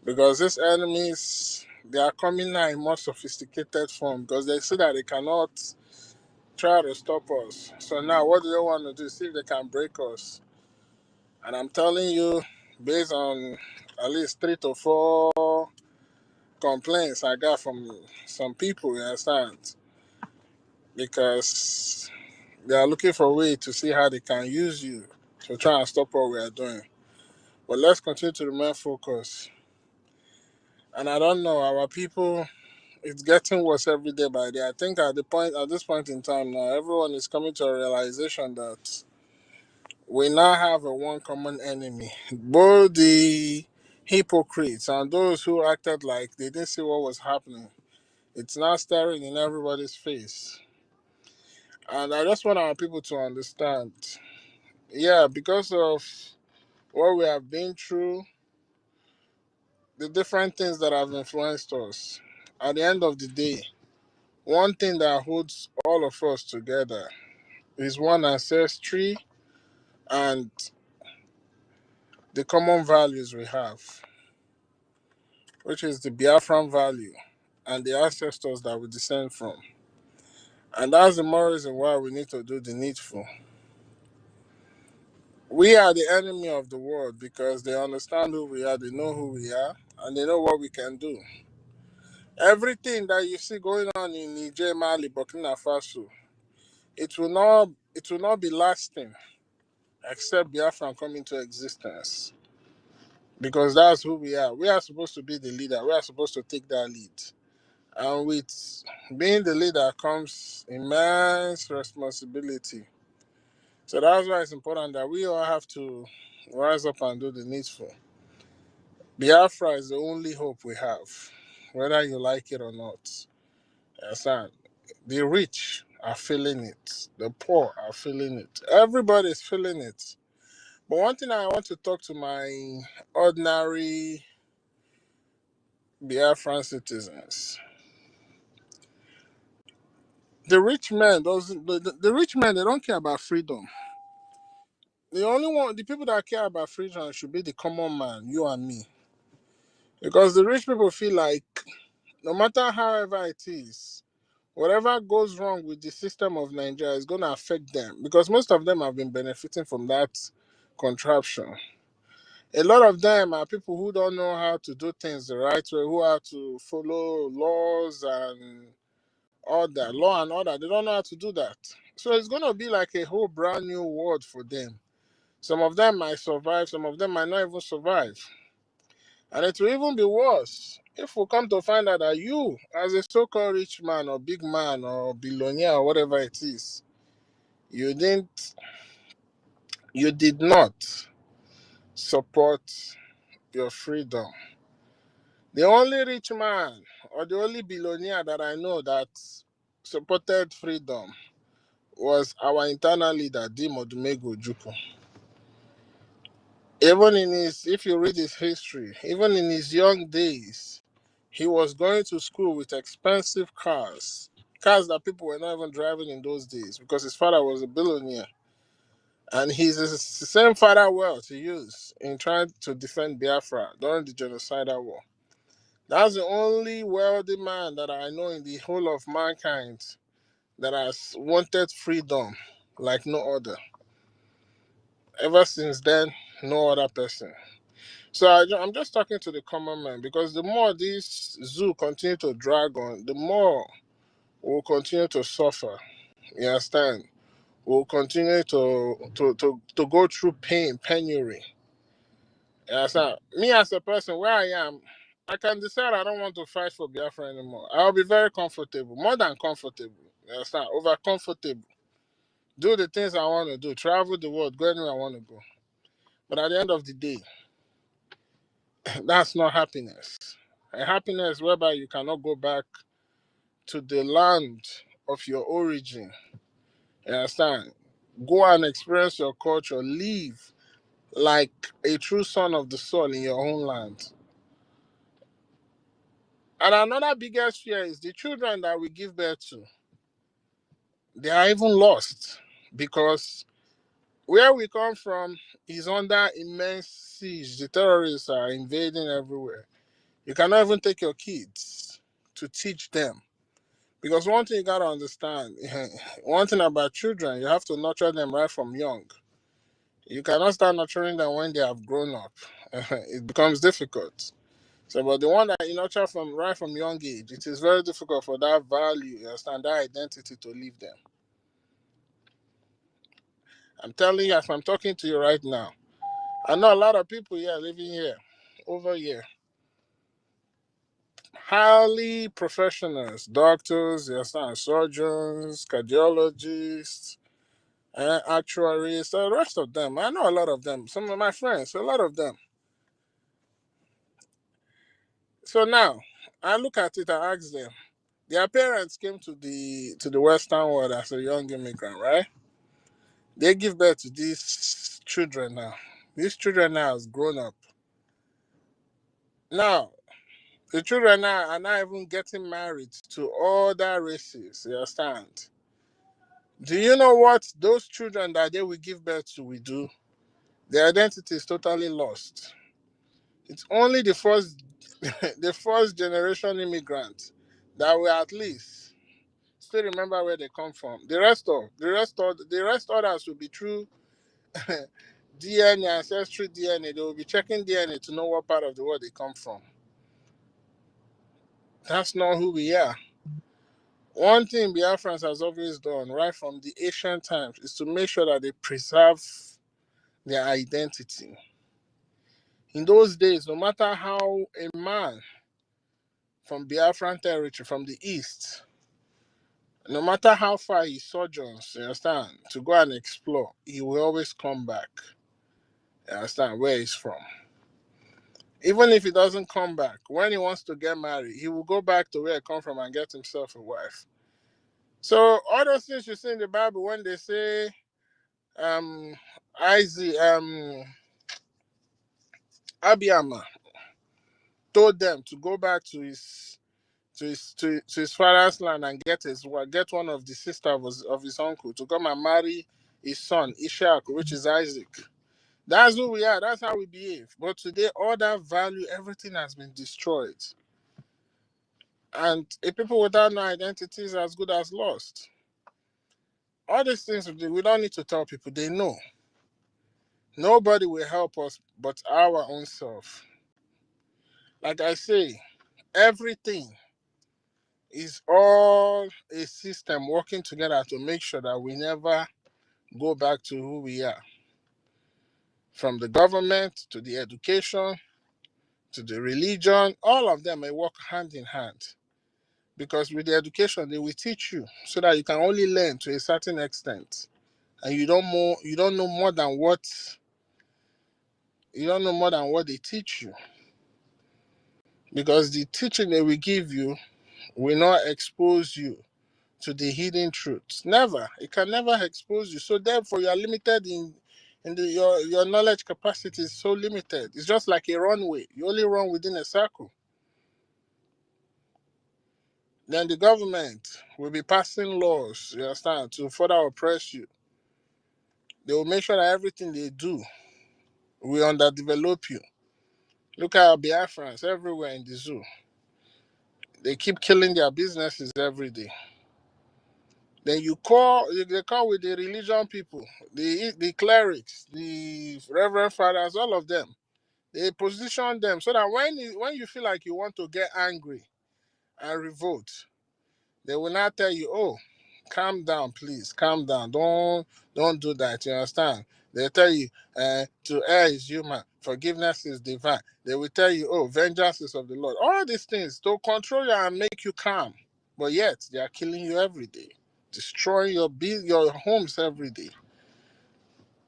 Speaker 15: Because these enemies, they are coming now in more sophisticated form because they see that they cannot try to stop us. So now what do they want to do? See if they can break us. And I'm telling you, based on at least 3 to 4 complaints I got from some people, you understand? Because they are looking for a way to see how they can use you to try and stop what we are doing. But let's continue to remain focused. And I don't know, our people, it's getting worse every day by day. I think at this point in time now, everyone is coming to a realization that we now have a one common enemy. Both the hypocrites and those who acted like they didn't see what was happening. It's now staring in everybody's face. And I just want our people to understand. Yeah, because of what we have been through, the different things that have influenced us. At the end of the day, one thing that holds all of us together is one ancestry and the common values we have, which is the Biafran value and the ancestors that we descend from. And that's the more reason why we need to do the needful. We are the enemy of the world because they understand who we are, they know who we are, and they know what we can do. Everything that you see going on in Niger, Mali, Burkina Faso, it will not be lasting except Biafran come into existence. Because that's who we are. We are supposed to be the leader. We are supposed to take that lead. And with being the leader comes immense responsibility. So that's why it's important that we all have to rise up and do the needful. Biafra is the only hope we have, whether you like it or not. Understand? The rich are feeling it. The poor are feeling it. Everybody's feeling it. But one thing I want to talk to my ordinary Biafran citizens. The rich men doesn't the rich men, they don't care about freedom. The people that care about freedom should be the common man, you and me. Because the rich people feel like no matter however it is, whatever goes wrong with the system of Nigeria is going to affect them because most of them have been benefiting from that contraption. A lot of them are people who don't know how to do things the right way, who have to follow laws and order, law and order. They don't know how to do that. So it's going to be like a whole brand new world for them. Some of them might survive, some of them might not even survive. And it will even be worse if we come to find out that you, as a so-called rich man or big man or billionaire or whatever it is, you did not support your freedom. The only rich man or the only billionaire that I know that supported freedom was our internal leader, Dim Odumegwu Ojukwu. Even if you read his history, even in his young days, he was going to school with expensive cars that people were not even driving in those days because his father was a billionaire. And he's the same father well to use in trying to defend Biafra during the genocidal war. That's the only wealthy man that I know in the whole of mankind that has wanted freedom like no other. Ever since then, no other person. So I'm just talking to the common man because the more this zoo continue to drag on, the more we'll continue to suffer. You understand? We'll continue to go through penury. You understand? Me as a person, where I am, I can decide I don't want to fight for Biafra anymore. I'll be very comfortable, more than comfortable. You understand? Over comfortable. Do the things I want to do, travel the world, go anywhere I want to go. But at the end of the day, that's not happiness. A happiness whereby you cannot go back to the land of your origin. You understand? Go and experience your culture. Live like a true son of the soil in your own land. And another biggest fear is the children that we give birth to. They are even lost because where we come from is under immense siege. The terrorists are invading everywhere. You cannot even take your kids to teach them. Because one thing you got to understand, one thing about children, you have to nurture them right from young. You cannot start nurturing them when they have grown up. It becomes difficult. So, but the one that you nurture from right from young age, it is very difficult for that value, you understand, that identity to leave them. I'm telling you, as I'm talking to you right now, I know a lot of people here living here, over here, highly professionals, doctors, you understand, surgeons, cardiologists, actuaries, the rest of them. I know a lot of them. Some of my friends, a lot of them. So now, I look at it, I ask them. Their parents came to the Western world as a young immigrant, right? They give birth to these children now. These children now has grown up. Now, the children now are not even getting married to other races, you understand? Do you know what those children that they will give birth to will do? Their identity is totally lost. It's only the first the first generation immigrants that will at least still remember where they come from. The rest others will be through DNA, ancestry DNA. They will be checking DNA to know what part of the world they come from. That's not who we are. One thing Biafrans has always done, right from the ancient times, is to make sure that they preserve their identity. In those days, no matter how a man from Biafran territory, from the east, no matter how far he sojourns, you understand, to go and explore, he will always come back. You understand where he's from. Even if he doesn't come back, when he wants to get married, he will go back to where he come from and get himself a wife. So all those things you see in the Bible when they say Isaac, Abiyama told them to go back to his father's land and get one of the sisters of his uncle to come and marry his son Ishaq, which is Isaac. That's who we are. That's how we behave. But today, all that value, everything has been destroyed, and a people without no identity is as good as lost. All these things we don't need to tell people; they know. Nobody will help us but our own self. Like I say, everything is all a system working together to make sure that we never go back to who we are. From the government to the education to the religion, all of them may work hand in hand. Because with the education, they will teach you so that you can only learn to a certain extent. And you don't know more than what they teach you. Because the teaching they will give you will not expose you to the hidden truths. Never. It can never expose you. So therefore, you are limited your knowledge capacity is so limited. It's just like a runway. You only run within a circle. Then the government will be passing laws, you understand, to further oppress you. They will make sure that everything they do will underdevelop you. Look at our Biafrans everywhere in the zoo. They keep killing their businesses every day. Then they call with the religion people, the clerics, the reverend fathers, all of them. They position them so that when you feel like you want to get angry and revolt, they will not tell you, "Oh, calm down, please, calm down. Don't do that." You understand? They tell you, "To err is human, forgiveness is divine." They will tell you, "Oh, vengeance is of the Lord." All these things to control you and make you calm, but yet they are killing you every day, destroying your homes every day,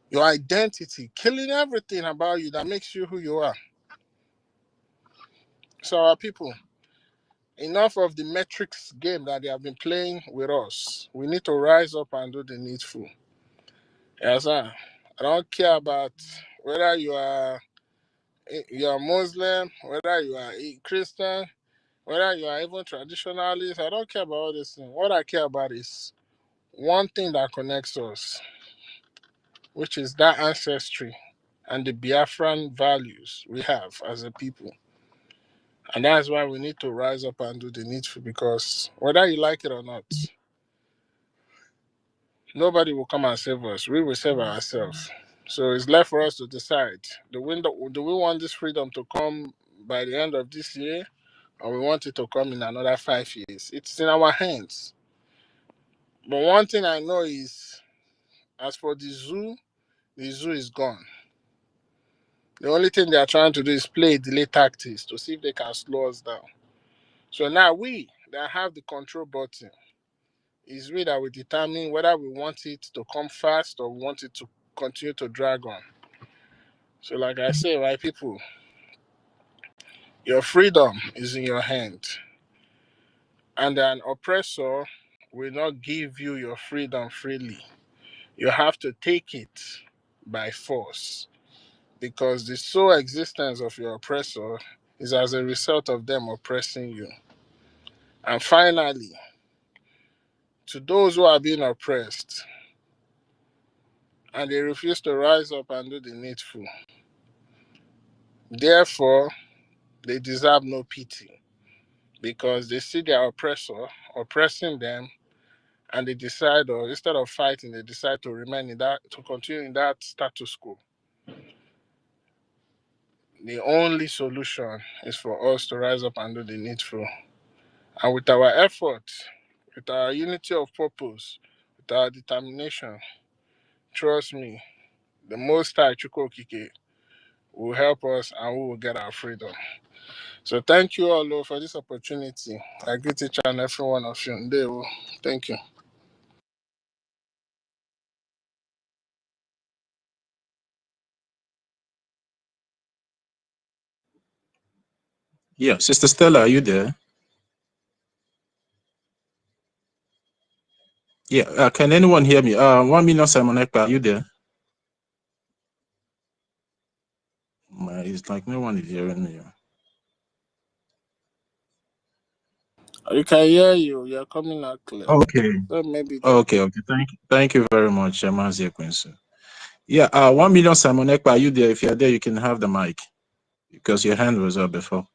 Speaker 15: your identity, killing everything about you that makes you who you are. So our people, enough of the metrics game that they have been playing with us. We need to rise up and do the needful. Yes, sir. I don't care about whether you're Muslim, whether you are a Christian, whether you are even traditionalist. I don't care about all this thing. What I care about is one thing that connects us, which is that ancestry and the Biafran values we have as a people. And that's why we need to rise up and do the needful, because whether you like it or not, nobody will come and save us. We will save ourselves. So it's left for us to decide. Do we want this freedom to come by the end of this year, or we want it to come in another 5 years? It's in our hands. But one thing I know is, as for the zoo is gone. The only thing they are trying to do is play delay tactics to see if they can slow us down. So now we that have the control button, is we that will determine whether we want it to come fast or we want it to continue to drag on. So like I say, my people, your freedom is in your hand. And an oppressor will not give you your freedom freely. You have to take it by force. Because the sole existence of your oppressor is as a result of them oppressing you. And finally, to those who are being oppressed and they refuse to rise up and do the needful. Therefore, they deserve no pity because they see their oppressor oppressing them and they decide, or instead of fighting, they decide to remain in that, to continue in that status quo. The only solution is for us to rise up and do the needful. And with our effort, with our unity of purpose, with our determination, trust me, the Most High Chukwokike will help us and we will get our freedom. So thank you all Lord, for this opportunity. I greet each and every one of you. Ndewo. Thank you.
Speaker 11: Yeah, Sister Stella, are you there? Yeah, can anyone hear me? 1 million Simon Ekpa, are you there? It's like no one is hearing me.
Speaker 15: We can hear you. You're coming out clear.
Speaker 11: Okay.
Speaker 15: So maybe
Speaker 11: Okay. Thank you very much, Mazi Quincy. Yeah, 1 million Simon Ekpa, are you there? If you're there, you can have the mic because your hand was up before.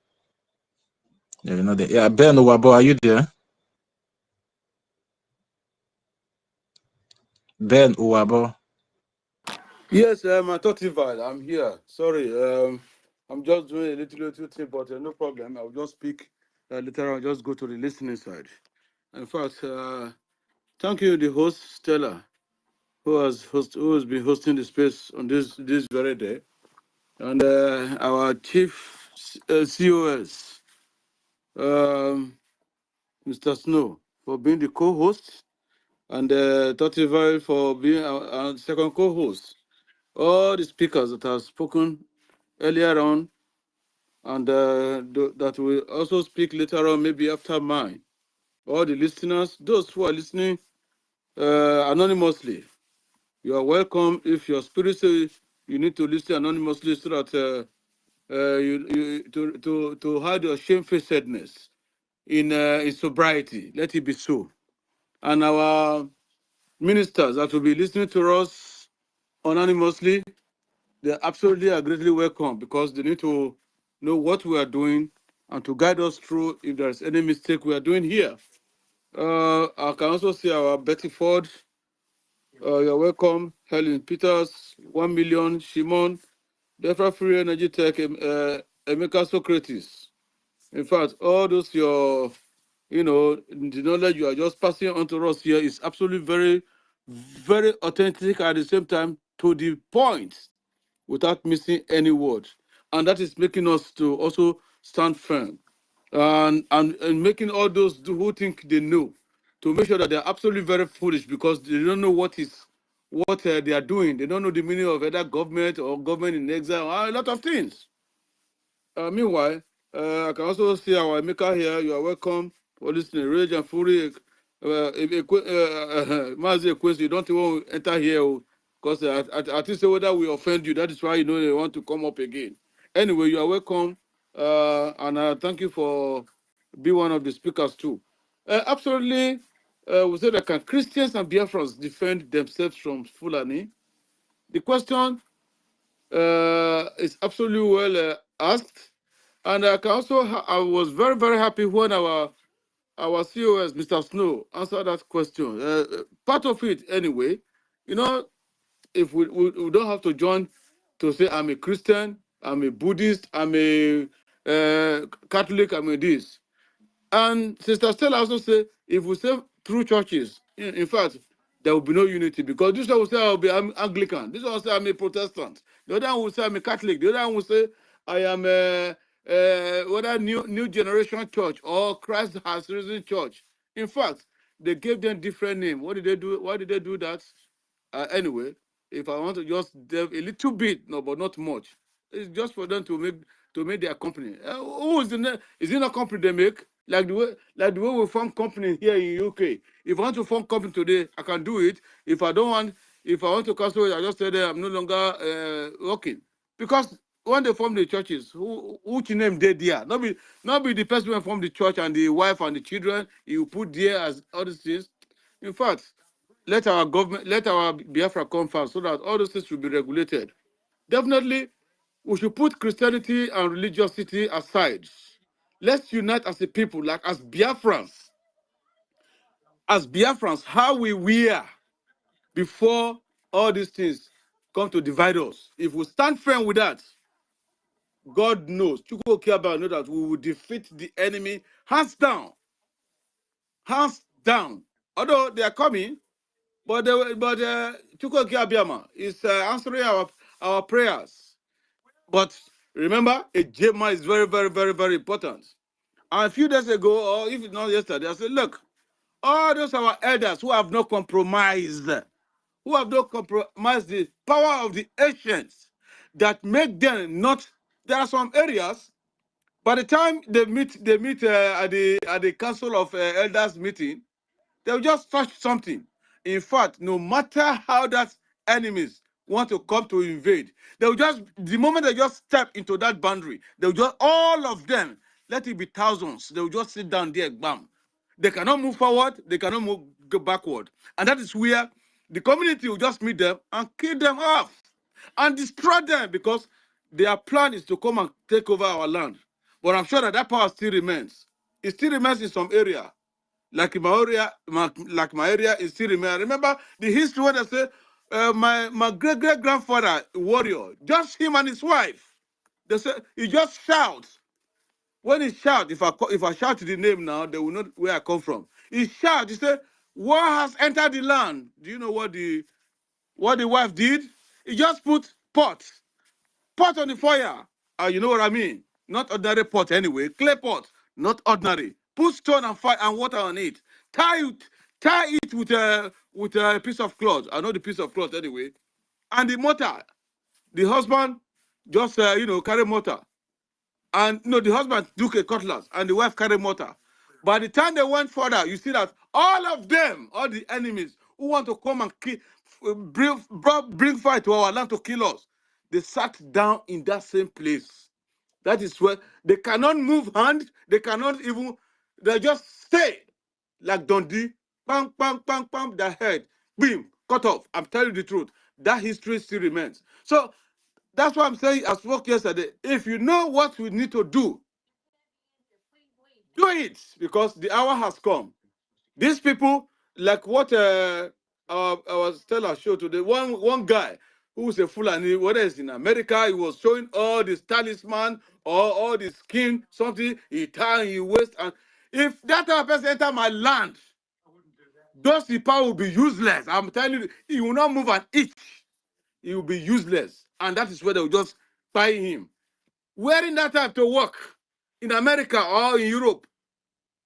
Speaker 11: Yeah, you know that. Yeah, Ben Owabo, are you there? Ben Owabo.
Speaker 17: Yes, I'm Totivad. I'm here. Sorry, I'm just doing a little thing, but no problem. I'll just speak later on. Just go to the listening side. In fact, thank you, the host Stella, who has been hosting the space on this very day, and our chief COS, Mr. Snow, for being the co-host, and Totivad for being our second co-host. All the speakers that have spoken earlier on, and that will also speak later on, maybe after mine. All the listeners, those who are listening anonymously, you are welcome. If your spirit says you need to listen anonymously so that to hide your shamefacedness in sobriety, let it be so. And our ministers that will be listening to us anonymously, they absolutely are greatly welcome because they need to know what we are doing and to guide us through if there's any mistake we are doing here. I can also see our Betty Ford. You're welcome. Helen Peters, 1 million. Shimon, Biafra Free Energy Tech, Emeka Socrates. In fact, all those the knowledge you are just passing on to us here is absolutely very, very authentic at the same time to the point, without missing any word. And that is making us to also stand firm and making all those who think they know to make sure that they're absolutely very foolish because they don't know what they are doing. They don't know the meaning of either government or government in exile, or a lot of things. Meanwhile, I can also see our Emeka here. You are welcome for listening. Rage and Fury, Mazi Ekwesi, you don't even enter here because I think say whether we offend you, that is why they want to come up again. Anyway, you are welcome, and thank you for being one of the speakers too. Absolutely, we say that can Christians and Biafrans defend themselves from Fulani? The question is absolutely well asked. And I can also, I was very, very happy when our COS, Mr. Snow, answered that question. Part of it, anyway, if we don't have to join to say I'm a Christian, I'm a Buddhist, I'm a Catholic, I'm a this. And Sister Stella also said, if we say through churches, in fact, there will be no unity because this one will say I'm Anglican, this one will say I'm a Protestant, the other one will say I'm a Catholic, the other one will say I am whether new generation church or Christ has risen church. In fact, they gave them different name. What did they do? Why did they do that? Anyway, if I want to just delve a little bit, no, but not much, it's just for them to make their company. Who is the name? Is it not company they make? Like the way we form company here in UK. If I want to form company today, I can do it. If I want to cancel it, I just say that I'm no longer working. Because when they form the churches, which name they there? Not be the person who form the church and the wife and the children you put there as all these things. In fact, let our government, let our Biafra come first so that all those things will be regulated. Definitely, we should put Christianity and religiosity aside. Let's unite as a people, like as Biafrans. As Biafrans, how we were before all these things come to divide us. If we stand firm with that, God knows, Chukwu Okiaba know that we will defeat the enemy hands down. Hands down. Although they are coming, but Chukwu Okiabiama is answering our prayers. But remember, a Jema is very, very, very, very important. And a few days ago, or if not yesterday, I said, look, all those our elders who have not compromised, the power of the ancients that make them not. There are some areas. By the time they meet at the council of elders meeting, they'll just touch something. In fact, no matter how that enemies want to come to invade, they'll just, the moment they just step into that boundary, they'll just, all of them, let it be thousands, they'll just sit down there, bam. They cannot move forward, they cannot move go backward. And that is where the community will just meet them and kill them off and destroy them because their plan is to come and take over our land. But I'm sure that that power still remains. It still remains in some area. Like in my area, it still remains. I remember the history when they say my great grandfather warrior, just him and his wife. They say he just shouts. When he shout, if I shout the name now, they will know where I come from. He shout. He said, "War has entered the land." Do you know what the wife did? He just put pot on the fire. You know what I mean? Not ordinary pot anyway. Clay pot, not ordinary. Put stone and fire and water on it. Tie it with a piece of cloth. I know the piece of cloth anyway. And the mortar, the husband just carry mortar. And no, the husband took a cutlass and the wife carried mortar. By the time they went further, you see that all of them, all the enemies who want to come and kill, bring fire to our land to kill us, they sat down in that same place. That is where they cannot move hand, they cannot even, they just stay like Dundee, bang, bang, bang, bang, their head, boom, cut off. I'm telling you the truth. That history still remains. So that's what I'm saying. I spoke yesterday. If you know what we need to do it because the hour has come. These people, like what our Stella showed today, one guy who's a Fulani, whether it's in America, he was showing all this talisman or all the skin, something he tie in his waist. And if that type of person enter my land, those people will be useless. I'm telling you, he will not move an inch. He will be useless. And that is where they will just tie him. Wearing that type to work in America or in Europe.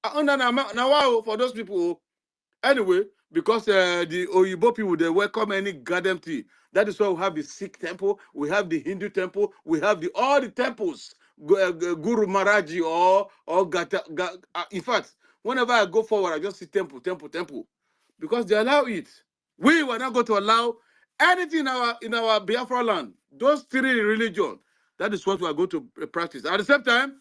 Speaker 17: Now, for those people, anyway, because the Oyibo people, they welcome any goddamn thing. That is why we have the Sikh temple, we have the Hindu temple, we have all the temples, Guru Maharaji or Gata. In fact, whenever I go forward, I just see temple, because they allow it. We were not going to allow anything in our Biafra land. Those three religions. That is what we are going to practice. At the same time,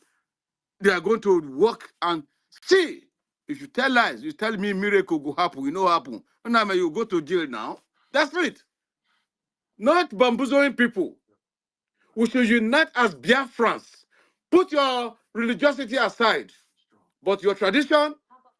Speaker 17: they are going to work and see. If you tell lies, you tell me miracle will happen, you know happen. And now you go to jail now. That's it. Not bamboozling people. We should unite as Biafrans. Put your religiosity aside. But your tradition,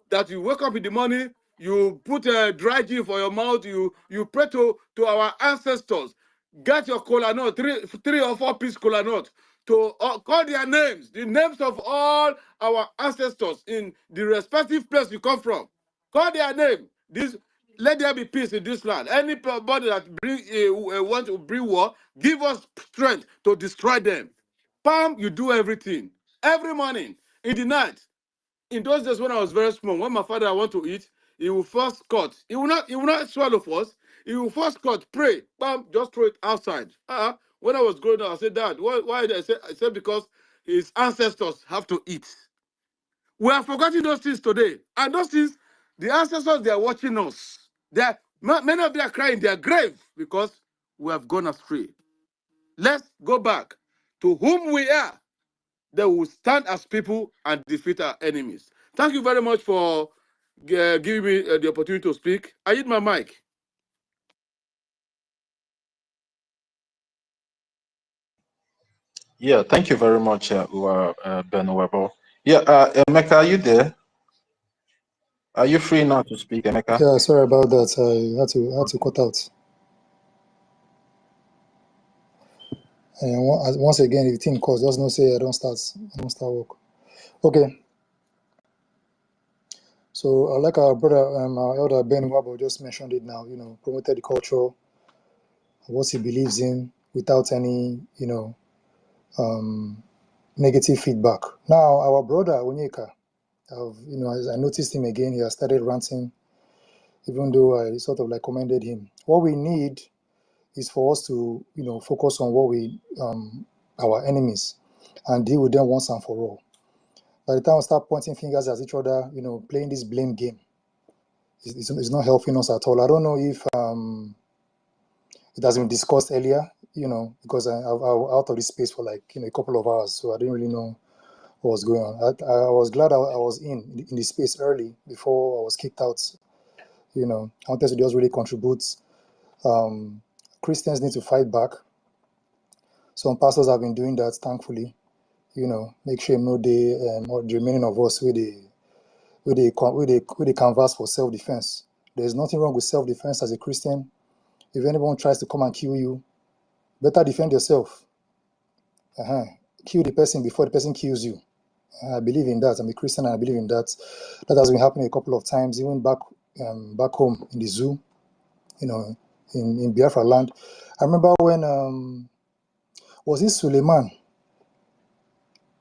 Speaker 17: that you wake up in the morning, you put a dry gin for your mouth, you pray to our ancestors. Get your kola nut, three or four piece kola nut, to call their names, the names of all our ancestors in the respective place you come from. Call their name. Let there be peace in this land. Anybody that want to bring war, give us strength to destroy them. Pam, you do everything. Every morning, in the night. In those days when I was very small, when my father want to eat, he will first cut. He will not swallow first. He will first cut, pray, bam, just throw it outside. When I was growing up, I said, Dad, why did I said because his ancestors have to eat. We are forgetting those things today. And those things, the ancestors, they are watching us. Many of them are crying in their grave because we have gone astray. Let's go back to whom we are. They will stand as people and defeat our enemies. Thank you very much for giving me the opportunity to speak. I hit my mic.
Speaker 10: Yeah, thank you very much, Ben Webo. Yeah, Emeka, are you there? Are you free now to speak, Emeka?
Speaker 14: Yeah, sorry about that. I had to cut out. And once again, if the thing calls, just no say I don't start work. Okay. So like our brother, our elder Ben Wabo just mentioned it now. Promoted the culture, what he believes in, without any negative feedback. Now our brother Onyeka, as I noticed him again, he has started ranting, even though I sort of like commended him. What we need is for us to focus on what our enemies, and deal with them once and for all. By the time we start pointing fingers at each other, playing this blame game, it's not helping us at all. I don't know if it has been discussed earlier, because I out of this space for like a couple of hours, so I didn't really know what was going on. I was glad I was in the space early before I was kicked out. I wanted to just really contribute. Christians need to fight back. Some pastors have been doing that, thankfully. Make sure no they or the remaining of us where they canvas for self-defense. There's nothing wrong with self-defense as a Christian. If anyone tries to come and kill you, better defend yourself. Kill the person before the person kills you. I believe in that. I'm a Christian and I believe in that. That has been happening a couple of times, even back home in the zoo, in Biafra land. I remember when was this Suleiman?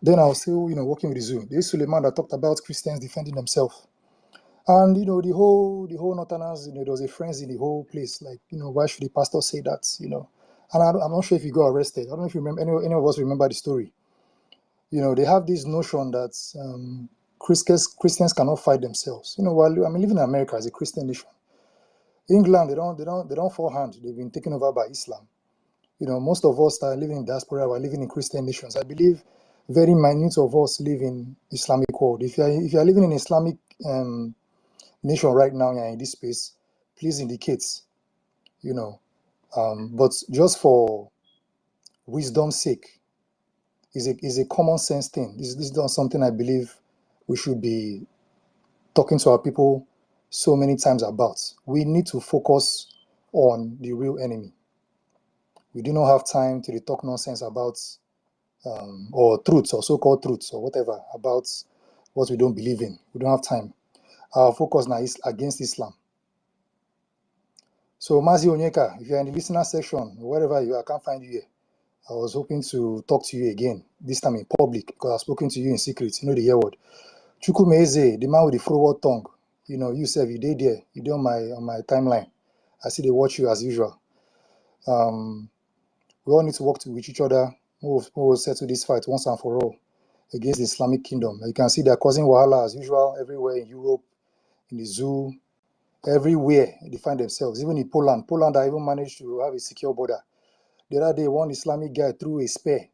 Speaker 14: Then I was still, working with the zoo. This Suleiman that talked about Christians defending themselves. And the whole Northerners, there was a frenzy in the whole place. Like, why should the pastor say that? And I'm not sure if he got arrested. I don't know if you remember any of us remember the story. They have this notion that Christians cannot fight themselves. While living in America as a Christian nation, England they don't fall hand. They've been taken over by Islam. Most of us that are living in diaspora are living in Christian nations. I believe very minute of us live in Islamic world. If you are living in Islamic nation right now, you're in this space, please indicate. But just for wisdom's sake, is a common sense thing. This is not something I believe we should be talking to our people so many times about. We need to focus on the real enemy. We do not have time to talk nonsense about or truths or so-called truths or whatever about what we don't believe in. We don't have time. Our focus now is against Islam. So Mazi Onyeka, if you're in the listener section, wherever you are, I can't find you here. I was hoping to talk to you again, this time in public, because I've spoken to you in secret. You know the hear word. Chukwumeze, the man with the forward tongue. You said you did there. You did on my timeline. I see they watch you as usual. We all need to work with each other. We'll settle this fight once and for all against the Islamic kingdom. You can see they're causing wahala as usual everywhere in Europe, in the zoo, everywhere they find themselves. Even in Poland. Poland, I even managed to have a secure border. The other day, one Islamic guy threw a spear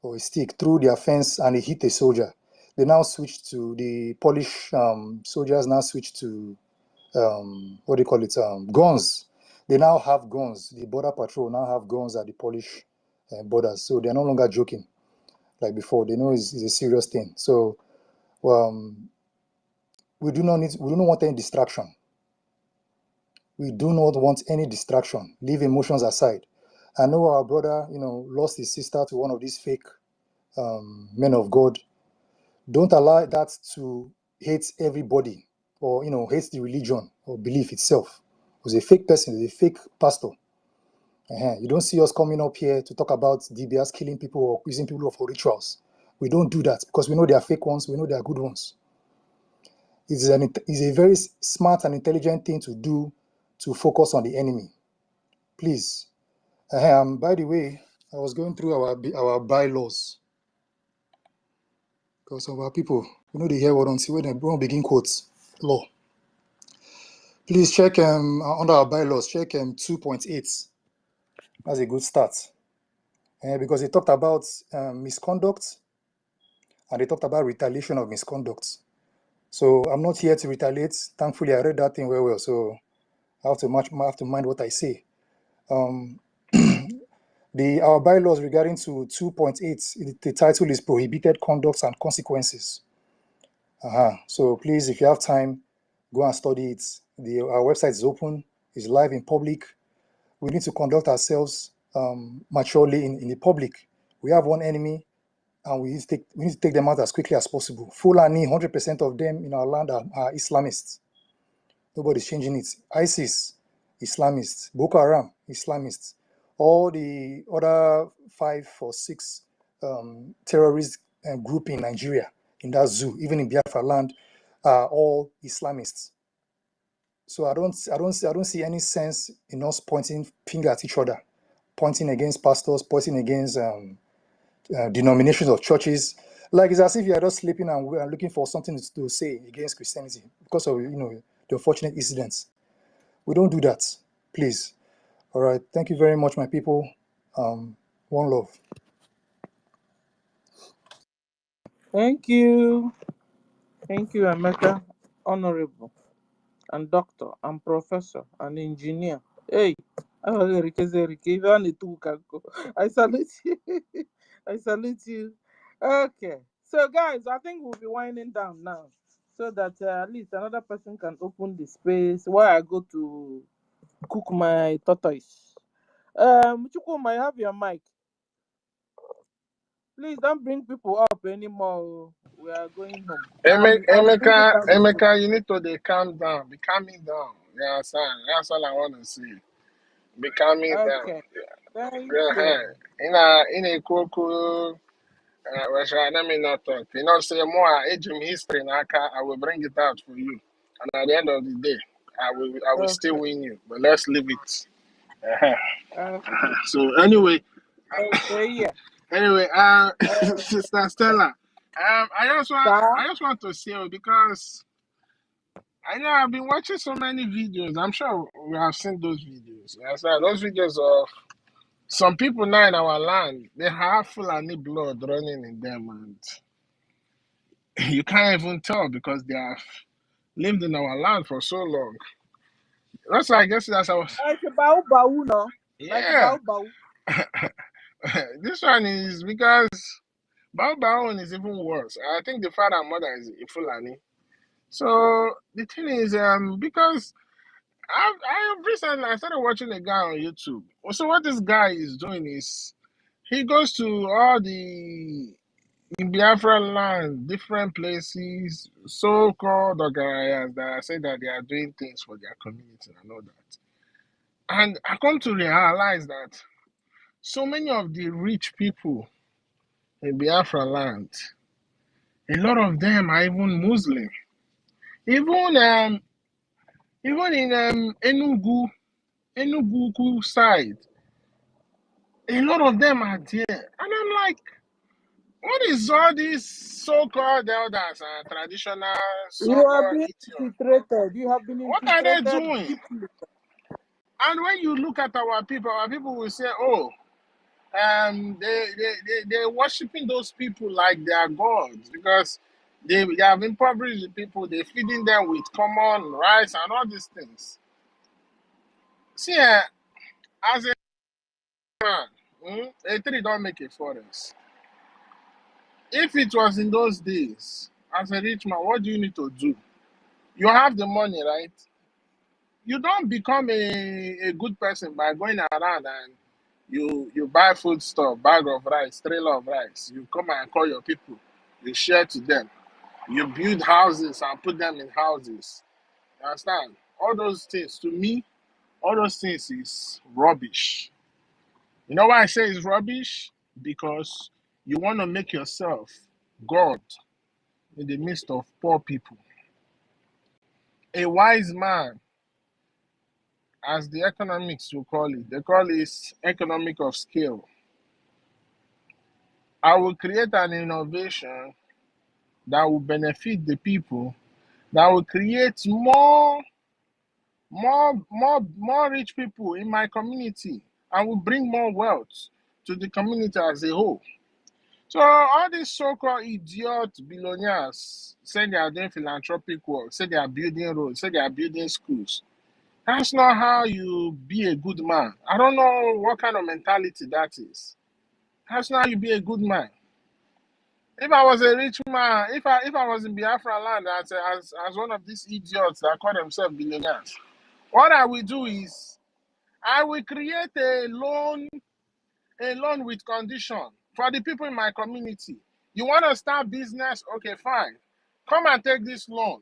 Speaker 14: or a stick through their fence and he hit a soldier. They now switched to the Polish soldiers. Now switched to what do you call it? Guns. They now have guns. The border patrol now have guns at the Polish borders. So they're no longer joking like before. They know it's a serious thing. So we do not want any distraction. We do not want any distraction. Leave emotions aside. I know our brother, lost his sister to one of these fake men of God. Don't allow that to hate everybody or, hate the religion or belief itself. It was a fake person, a fake pastor. You don't see us coming up here to talk about DBS killing people or using people for rituals. We don't do that because we know they are fake ones, we know they are good ones. It's a very smart and intelligent thing to do to focus on the enemy. Please. By the way, I was going through our bylaws because of our people. They hear what on see when they begin quotes law. Please check under our bylaws, check 2.8. That's a good start. Because they talked about misconduct and they talked about retaliation of misconduct. So I'm not here to retaliate. Thankfully, I read that thing very well, so I have to mind what I say. Um, our bylaws regarding to 2.8, the title is Prohibited Conducts and Consequences. So please, if you have time, go and study it. Our website is open, it's live in public. We need to conduct ourselves maturely in the public. We have one enemy, and we need to take them out as quickly as possible. Fulani, 100% of them in our land are Islamists. Nobody's changing it. ISIS, Islamists. Boko Haram, Islamists. All the other 5 or 6 terrorist group in Nigeria, in that zoo, even in Biafra land, are all Islamists. So I don't see any sense in us pointing finger at each other, pointing against pastors, pointing against denominations of churches. Like it's as if you are just sleeping and we are looking for something to say against Christianity because of the unfortunate incidents. We don't do that, please. All right. Thank you very much, my people. One love.
Speaker 4: Thank you. Thank you, Emeka. Honorable and doctor and professor and engineer. Hey, I salute you. I salute you. Okay. So, guys, I think we'll be winding down now so that at least another person can open the space while I go to cook my tortoise. Chukwuma, I have your mic. Please don't bring people up anymore. We are going home. I will bring it down the
Speaker 15: Emeka, you need to calm down. Be calming down. Yeah, son. That's all I want to see. Be calming down.
Speaker 4: Okay. Thank
Speaker 15: Yeah,
Speaker 4: you.
Speaker 15: in a cool, let me not talk. Say more age history in Aka, I will bring it out for you. And at the end of the day, I will still
Speaker 4: Okay.
Speaker 15: win you. But let's leave it. Uh-huh.
Speaker 4: Okay.
Speaker 15: So
Speaker 4: Okay. Yeah.
Speaker 15: anyway,
Speaker 4: Uh,
Speaker 15: Sister Stella,
Speaker 4: sir.
Speaker 15: I just want to say because I know I've been watching so many videos. I'm sure we have seen those videos. Yes, those videos of some people now in our land, they have Fulani blood running in them, and you can't even tell because they have lived in our land for so long. That's why I guess that's I was.
Speaker 4: Like Bau Bau, no? Like
Speaker 15: Yeah,
Speaker 4: Bau Bau.
Speaker 15: this one is because Bao is even worse. I think the father and mother is Fulani. So the thing is, because I recently I started watching a guy on YouTube. So what this guy is doing is he goes to all the in Biafra land, different places, so-called organizations that say that they are doing things for their community and all that. And I come to realize that so many of the rich people in Biafra land, a lot of them are even Muslim. Even even in Enugu side, a lot of them are there. And I'm like, what is all these so-called elders and traditional
Speaker 4: You are
Speaker 15: so-called
Speaker 4: being
Speaker 15: Ethiopians?
Speaker 4: infiltrated. You have been
Speaker 15: What are they
Speaker 4: infiltrated
Speaker 15: doing?
Speaker 4: deeply.
Speaker 15: And when you look at our people will say, oh, they're worshiping those people like they are gods because they have impoverished the people, they're feeding them with common rice and all these things. See, as a man, a tree don't make a forest. If it was in those days, as a rich man, what do you need to do? You have the money, right? You don't become a good person by going around and you buy food stuff, bag of rice, trailer of rice. You come and call your people. You share to them. You build houses and put them in houses. You understand? All those things, to me, all those things is rubbish. You know why I say it's rubbish? Because you want to make yourself God in the midst of poor people. A wise man, as the economics will call it, they call it economic of scale. I will create an innovation that will benefit the people, that will create more rich people in my community and will bring more wealth to the community as a whole. So all these so-called idiot billionaires say they are doing philanthropic work, say they are building roads, say they are building schools. That's not how you be a good man. I don't know what kind of mentality that is. That's not how you be a good man. If I was a rich man, if I was in Biafra land as one of these idiots that call themselves billionaires, what I will do is I will create a loan with condition for the people in my community. You want to start business? Okay, fine. Come and take this loan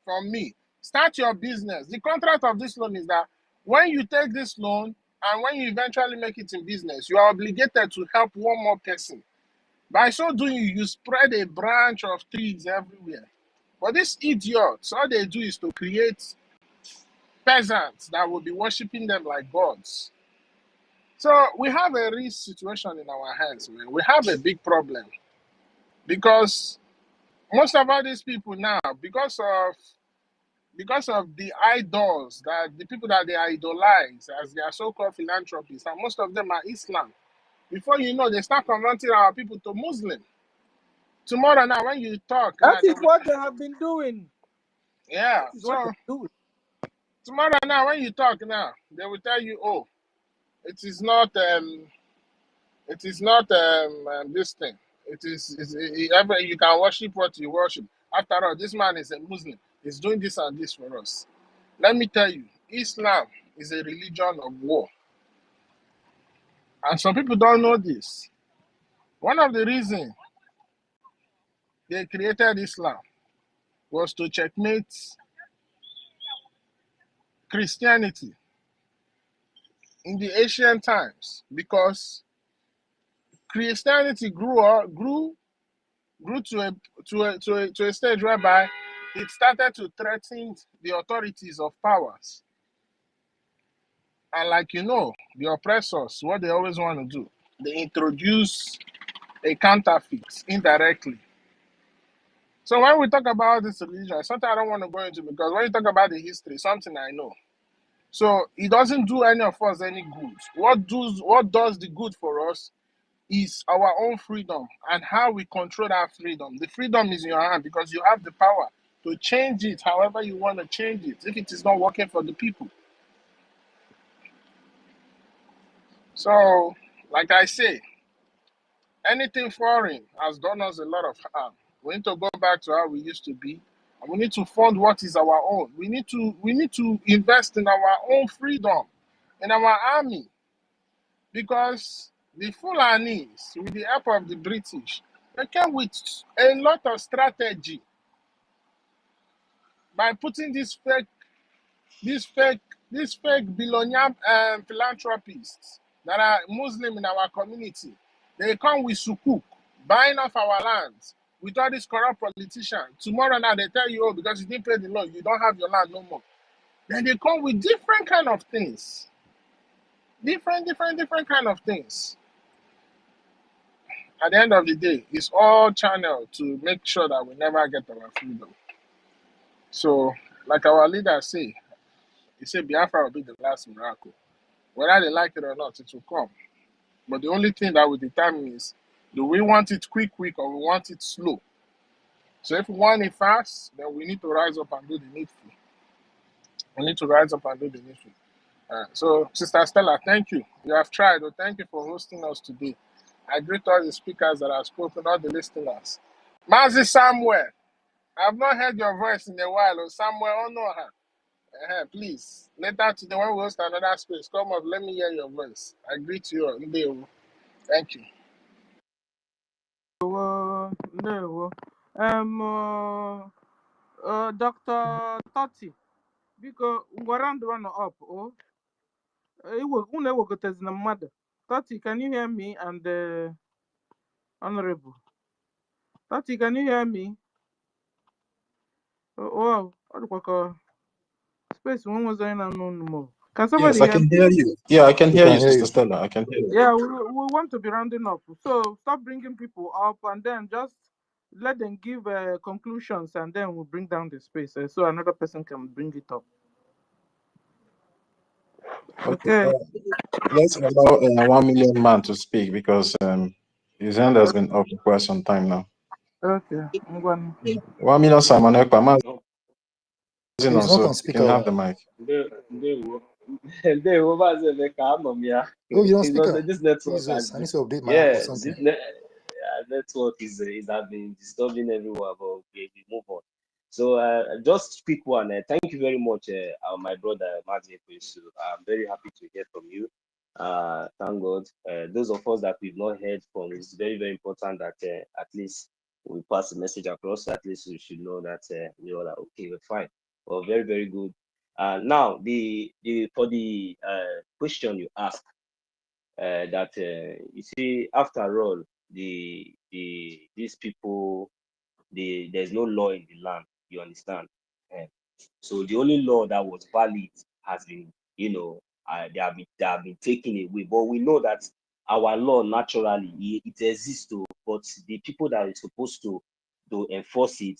Speaker 15: from me. Start your business. The contract of this loan is that when you take this loan and when you eventually make it in business, you are obligated to help one more person. By so doing, you spread a branch of trees everywhere. But these idiots, all they do is to create peasants that will be worshiping them like gods. So we have a real situation in our hands, man. We have a big problem because most of all these people now, because of the idols that the people that they idolize as their so-called philanthropists, and most of them are Islam. Before you know, they start converting our people to Muslim. Tomorrow now, when you talk,
Speaker 4: That
Speaker 15: now they
Speaker 4: is
Speaker 15: will,
Speaker 4: what they have been doing.
Speaker 15: yeah.
Speaker 4: That is what
Speaker 15: So
Speaker 4: they're doing.
Speaker 15: tomorrow now, when you talk now, they will tell you, oh, it is not this thing. You can worship what you worship. After all, this man is a Muslim. He's doing this and this for us. Let me tell you, Islam is a religion of war. And some people don't know this. One of the reasons they created Islam was to checkmate Christianity in the ancient times because Christianity grew to a stage whereby it started to threaten the authorities of powers. And like you know, the oppressors, what they always want to do, they introduce a counterfeit indirectly. So when we talk about this religion, something I don't want to go into because when you talk about the history, something I know. So it doesn't do any of us any good. What does the good for us is our own freedom and how we control our freedom. The freedom is in your hand because you have the power to change it however you want to change it if it is not working for the people. So, like I say, anything foreign has done us a lot of harm. We need to go back to how we used to be, and we need to fund what is our own. We need to invest in our own freedom, in our army, because the Fulanis, with the help of the British, they came with a lot of strategy by putting these fake billionaire philanthropists that are Muslim in our community. They come with sukuk, buying off our lands with all these corrupt politicians. Tomorrow now they tell you, oh, because you didn't pay the loan, you don't have your land no more. Then they come with different kind of things. Different kind of things. At the end of the day, it's all channeled to make sure that we never get our freedom. So, like our leader say, he said Biafra will be the last miracle. Whether they like it or not, it will come. But the only thing that will determine is, do we want it quick, or we want it slow? So if we want it fast, then we need to rise up and do the needful. We need to rise up and do the needful. So, Sister Stella, thank you. You have tried. Oh, thank you for hosting us today. I greet all the speakers that have spoken, all the listeners. Mazi Samuel, I have not heard your voice in a while. Oh, Samuel, oh no, please. Later today, when we host another space, come up, let me hear your voice. I greet you all. Thank you.
Speaker 4: Ndewo. Dr. Toti, biko ngwara ndụ one up. Unu ewekọtazina mmadụ. Toti, can you hear me? And Honorable Toti, can you hear me? Wow, ọ dịkwa ka space one was going on no more. Can somebody
Speaker 10: Yes, I
Speaker 4: hear me?
Speaker 10: can hear you. Yeah, I can
Speaker 14: We
Speaker 10: hear
Speaker 14: can
Speaker 10: you,
Speaker 14: hear
Speaker 10: Sister
Speaker 14: you.
Speaker 10: Stella. I can hear you.
Speaker 4: Yeah, we want to be rounding up. So stop bringing people up and then just let them give conclusions and then we'll bring down the space so another person can bring it up.
Speaker 10: Okay.
Speaker 4: Okay.
Speaker 10: Let's allow 1 million man to speak because
Speaker 11: His hand has been up for quite some time now.
Speaker 4: Okay, I'm going.
Speaker 11: 1 million Simon Ekpa, man,
Speaker 14: He's not
Speaker 11: also
Speaker 14: on
Speaker 11: you can have
Speaker 14: speaker.
Speaker 11: the mic.
Speaker 16: They over there, they come on, yeah.
Speaker 14: Oh, you're on
Speaker 16: You know,
Speaker 14: speaker.
Speaker 16: this network
Speaker 14: Jesus,
Speaker 16: has
Speaker 14: I
Speaker 16: been,
Speaker 14: need to update my app or
Speaker 16: yeah,
Speaker 14: something.
Speaker 16: network is has been disturbing everywhere, but okay, we move on. So, just quick one. Thank you very much, my brother Mazi Ekwesu. I'm very happy to hear from you. Thank God. Those of us that we've not heard from, it's very, very important that at least we pass the message across. At least we should know that we all are okay, we're fine. Well, very, very good. Now, for the question you asked, that you see, after all, these people, there's no law in the land. You understand? So the only law that was valid has been, they have been taken away. But we know that our law naturally it exists too, but the people that are supposed to enforce it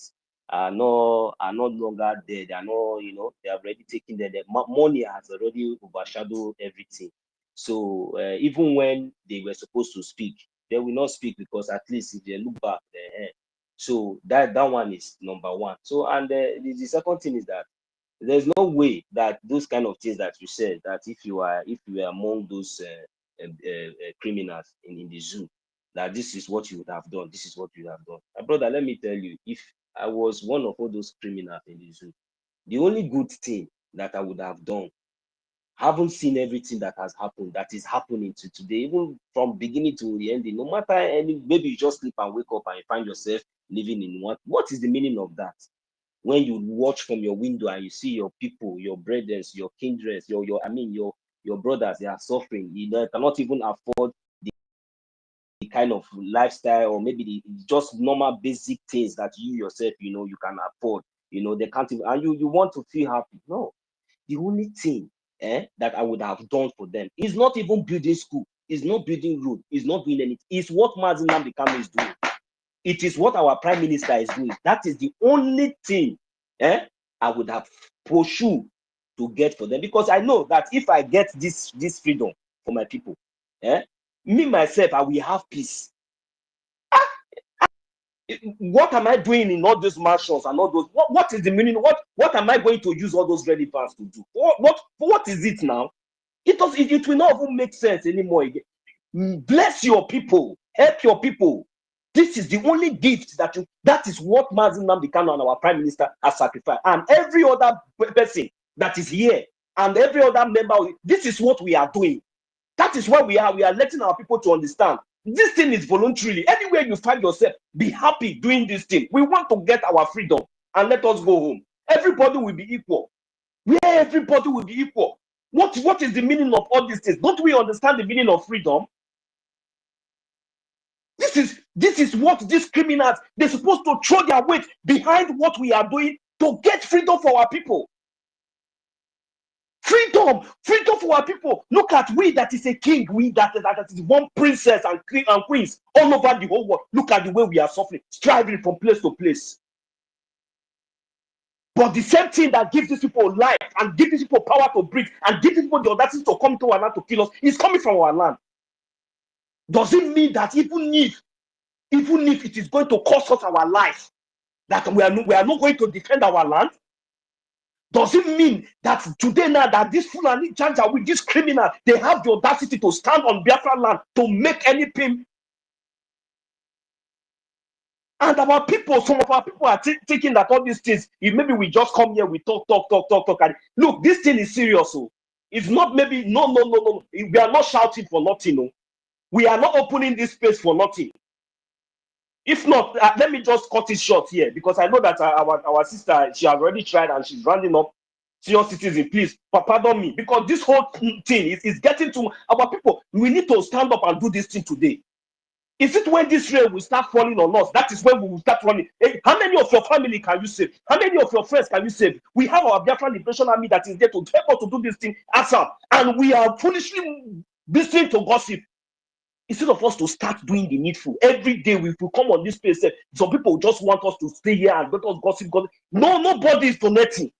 Speaker 16: are no longer there. They are not, they have already taken the money has already overshadowed everything. So even when they were supposed to speak, they will not speak, because at least if they look back, so that one is number one. So, and the second thing is that there's no way that those kind of things that you said, that if you are among those criminals in the zoo, that this is what you would have done, this is what you would have done. My brother, let me tell you, if I was one of all those criminals in the zoo, the only good thing that I would have done, haven't seen everything that has happened, that is happening to today, even from beginning to the ending, no matter any, maybe you just sleep and wake up and you find yourself living in what is the meaning of that? When you watch from your window and you see your people, your brothers, your kindreds, your brothers, they are suffering. You cannot even afford the kind of lifestyle, or maybe the just normal basic things that you yourself, you can afford. They can't even, and you want to feel happy. No, the only thing that I would have done for them is not even building school, is not building road, is not doing anything. It's what Mazi Nnamdi Kanu is doing. It is what our prime minister is doing. That is the only thing I would have pursued to get for them, because I know that if I get this freedom for my people, me myself, I will have peace. What am I doing in all those mansions and all those? What is the meaning? What am I going to use all those relevance to do? What is it now? It will not even make sense anymore again. Bless your people, help your people. This is the only gift that is what Mazi Nnamdi Kanu and our prime minister has sacrificed, and every other person that is here and every other member. This is what we are doing. That is why we are letting our people to understand this thing is voluntarily. Anywhere you find yourself, be happy doing this thing. We want to get our freedom and let us go home. Everybody will be equal. Where everybody will be equal. What is the meaning of all these things? Don't we understand the meaning of freedom? This is what these criminals, they're supposed to throw their weight behind what we are doing to get freedom for our people. Freedom for our people. Look at we that is a king, we that is one princess and queens all over the whole world. Look at the way we are suffering, striving from place to place. But the same thing that gives these people life and gives these people power to breathe and gives people the audacity to come to our land to kill us is coming from our land. Does it mean that even if it is going to cost us our life, that we are not going to defend our land? Does it mean that today now that this Fulani Janja with this criminal, they have the audacity to stand on Biafra land to make any pin? And our people, some of our people are thinking that all these things, if maybe we just come here, we talk. And look, this thing is serious. So it's not maybe, no. We are not shouting for nothing. No. We are not opening this space for nothing. If not, let me just cut it short here, because I know that our sister, she has already tried and she's rounding up senior citizen. Please, pardon me, because this whole thing is getting to our people. We need to stand up and do this thing today. Is it when this rain will start falling on us? That is when we will start running. Hey, how many of your family can you save? How many of your friends can you save? We have our Biafran Liberation Army that is there to help us to do this thing ASAP, and we are foolishly listening to gossip. Instead of us to start doing the needful every day, we will come on this place. Some people just want us to stay here and let us gossip. No, nobody is donating.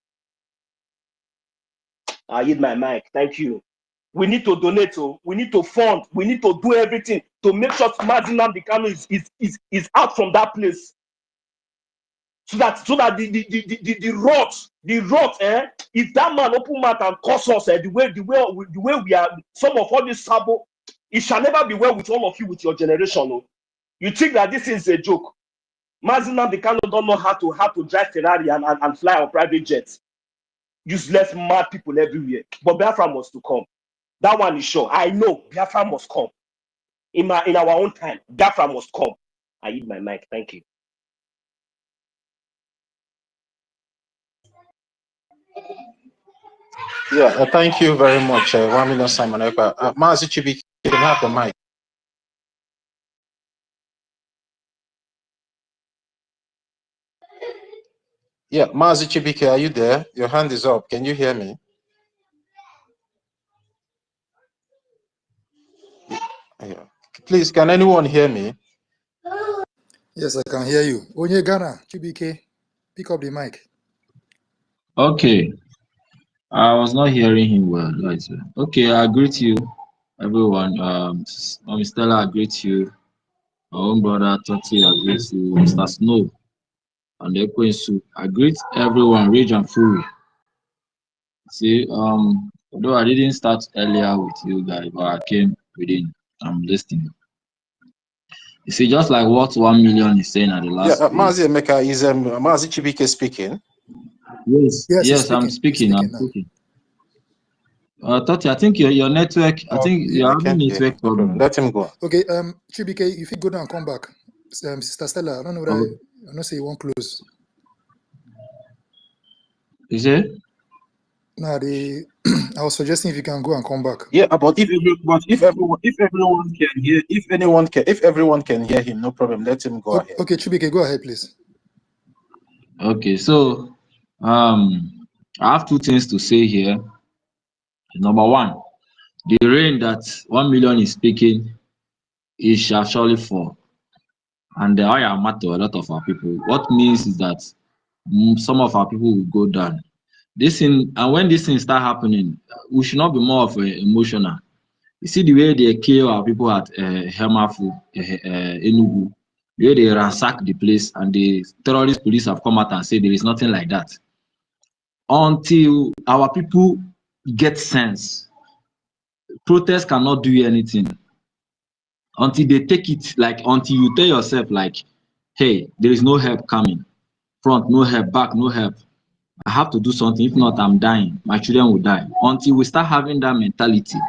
Speaker 16: I hit my mic. Thank you. We need to donate, we need to fund, we need to do everything to make sure Nnamdi Kanu is out from that place. So that the rot, if that man open mouth and curse us, the way we are, some of all this sabo, it shall never be well with all of you, with your generation. No? You think that this is a joke? Nnamdi Kanu don't know how to drive Ferrari and fly on private jets. Useless mad people everywhere. But Biafra must to come. That one is sure. I know Biafra must come. In our own time, Biafra must come. I eat my mic. Thank you.
Speaker 10: Yeah, thank you very much, 1 million Simon Ekpa. Mazi Chibike, you can have the mic. Yeah, Mazi Chibike, are you there? Your hand is up. Can you hear me? Yeah. Please, can anyone hear me?
Speaker 14: Yes, I can hear you. Onye Ghana, QBK, pick up the mic.
Speaker 18: Okay, I was not hearing him well. Okay, I greet you, everyone. Mr. Stella, I greet you. My own brother Toti, I greet you. Mr. Snow and the Ekwensu, I greet everyone. Rage and Fury. See, although I didn't start earlier with you guys, but I came within. I'm listening. You see, just like what 1 million is saying at the last.
Speaker 10: Yeah, Mazi Emeka, is Mazi Chibike speaking?
Speaker 18: Yes, I'm speaking. Toti, I think your network. I think you're having network problem.
Speaker 10: Let him go.
Speaker 14: Okay, Chibike, if you go down and come back, Sister Stella, I don't know whether I don't say you won't close.
Speaker 18: Is it?
Speaker 14: No, I was suggesting if you can go and come back.
Speaker 10: Yeah, but if everyone can hear him, no problem. Let him go ahead.
Speaker 14: Okay, Chibike, go ahead, please.
Speaker 18: Okay, so I have two things to say here. Number one, the rain that 1 million is speaking, it shall surely fall. And I am matter a lot of our people. What means is that some of our people will go down. This thing, and when this thing start happening, we should not be more of emotional. You see the way they kill our people at Hemafu, Enugu, the way they ransack the place, and the terrorist police have come out and said there is nothing like that. Until our people get sense, protest cannot do anything. Until they take it, like until you tell yourself, like, hey, there is no help coming. Front, no help, back, no help. I have to do something. If not, I'm dying. My children will die. Until we start having that mentality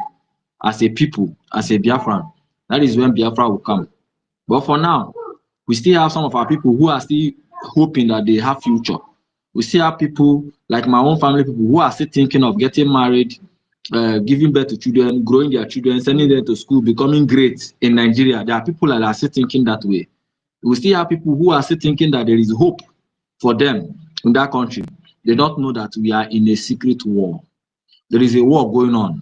Speaker 18: as a people, as a Biafran, that is when Biafra will come. But for now, we still have some of our people who are still hoping that they have future. We still have people like my own family people who are still thinking of getting married, giving birth to children, growing their children, sending them to school, becoming great in Nigeria. There are people that are still thinking that way. We still have people who are still thinking that there is hope for them in that country. They don't know that we are in a secret war. There is a war going on.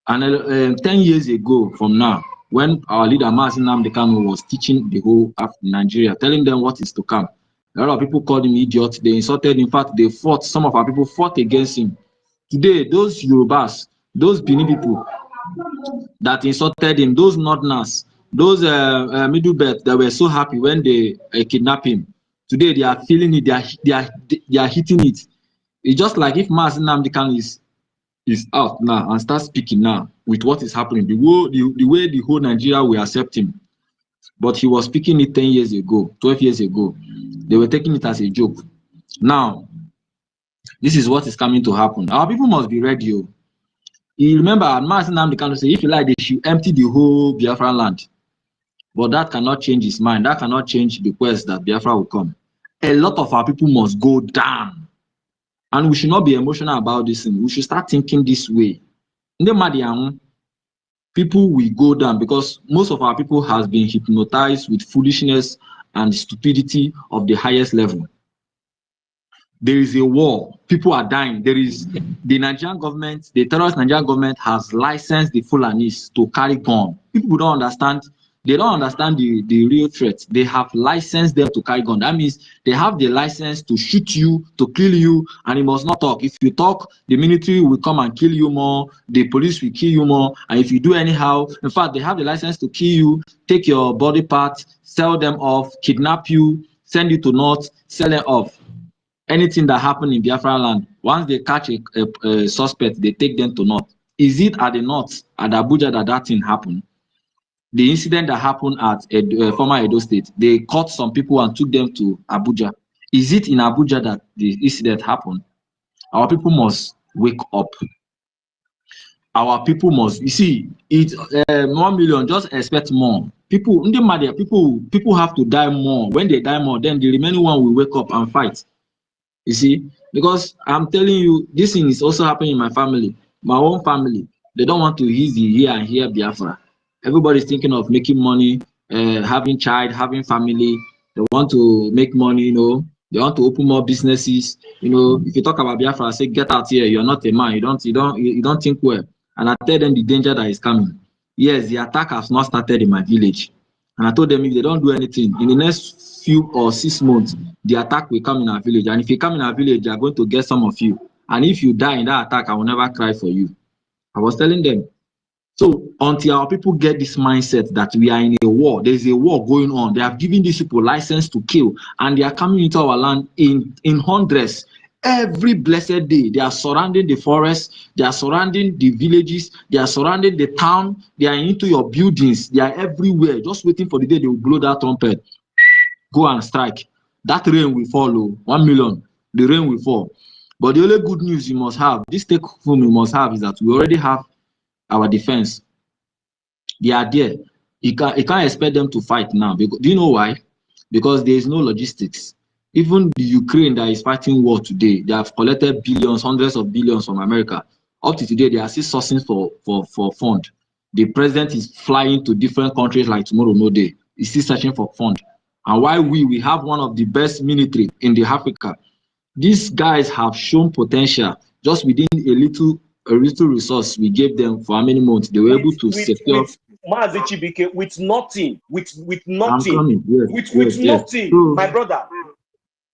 Speaker 18: And 10 years ago from now, when our leader Nnamdi Kanu was teaching the whole of Nigeria, telling them what is to come, a lot of people called him idiot. They insulted. In fact, they fought. Some of our people fought against him. Today, those Yorubas, those Benin people that insulted him, those Northerners, those Middle Belt that were so happy when they kidnapped him, today they are feeling it. They are hitting it. It's just like if Nnamdi Kanu is out now and start speaking now with what is happening, the way the whole Nigeria will accept him. But he was speaking it 10 years ago, 12 years ago. They were taking it as a joke. Now, this is what is coming to happen. Our people must be ready. You remember, Nnamdi Kanu say, if you like, they should empty the whole Biafra land. But that cannot change his mind. That cannot change the quest that Biafra will come. A lot of our people must go down. And we should not be emotional about this thing. We should start thinking this way. People will go down because most of our people has been hypnotized with foolishness and stupidity of the highest level. There is a war. People are dying. There is the Nigerian government, the terrorist Nigerian government has licensed the Fulanis to carry gun. People don't understand They don't understand the real threat. They have licensed them to carry gun. That means they have the license to shoot you, to kill you, and you must not talk. If you talk, the military will come and kill you more, the police will kill you more, and if you do anyhow, in fact, they have the license to kill you, take your body parts, sell them off, kidnap you, send you to North, sell them off. Anything that happened in Biafra land, once they catch a suspect, they take them to North. Is it at the North, at Abuja, that thing happened? The incident that happened at former Edo State, they caught some people and took them to Abuja. Is it in Abuja that the incident happened? Our people must wake up. Our people must, you see, it's 1 million, just expect more. People have to die more. When they die more, then the remaining one will wake up and fight. You see, because I'm telling you, this thing is also happening in my family, my own family. They don't want to easy here and here Biafra. Everybody's thinking of making money, having child, having family. They want to make money, you know. They want to open more businesses. You know, if you talk about Biafra, say get out here. You're not a man. You don't think well. And I tell them the danger that is coming. Yes, the attack has not started in my village. And I told them if they don't do anything, in the next few or 6 months, the attack will come in our village. And if you come in our village, they are going to get some of you. And if you die in that attack, I will never cry for you. I was telling them. So until our people get this mindset that we are in a war, there's a war going on. They have given these people license to kill, and they are coming into our land in hundreds. Every blessed day, they are surrounding the forest, they are surrounding the villages, they are surrounding the town, they are into your buildings, they are everywhere, just waiting for the day they will blow that trumpet. Go and strike. That rain will follow. 1 million, the rain will fall. But the only good news you must have, this take home you must have, is that we already have our defense. They are there. You can't expect them to fight now. Because, do you know why? Because there is no logistics. Even the Ukraine that is fighting war today, they have collected billions, hundreds of billions from America. Up to today, they are still sourcing for fund. The president is flying to different countries like tomorrow, no day. He's still searching for fund. And while we have one of the best military in the Africa, these guys have shown potential just within a little resource we gave them for how many months. They were able to secure.
Speaker 12: With nothing, with nothing.
Speaker 18: I'm coming. Yes,
Speaker 12: with
Speaker 18: yes.
Speaker 12: nothing,
Speaker 18: So,
Speaker 12: my brother.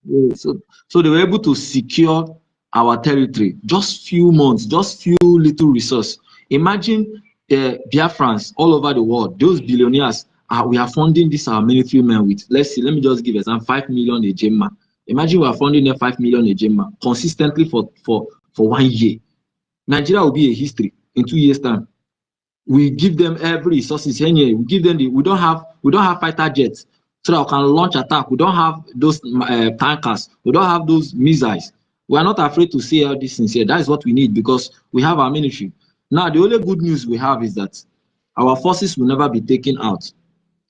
Speaker 18: yes, so they were able to secure our territory. Just few months, just few little resource. Imagine Biafrans all over the world. Those billionaires. We are funding this our military men with. Let me just give example. 5 million a gemma. Imagine we are funding them 5 million a gemma consistently for 1 year. Nigeria will be a history in 2 years' time. We give them every resources here. We give them we don't have fighter jets so that we can launch attack. We don't have those tankers. We don't have those missiles. We are not afraid to say all these things here. That is what we need because we have our military. Now the only good news we have is that our forces will never be taken out.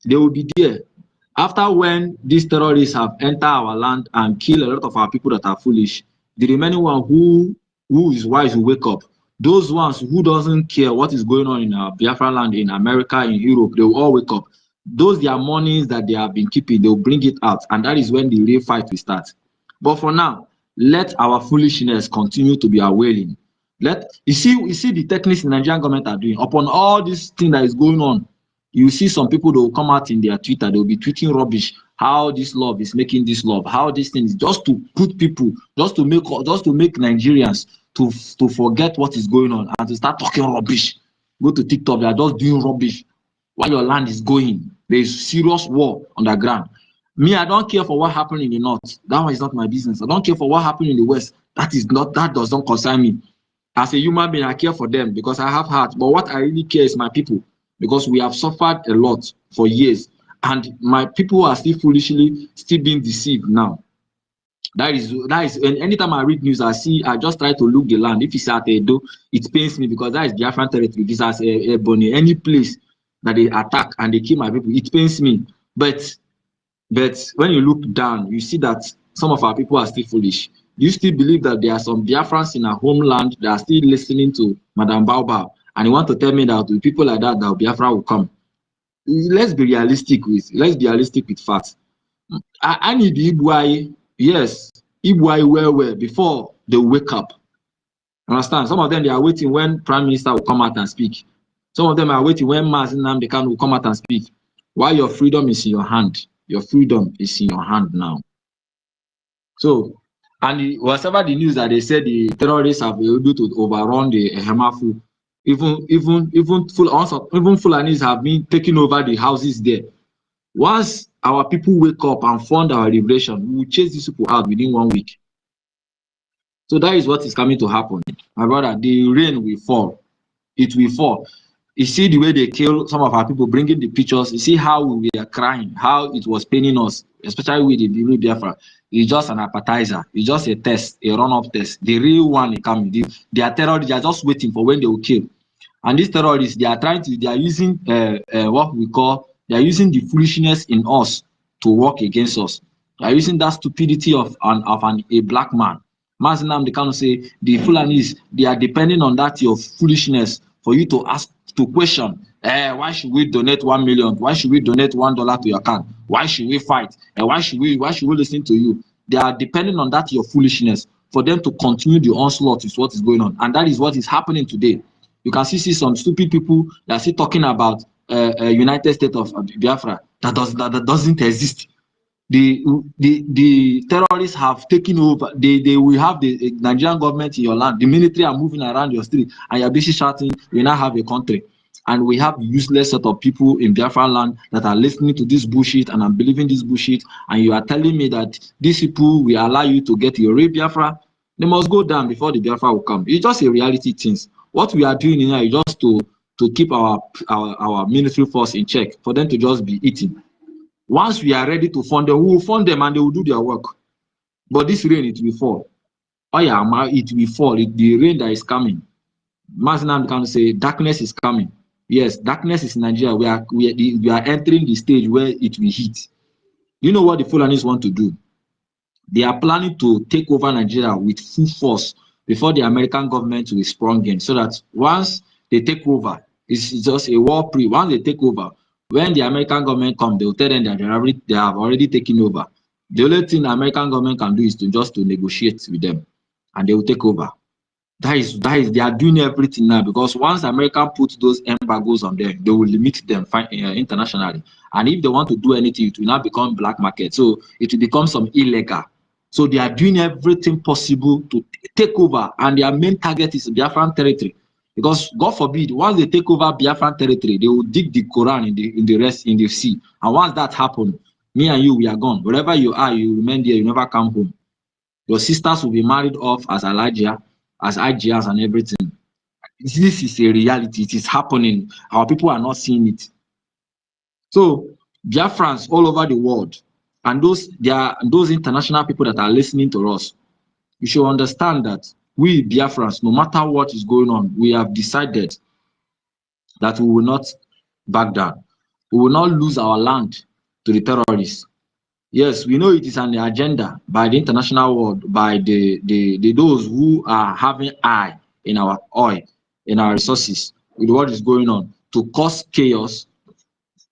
Speaker 18: They will be there. After when these terrorists have entered our land and killed a lot of our people that are foolish, the remaining one who is wise will wake up. Those ones who doesn't care what is going on in our Biafra land, in America, in Europe, they will all wake up. Those their monies that they have been keeping, they will bring it out, and that is when the real fight will start. But for now, let our foolishness continue to be awailing. You see the techniques the Nigerian government are doing upon all this thing that is going on. You see some people that will come out in their Twitter, they will be tweeting rubbish, how this love is making this love, how this thing is just to put people, just to make Nigerians to forget what is going on and to start talking rubbish. Go to TikTok, they are just doing rubbish while your land is going. There is serious war on the ground. Me, I don't care for what happened in the north. That one is not my business. I don't care for what happened in the west. That does not concern me. As a human being, I care for them because I have heart. But what I really care is my people. Because we have suffered a lot for years, and my people are still foolishly being deceived now. That is, and anytime I read news, I just try to look the land. If it's at Edo, it pains me because that is Biafran territory. This is Ebony, any place that they attack and they kill my people, it pains me. But when you look down, you see that some of our people are still foolish. Do you still believe that there are some Biafrans in our homeland that are still listening to Madam Baobab? And you want to tell me that with people like that Biafra will come? Let's be realistic with facts. I need Ibuai, yes, Ibuai well before they wake up. Understand? Some of them they are waiting when Prime Minister will come out and speak. Some of them are waiting when Mazi Nnamdi Kanu will come out and speak. While your freedom is in your hand, your freedom is in your hand now. So, and whatever the news that they said the terrorists have been able to overrun the Hemafu, even Fulanis have been taking over the houses there. Once our people wake up and fund our liberation, we will chase these people out within 1 week. So that is what is coming to happen. My brother, the rain will fall. It will fall. You see the way they kill some of our people, bringing the pictures. You see how we were crying, how it was paining us, especially with the Biafra. It's just an appetizer. It's just a test, a run-up test. The real one is coming. They are terrorists. They are just waiting for when they will kill. And these terrorists, they are using what we call, they are using the foolishness in us to work against us. They are using that stupidity of a black man. Mazinam, they kind say the Fulanis, they are depending on that your foolishness for you to ask, to question, why should we donate 1 million? Why should we donate $1 to your account? Why should we fight? And why should we listen to you? They are depending on that your foolishness for them to continue the onslaught is what is going on. And that is what is happening today. You can see some stupid people that are still talking about United States of Biafra that doesn't exist. The terrorists have taken over. They will have the Nigerian government in your land. The military are moving around your street, and you're busy shouting, "We now have a country." And we have useless set of people in Biafra land that are listening to this bullshit and are believing this bullshit. And you are telling me that these people will allow you to get your real Biafra? They must go down before the Biafra will come. It's just a reality things. What we are doing here is just to keep our military force in check, for them to just be eating. Once we are ready to fund them, we will fund them and they will do their work. But this rain, it will fall. Oh yeah, it will fall. The rain that is coming. Mazinam can say darkness is coming. Yes, darkness is in Nigeria. We are entering the stage where it will hit. You know what the Fulanis want to do? They are planning to take over Nigeria with full force before the American government will sprung in, so that once they take over, it's just a war pre. Once they take over, when the American government come, they will tell them that they have already taken over. The only thing the American government can do is to negotiate with them, and they will take over. That is they are doing everything now, because once America puts those embargoes on them, they will limit them internationally. And if they want to do anything, it will now become black market. So it will become some illegal. So they are doing everything possible to take over, and their main target is Biafran territory. Because God forbid, once they take over Biafran territory, they will dig the Quran in the sea. And once that happens, me and you, we are gone. Wherever you are, you remain there, you never come home. Your sisters will be married off as Elijah, as IGRs and everything. This is a reality. It is happening. Our people are not seeing it. So Biafrans all over the world, and those international people that are listening to us, you should understand that we Biafrans, no matter what is going on, we have decided that we will not back down. We will not lose our land to the terrorists. Yes, we know it is an agenda by the international world, by those who are having eye in our oil, in our resources, with what is going on, to cause chaos.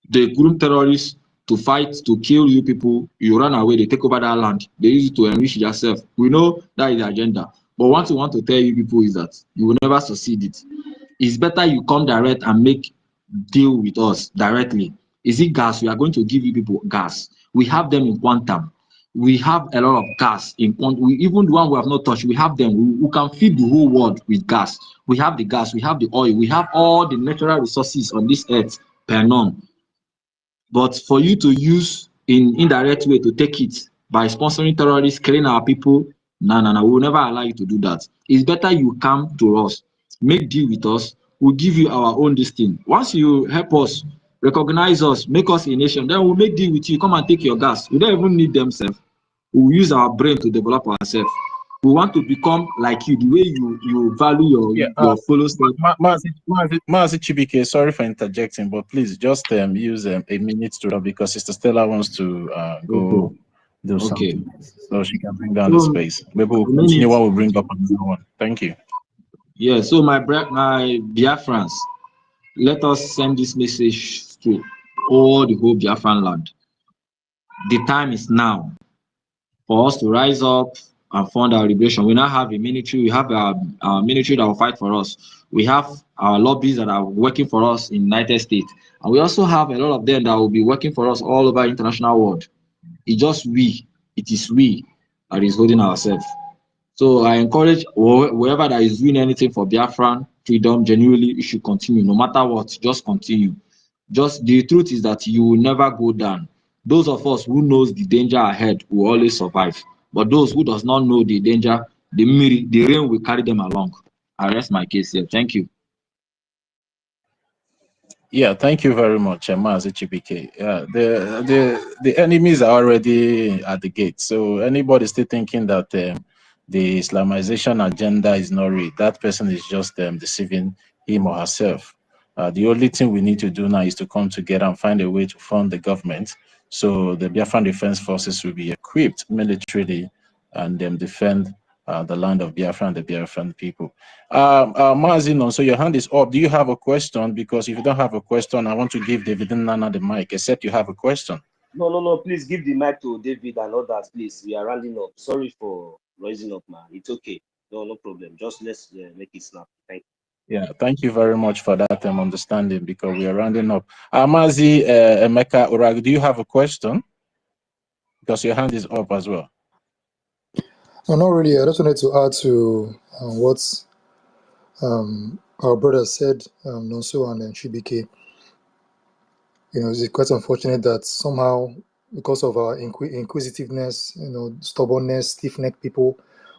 Speaker 18: They group terrorists to fight, to kill you people. You run away, they take over that land. They use it to enrich themselves. We know that is the agenda. But what we want to tell you people is that you will never succeed it. It's better you come direct and make deal with us directly. Is it gas? We are going to give you people gas. We have them in quantum. We have a lot of gas in quantum. Even the one we have not touched, we have them. We can feed the whole world with gas. We have the gas, we have the oil, we have all the natural resources on this earth per none. But for you to use in indirect way to take it by sponsoring terrorists, killing our people, no, we will never allow you to do that. It's better you come to us, make deal with us. We'll give you our own this thing. Once you help us, recognize us, make us a nation, then we'll make deal with you. Come and take your gas. We don't even need themselves. We'll use our brain to develop ourselves. We want to become like you, the way you value your fellow self.
Speaker 19: Mazi Chibike, sorry for interjecting, but please just use a minute to, because Sister Stella wants to go do something, so she can bring down the space. Maybe we'll continue while we bring up another one. Thank you.
Speaker 18: Yeah, so my Biafrans, let us send this message to all the whole Biafran land. The time is now for us to rise up and fund our liberation. We now have a military. We have our military that will fight for us. We have our lobbies that are working for us in United States, and we also have a lot of them that will be working for us all over international world. It's just it is we that is holding ourselves. So I encourage whoever that is doing anything for Biafran freedom, genuinely, you should continue. No matter what, just continue. Just the truth is that you will never go down. Those of us who knows the danger ahead will always survive. But those who does not know the danger, the rain will carry them along. I rest my case here. Thank you.
Speaker 19: Yeah, thank you very much, Mazi Chibike. Yeah, the enemies are already at the gate. So anybody still thinking that the Islamization agenda is not real, that person is just deceiving him or herself. The only thing we need to do now is to come together and find a way to fund the government, so the Biafran Defense Forces will be equipped militarily and defend the land of Biafra and the Biafran people. Mazinon, so your hand is up. Do you have a question? Because if you don't have a question, I want to give David and Nana the mic, except you have a question.
Speaker 16: No, please give the mic to David and others, please. We are rounding up. Sorry for rising up, man. It's okay. No problem. Just let's make it snap. Thank you.
Speaker 19: Yeah, thank you very much for that understanding, because we are rounding up. Mazi Emeka Orag, do you have a question? Because your hand is up as well.
Speaker 14: No, not really. I just wanted to add to what our brother said, Nonso and Shibike. It's quite unfortunate that somehow, because of our inquisitiveness, stubbornness, stiff-necked people,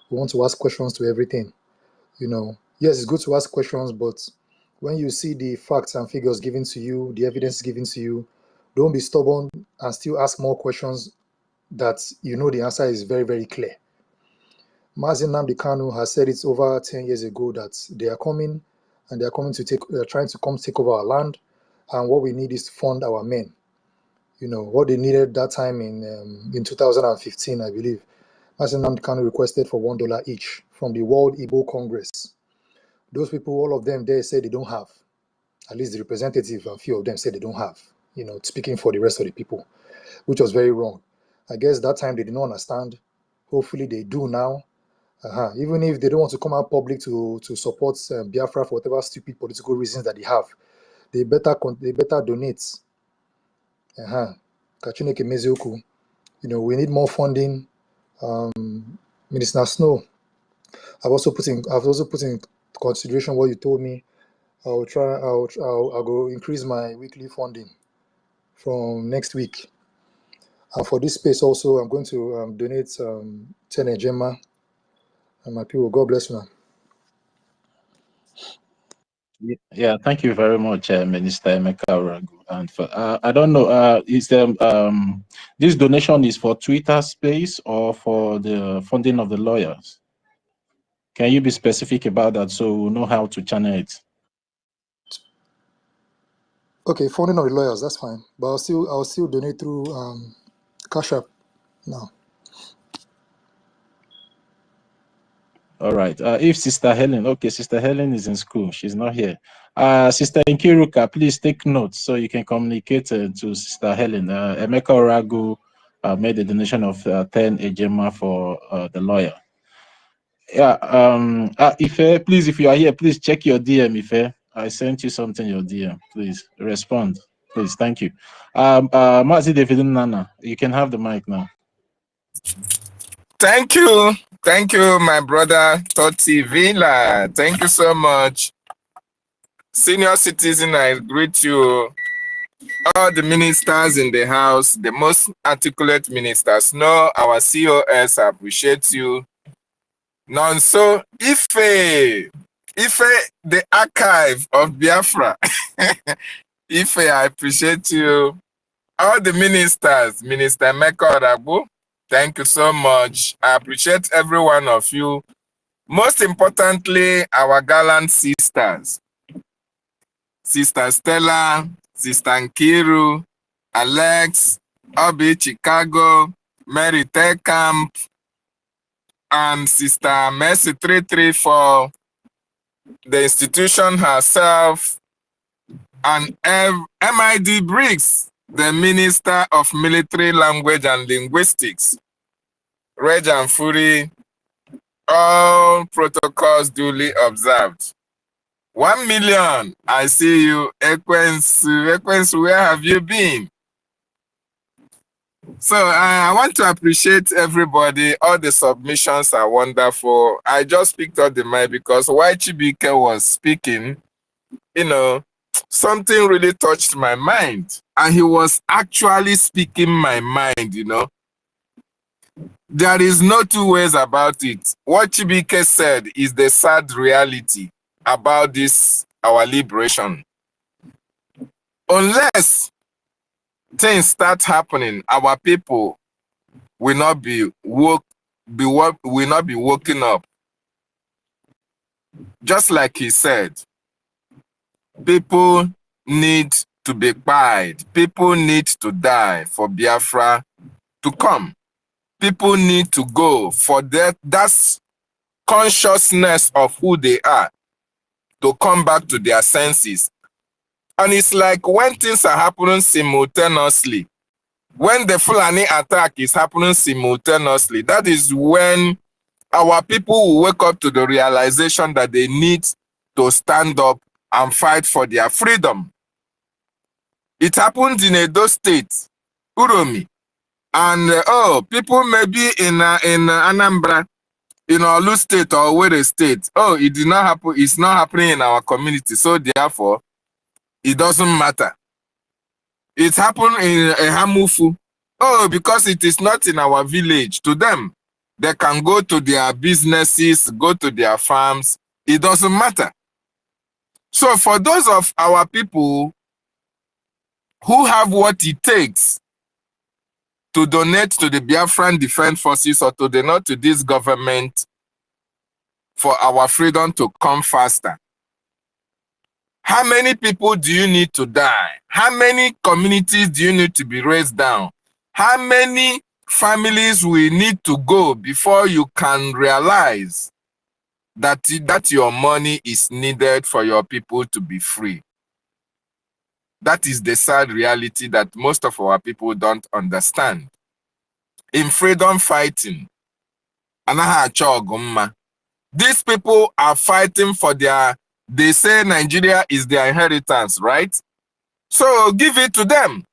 Speaker 14: we want to ask questions to everything. Yes, it's good to ask questions, but when you see the facts and figures given to you, the evidence given to you, don't be stubborn and still ask more questions that the answer is very, very clear. Mazi Nnamdi Kanu has said it over 10 years ago that they are coming, and they are coming to they're trying to come take over our land, and what we need is to fund our men. What they needed that time in 2015, I believe, Mazi Nnamdi Kanu requested for $1 each from the World Igbo Congress. Those people, all of them there, said they don't have. At least the representative, a few of them said they don't have, speaking for the rest of the people, which was very wrong. I guess that time they did not understand. Hopefully they do now. Even if they don't want to come out public to support Biafra for whatever stupid political reasons that they have, they better donate. Kachineke Mezioku. We need more funding. Minister Snow, I've also put in consideration what you told me. I'll go increase my weekly funding from next week. And for this space also, I'm going to donate 10 Ejema. And my people, God bless you.
Speaker 19: Yeah, thank you very much, Minister Emeka Oragu. And for, I don't know, is this donation is for Twitter space or for the funding of the lawyers? Can you be specific about that so we'll know how to channel it?
Speaker 14: Okay, funding of the lawyers, that's fine. But I'll still donate through Cash App now.
Speaker 19: All right. If Sister Helen, okay, Sister Helen is in school. She's not here. Sister Nkiruka, please take notes so you can communicate to Sister Helen. Emeka Oragu made a donation of 10 Ejema for the lawyer. Yeah. Ife, please, if you are here, please check your DM, Ife. I sent you something in your DM. Please respond. Please, thank you. Mazi David Nana, you can have the mic now.
Speaker 20: Thank you, my brother Toti Villa. Thank you so much. Senior citizen, I greet you. All the ministers in the house, the most articulate ministers. No, our COS appreciate you. Nonso Ife, the archive of Biafra. Ife, I appreciate you. All the ministers, Minister Emeka Oragu, thank you so much. I appreciate every one of you. Most importantly, our gallant sisters. Sister Stella, Sister Nkiru, Alex, Obi Chicago, Mary Tekamp, and Sister Mercy 334, the institution herself, and MID Briggs, the Minister of Military Language and Linguistics, Reg and Fury, all protocols duly observed. 1 million. I see you. Equens, where have you been? So I want to appreciate everybody. All the submissions are wonderful. I just picked up the mic because while Chibike was speaking, you know, something really touched my mind. And he was actually speaking my mind, you know. There is no two ways about it. What Chibike said is the sad reality about this, our liberation. Unless things start happening, our people will not be woken up. Just like he said, people need to be quiet. People need to die for Biafra to come. People need to go for that. That's consciousness of who they are to come back to their senses. And it's like when things are happening simultaneously, when the Fulani attack is happening simultaneously, that is when our people will wake up to the realization that they need to stand up and fight for their freedom. It happened in Edo State, Uromi, and people may be in Anambra, in Olu State or Owerri State. Oh, it did not happen. It's not happening in our community, so therefore, it doesn't matter. It happened in Hamufu. Oh, because it is not in our village. To them, they can go to their businesses, go to their farms. It doesn't matter. So for those of our people who have what it takes to donate to the Biafran Defense Forces or to donate to this government for our freedom to come faster, how many people do you need to die? How many communities do you need to be raised down? How many families will need to go before you can realize that your money is needed for your people to be free? That is the sad reality that most of our people don't understand. In freedom fighting, these people are fighting for their, they say Nigeria is their inheritance, right? So give it to them.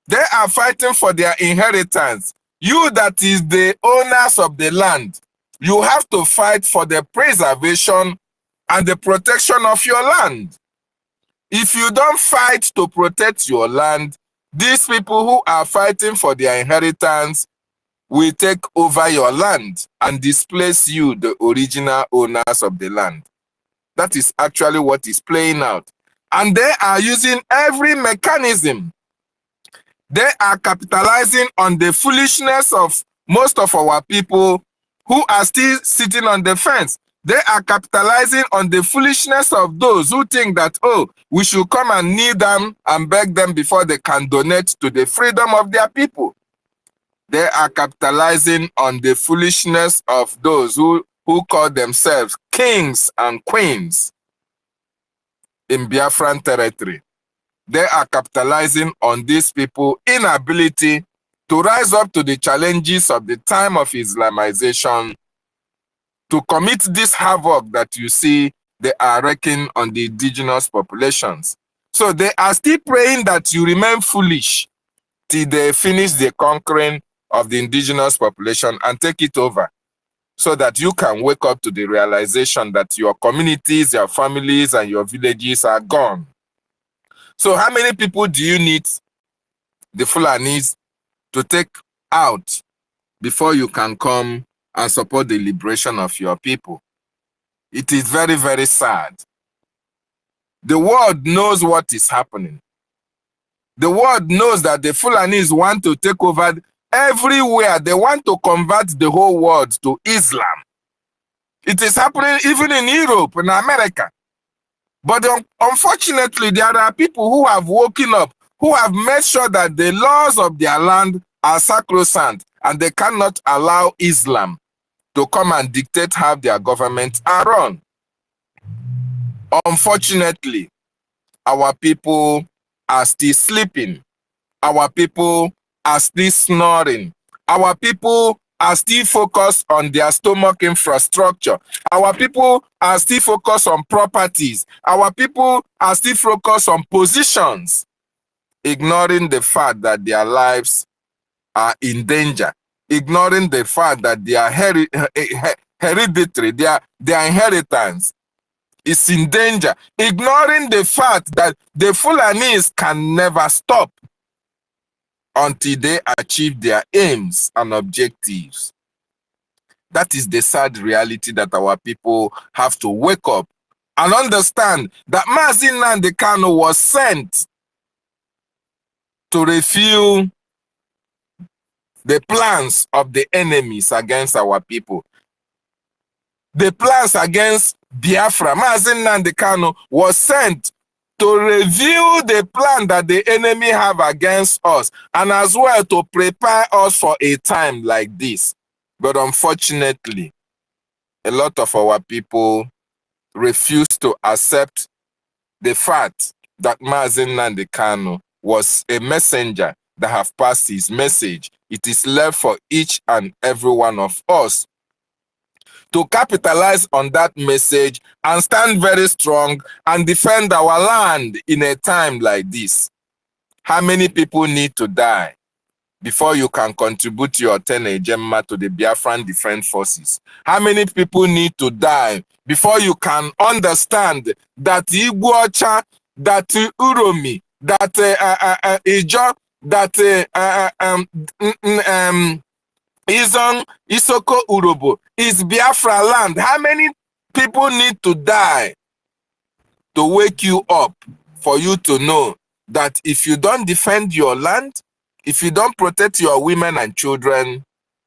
Speaker 20: They are fighting for their inheritance. You that is the owners of the land, you have to fight for the preservation and the protection of your land. If you don't fight to protect your land, these people who are fighting for their inheritance will take over your land and displace you, the original owners of the land. That is actually what is playing out. And they are using every mechanism. They are capitalizing on the foolishness of most of our people who are still sitting on the fence. They are capitalizing on the foolishness of those who think that, oh, we should come and kneel them and beg them before they can donate to the freedom of their people. They are capitalizing on the foolishness of those who call themselves kings and queens in Biafran territory. They are capitalizing on these people's inability to rise up to the challenges of the time of Islamization, to commit this havoc that you see they are wreaking on the indigenous populations. So they are still praying that you remain foolish till they finish the conquering of the indigenous population and take it over, so that you can wake up to the realization that your communities, your families, and your villages are gone. So how many people do you need the Fulanis to take out before you can come and support the liberation of your people? It is very, very sad. The world knows what is happening. The world knows that the Fulanis want to take over everywhere. They want to convert the whole world to Islam. It is happening even in Europe and America. But unfortunately, there are people who have woken up, who have made sure that the laws of their land are sacrosanct, and they cannot allow Islam to come and dictate how their governments are run. Unfortunately, our people are still sleeping. Our people are still snoring. Our people are still focused on their stomach infrastructure. Our people are still focused on properties. Our people are still focused on positions, ignoring the fact that their lives are in danger, ignoring the fact that their hereditary, their inheritance is in danger, ignoring the fact that the Fulanis can never stop until they achieve their aims and objectives. That is the sad reality that our people have to wake up and understand that Mazi Nnamdi Kanu was sent to refuel the plans of the enemies against our people. The plans against Biafra. Mazi Nnamdi Kanu was sent to review the plan that the enemy have against us, and as well to prepare us for a time like this. But unfortunately, a lot of our people refuse to accept the fact that Mazi Nnamdi Kanu was a messenger that have passed his message. It is left for each and every one of us to capitalize on that message and stand very strong and defend our land in a time like this. How many people need to die before you can contribute your 10 Gemma to the Biafran Defense Forces? How many people need to die before you can understand that OGOJA, that Uromi, that Ijo, that Izon, Isoko Urobo is Biafra land? How many people need to die to wake you up for you to know that if you don't defend your land, if you don't protect your women and children,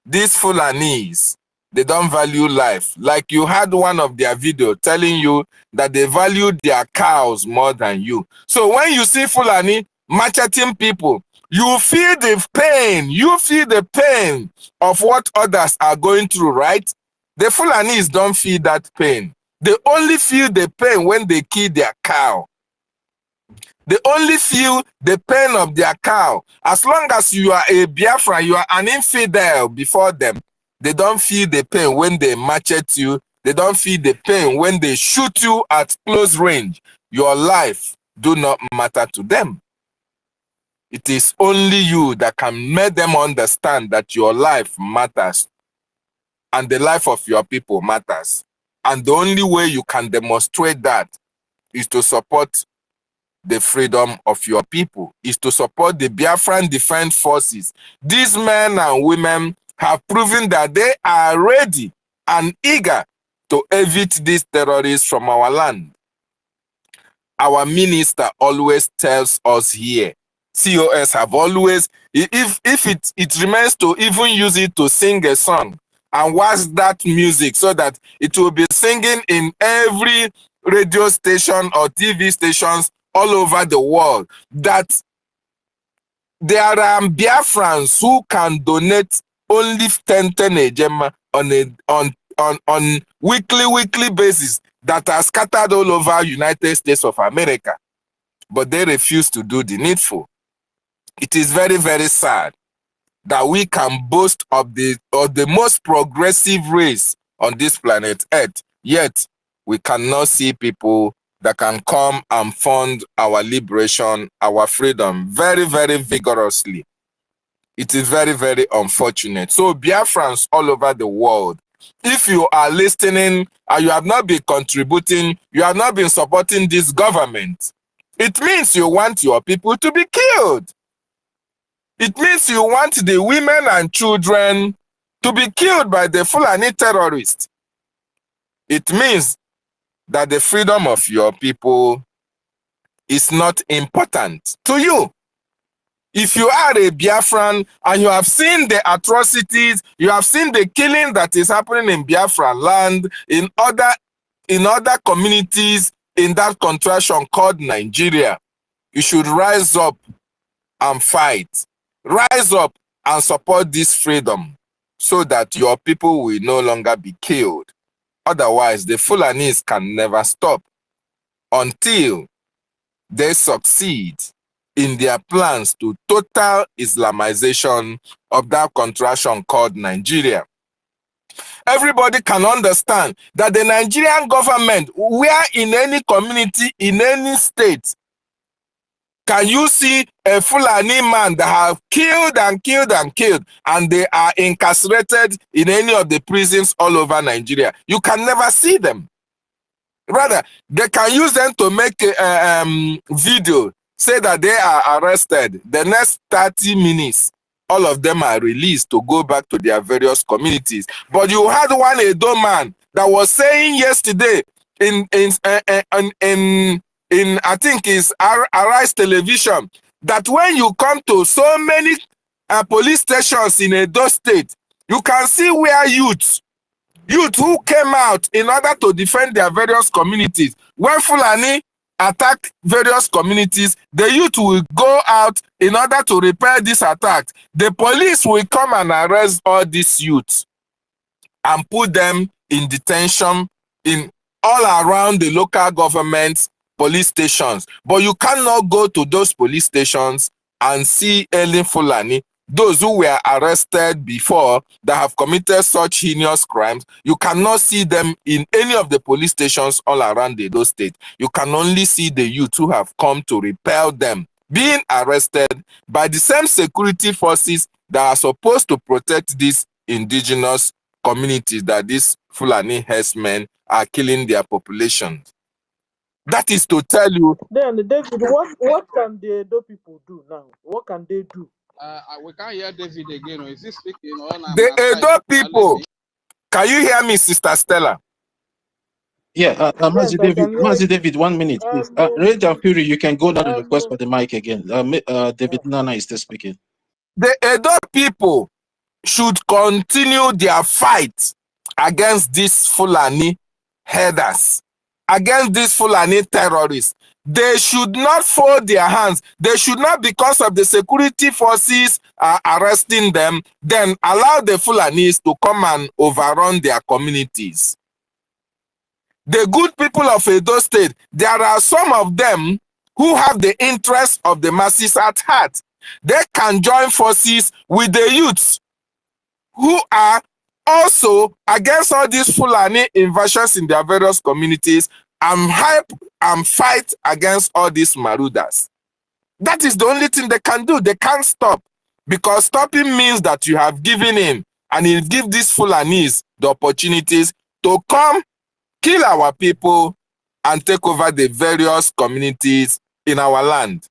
Speaker 20: these Fulanis, they don't value life. Like you had one of their video telling you that they value their cows more than you. So when you see Fulani macheting people, you feel the pain. You feel the pain of what others are going through, right? The Fulanis don't feel that pain. They only feel the pain when they kill their cow. They only feel the pain of their cow. As long as you are a Biafra, you are an infidel before them. They don't feel the pain when they machete you. They don't feel the pain when they shoot you at close range. Your life do not matter to them. It is only you that can make them understand that your life matters and the life of your people matters. And the only way you can demonstrate that is to support the freedom of your people, is to support the Biafran Defense Forces. These men and women have proven that they are ready and eager to evict these terrorists from our land. Our minister always tells us here, COS have always, if it remains to even use it to sing a song and watch that music so that it will be singing in every radio station or TV stations all over the world, that there are Biafrans who can donate only 10 Gemma on weekly basis that are scattered all over United States of America, but they refuse to do the needful. It is very, very sad that we can boast of the most progressive race on this planet Earth, yet we cannot see people that can come and fund our liberation, our freedom very, very vigorously. It is very, very unfortunate. So Biafrans all over the world, if you are listening and you have not been contributing, you have not been supporting this government, it means you want your people to be killed. It means you want the women and children to be killed by the Fulani terrorists. It means that the freedom of your people is not important to you. If you are a Biafran and you have seen the atrocities, you have seen the killing that is happening in Biafra land, in other communities in that contraction called Nigeria, you should rise up and fight. Rise up and support this freedom so that your people will no longer be killed. Otherwise, the Fulanis can never stop until they succeed in their plans to total Islamization of that contraction called Nigeria. Everybody can understand that the Nigerian government, where in any community, in any state, can you see a Fulani man that have killed and killed and killed, and they are incarcerated in any of the prisons all over Nigeria? You can never see them. Rather, they can use them to make a video, say that they are arrested. The next 30 minutes, all of them are released to go back to their various communities. But you had one Edo man that was saying yesterday in I think it's Arise Television, that when you come to so many police stations in Edo State, you can see where youth who came out in order to defend their various communities. When Fulani attack various communities, the youth will go out in order to repel this attack. The police will come and arrest all these youths and put them in detention in all around the local governments, police stations. But you cannot go to those police stations and see any Fulani, those who were arrested before that have committed such heinous crimes. You cannot see them in any of the police stations all around those states. You can only see the youth who have come to repel them being arrested by the same security forces that are supposed to protect these indigenous communities that these Fulani herdsmen are killing their population. That is to tell you.
Speaker 4: Then, David, what can the Edo people do now? What can they do?
Speaker 10: We can't hear David again. Is he speaking?
Speaker 20: The Edo people. Can you hear me, Sister Stella?
Speaker 19: Yeah, Mazi David, 1 minute, please. Rage and Fury, you can go down and request for the mic again. David Nana is still speaking.
Speaker 20: The Edo people should continue their fight against these Fulani herders, against these Fulani terrorists. They should not fold their hands. They should not, because of the security forces arresting them, then allow the Fulanis to come and overrun their communities. The good people of Edo State, there are some of them who have the interests of the masses at heart. They can join forces with the youths who are also against all these Fulani invasions in their various communities and help and fight against all these marauders. That is the only thing they can do. They can't stop, because stopping means that you have given in, and it gives these Fulanis the opportunities to come kill our people and take over the various communities in our land.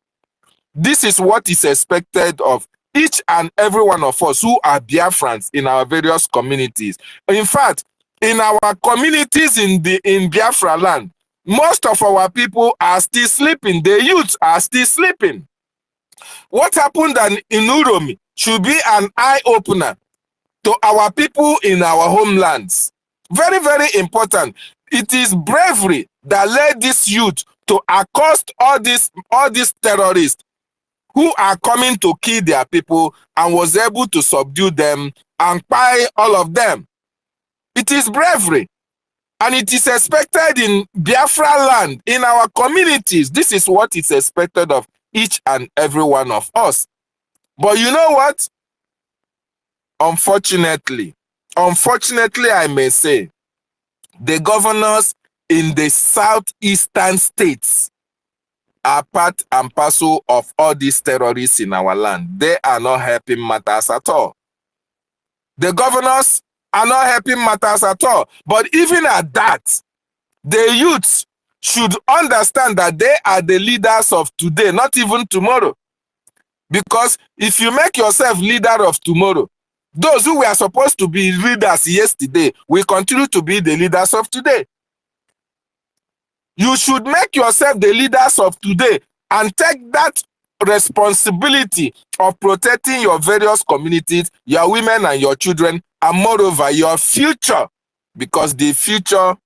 Speaker 20: This is what is expected of each and every one of us who are Biafrans in our various communities. In fact, in our communities in Biafra land, most of our people are still sleeping. The youths are still sleeping. What happened in Uromi should be an eye-opener to our people in our homelands. Very, very important. It is bravery that led this youth to accost all these terrorists who are coming to kill their people, and was able to subdue them and buy all of them. It is bravery. And it is expected in Biafra land, in our communities. This is what is expected of each and every one of us. But you know what? Unfortunately, I may say, the governors in the southeastern states are part and parcel of all these terrorists in our land. They are not helping matters at all. The governors are not helping matters at all. But even at that, the youths should understand that they are the leaders of today, not even tomorrow. Because if you make yourself leader of tomorrow, those who were supposed to be leaders yesterday will continue to be the leaders of today. You should make yourself the leaders of today and take that responsibility of protecting your various communities, your women and your children, and moreover, your future, because the future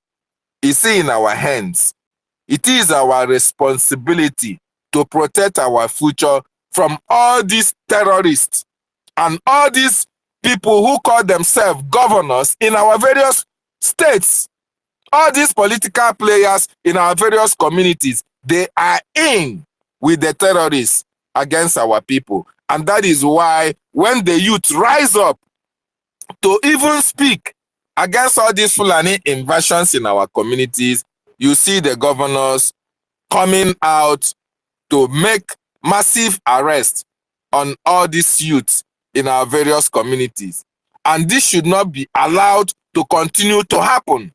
Speaker 20: is in our hands. It is our responsibility to protect our future from all these terrorists and all these people who call themselves governors in our various states. All these political players in our various communities, they are in with the terrorists. against our people. And that is why when the youth rise up to even speak against all these Fulani invasions in our communities, you see the governors coming out to make massive arrests on all these youths in our various communities. And this should not be allowed to continue to happen.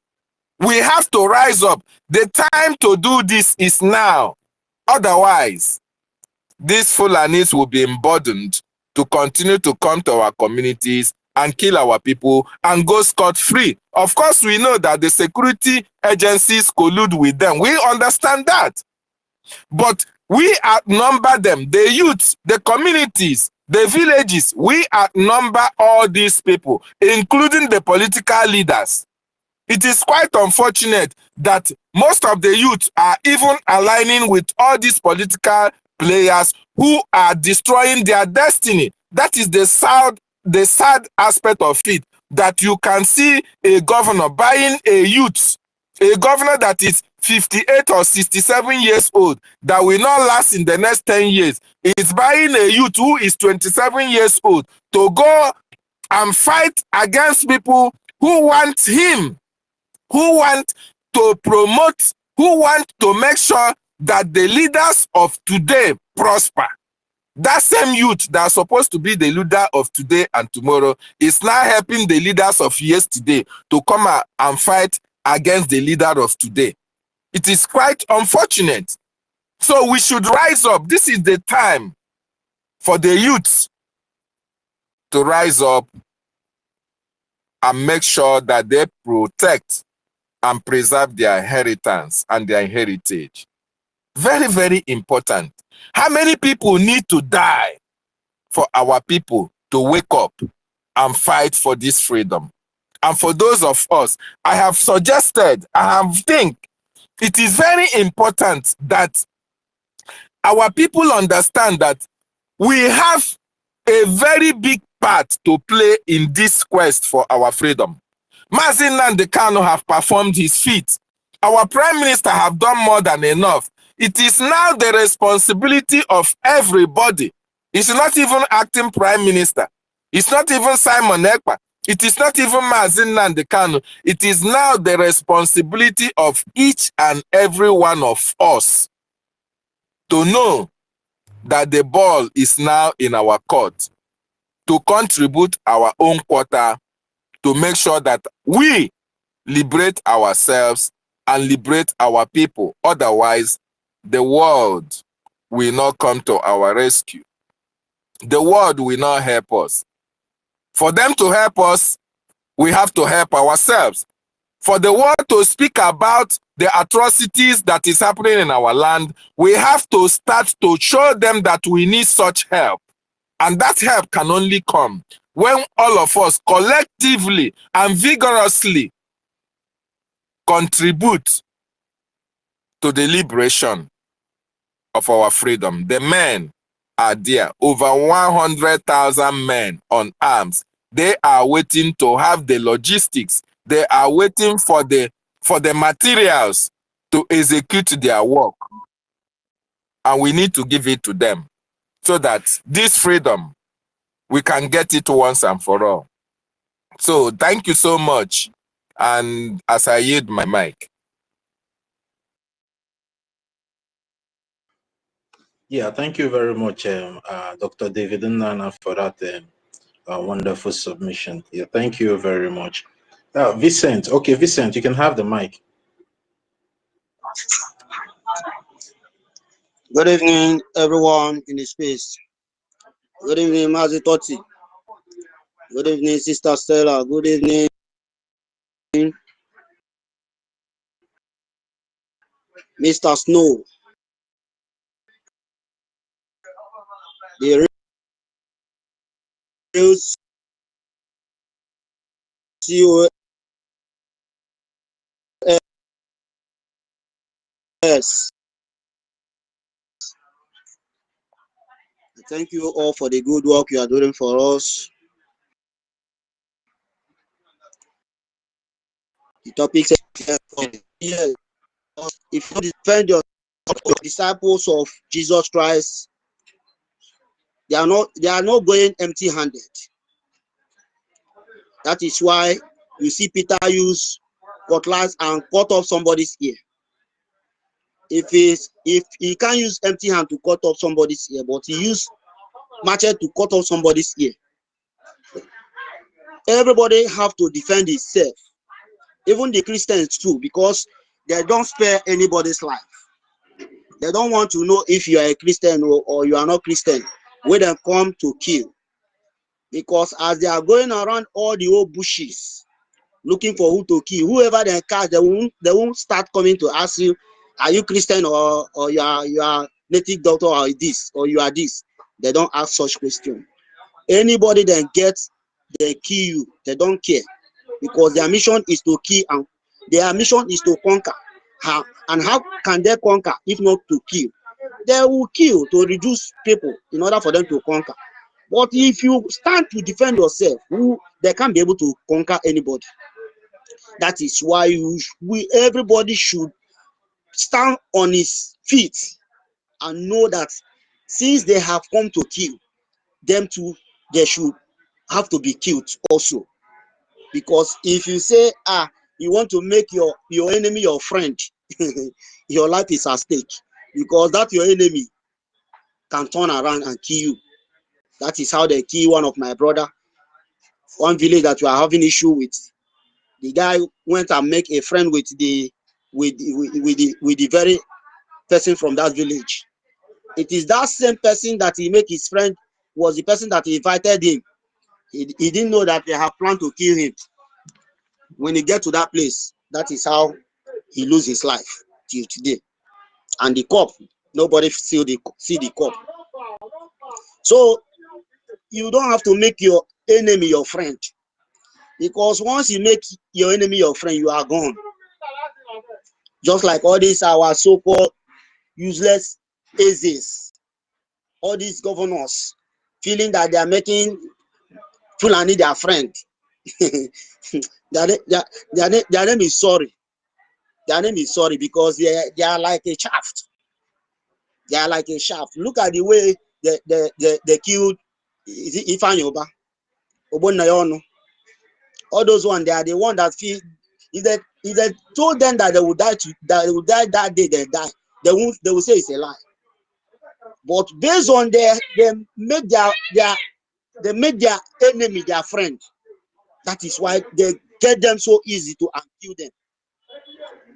Speaker 20: We have to rise up. The time to do this is now. Otherwise, these Fulanis will be emboldened to continue to come to our communities and kill our people and go scot-free. Of course, we know that the security agencies collude with them. We understand that. But we outnumber them, the youths, the communities, the villages. We outnumber all these people, including the political leaders. It is quite unfortunate that most of the youth are even aligning with all these political players who are destroying their destiny. That is the sad aspect of it, that you can see a governor buying a youth, a governor that is 58 or 67 years old, that will not last in the next 10 years, is buying a youth who is 27 years old to go and fight against people who want him, who want to promote, who want to make sure that the leaders of today prosper. That same youth that is supposed to be the leader of today and tomorrow is now helping the leaders of yesterday to come and fight against the leader of today. It is quite unfortunate. So we should rise up. This is the time for the youth to rise up and make sure that they protect and preserve their inheritance and their heritage. Very, very important. How many people need to die for our people to wake up and fight for this freedom? And for those of us, I have suggested, think it is very important that our people understand that we have a very big part to play in this quest for our freedom. Mazi Nnamdi Kanu have performed his feat. Our Prime Minister have done more than enough. It is now the responsibility of everybody. It's not even acting Prime Minister. It's not even Simon Ekpa. It is not even Mazi Nnamdi Kanu. It is now the responsibility of each and every one of us to know that the ball is now in our court, to contribute our own quota, to make sure that we liberate ourselves and liberate our people. Otherwise, the world will not come to our rescue. The world will not help us. For them to help us, we have to help ourselves. For the world to speak about the atrocities that is happening in our land, we have to start to show them that we need such help. And that help can only come when all of us collectively and vigorously contribute to the liberation of our freedom. The men are there, over 100,000 men on arms. They are waiting to have the logistics. They are waiting for the materials to execute their work. And we need to give it to them so that this freedom, we can get it once and for all. So thank you so much. And as I yield my mic.
Speaker 19: Yeah, thank you very much, Dr. David Nnana, for that wonderful submission. Yeah, thank you very much. Vincent, okay, Vincent, you can have the mic.
Speaker 21: Good evening, everyone in the space. Good evening, Mazi Toti. Good evening, Sister Stella. Good evening, Mr. Snow. The real COS. Thank you all for the good work you are doing for us. The topic says, if you defend your disciples of Jesus Christ, They are not going empty-handed. That is why you see Peter use cutlass and cut off somebody's ear. If he can't use empty hand to cut off somebody's ear, but he used machete to cut off somebody's ear. Everybody have to defend himself, even the Christians too, because they don't spare anybody's life. They don't want to know if you are a Christian or you are not Christian, when they come to kill. Because as they are going around all the old bushes, looking for who to kill, whoever they catch, they won't start coming to ask you, are you Christian or you are native doctor or this or you are this. They don't ask such questions. Anybody that gets, they kill you. They don't care, because their mission is to kill and their mission is to conquer. And how can they conquer if not to kill? They will kill to reduce people in order for them to conquer. But if you stand to defend yourself, they can't be able to conquer anybody. That is why everybody should stand on his feet and know that since they have come to kill, them too, they should have to be killed also. Because if you say, you want to make your enemy your friend, your life is at stake. Because that your enemy can turn around and kill you. That is how they kill one of my brother. One village that we are having issue with. The guy went and make a friend with the very person from that village. It is that same person that he make his friend was the person that invited him. He didn't know that they have planned to kill him. When he get to that place, that is how he lose his life till today. And the cop, nobody see the cop. So you don't have to make your enemy your friend, because once you make your enemy your friend, you are gone. Just like all these our so-called useless AZs, all these governors feeling that they are making Fulani their friend. their name is sorry. Their name is sorry, because they are like a shaft. They are like a shaft. Look at the way they killed Ifanyoba, Obonayono. All those ones, they are the one that feel if they told them that they would die that day, they die. They will say it's a lie. But based on they make their enemy their friend. That is why they get them so easy to kill them.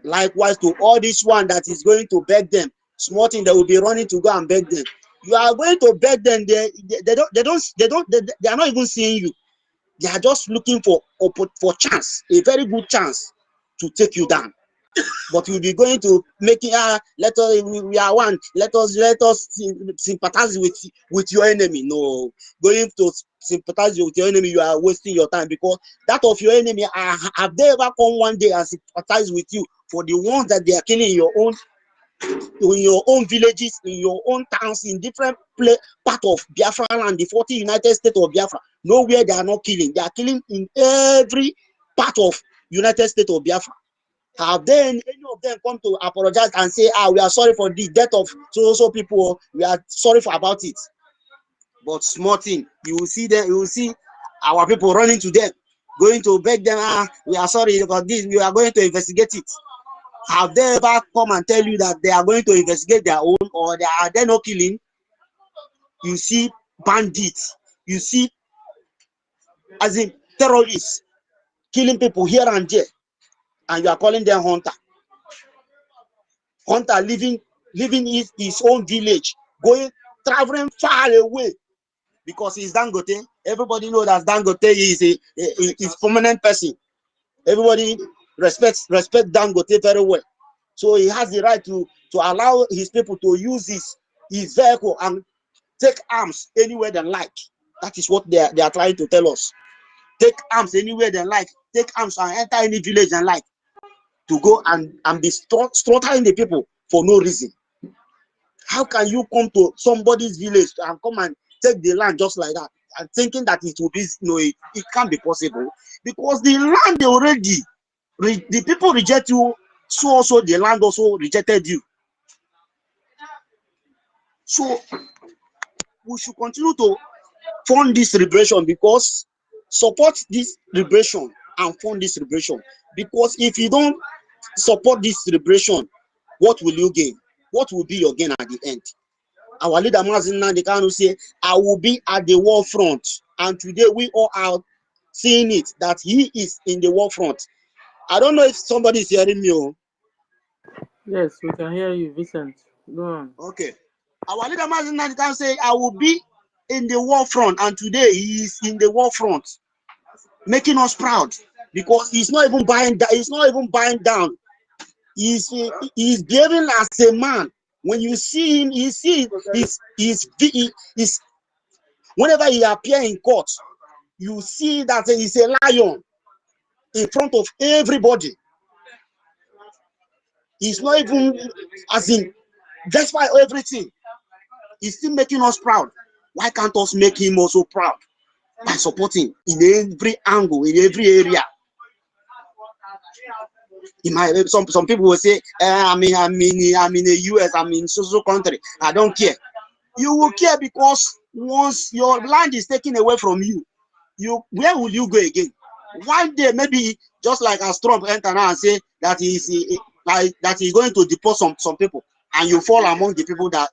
Speaker 21: Likewise to all this one that is going to beg them, small thing, they will be running to go and beg them. You are going to beg them, they are not even seeing you. They are just looking for chance, a very good chance to take you down. But you'll be going to make it, let us, we are one, let us sympathize with your enemy. No, going to sympathize with your enemy, you are wasting your time, because that of your enemy, have they ever come one day and sympathize with you for the ones that they are killing in your own villages, in your own towns, in different part of Biafra land, the 40 United States of Biafra? Nowhere they are not killing. They are killing in every part of United States of Biafra. Have then any of them come to apologize and say, we are sorry for the death of so people, we are sorry about it? But small thing, you will see our people running to them, going to beg them, we are sorry about this, we are going to investigate it. Have they ever come and tell you that they are going to investigate their own, or are they not killing? You see bandits, you see as in terrorists killing people here and there, and you are calling them hunter. Hunter living his own village, traveling far away, because he's Dangote. Everybody knows that Dangote is a prominent person. Everybody respects Dangote very well. So he has the right to allow his people to use his vehicle and take arms anywhere they like. That is what they are trying to tell us. Take arms anywhere they like. Take arms and enter any village they like, to go and be slaughtering the people for no reason. How can you come to somebody's village and come and take the land just like that, and thinking that it will be, no, it can't be possible, because the land they already, the people reject you, so also the land also rejected you. So we should continue to fund this liberation, because support this liberation and fund this liberation, because if you don't support this liberation, what will you gain? What will be your gain at the end? Our leader Mazi Nnamdi Kanu say, I will be at the war front, and today we all are seeing it, that he is in the war front. I don't know if somebody is hearing me.
Speaker 4: Yes, we can hear you, Vincent. Go on.
Speaker 21: Okay. Our leader Mazi Nnamdi Kanu say, I will be in the war front, and today he is in the war front, making us proud, because he's not even buying down. He's not even buying down. He's behaving as a man. When you see him, you see he's whenever he appears in court, you see that he's a lion in front of everybody. He's not even, as in, despite everything, he's still making us proud. Why can't us make him also proud by supporting in every angle, in every area? Some people will say, I'm in the US, I'm in social country, I don't care. You will care, because once your land is taken away from you, where will you go again? One day, maybe just like as Trump enter now and say that he's going to deport some people, and you fall among the people that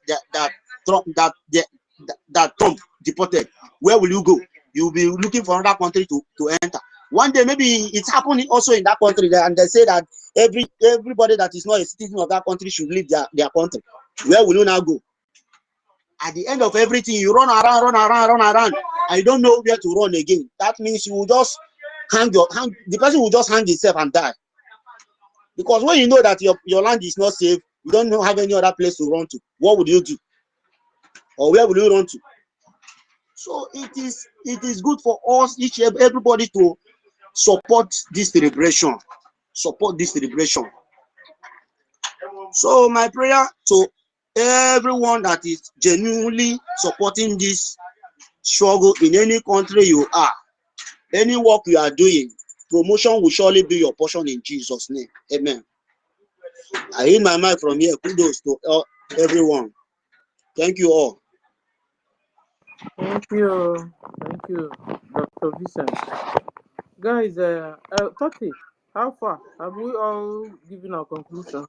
Speaker 21: Trump deported. Where will you go? You'll be looking for another country to enter. One day, maybe it's happening also in that country, and they say that everybody that is not a citizen of that country should leave their country. Where will you now go? At the end of everything, you run around, and you don't know where to run again. That means you will just the person will just hang himself and die. Because when you know that your land is not safe, you don't have any other place to run to, what would you do? Or where will you run to? So it is good for us, everybody, to support this celebration. Support this celebration. So my prayer to everyone that is genuinely supporting this struggle in any country you are, any work you are doing, promotion will surely be your portion in Jesus' name. Amen. I hit my mic from here. Kudos to everyone. Thank you all.
Speaker 4: Thank you, Dr. Vincent. Guys, Tati, how far? Have we all given our conclusion?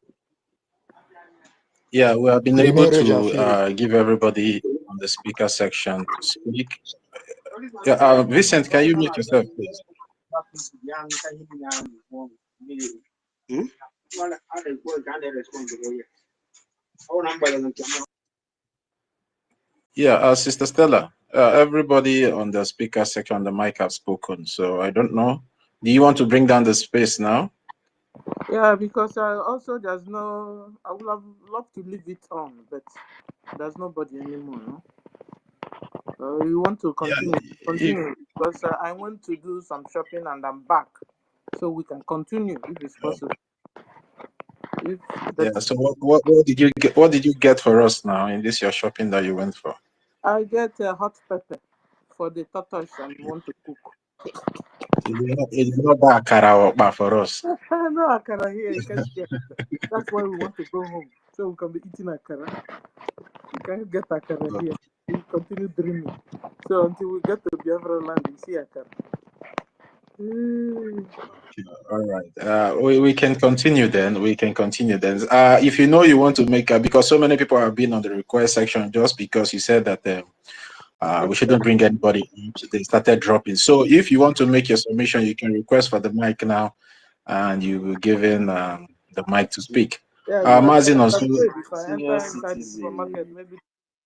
Speaker 19: Yeah, we have been
Speaker 14: The
Speaker 19: able
Speaker 14: marriage and
Speaker 19: to give everybody on the speaker section to speak. Yeah, Vincent, can you mute yourself, please?
Speaker 21: Hmm?
Speaker 19: Yeah, Sister Stella, everybody on the speaker section on the mic have spoken, so I don't know. Do you want to bring down the space now?
Speaker 4: Yeah, because I would have loved to leave it on, but there's nobody anymore. No? We want to continue because I want to do some shopping and I'm back, so we can continue if it's possible.
Speaker 19: So what did you get? What did you get for us now in this your shopping that you went for?
Speaker 4: I get hot pepper for the tortoise I want to cook.
Speaker 19: It's not that akara for us.
Speaker 4: No akara here. You can't get. That's why we want to go home, so we can be eating akara. You can't get akara here. We continue dreaming. So until we get to Biafra land, we see akara.
Speaker 19: All right. We can continue then. If you know you want to make because so many people have been on the request section just because you said that we shouldn't bring anybody in. They started dropping. So if you want to make your submission, you can request for the mic now, and you will give in the mic to speak.
Speaker 4: Yeah,
Speaker 19: Mazin also.
Speaker 4: if I enter inside the supermarket, maybe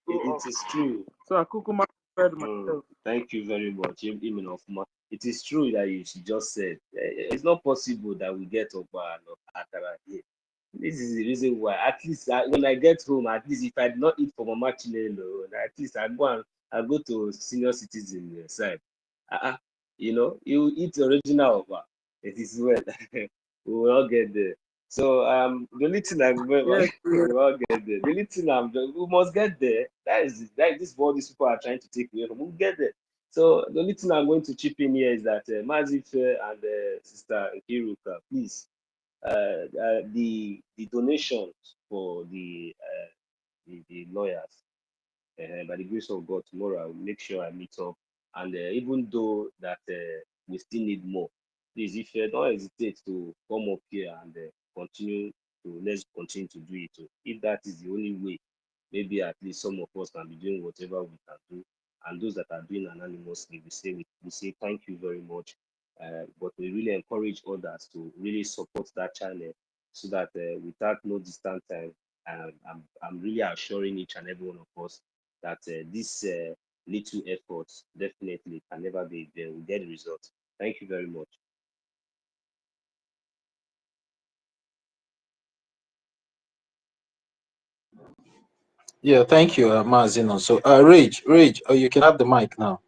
Speaker 16: it is true.
Speaker 4: So I cook myself.
Speaker 16: Thank you very much. It is true that you just said it's not possible that we get Ogba and Akara here. This is the reason why. At least when I get home, at least if I did not eat for Mama Chinelo, at least I go to senior citizen side. You eat original Ogba. It is well. We will all get there. So the only thing we will all get there. The only thing we must get there. That is this what these people are trying to take away from. We'll get there. So the only thing I'm going to chip in here is that Mazife and Sister Kiruka, please, the donations for the lawyers, By the grace of God, tomorrow I will make sure I meet up. And even though that we still need more, please, if you don't hesitate to come up here and let's continue to do it. If that is the only way, maybe at least some of us can be doing whatever we can do. And those that are doing anonymously, we say thank you very much. But we really encourage others to really support that channel so that without no distant time, I'm really assuring each and every one of us that this little efforts definitely can never be there. We get results. Thank you very much.
Speaker 19: Yeah, thank you, Mazino. So, Rage, you can have the mic now.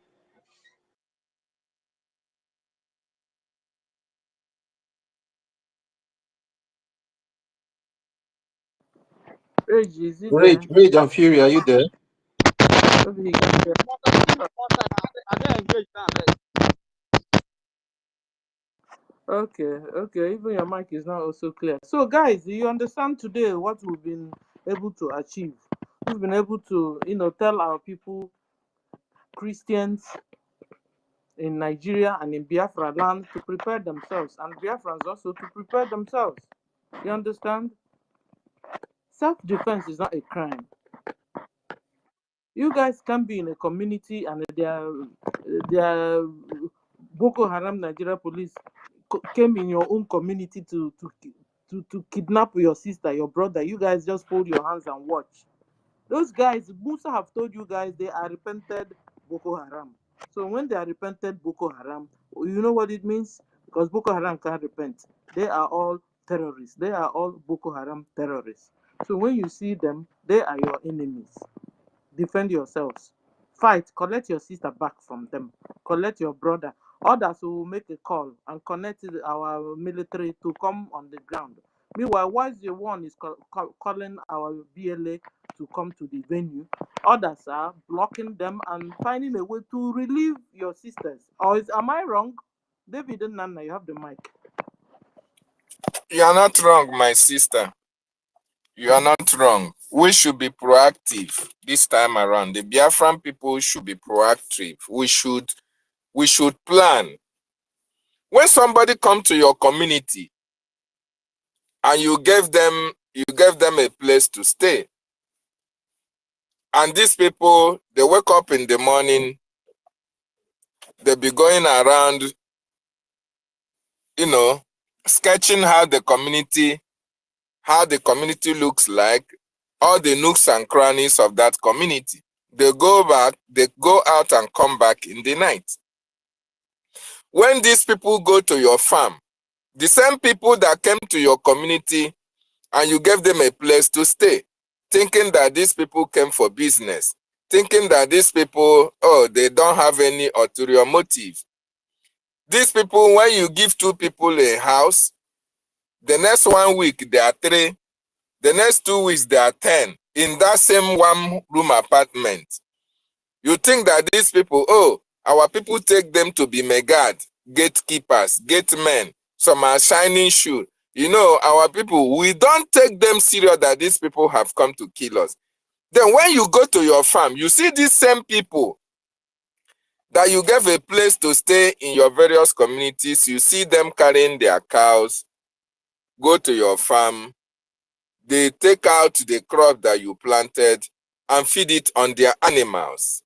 Speaker 4: Rage, is it there?
Speaker 19: Rage and Fury, are you there?
Speaker 4: Maybe he can hear. I don't engage now. Okay. Even your mic is not also clear. So, guys, you understand today what we've been able to achieve? We've been able to, tell our people, Christians in Nigeria and in Biafra land, to prepare themselves, and Biafrans also to prepare themselves. You understand? Self-defense is not a crime. You guys can be in a community and their Boko Haram Nigeria police came in your own community to kidnap your sister, your brother. You guys just fold your hands and watch. Those guys, Musa have told you guys, they are repented Boko Haram. So when they are repented Boko Haram, you know what it means? Because Boko Haram can't repent. They are all terrorists. They are all Boko Haram terrorists. So when you see them, they are your enemies. Defend yourselves. Fight. Collect your sister back from them. Collect your brother. Others will make a call and connect our military to come on the ground. Meanwhile, whilst the one is calling our BLA to come to the venue, others are blocking them and finding a way to relieve your sisters. Am I wrong? David and Nana, you have the mic.
Speaker 20: You are not wrong, my sister. You are not wrong. We should be proactive this time around. The Biafran people should be proactive. We should plan. When somebody come to your community and you gave them a place to stay, and these people, they wake up in the morning, they be going around, sketching how the community looks like, all the nooks and crannies of that community. They go out and come back in the night. When these people go to your farm, the same people that came to your community and you gave them a place to stay, thinking that these people came for business, thinking that these people, they don't have any ulterior motive. These people, when you give 2 people a house, the next 1 week they are 3, the next 2 weeks they are 10 in that same 1-room apartment. You think that these people, our people take them to be megad, gatekeepers, gatemen, some are shining shoe. Our people, we don't take them serious that these people have come to kill us. Then when you go to your farm, you see these same people that you gave a place to stay in your various communities. You see them carrying their cows, go to your farm, they take out the crop that you planted and feed it on their animals.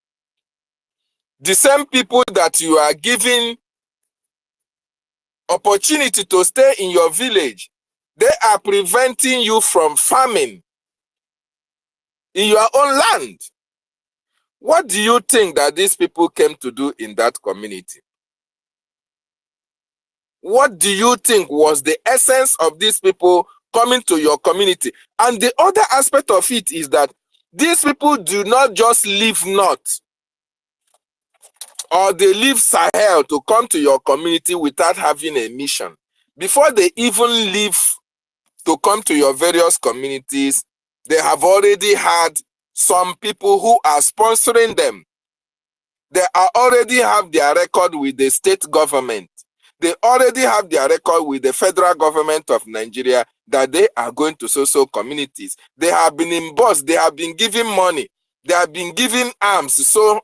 Speaker 20: The same people that you are giving opportunity to stay in your village, they are preventing you from farming in your own land. What do you think that these people came to do in that community? What do you think was the essence of these people coming to your community? And the other aspect of it is that these people do not just leave North or they leave Sahel to come to your community without having a mission. Before they even leave to come to your various communities, they have already had some people who are sponsoring them. They already have their record with the state government. They already have their record with the federal government of Nigeria that they are going to so communities. They have been embossed. They have been given money. They have been given arms. So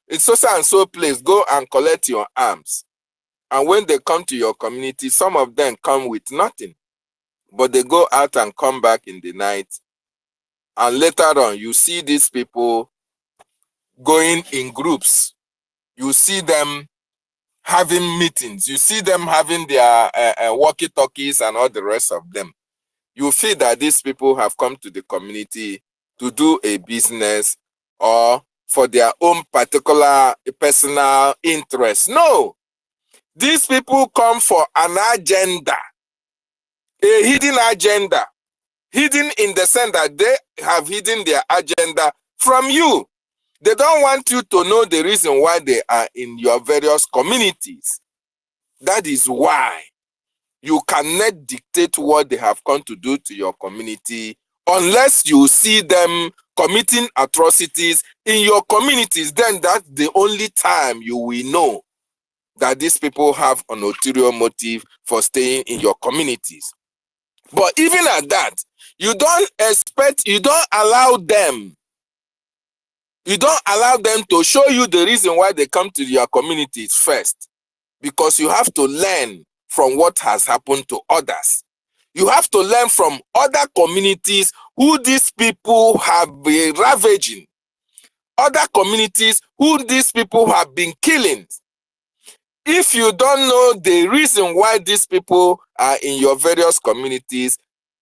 Speaker 20: it's so and so place. Go and collect your arms. And when they come to your community, some of them come with nothing. But they go out and come back in the night. And later on, you see these people going in groups. You see them having meetings. You see them having their walkie-talkies and all the rest of them. You feel that these people have come to the community to do a business or for their own particular personal interest. No. These people come for an agenda, a hidden agenda. Hidden in the sense that they have hidden their agenda from you. They don't want you to know the reason why they are in your various communities. That is why you cannot dictate what they have come to do to your community unless you see them committing atrocities in your communities. Then that's the only time you will know that these people have an ulterior motive for staying in your communities. But even at that, you don't allow them to show you the reason why they come to your communities first, because you have to learn from what has happened to others. You have to learn from other communities who these people have been ravaging, other communities who these people have been killing. If you don't know the reason why these people are in your various communities,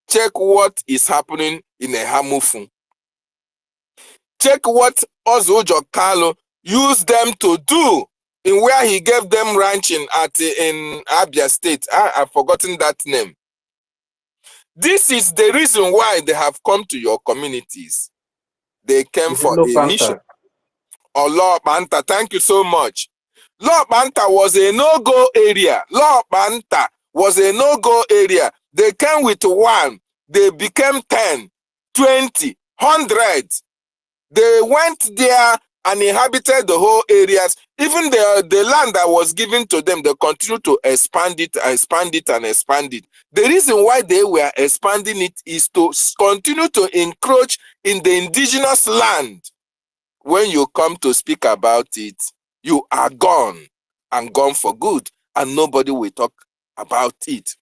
Speaker 20: check what is happening in Ehamufun. Check what Ozojo Kalo used them to do in where he gave them ranching in Abia State. I've forgotten that name. This is the reason why they have come to your communities. They came for a mission. Oh, Lord Banta, thank you so much. Lord Banta was a no-go area. Lord Banta was a no-go area. They came with 1. They became 10, 20, 100. They went there and inhabited the whole areas. Even the land that was given to them, they continued to expand it, expand it, and expand it. The reason why they were expanding it is to continue to encroach in the indigenous land. When you come to speak about it, you are gone, and gone for good, and nobody will talk about it.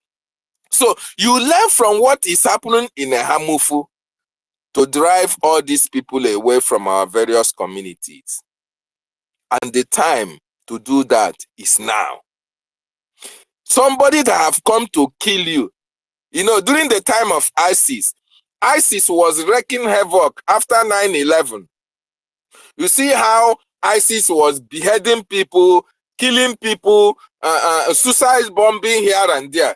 Speaker 20: So you learn from what is happening in Ehamufu to drive all these people away from our various communities. And the time to do that is now. Somebody that have come to kill you, during the time of ISIS was wreaking havoc after 9/11. You see how ISIS was beheading people, killing people, suicide bombing here and there.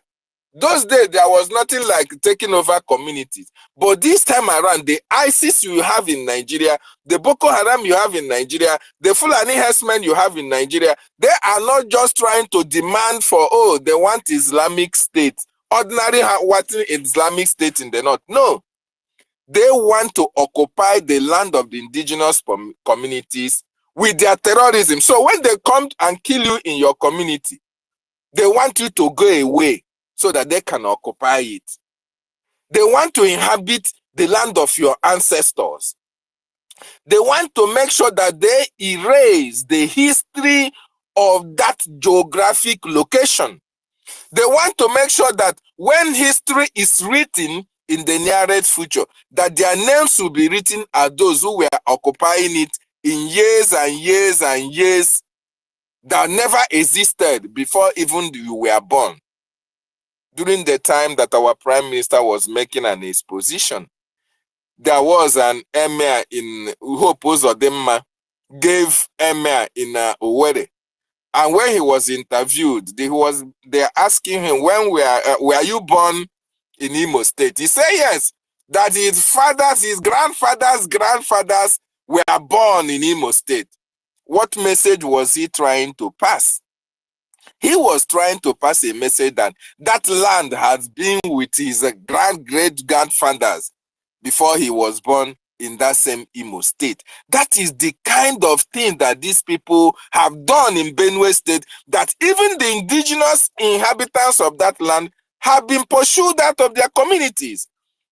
Speaker 20: Those days, there was nothing like taking over communities. But this time around, the ISIS you have in Nigeria, the Boko Haram you have in Nigeria, the Fulani herdsmen you have in Nigeria, they are not just trying to demand for, they want Islamic State. Ordinary what Islamic State in the north. No. They want to occupy the land of the indigenous communities with their terrorism. So when they come and kill you in your community, they want you to go away so that they can occupy it. They want to inhabit the land of your ancestors. They want to make sure that they erase the history of that geographic location. They want to make sure that when history is written in the nearest future, that their names will be written as those who were occupying it in years and years and years that never existed before even you were born. During the time that our Prime Minister was making an exposition, there was an emir in Hope Uzodimma gave emir in Owerri. And when he was interviewed, they asking him, when were you born in Imo State? He said yes, that his grandfathers were born in Imo State. What message was he trying to pass? He was trying to pass a message that that land has been with his great-grandfathers before he was born in that same Imo State. That is the kind of thing that these people have done in Benue State, that even the indigenous inhabitants of that land have been pursued out of their communities.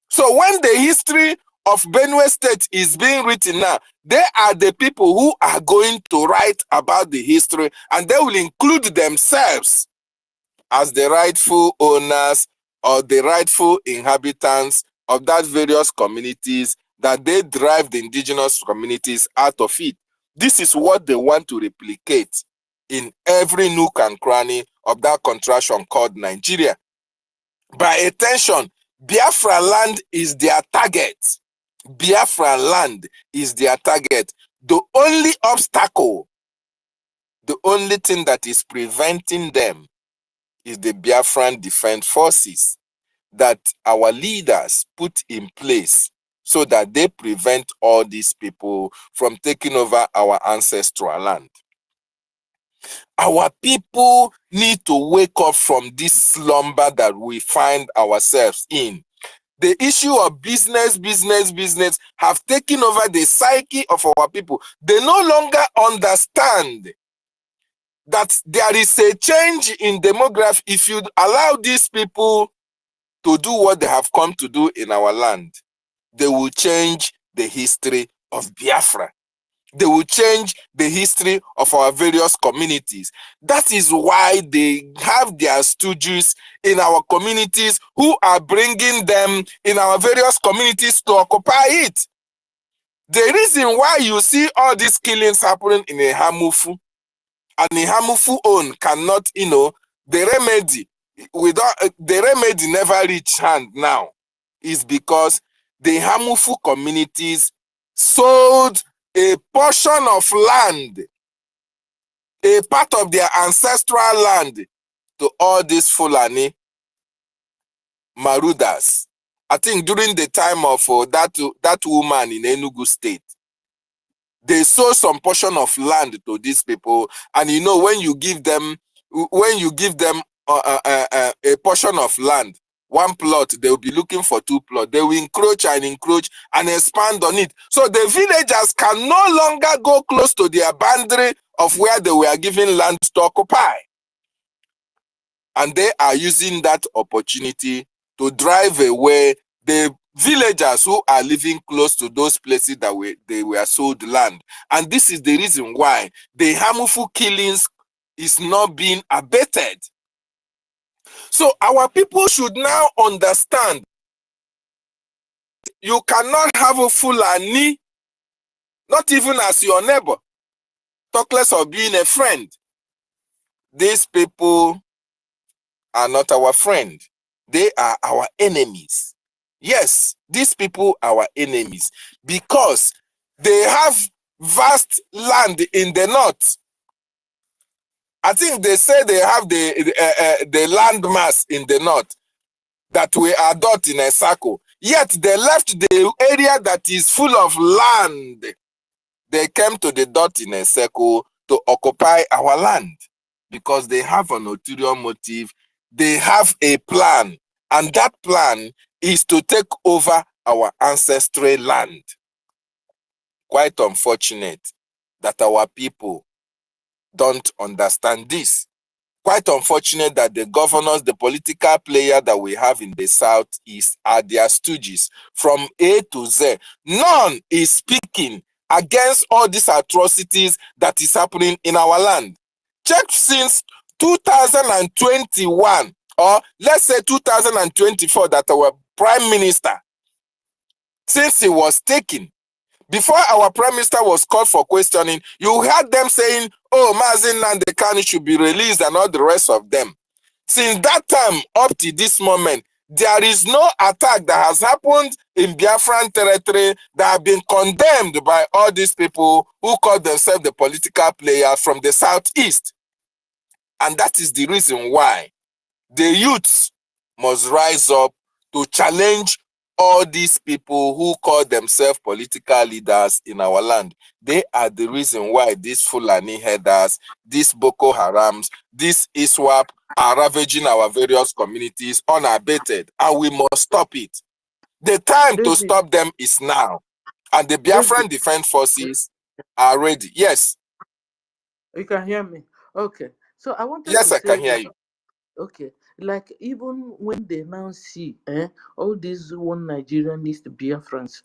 Speaker 20: So when the history of Benue State is being written now. They are the people who are going to write about the history, and they will include themselves as the rightful owners or the rightful inhabitants of that various communities that they drive the indigenous communities out of it. This is what they want to replicate in every nook and cranny of that contraction called Nigeria. By attention, Biafra land is their target. Biafra land is their target. The only obstacle, the only thing that is preventing them is the Biafran Defense Forces that our leaders put in place so that they prevent all these people from taking over our ancestral land. Our people need to wake up from this slumber that we find ourselves in. The issue of business have taken over the psyche of our people. They no longer understand that there is a change in demography. If you allow these people to do what they have come to do in our land, they will change the history of Biafra. They will change the history of our various communities. That is why they have their stooges in our communities who are bringing them in our various communities to occupy it. The reason why you see all these killings happening in a Hamufu, and a Hamufu own cannot, the remedy never reach hand now, is because the Hamufu communities sold a portion of land, a part of their ancestral land, to all these Fulani Marudas. I think during the time of that woman in Enugu State, they sold some portion of land to these people, and when you give them a portion of land, one plot, they will be looking for two plots. They will encroach and expand on it. So the villagers can no longer go close to their boundary of where they were given land to occupy. And they are using that opportunity to drive away the villagers who are living close to those places that they were sold land. And this is the reason why the harmful killings is not being abated. So our people should now understand you cannot have a Fulani, not even as your neighbor, talk less of being a friend. These people are not our friend. They are our enemies. Yes, these people are our enemies because they have vast land in the north. I think they say they have the land mass in the north that we are dot in a circle. Yet they left the area that is full of land. They came to the dot in a circle to occupy our land because they have an ulterior motive. They have a plan, and that plan is to take over our ancestral land. Quite unfortunate that our people don't understand this. Quite unfortunate that the governors, the political player that we have in the southeast are their stooges from A to Z. None is speaking against all these atrocities that is happening in our land. Check since 2021, or let's say 2024, that our prime minister, since he was taken, before our prime minister was called for questioning, you heard them saying, oh, Mazi Nnamdi Kanu should be released and all the rest of them. Since that time up to this moment, there is no attack that has happened in Biafran territory that have been condemned by all these people who call themselves the political players from the southeast. And that is the reason why the youths must rise up to challenge all these people who call themselves political leaders in our land. They are the reason why these Fulani headers, these Boko Harams, these ISWAP are ravaging our various communities unabated, and we must stop it. The time to stop them is now, and the Biafran Defense Forces are ready. Yes.
Speaker 4: You can hear me? Okay. So I wanted
Speaker 20: yes,
Speaker 4: to
Speaker 20: I
Speaker 4: say
Speaker 20: can hear you.
Speaker 4: Okay. Like even when they now see all these one Nigerianist Biafrans,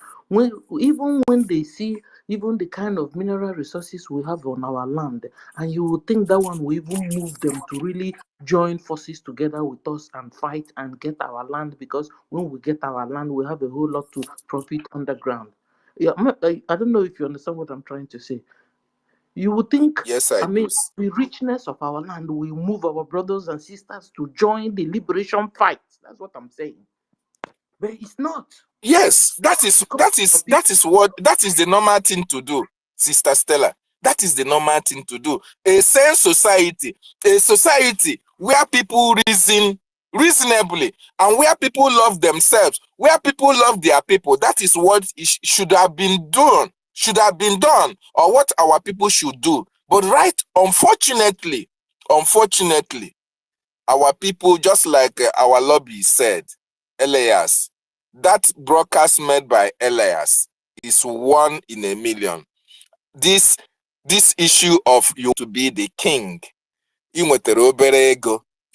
Speaker 4: even when they see even the kind of mineral resources we have on our land, and you would think that one will even move them to really join forces together with us and fight and get our land, because when we get our land, we have a whole lot to profit underground. Yeah, I don't know if you understand what I'm trying to say. You would think,
Speaker 20: Yes, I
Speaker 4: I
Speaker 20: do.
Speaker 4: mean, the richness of our land will move our brothers and sisters to join the liberation fight. That's what I'm saying. But it's not,
Speaker 20: Yes, that is
Speaker 4: because
Speaker 20: that
Speaker 4: our
Speaker 20: is
Speaker 4: people.
Speaker 20: that is what that is the normal thing to do, Sister Stella. That is the normal thing to do. A sane society, a society where people reason reasonably and where people love themselves, where people love their people. That is what should have been done, or what our people should do. But right, unfortunately, our people, just like our lobby said, Elias, that broadcast made by Elias is 1 in a million. This issue of you to be the king, you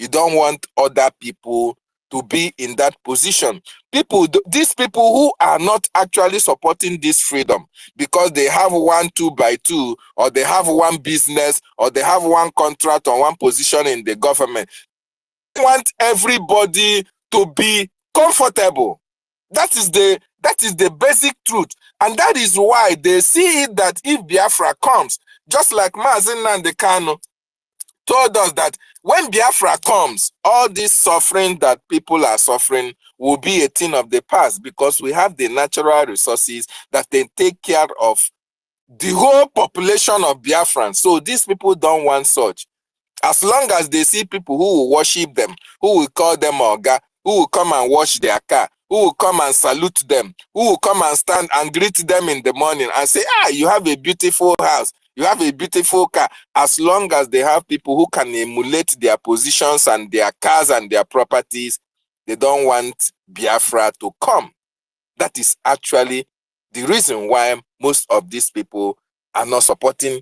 Speaker 20: don't want other people to be in that position. These people who are not actually supporting this freedom because they have 1 2x2, or they have one business, or they have one contract or one position in the government, want everybody to be comfortable. That is the basic truth. And that is why they see it that if Biafra comes, just like Mazi Nnamdi Kanu told us that when Biafra comes, all this suffering that people are suffering will be a thing of the past, because we have the natural resources that they take care of the whole population of Biafrans. So these people don't want such. As long as they see people who will worship them, who will call them Oga, who will come and wash their car, who will come and salute them, who will come and stand and greet them in the morning and say, you have a beautiful house, you have a beautiful car. As long as they have people who can emulate their positions and their cars and their properties, they don't want Biafra to come. That is actually the reason why most of these people are not supporting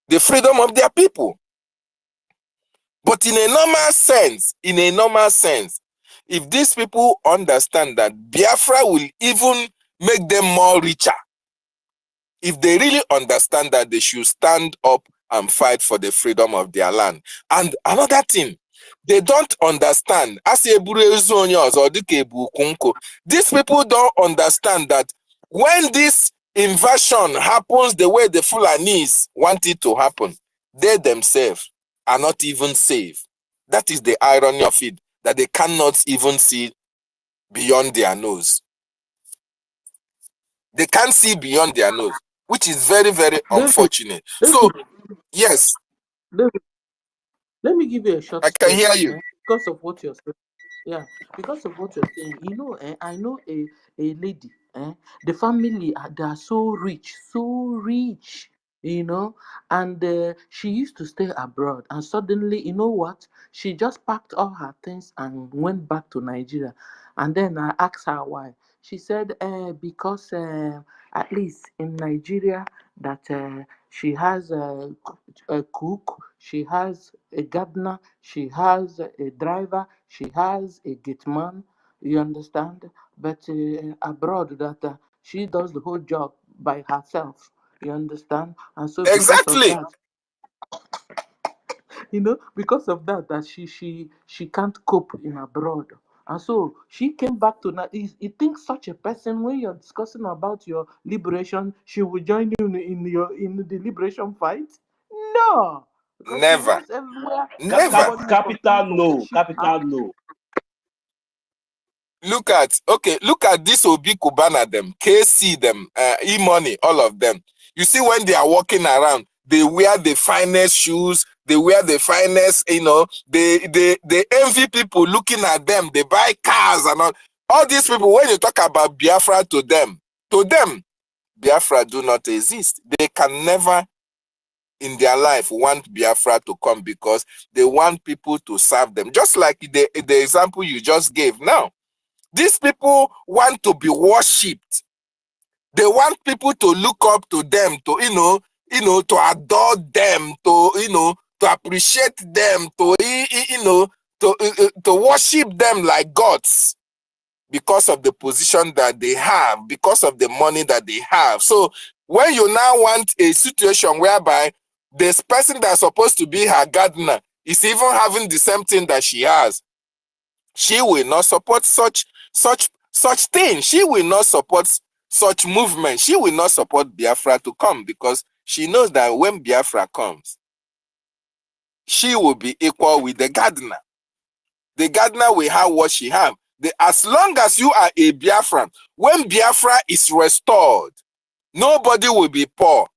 Speaker 20: the freedom of their people. But in a normal sense, if these people understand that Biafra will even make them more richer, if they really understand that, they should stand up and fight for the freedom of their land. And another thing, they don't understand. These people don't understand that when this invasion happens the way the Fulanis want it to happen, they themselves are not even safe. That is the irony of it, that they cannot even see beyond their nose. They can't see beyond their nose, which is very, very
Speaker 4: David,
Speaker 20: unfortunate. So,
Speaker 4: David,
Speaker 20: yes,
Speaker 4: David, let me give you a short
Speaker 20: I can
Speaker 4: story
Speaker 20: hear you.
Speaker 4: because of what you're saying. Yeah, because of what you're saying. I know a lady. The family, they are so rich, and she used to stay abroad. And suddenly, you know what? She just packed all her things and went back to Nigeria. And then I asked her why. She said, because at least in Nigeria, that she has a cook, she has a gardener, she has a driver, she has a gate man. You understand? But abroad, that she does the whole job by herself. You understand? And so because of
Speaker 20: Exactly.
Speaker 4: that, because of that, she can't cope in abroad. And so she came back to now. You think such a person, when you're discussing about your liberation, she will join you in the liberation fight? No, because she
Speaker 20: Never.
Speaker 4: knows everywhere
Speaker 20: Never.
Speaker 4: everybody is
Speaker 16: Capital
Speaker 4: continuing to
Speaker 16: no,
Speaker 4: worship her.
Speaker 16: capital no.
Speaker 20: Look at this Obi Kubana, them, KC, them, E-Money, all of them. You see, when they are walking around, they wear the finest shoes, they wear the finest, they envy people looking at them, they buy cars and all these people. When you talk about Biafra to them, Biafra do not exist. They can never in their life want Biafra to come, because they want people to serve them. Just like the example you just gave now. These people want to be worshipped. They want people to look up to them, to to adore them, to to appreciate them, to to worship them like gods because of the position that they have, because of the money that they have. So when you now want a situation whereby this person that's supposed to be her gardener is even having the same thing that she has, she will not support such thing. She will not support such movement. She will not support Biafra to come because she knows that when Biafra comes, she will be equal with the gardener. The gardener will have what she have. As long as you are a Biafran, when Biafra is restored, nobody will be poor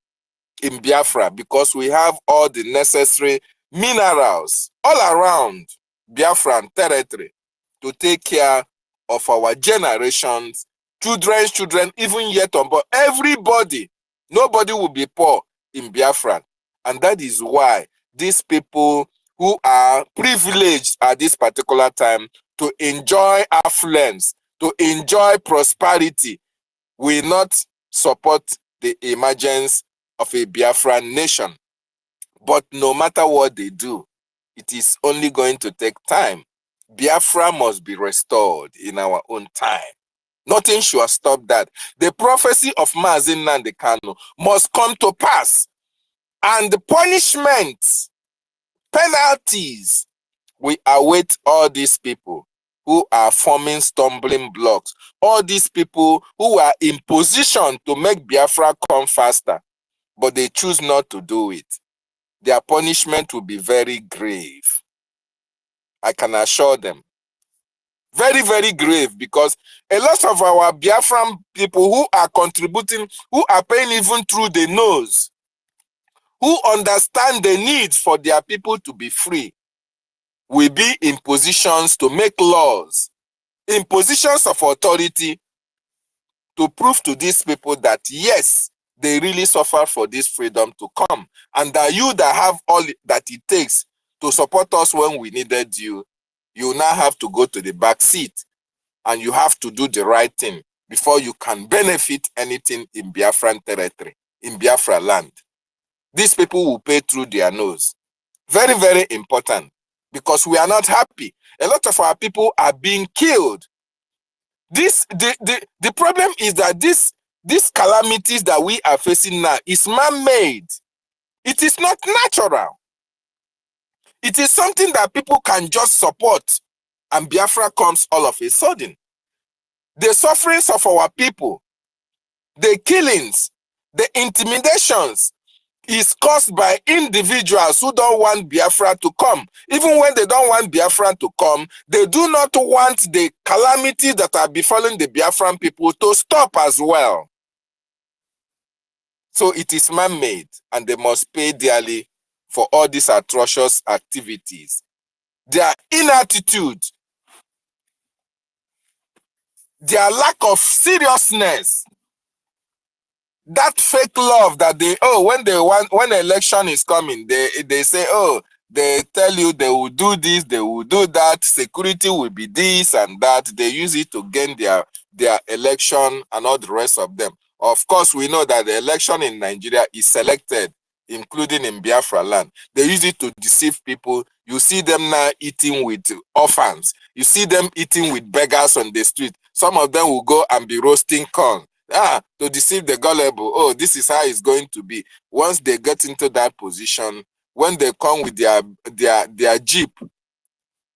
Speaker 20: in Biafra because we have all the necessary minerals all around Biafran territory to take care of our generations, children's children, even yet unborn. Everybody, nobody will be poor in Biafra. And that is why these people who are privileged at this particular time to enjoy affluence, to enjoy prosperity, will not support the emergence of a Biafran nation. But no matter what they do, it is only going to take time. Biafra must be restored in our own time. Nothing should stop that. The prophecy of Mazi Nnamdi Kanu must come to pass. And the punishments, penalties, we await all these people who are forming stumbling blocks. All these people who are in position to make Biafra come faster, but they choose not to do it. Their punishment will be very grave. I can assure them. Very, very grave, because a lot of our Biafran people who are contributing, who are paying even through the nose, who understand the need for their people to be free, will be in positions to make laws, in positions of authority, to prove to these people that yes, they really suffer for this freedom to come, and that you that have all that it takes to support us when we needed you, you now have to go to the back seat and you have to do the right thing before you can benefit anything in Biafran territory, in Biafra land. These people will pay through their nose. Very, very important, because we are not happy. A lot of our people are being killed. The problem is that these calamities that we are facing now is man-made. It is not natural. It is something that people can just support, and Biafra comes all of a sudden. The sufferings of our people, the killings, the intimidations is caused by individuals who don't want Biafra to come. Even when they don't want Biafra to come, they do not want the calamities that are befalling the Biafran people to stop as well. So it is man-made, and they must pay dearly for all these atrocious activities. Their inattitude, their lack of seriousness, that fake love that they, when election is coming, they say, they tell you they will do this, they will do that, security will be this and that. They use it to gain their election and all the rest of them. Of course, we know that the election in Nigeria is selected, including in Biafra land. They use it to deceive people. You see them now eating with orphans. You see them eating with beggars on the street. Some of them will go and be roasting corn. To deceive the gullible. Oh, this is how it's going to be. Once they get into that position, when they come with their jeep,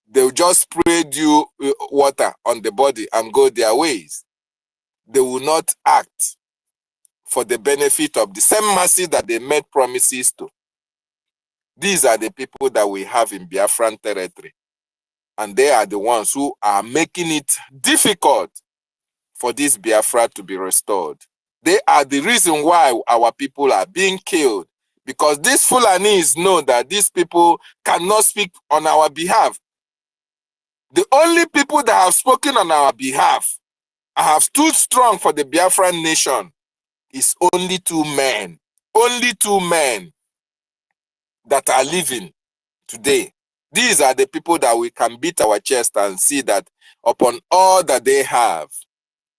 Speaker 20: they'll just spray you water on the body and go their ways. They will not act for the benefit of the same masses that they made promises to. These are the people that we have in Biafran territory. And they are the ones who are making it difficult for this Biafra to be restored. They are the reason why our people are being killed, because these Fulanis know that these people cannot speak on our behalf. The only people that have spoken on our behalf and have stood strong for the Biafran nation is only two men that are living today. These are the people that we can beat our chest and see that upon all that they have,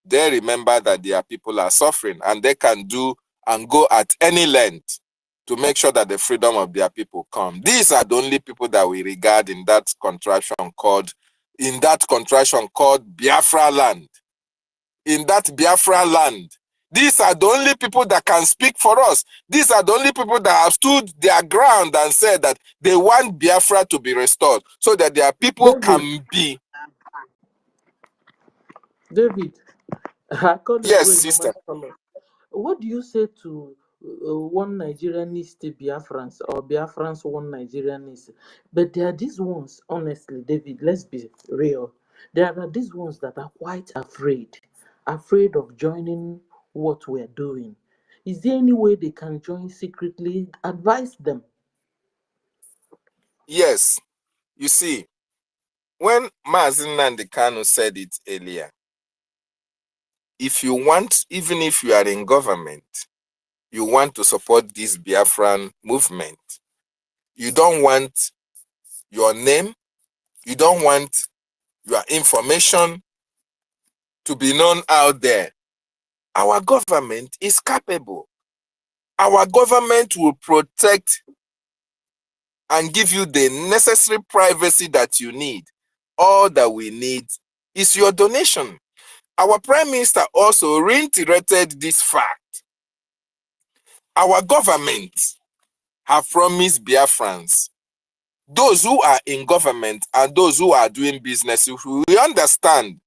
Speaker 20: they remember that their people are suffering, and they can do and go at any length to make sure that the freedom of their people come. These are the only people that we regard in that contraction called Biafra land. In that Biafra land, these are the only people that can speak for us. These are the only people that have stood their ground and said that they want Biafra to be restored so that their people can be.
Speaker 4: David, I call you
Speaker 20: Yes,
Speaker 4: bro in
Speaker 20: sister.
Speaker 4: normal. What do you say to one Nigerianist Biafrans or Biafrans one Nigerianist? But there are these ones, honestly, David, let's be real. There are these ones that are quite afraid of joining what we're doing. Is there any way they can join secretly? Advise them.
Speaker 20: Yes. You see, when Mazen Nandekano said it earlier, if you want, even if you are in government, you want to support this Biafran movement, you don't want your name, you don't want your information to be known out there. Our government is capable. Our government will protect and give you the necessary privacy that you need. All that we need is your donation. Our Prime Minister also reiterated this fact. Our government have promised Biafrans, those who are in government and those who are doing business, we understand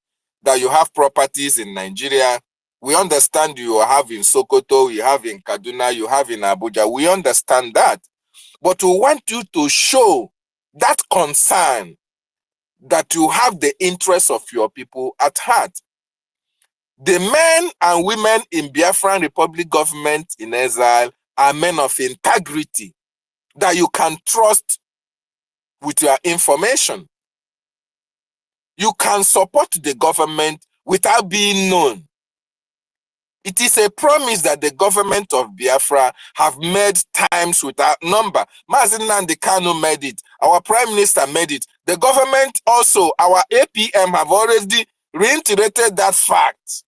Speaker 20: that you have properties in Nigeria. We understand you have in Sokoto, you have in Kaduna, you have in Abuja. We understand that. But we want you to show that concern that you have the interests of your people at heart. The men and women in Biafran Republic government in exile are men of integrity that you can trust with your information. You can support the government without being known. It is a promise that the government of Biafra have made times without number. Mazen Nnamdi Kanu made it. Our Prime Minister made it. The government also, our APM have already reiterated that fact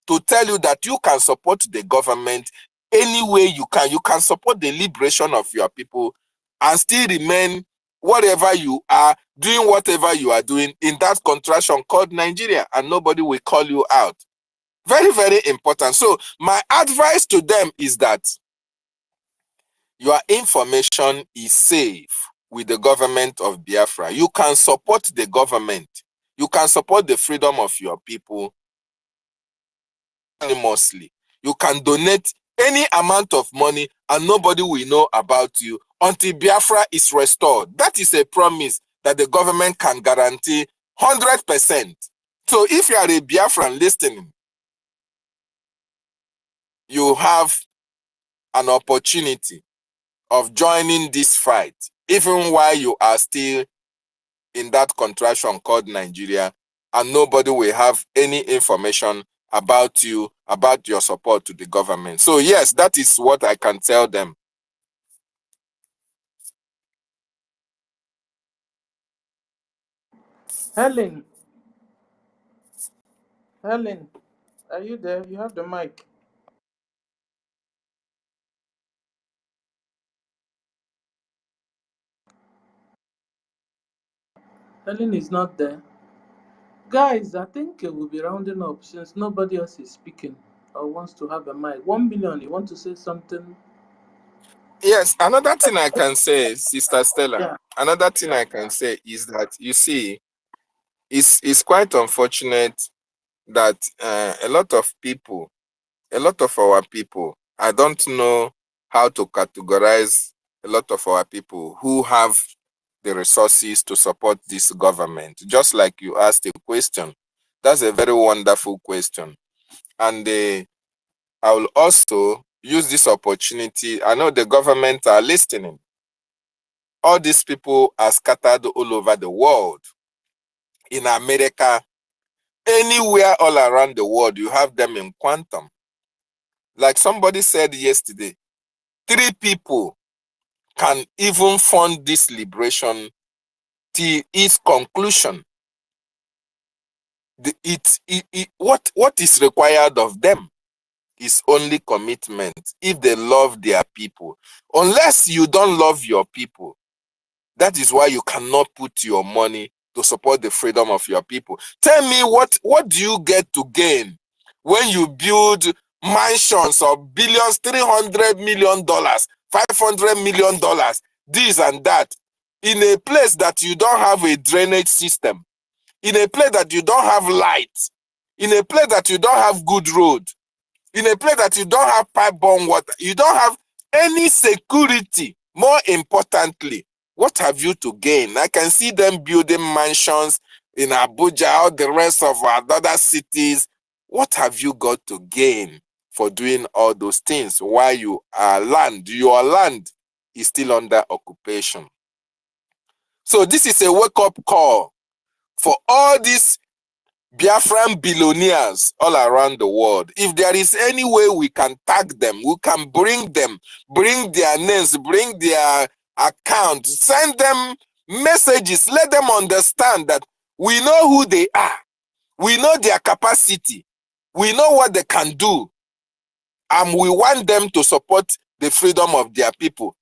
Speaker 20: to tell you that you can support the government any way you can. You can support the liberation of your people and still remain whatever you are, doing whatever you are doing in that contraction called Nigeria, and nobody will call you out. Very, very important. So my advice to them is that your information is safe with the government of Biafra. You can support the government. You can support the freedom of your people anonymously. You can donate any amount of money and nobody will know about you until Biafra is restored. That is a promise that the government can guarantee 100%. So if you are a Biafran listening, you have an opportunity of joining this fight, even while you are still in that contraction called Nigeria, and nobody will have any information about you, about your support to the government. So yes, that is what I can tell them.
Speaker 4: Helen, are you there? You have the mic. Helen is not there. Guys, I think we'll be rounding up since nobody else is speaking or wants to have a mic. 1 million, you want to say something?
Speaker 20: Yes, another thing I can say, Sister Stella,
Speaker 4: Yeah.
Speaker 20: another thing I can say is that, you see, it's quite unfortunate that a lot of people, a lot of our people, I don't know how to categorize a lot of our people who have the resources to support this government. Just like you asked a question, that's a very wonderful question. And I will also use this opportunity. I know the government are listening. All these people are scattered all over the world. In America, anywhere all around the world, you have them in quantum. Like somebody said yesterday, 3 people can even fund this liberation till its conclusion. What is required of them? is only commitment if they love their people. Unless you don't love your people, that is why you cannot put your money to support the freedom of your people. Tell me, what do you get to gain when you build mansions of billions, $300 million, $500 million, this and that, in a place that you don't have a drainage system, in a place that you don't have light, in a place that you don't have good road, in a place that you don't have pipe-borne water, you don't have any security. More importantly, what have you to gain? I can see them building mansions in Abuja, all the rest of our other cities. What have you got to gain for doing all those things while your land is still under occupation? So this is a wake-up call for all these Biafran billionaires all around the world. If there is any way we can tag them, we can bring them, bring their names, bring their account, send them messages, let them understand that we know who they are, we know their capacity, we know what they can do, and we want them to support the freedom of their people.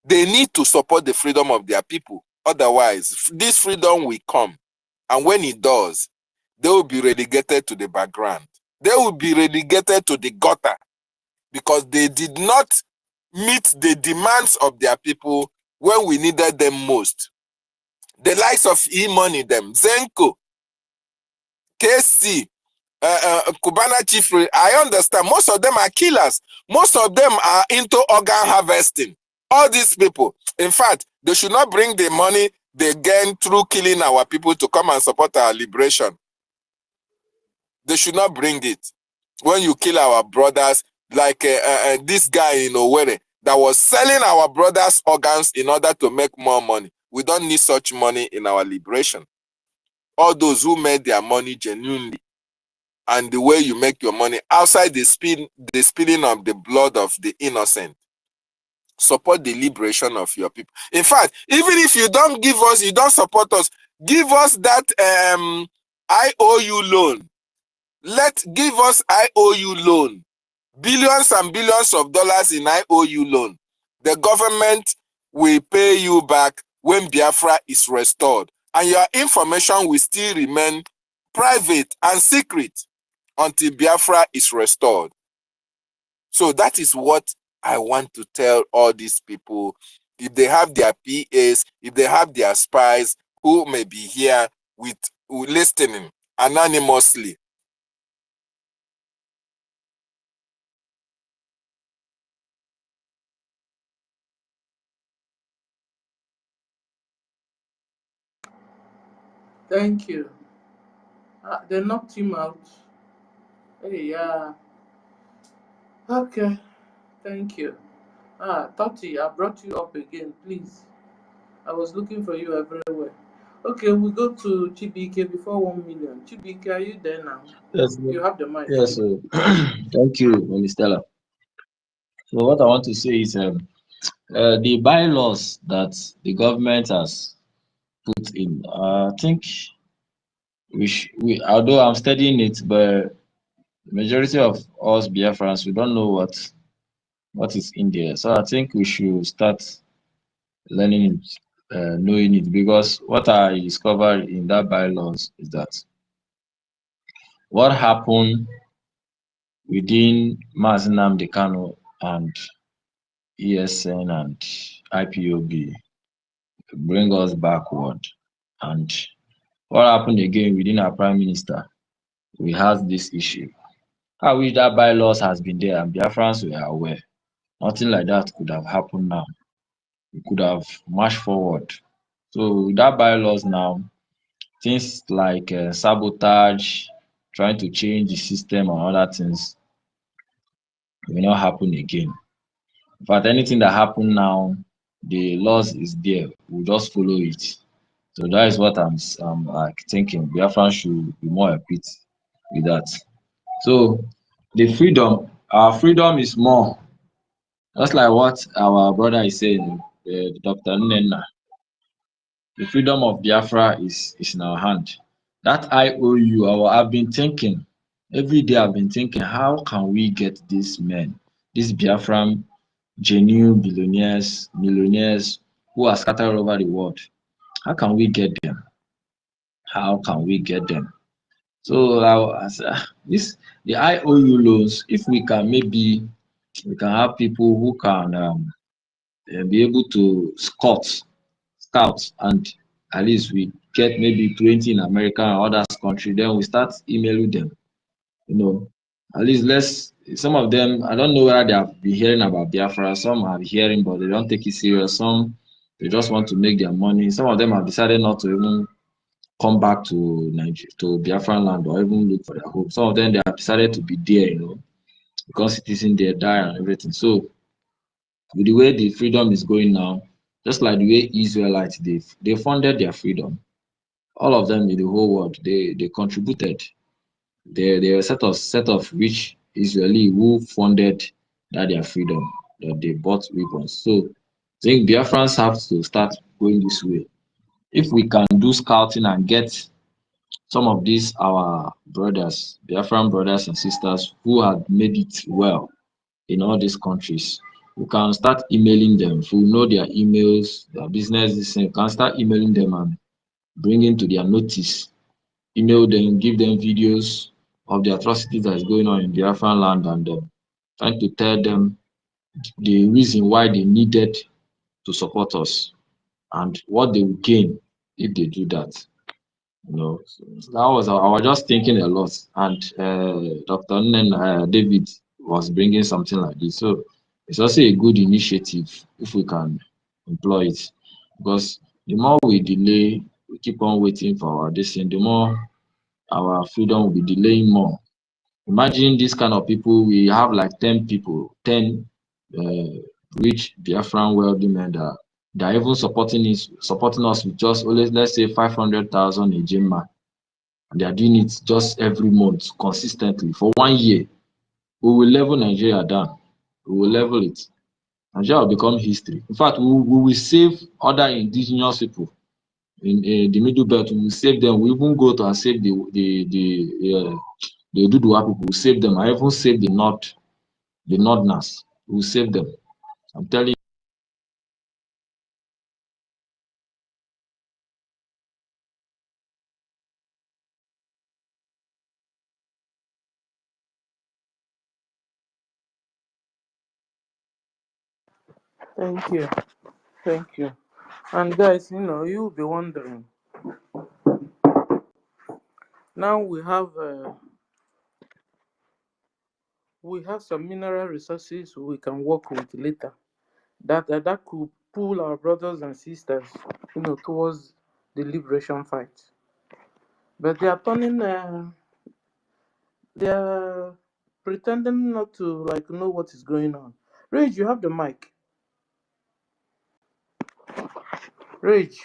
Speaker 20: They need to support the freedom of their people. Otherwise, this freedom will come. And when it does, they will be relegated to the background. They will be relegated to the gutter because they did not meet the demands of their people when we needed them most. The likes of E-Money, them, Zenko, KC, Kubana Chiefry, I understand. Most of them are killers. Most of them are into organ harvesting. All these people, in fact, they should not bring the money they gain through killing our people to come and support our liberation. They should not bring it. When you kill our brothers, like this guy in Owerri that was selling our brothers' organs in order to make more money. We don't need such money in our liberation. All those who made their money genuinely, and the way you make your money outside the spilling of the blood of the innocent. Support the liberation of your people. In fact, even if you don't give us, you don't support us, give us that IOU loan. Give us IOU loan. Billions and billions of dollars in IOU loan. The government will pay you back when Biafra is restored. And your information will still remain private and secret until Biafra is restored. So that is what I want to tell all these people. If they have their PAs, if they have their spies who may be here with listening anonymously.
Speaker 4: Thank you. They knocked him out. Hey, yeah. Okay. Thank you. Toti, I brought you up again, please. I was looking for you everywhere. Okay, we go to Chibike before 1 million. Chibike, are you there now?
Speaker 18: Yes,
Speaker 4: You have the mic.
Speaker 18: yes. Thank you, Ministella. So what I want to say is the bylaws that the government has put in. I think although I'm studying it, but the majority of us Biafrans, we don't know what is in there. So I think we should start learning it, knowing it, because what I discovered in that bylaws is that what happened within Mazi Nnamdi Kanu and ESN and IPOB bring us backward. And what happened again within our prime minister? We have this issue. I wish that bylaws has been there and Biafrans were aware. Nothing like that could have happened now. We could have marched forward. So with that bylaws now, things like sabotage, trying to change the system and other things will not happen again. In fact, anything that happen now, the laws is there. We'll just follow it. So that is what I'm like thinking. Biafran should be more equipped with that. So the freedom, our freedom is more. Just like what our brother is saying, Dr. Nnenna. The freedom of Biafra is in our hand. That IOU, I've been thinking, Every day I've been thinking, how can we get these men, these Biafran genuine billionaires, millionaires who are scattered over the world? How can we get them? How can we get them? So this the IOU loans, if we can maybe we can have people who can be able to scout, and at least we get maybe 20 in America and others country, then we start emailing them. You know, at least let's some of them, I don't know whether they have been hearing about Biafra, some are hearing but they don't take it serious, some they just want to make their money, some of them have decided not to even come back to Nigeria, to Biafran land, or even look for their home. Some of them they have decided to be there, because citizens there die and everything. So with the way the freedom is going now, just like the way Israelites they funded their freedom, all of them in the whole world they contributed. They are set of rich Israeli who funded their freedom, that they bought weapons. So I think Biafrans have to start going this way. If we can do scouting and get some of these our brothers, Biafran brothers and sisters who have made it well in all these countries, we can start emailing them. If we know their emails, their business, we can start emailing them and bringing to their notice. Email them, give them videos of the atrocities that is going on in Biafran land, and trying to tell them the reason why they needed to support us and what they will gain if they do that. So that was I was just thinking a lot, and Dr. David was bringing something like this. So it's also a good initiative if we can employ it, because the more we delay, we keep on waiting for our destiny, the more our freedom will be delaying more. Imagine this kind of people. We have like 10 people, 10 rich Biafran wealthy men that are even supporting us with just always, let's say, 500,000 a Jima. And they are doing it just every month consistently for 1 year. We will level Nigeria down. We will level it. Nigeria will become history. In fact, we will save other indigenous people in the Middle Belt. We will save them. We even go to and save the Duduwa people. We will save them. I even save the Northerners. We will save them. I'm telling you.
Speaker 4: Thank you. Thank you. And guys, you'll be wondering. Now we have some mineral resources we can work with later. That could pull our brothers and sisters, towards the liberation fight. But they are they are pretending not to know what is going on. Rage, you have the mic. Rage,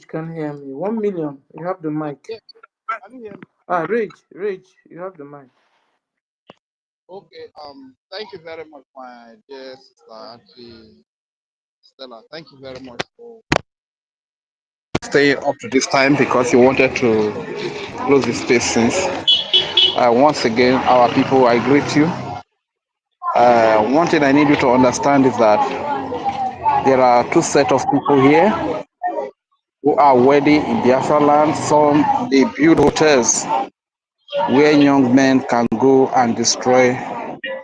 Speaker 4: can hear me. 1 million, you have the mic.
Speaker 10: Yeah, can you hear me?
Speaker 4: Rage, you have the mic.
Speaker 10: Okay, thank you very much, my dear sister, Auntie Stella. Thank you very much for staying up to this time because you wanted to close the space since. Once again, our people, I greet you. One thing I need you to understand is that there are two sets of people here who are wealthy in Biafra land. Some, they build hotels where young men can go and destroy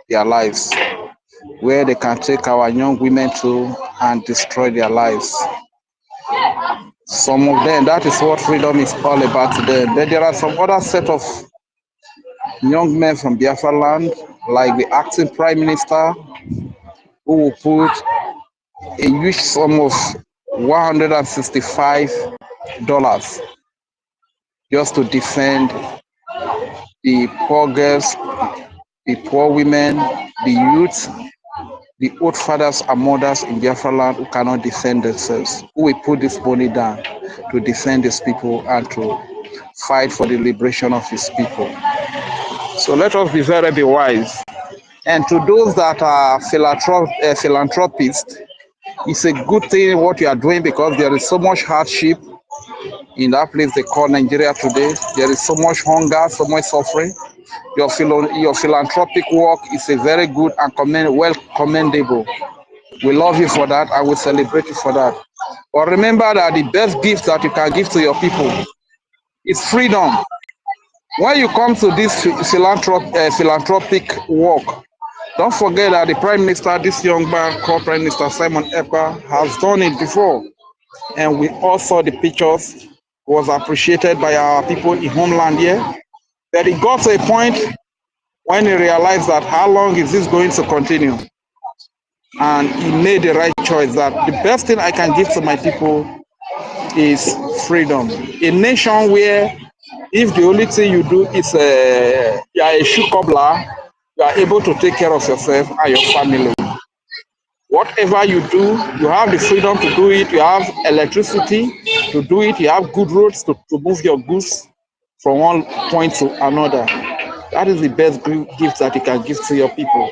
Speaker 10: their lives, where they can take our young women to and destroy their lives. Some of them, that is what freedom is all about to them. Then there are some other set of young men from Biafra land, like the acting prime minister, who will put a huge sum of $165 just to defend the poor girls, the poor women, the youth, the old fathers and mothers in Biafra land who cannot defend themselves, who will put this money down to defend these people and to fight for the liberation of his people. So let us be very wise. And to those that are philanthropists, it's a good thing what you are doing because there is so much hardship
Speaker 7: in that place they call Nigeria today. There is so much hunger, so much suffering. Your philanthropic work is a very good and commendable. We love you for that and we celebrate you for that. But remember that the best gift that you can give to your people is freedom. When you come to this philanthropic work, don't forget that the Prime Minister, this young man called Prime Minister Simon Ekpa, has done it before. And we all saw the pictures, was appreciated by our people in homeland here. But it got to a point when he realized that how long is this going to continue? And he made the right choice that the best thing I can give to my people is freedom. A nation where if the only thing you do is you are a shoe cobbler, you are able to take care of yourself and your family. Whatever you do, you have the freedom to do it. You have electricity to do it. You have good roads to move your goods from one point to another. That is the best gift that you can give to your people.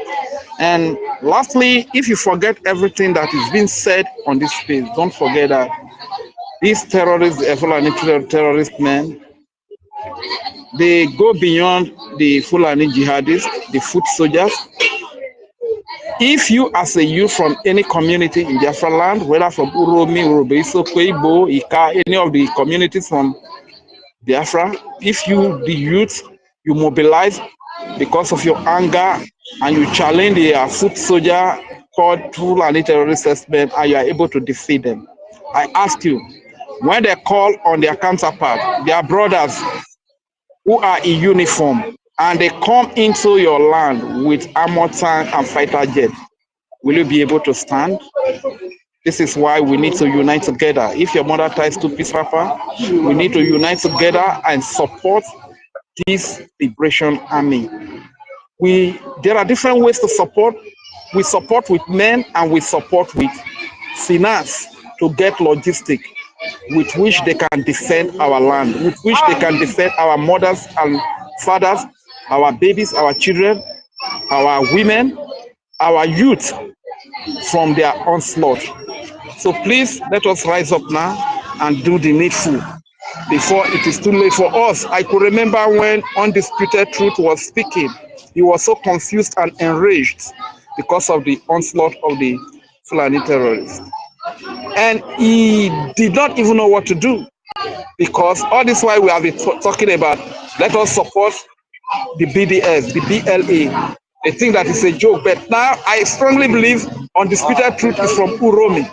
Speaker 7: And lastly, if you forget everything that is being said on this space, don't forget that these terrorists, the Fulani terrorist men, they go beyond the Fulani jihadists, the foot soldiers. If you as a youth from any community in Biafra land, whether from Uromi, Urobe, Kweibo, Ika, any of the communities from Biafra, if you, the youth, you mobilize because of your anger and you challenge the foot soldier called Fulani terrorist men and you are able to defeat them, I ask you, when they call on their counterpart, their brothers who are in uniform, and they come into your land with armored tank and fighter jet, will you be able to stand? This is why we need to unite together. If your mother ties to peace wrapper, we need to unite together and support this liberation army. There are different ways to support. We support with men and we support with finance to get logistic with which they can defend our land, with which they can defend our mothers and fathers, our babies, our children, our women, our youth from their onslaught. So please let us rise up now and do the needful before it is too late for us. I could remember when Undisputed Truth was speaking, he was so confused and enraged because of the onslaught of the Fulani terrorists. And he did not even know what to do because all this while we have been talking about, let us support the BDS, the BLA. They think that it's a joke, but now I strongly believe Undisputed Truth is from Uromi.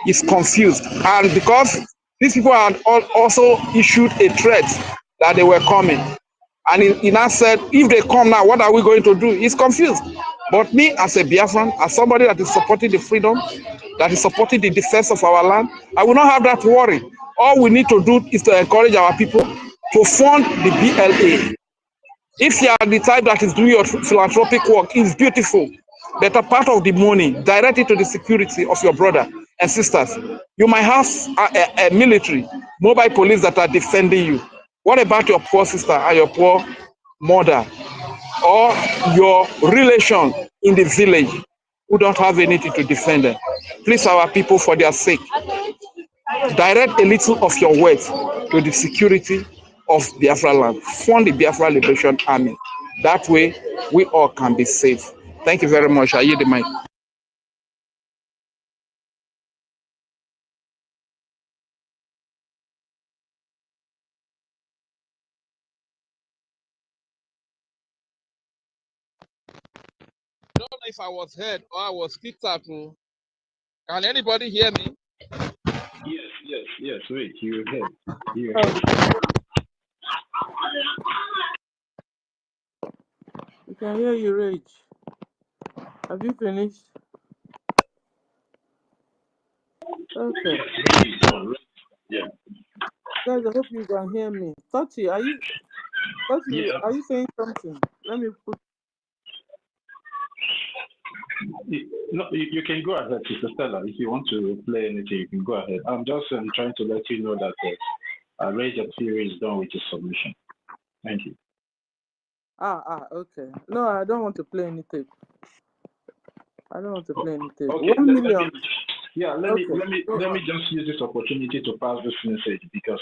Speaker 7: Is confused, and because these people had also issued a threat that they were coming, and he now said, if they come now, what are we going to do? He's confused. But me as a Biafran, as somebody that is supporting the freedom, that is supporting the defense of our land, I will not have that worry. All we need to do is to encourage our people to fund the BLA. If you are the type that is doing your philanthropic work, it's beautiful. But a part of the money, direct it to the security of your brother and sisters. You might have a military, mobile police that are defending you. What about your poor sister and your poor mother or your relation in the village who don't have anything to defend them? Please, our people, for their sake, direct a little of your wealth to the security of Biafra land. Fund the Biafra Liberation Army. That way, we all can be safe. Thank you very much. I yield the mic. I don't know if I was heard or I was kicked out. Can anybody hear me?
Speaker 11: Yes. Wait, you heard. You
Speaker 4: Oh,
Speaker 11: heard.
Speaker 4: we can hear you, Rage. Have you finished? Okay.
Speaker 11: Yeah.
Speaker 4: Guys, I hope you can hear me. Tati, are you
Speaker 11: Yeah.
Speaker 4: saying something? Let me put.
Speaker 11: No, you can go ahead, Sister Stella. If you want to play anything, you can go ahead. I'm just trying to let you know that Rage of Fury is done with his submission. Thank you.
Speaker 4: Okay. No, I don't want to play any tape. I don't want to play any tape.
Speaker 11: Okay,
Speaker 4: 1 million.
Speaker 11: Yeah, let me
Speaker 4: Okay.
Speaker 11: let me
Speaker 4: So,
Speaker 11: let me just use this opportunity to pass this message because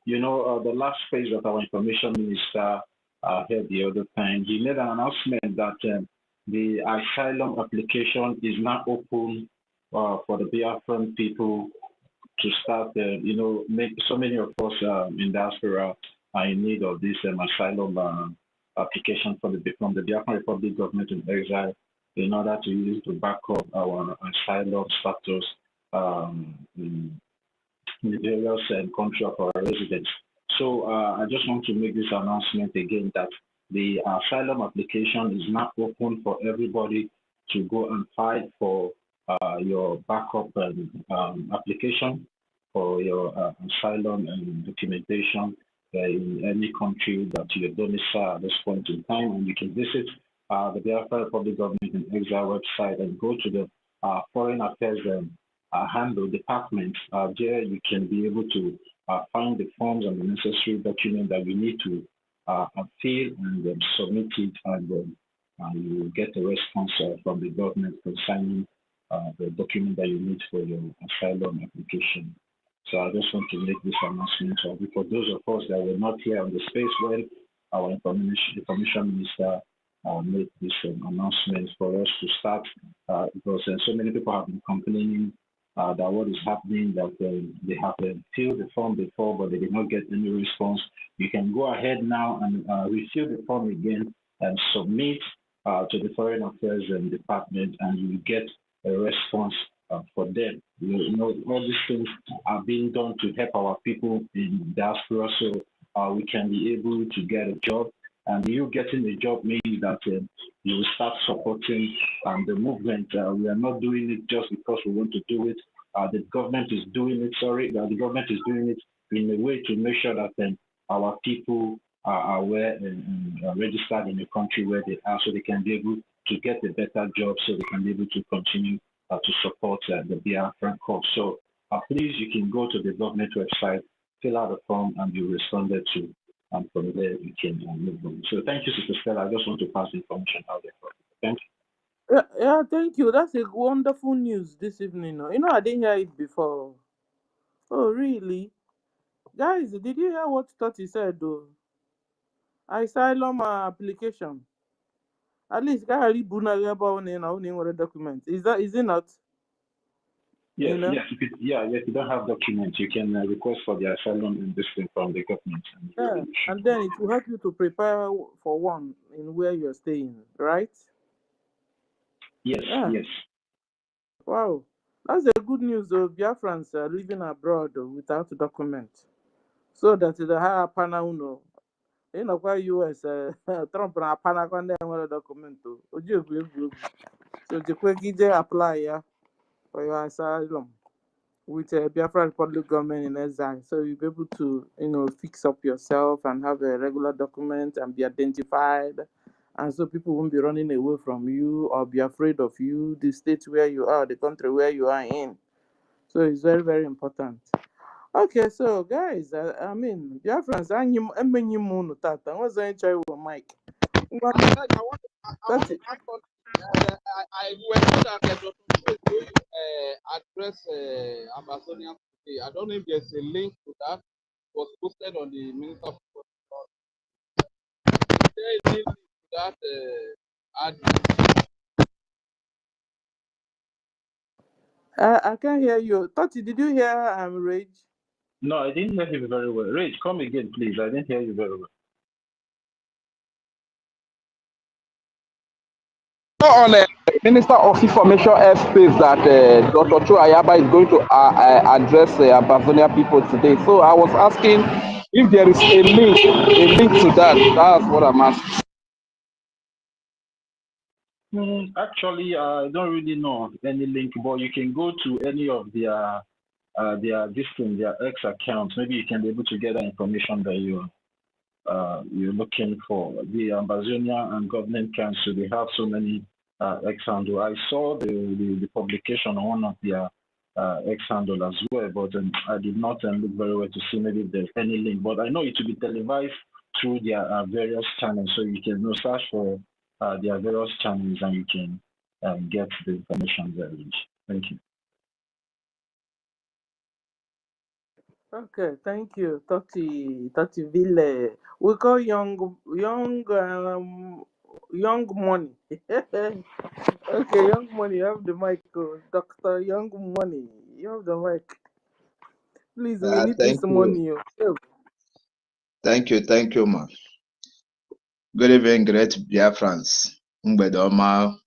Speaker 11: the last page that our information minister had the other time, he made an announcement that the asylum application is now open for the Biafran people to start. So many of us in diaspora are in need of this asylum application from the Biafran Republic government in exile in order to use it to back up our asylum status in the various country of our residence. So I just want to make this announcement again that the asylum application is now open for everybody to go and file for your backup application for your asylum and documentation in any country that you're domiciled at this point in time. And you can visit the Biafra Republic Government in Exile website and go to the Foreign Affairs handle department. There you can be able to find the forms and the necessary document that you need to fill and submit it, and you will get a response from the government concerning the document that you need for your asylum application. So I just want to make this announcement for those of us that were not here on the space when our information minister made this announcement for us to start because so many people have been complaining that what is happening, that they have filled the form before, but they did not get any response. You can go ahead now and refill the form again and submit to the Foreign Affairs Department, and you will get a response for them. All these things are being done to help our people in diaspora so we can be able to get a job. And you getting a job means that you will start supporting the movement. We are not doing it just because we want to do it. The government is doing it, the government is doing it in a way to make sure that our people are aware and registered in the country where they are so they can be able to get a better job so they can be able to continue to support the Biafran cause. So please, you can go to the government website, fill out the form, and be responded to. And from there, we can move on. So thank you, Sister Stella. I just want to pass the information out there. Thank you.
Speaker 4: yeah, thank you. That's a wonderful news this evening. I didn't hear it before. Oh, really? Guys, did you hear what Toti said, though? Asylum application. At least, guy, document. Is it not?
Speaker 11: Yes, yes, if you don't have documents, you can request for the asylum in this thing from the government.
Speaker 4: Yeah, and then it will help you to prepare for one in where you're staying, right?
Speaker 11: Yes,
Speaker 4: Yeah.
Speaker 11: yes.
Speaker 4: Wow, that's a good news. Biafrans are living abroad without a document, so that the higher panel why US Trump na panel when they want a document to so the quick apply for your asylum with a Biafra Republic government in exile. So you'll be able to, fix up yourself and have a regular document and be identified. And so people won't be running away from you or be afraid of you, the state where you are, the country where you are in. So it's very, very important. Okay, so guys, I mean, Biafrans, I'm tata. What's the entry with Mike? That's it.
Speaker 3: I went to that Dr. Chue address Amazonian today. I don't know if there's a link to that. It was posted on the Minister of Foreign. Is there a link to that address?
Speaker 4: I can't hear you. Tati, did you hear Rage?
Speaker 11: No, I didn't hear you very well. Rage, come again, please. I didn't hear you very well.
Speaker 10: On the Minister of Information airspace that Dr. Chue is going to address Amazonian people today. So I was asking if there is a link to that. That's what I'm asking.
Speaker 11: Actually, I don't really know any link, but you can go to any of their X accounts. Maybe you can be able to get that information that you're looking for. The Ambazonia and Government Council, they have so many X handle. I saw the publication on one of their X handle as well, but I did not look very well to see maybe if there's any link. But I know it will be televised through their various channels, so you can search for their various channels and you can get the information there. Thank you.
Speaker 4: Okay, thank you, 30 Ville. We call young money. Okay, young money, you have the mic, Doctor Young Money. You have the mic. Please, we need
Speaker 6: Thank
Speaker 4: this
Speaker 6: you.
Speaker 4: money. Oh.
Speaker 6: Thank you, ma. Good evening, great Biafrans. Mgbede ọma.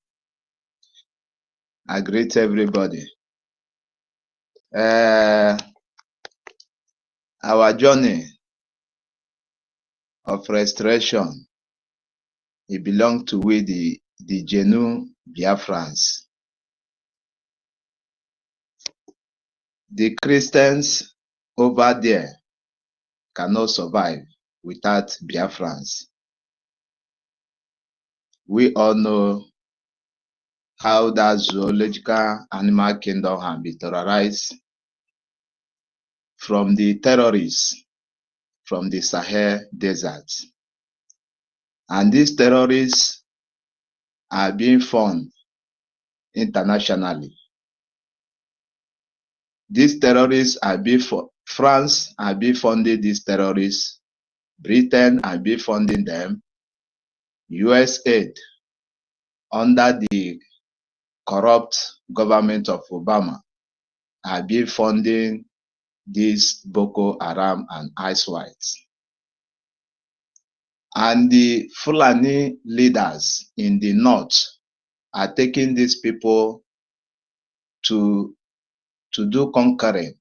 Speaker 6: I greet everybody. Our journey of restoration, it belongs to we, the genuine Biafrans. The Christians over there cannot survive without Biafrans. We all know how that zoological animal kingdom has been terrorized from the terrorists from the Sahel Desert. And these terrorists are being funded internationally. These terrorists are being France are being funding these terrorists. Britain are being funding them. US aid under the corrupt government of Obama are being funding these Boko Haram and Ice Whites. And the Fulani leaders in the north are taking these people to do conquering,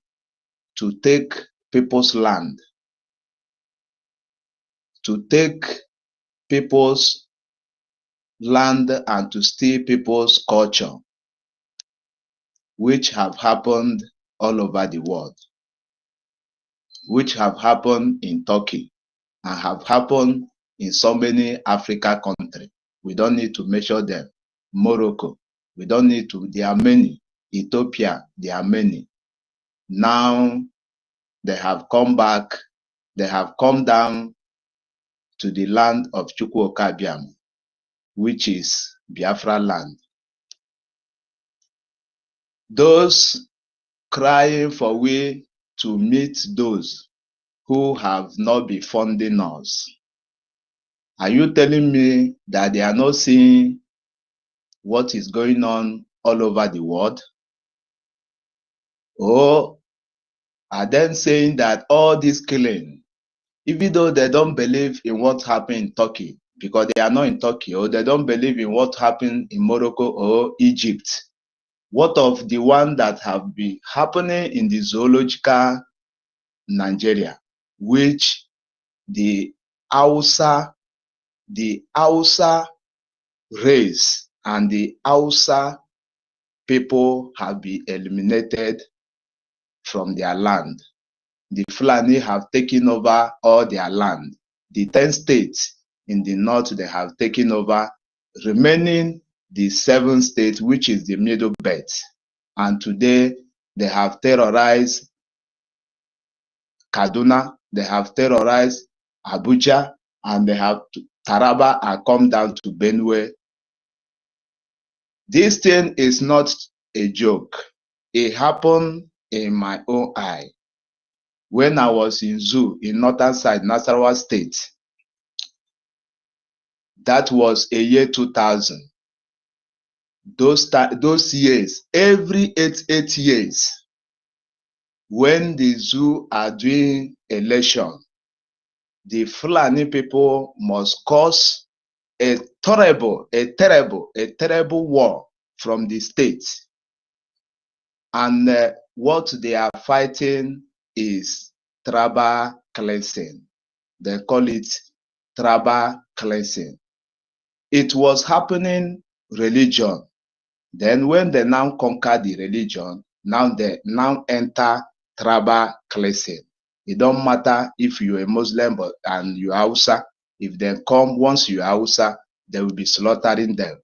Speaker 6: to take people's land, to take people's land and to steal people's culture, which have happened all over the world, which have happened in Turkey and have happened in so many Africa countries. We don't need to measure them. Morocco, we don't need to, there are many. Ethiopia, there are many. Now they have come back, they have come down to the land of Chukwuokabiam, which is Biafra land. Those crying for we to meet those who have not been funding us. Are you telling me that they are not seeing what is going on all over the world? Or are they saying that all this killing, even though they don't believe in what happened in Turkey, because they are not in Turkey, or they don't believe in what happened in Morocco or Egypt, what of the one that have been happening in the zoological Nigeria, which the Hausa race and the Hausa people have been eliminated from their land. The Fulani have taken over all their land. The 10 states in the north, they have taken over, remaining the 7 states, which is the middle belt. And today, they have terrorized Kaduna, they have terrorized Abuja, and they have Taraba and come down to Benue. This thing is not a joke. It happened in my own eye. When I was in zoo in northern side, Nasarawa State, that was a year 2000. Those years, every 8 years, when the zoo are doing election, the Fulani people must cause a terrible war from the state. And what they are fighting is tribal cleansing. They call it tribal cleansing. It was happening religion. Then when they now conquer the religion, now they enter tribal cleansing. It don't matter if you're a Muslim and you're Hausa. If they come, once you're Hausa, they will be slaughtering them.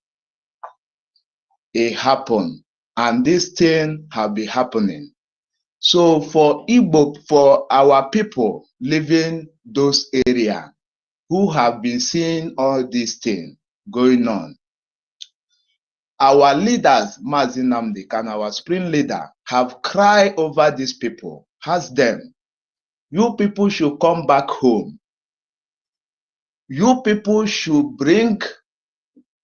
Speaker 6: It happened. And this thing have been happening. So for Igbo, for our people living those areas who have been seeing all these things going on, our leaders, Mazi Nnamdi Kanu, our spring leader, have cried over these people, asked them, You people should come back home. You people should bring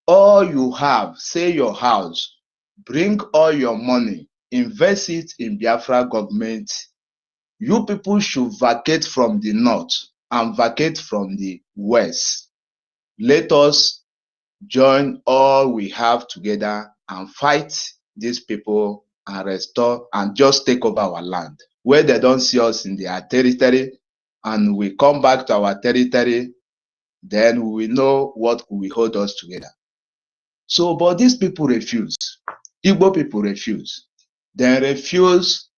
Speaker 6: all you have, say your house, bring all your money, invest it in Biafra government. You people should vacate from the north and vacate from the west. Let us join all we have together and fight these people and restore and just take over our land. Where they don't see us in their territory and we come back to our territory, then we know what will hold us together. So, but these people refuse. Igbo people refuse. They refuse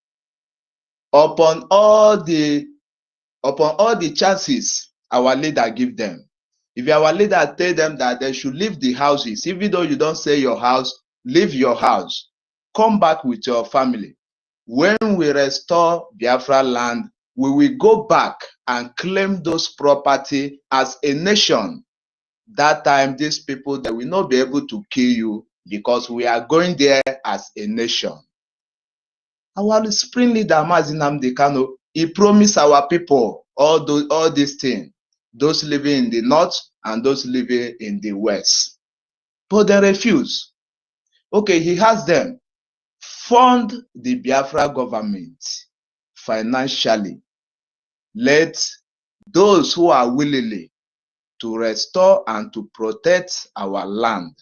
Speaker 6: upon all the chances our leader give them. If our leader tell them that they should leave the houses, even though you don't say your house, leave your house. Come back with your family. When we restore Biafra land, we will go back and claim those property as a nation. That time, these people, they will not be able to kill you because we are going there as a nation. Our spring leader, Mazi Nnamdi Kanu, he promised our people all these things, those living in the north and those living in the west. But they refuse. Okay, he has them fund the Biafra government financially. Let those who are willingly to restore and to protect our land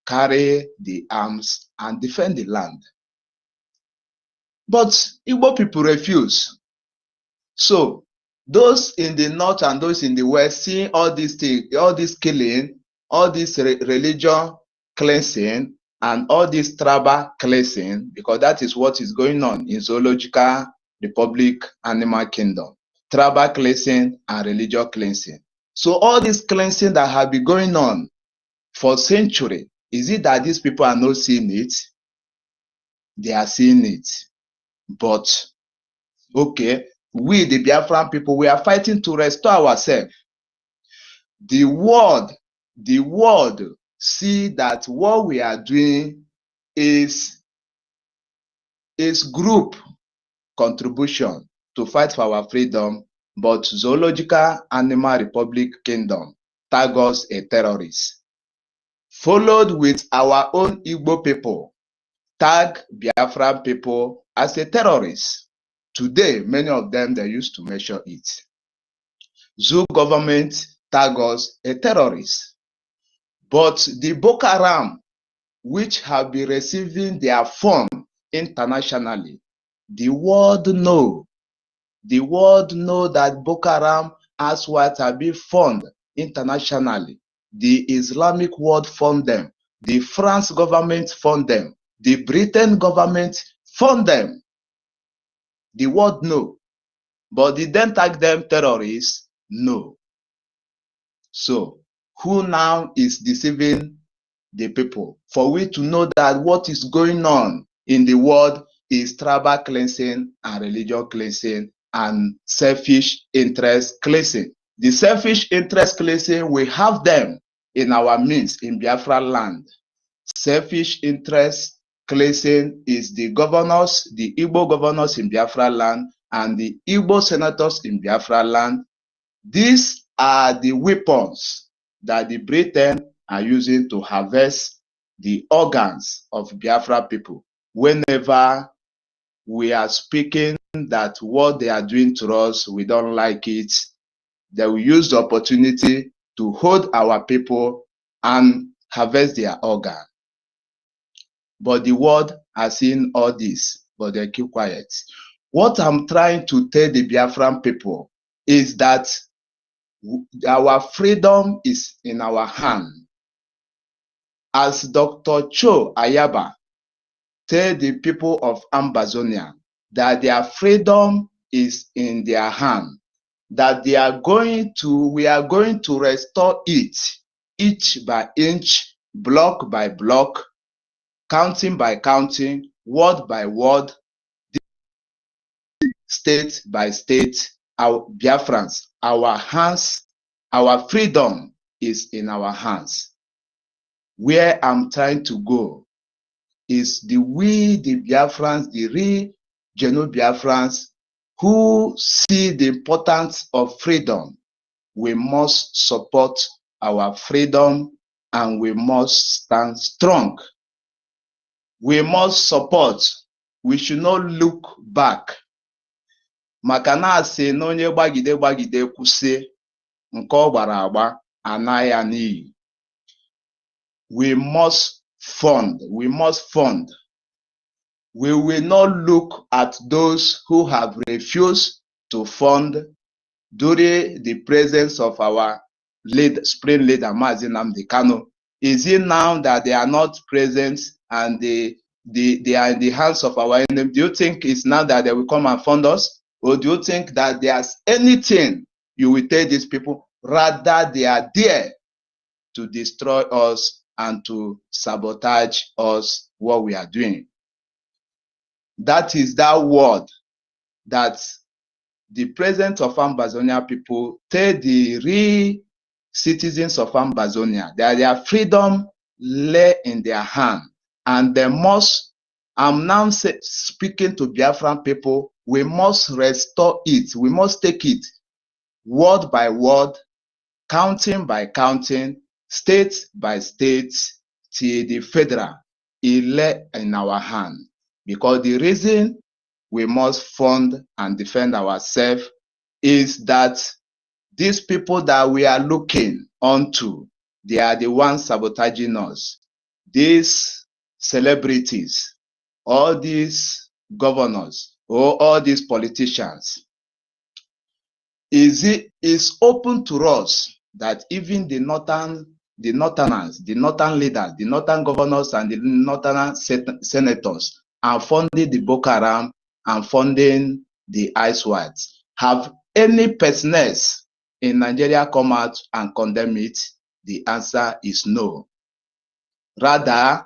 Speaker 6: carry the arms and defend the land. But Igbo people refuse. So those in the north and those in the west seeing all these things, all this killing, all this religion cleansing, and all this tribal cleansing, because that is what is going on in Zoological Republic Animal Kingdom. Tribal cleansing and religious cleansing. So all this cleansing that have been going on for centuries, is it that these people are not seeing it? They are seeing it. But okay, we, the Biafran people, we are fighting to restore ourselves. The world see that what we are doing is group contribution to fight for our freedom, but Zoological Animal Republic Kingdom tag us a terrorist. Followed with our own Igbo people, tag Biafran people as a terrorist. Today, many of them, they used to measure it. Zoo government tag us a terrorist. But the Boko Haram, which have been receiving their fund internationally, the world know that Boko Haram has what have been funded internationally. The Islamic world fund them. The France government fund them. The Britain government fund them. The world know. But did they tag them terrorists? No. So, who now is deceiving the people? For we to know that what is going on in the world is tribal cleansing and religious cleansing and selfish interest cleansing. The selfish interest cleansing, we have them in our midst in Biafra land. Selfish interest cleansing is the governors, the Igbo governors in Biafra land and the Igbo senators in Biafra land. These are the weapons that the Britain are using to harvest the organs of Biafra people. Whenever we are speaking that what they are doing to us, we don't like it, they will use the opportunity to hold our people and harvest their organ. But the world has seen all this, but they keep quiet. What I'm trying to tell the Biafran people is that our freedom is in our hand. As Dr. Cho Ayaba tell the people of Ambazonia that their freedom is in their hand, that we are going to restore it inch by inch, block by block, counting by counting, word by word, state by state. Our Biafrans, our hands, our freedom is in our hands. Where I'm trying to go is the Biafrans, the real genuine Biafrans who see the importance of freedom, we must support our freedom and we must stand strong. We must support. We should not look back. Maka na asị na onye gbagide gbagide kwụsị nke ọ gbara agba ana ya n'iyi. We must fund. We must fund. We will not look at those who have refused to fund during the presence of our supreme leader, Mazi Nnamdi Kanu. Is it now that they are not present and they are in the hands of our enemy? Do you think it's now that they will come and fund us? Or do you think that there's anything you will tell these people? Rather, they are there to destroy us and to sabotage us, what we are doing. That is that word that the president of Ambazonia people tell the real citizens of Ambazonia that their freedom lay in their hand, and they must, I'm now speaking to Biafran people, we must restore it. We must take it word by word, counting by counting, state by state, till the federal, it lay in our hand. Because the reason we must fund and defend ourselves is that these people that we are looking onto, they are the ones sabotaging us. These celebrities, all these governors, or all these politicians, is open to us that even the northern leaders, the northern governors and the northern senators are funding the Boko Haram and funding the Ice Whites. Have any personers in Nigeria come out and condemn it? The answer is no. Rather,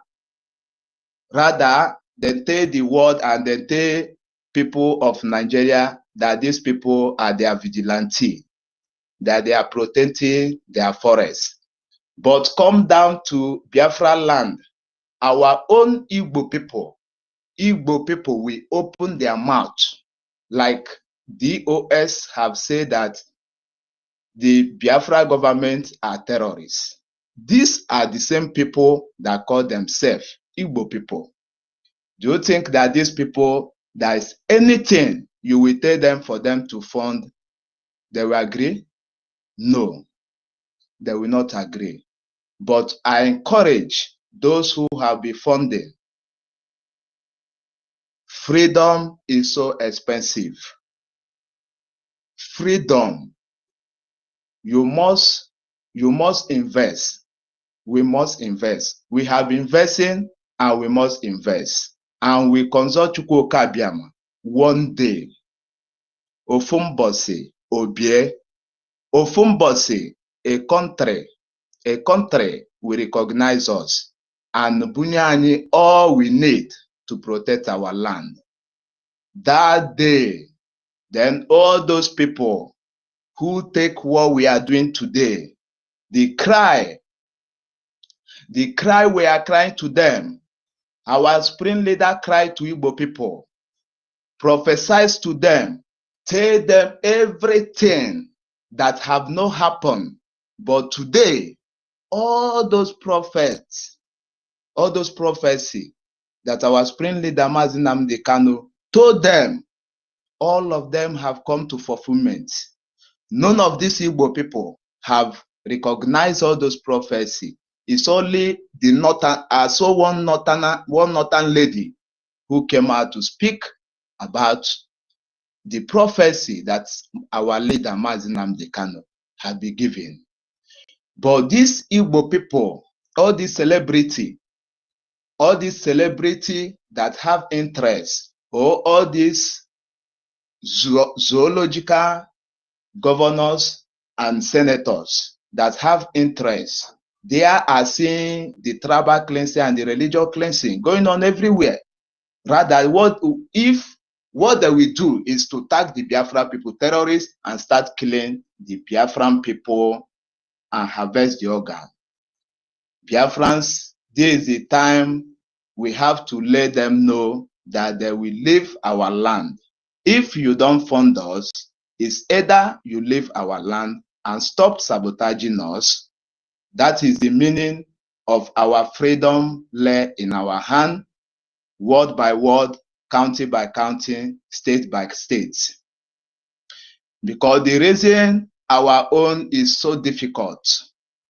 Speaker 6: they tell the world and they tell people of Nigeria that these people are their vigilante, that they are protecting their forests. But come down to Biafra land, our own Igbo people will open their mouth, like DOS have said that the Biafra government are terrorists. These are the same people that call themselves Igbo people. Do you think that these people, there is anything you will tell them for them to fund, they will agree? No, they will not agree. But I encourage those who have been funding. Freedom is so expensive. Freedom, you must invest. We must invest. We have been investing and we must invest. And we consult Chukwu Kabiama one day. Ofumbosi, Obie, Ofumbosi, a country will recognize us and bunyani all we need to protect our land. That day, then all those people who take what we are doing today, the cry we are crying to them, our supreme leader cried to Igbo people, prophesies to them, tell them everything that have not happened. But today, all those prophets, all those prophecy that our supreme leader Mazi Nnamdi Kanu told them, all of them have come to fulfillment. None of these Igbo people have recognized all those prophecy. It's only the northern, I saw one northern lady who came out to speak about the prophecy that our leader Mazi Nnamdi Kanu had been given. But these Igbo people, all these celebrity that have interest, or all these zoological governors and senators that have interest, they are seeing the tribal cleansing and the religious cleansing going on everywhere. Rather, what they will do is to tag the Biafra people terrorists and start killing the Biafran people and harvest the organ. Biafrans, this is the time we have to let them know that they will leave our land. If you don't fund us, it's either you leave our land and stop sabotaging us. That is the meaning of our freedom lay in our hand, word by word, county by county, state by state. Because the reason our own is so difficult,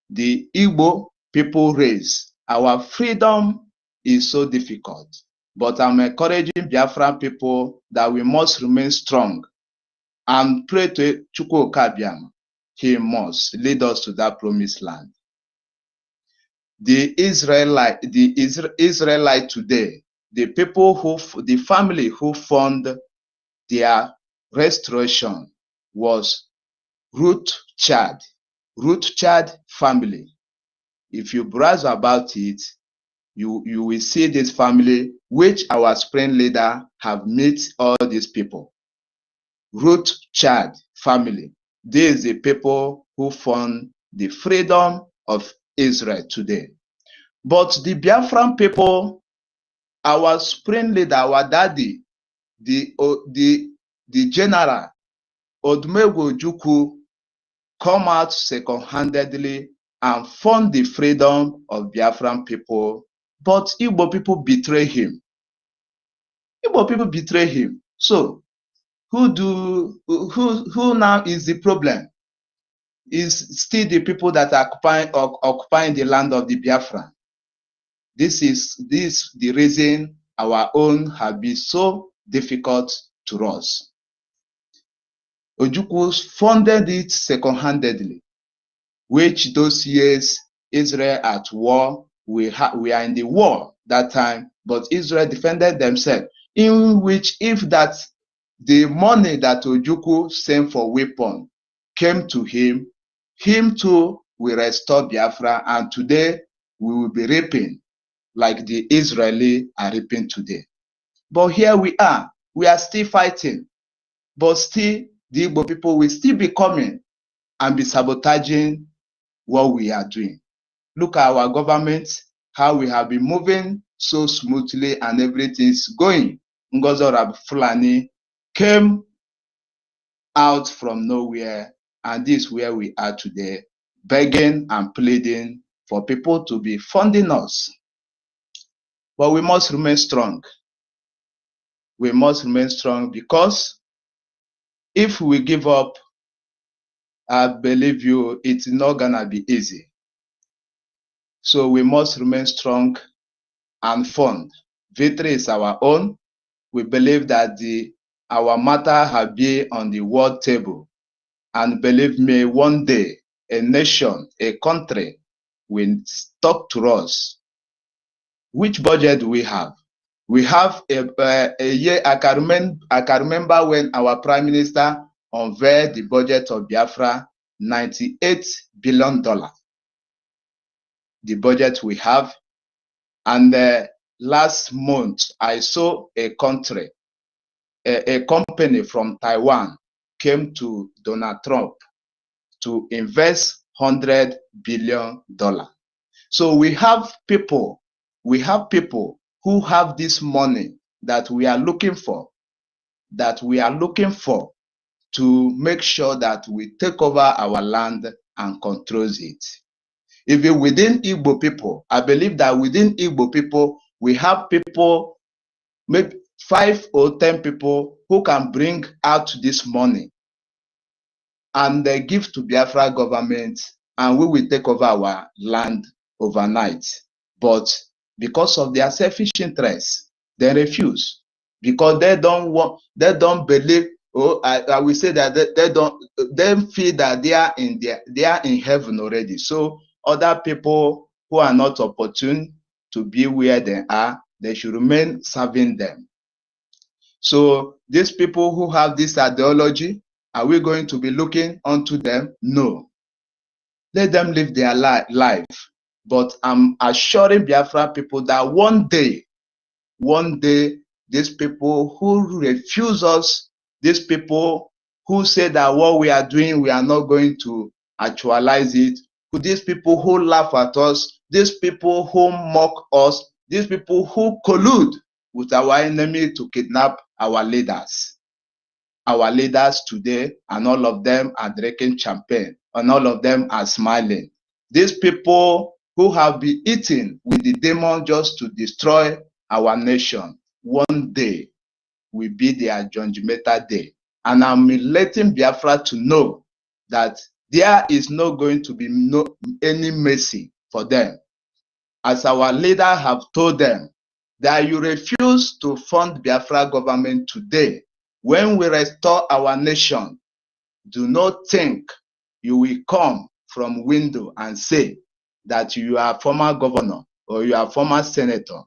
Speaker 6: the Igbo people race, our freedom is so difficult. But I'm encouraging Biafran people that we must remain strong and pray to Chukwu Okabiam. He must lead us to that promised land. The Israelite today, the people the family who fund their restoration was Ruth Chad family. If you browse about it, you will see this family, which our spring leader have met all these people. Ruth Chad family. These are the people who fund the freedom of Israel today. But the Biafran people, our spring leader, our daddy, the general, Odumegwu Ojukwu, come out second-handedly and fund the freedom of Biafran people. But Igbo people betray him. Igbo people betray him. So who now is the problem? Is still the people that are occupying the land of the Biafra. This is the reason our own have been so difficult to us. Ojukwu funded it second-handedly, which those years Israel at war, we are in the war that time, but Israel defended themselves, in which if that the money that Ojukwu sent for weapon came to him too will restore Biafra, and today we will be reaping like the Israeli are reaping today. But here we are still fighting, but still the Igbo people will still be coming and be sabotaging what we are doing. Look at our government, how we have been moving so smoothly and everything is going. NGOZI Fulani came out from nowhere, and this is where we are today, begging and pleading for people to be funding us. But we must remain strong. We must remain strong, because if we give up, I believe you, it's not gonna be easy. So we must remain strong and fund. Victory is our own. We believe that our matter have been on the world table. And believe me, one day, a nation, a country will talk to us. Which budget do we have? We have a year, I can remember when our Prime Minister unveiled the budget of Biafra, $98 billion. The budget we have. And last month, I saw a country, a company from Taiwan came to Donald Trump to invest $100 billion. So we have people who have this money that we are looking for, to make sure that we take over our land and control it. Even within Igbo people, I believe that within Igbo people, we have people, maybe 5 or 10 people who can bring out this money and they give to Biafra government, and we will take over our land overnight. But because of their selfish interests, they refuse, because they don't believe. Oh, I will say that they feel that they are in heaven already. So other people who are not opportune to be where they are, they should remain serving them. So these people who have this ideology, are we going to be looking onto them? No. Let them live their life. But I'm assuring Biafra people that one day, these people who refuse us, these people who say that what we are doing, we are not going to actualize it, these people who laugh at us, these people who mock us, these people who collude with our enemy to kidnap our leaders, our leaders today, and all of them are drinking champagne, and all of them are smiling. These people who have been eating with the demon just to destroy our nation, one day will be their judgmental day. And I'm letting Biafra to know that there is not going to be any mercy for them. As our leader have told them that you refuse to fund Biafra government today, when we restore our nation, do not think you will come from window and say that you are former governor or you are former senator.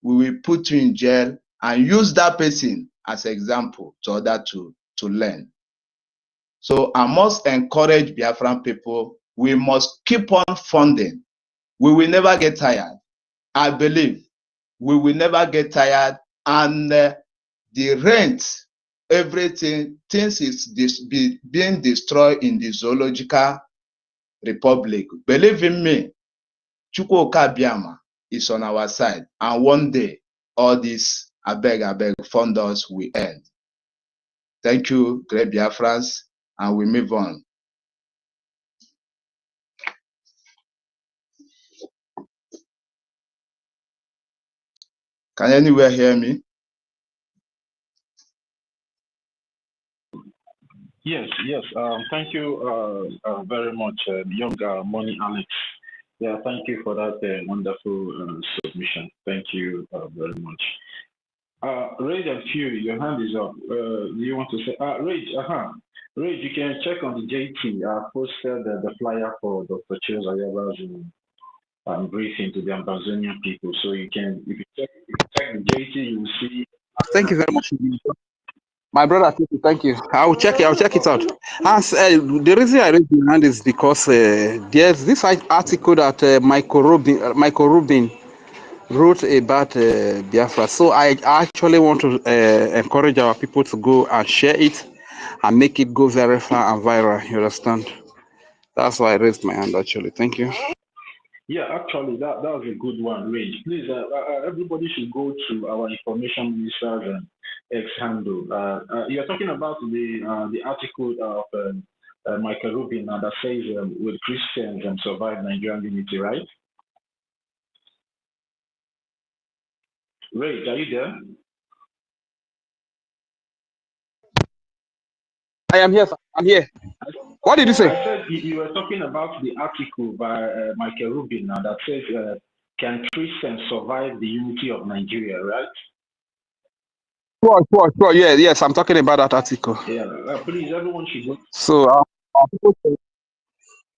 Speaker 6: We will put you in jail and use that person as example to order to learn. So I must encourage Biafran people, we must keep on funding. We will never get tired. I believe we will never get tired, and the rent, everything, things is being destroyed in the zoological republic. Believe in me, Chukwuka Biama is on our side, and one day all this I beg fund us will end. Thank you, great Biafrans, and we move on. Can anyone hear me?
Speaker 11: Yes. Thank you very much, young Money Alex. Yeah, thank you for that wonderful submission. Thank you very much. Rage and Fury, your hand is up. Do you want to say? Rage, Rage, you can check on the JT. I posted the flyer for Dr. Chills Ayaba's briefing to the Amazonian people. So you can, if you check the JT, you will see.
Speaker 10: Thank you very much. My brother, thank you. I'll check it out. As, the reason I raised my hand is because there's this article that Michael Rubin wrote about Biafra. So I actually want to encourage our people to go and share it and make it go very far and viral. You understand? That's why I raised my hand actually. Thank you.
Speaker 11: Yeah, actually, that was a good one, Rage. Please, everybody should go to our information minister's X handle. You're talking about the article of Michael Rubin that says will Christians survive Nigerian unity, right? Rage, are you there?
Speaker 10: I am here. I'm here. What did you say?
Speaker 11: I said you were talking about the article by Michael Rubin that says, can Christians survive the unity of Nigeria, right?
Speaker 10: Sure. Yeah, yes, I'm talking about that article.
Speaker 11: Yeah, please, everyone should go.
Speaker 10: So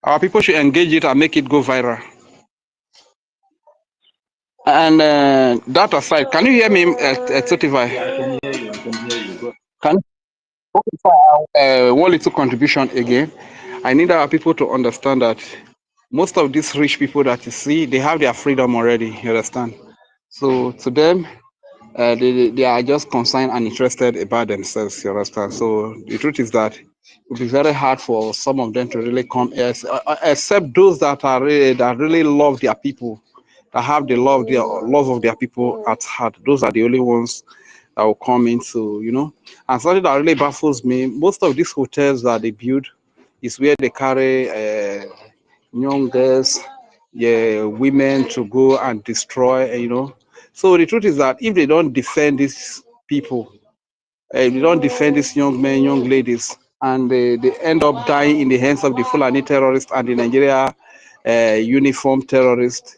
Speaker 10: our people should engage it and make it go viral. And that aside, can you hear me, Tsotivai?
Speaker 11: Yeah, I can hear you. Go.
Speaker 10: Can one little contribution again? I need our people to understand that most of these rich people that you see, they have their freedom already. You understand? So to them, they are just concerned and interested about themselves. You understand? So the truth is that it will be very hard for some of them to really come, except those that really love their people, that have the love of their people at heart. Those are the only ones that will come into, and something that really baffles me, most of these hotels that they build is where they carry young girls, women to go and destroy, So the truth is that if they don't defend these people, they don't defend these young men, young ladies, and they end up dying in the hands of the Fulani terrorists and the Nigeria uniform terrorists,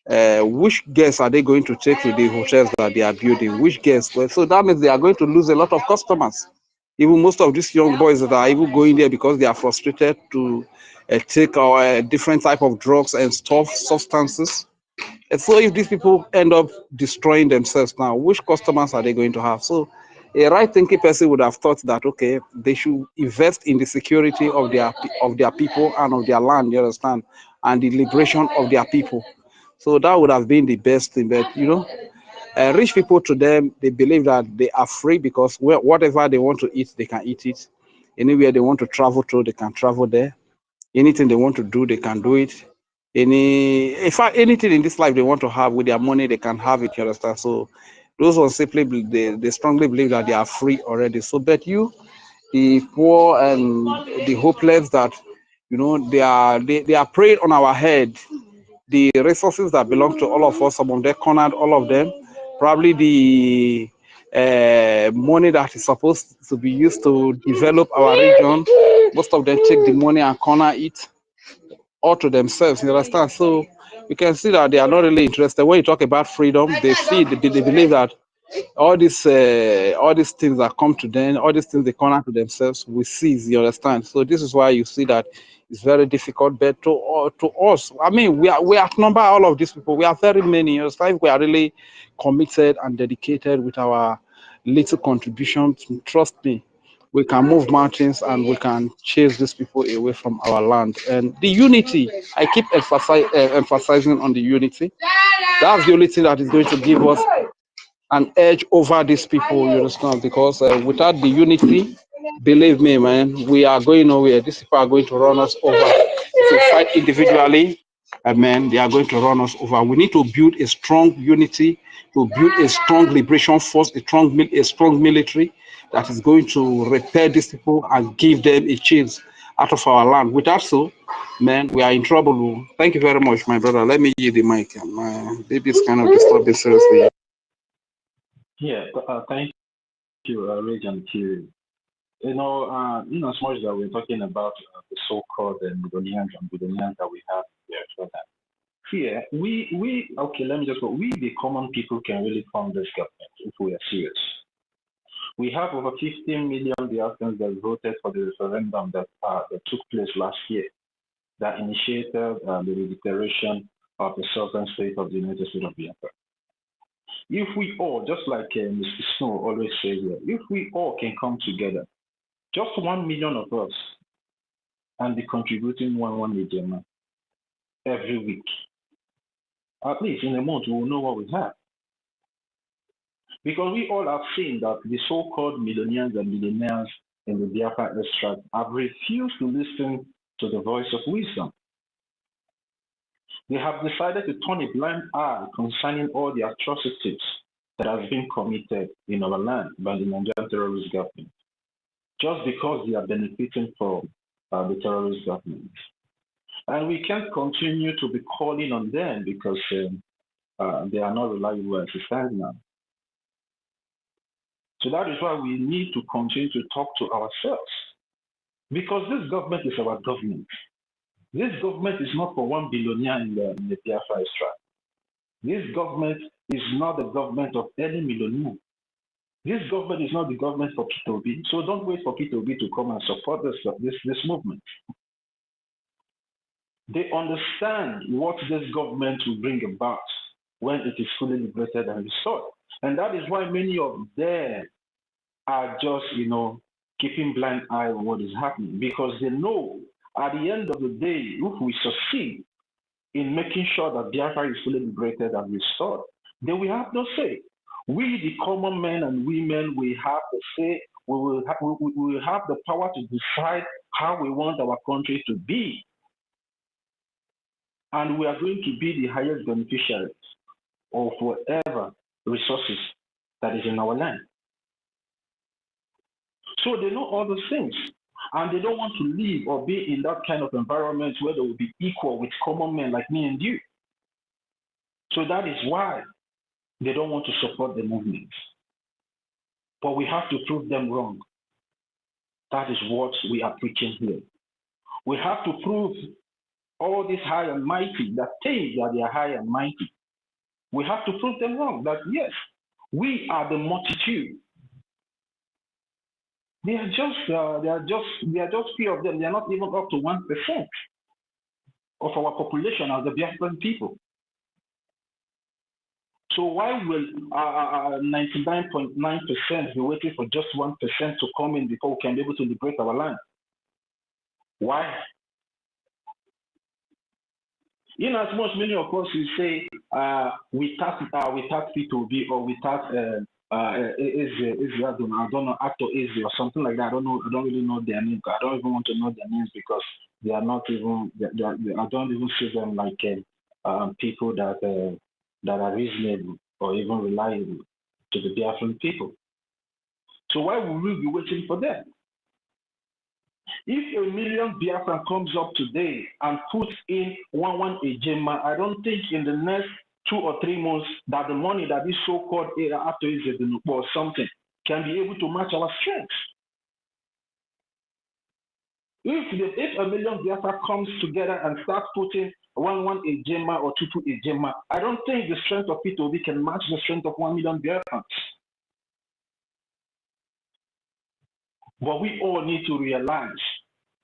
Speaker 10: which guests are they going to take to the hotels that they are building? Which guests? Well, so that means they are going to lose a lot of customers. Even most of these young boys that are even going there because they are frustrated to take different type of drugs and substances. And so if these people end up destroying themselves now, which customers are they going to have? So a right-thinking person would have thought that, okay, they should invest in the security of their people and of their land, you understand, and the liberation of their people. So that would have been the best thing. But, rich people, to them, they believe that they are free because whatever they want to eat, they can eat it. Anywhere they want to travel to, they can travel there. Anything they want to do, they can do it. In fact, anything in this life they want to have with their money, they can have it, you understand? So Those ones simply they strongly believe that they are free already. So, but you, the poor and the hopeless, that they are preying on our head. The resources that belong to all of us, some of them cornered all of them. Probably the money that is supposed to be used to develop our region, most of them take the money and corner it all to themselves. You understand? So you can see that they are not really interested. When you talk about freedom, they believe that all these things that come to them, all these things they corner to themselves, we seize. You understand? So this is why you see that it's very difficult. But to us, I mean, we outnumber all of these people. We are very many. You understand? If we are really committed and dedicated with our little contributions, trust me, we can move mountains and we can chase these people away from our land. And the unity, I keep emphasizing on the unity. That's the only thing that is going to give us an edge over these people, you understand? Because without the unity, believe me, man, we are going nowhere. These people are going to run us over. If we fight individually, man, they are going to run us over. We need to build a strong unity, to build a strong liberation force, a strong military that is going to repel these people and give them a chance out of our land. Without so, man, we are in trouble. Thank you very much, my brother. Let me give the mic. My baby is kind of disturbing seriously.
Speaker 11: Yeah, thank you, Regent. As much that we're talking about the so-called Midonians and Budonians that we have here, so that here let me just go. We, the common people, can really form this government if we are serious. We have over 15 million Biafrans that voted for the referendum that took place last year, that initiated the declaration of the sovereign state of the United States of Biafra. If we all, just like Mr. Snow always says here, if we all can come together, just 1 million of us, and be contributing one million every week, at least in a month we will know what we have. Because we all have seen that the so-called millionaires and millionaires in the Biafra extract have refused to listen to the voice of wisdom. They have decided to turn a blind eye concerning all the atrocities that have been committed in our land by the Nigerian terrorist government, just because they are benefiting from the terrorist government. And we can't continue to be calling on them because they are not reliable as it stands now. So that is why we need to continue to talk to ourselves, because this government is our government. This government is not for one billionaire in the Biafra extract. This government is not the government of any millionaire. This government is not the government for P2B, so don't wait for P2B to come and support this movement. They understand what this government will bring about when it is fully liberated and restored. And that is why many of them are just, keeping blind eye on what is happening, because they know at the end of the day, if we succeed in making sure that Biafra is fully liberated and restored, then we have no say. We, the common men and women, we have to say, we will have the power to decide how we want our country to be. And we are going to be the highest beneficiaries of whatever resources that is in our land. So they know all those things, and they don't want to live or be in that kind of environment where they will be equal with common men like me and you. So that is why they don't want to support the movement. But we have to prove them wrong. That is what we are preaching here. We have to prove all these high and mighty that think that they are high and mighty. We have to prove them wrong, that yes, we are the multitude. They are just few of them. They are not even up to 1% of our population as the Biafran people. So why will 99.9% be waiting for just 1% to come in before we can be able to liberate our land? Why? In as much many of us will say we tax P2B or we tax I don't know, Actor Izzy or something like that. I don't really know their names. I don't even want to know their names because they are not even. I don't even see them like people that are reasonable or even reliable. to the Biafran people. So why would we be waiting for them? If 1 million Biafran comes up today and puts in one ejema, I don't think in the next 2 or 3 months that the money that this so-called era after is or something can be able to match our strength. If 1 million Biafra comes together and starts putting one ejema or two ejema, I don't think the strength of P2B can match the strength of 1 million Biafrans. But we all need to realize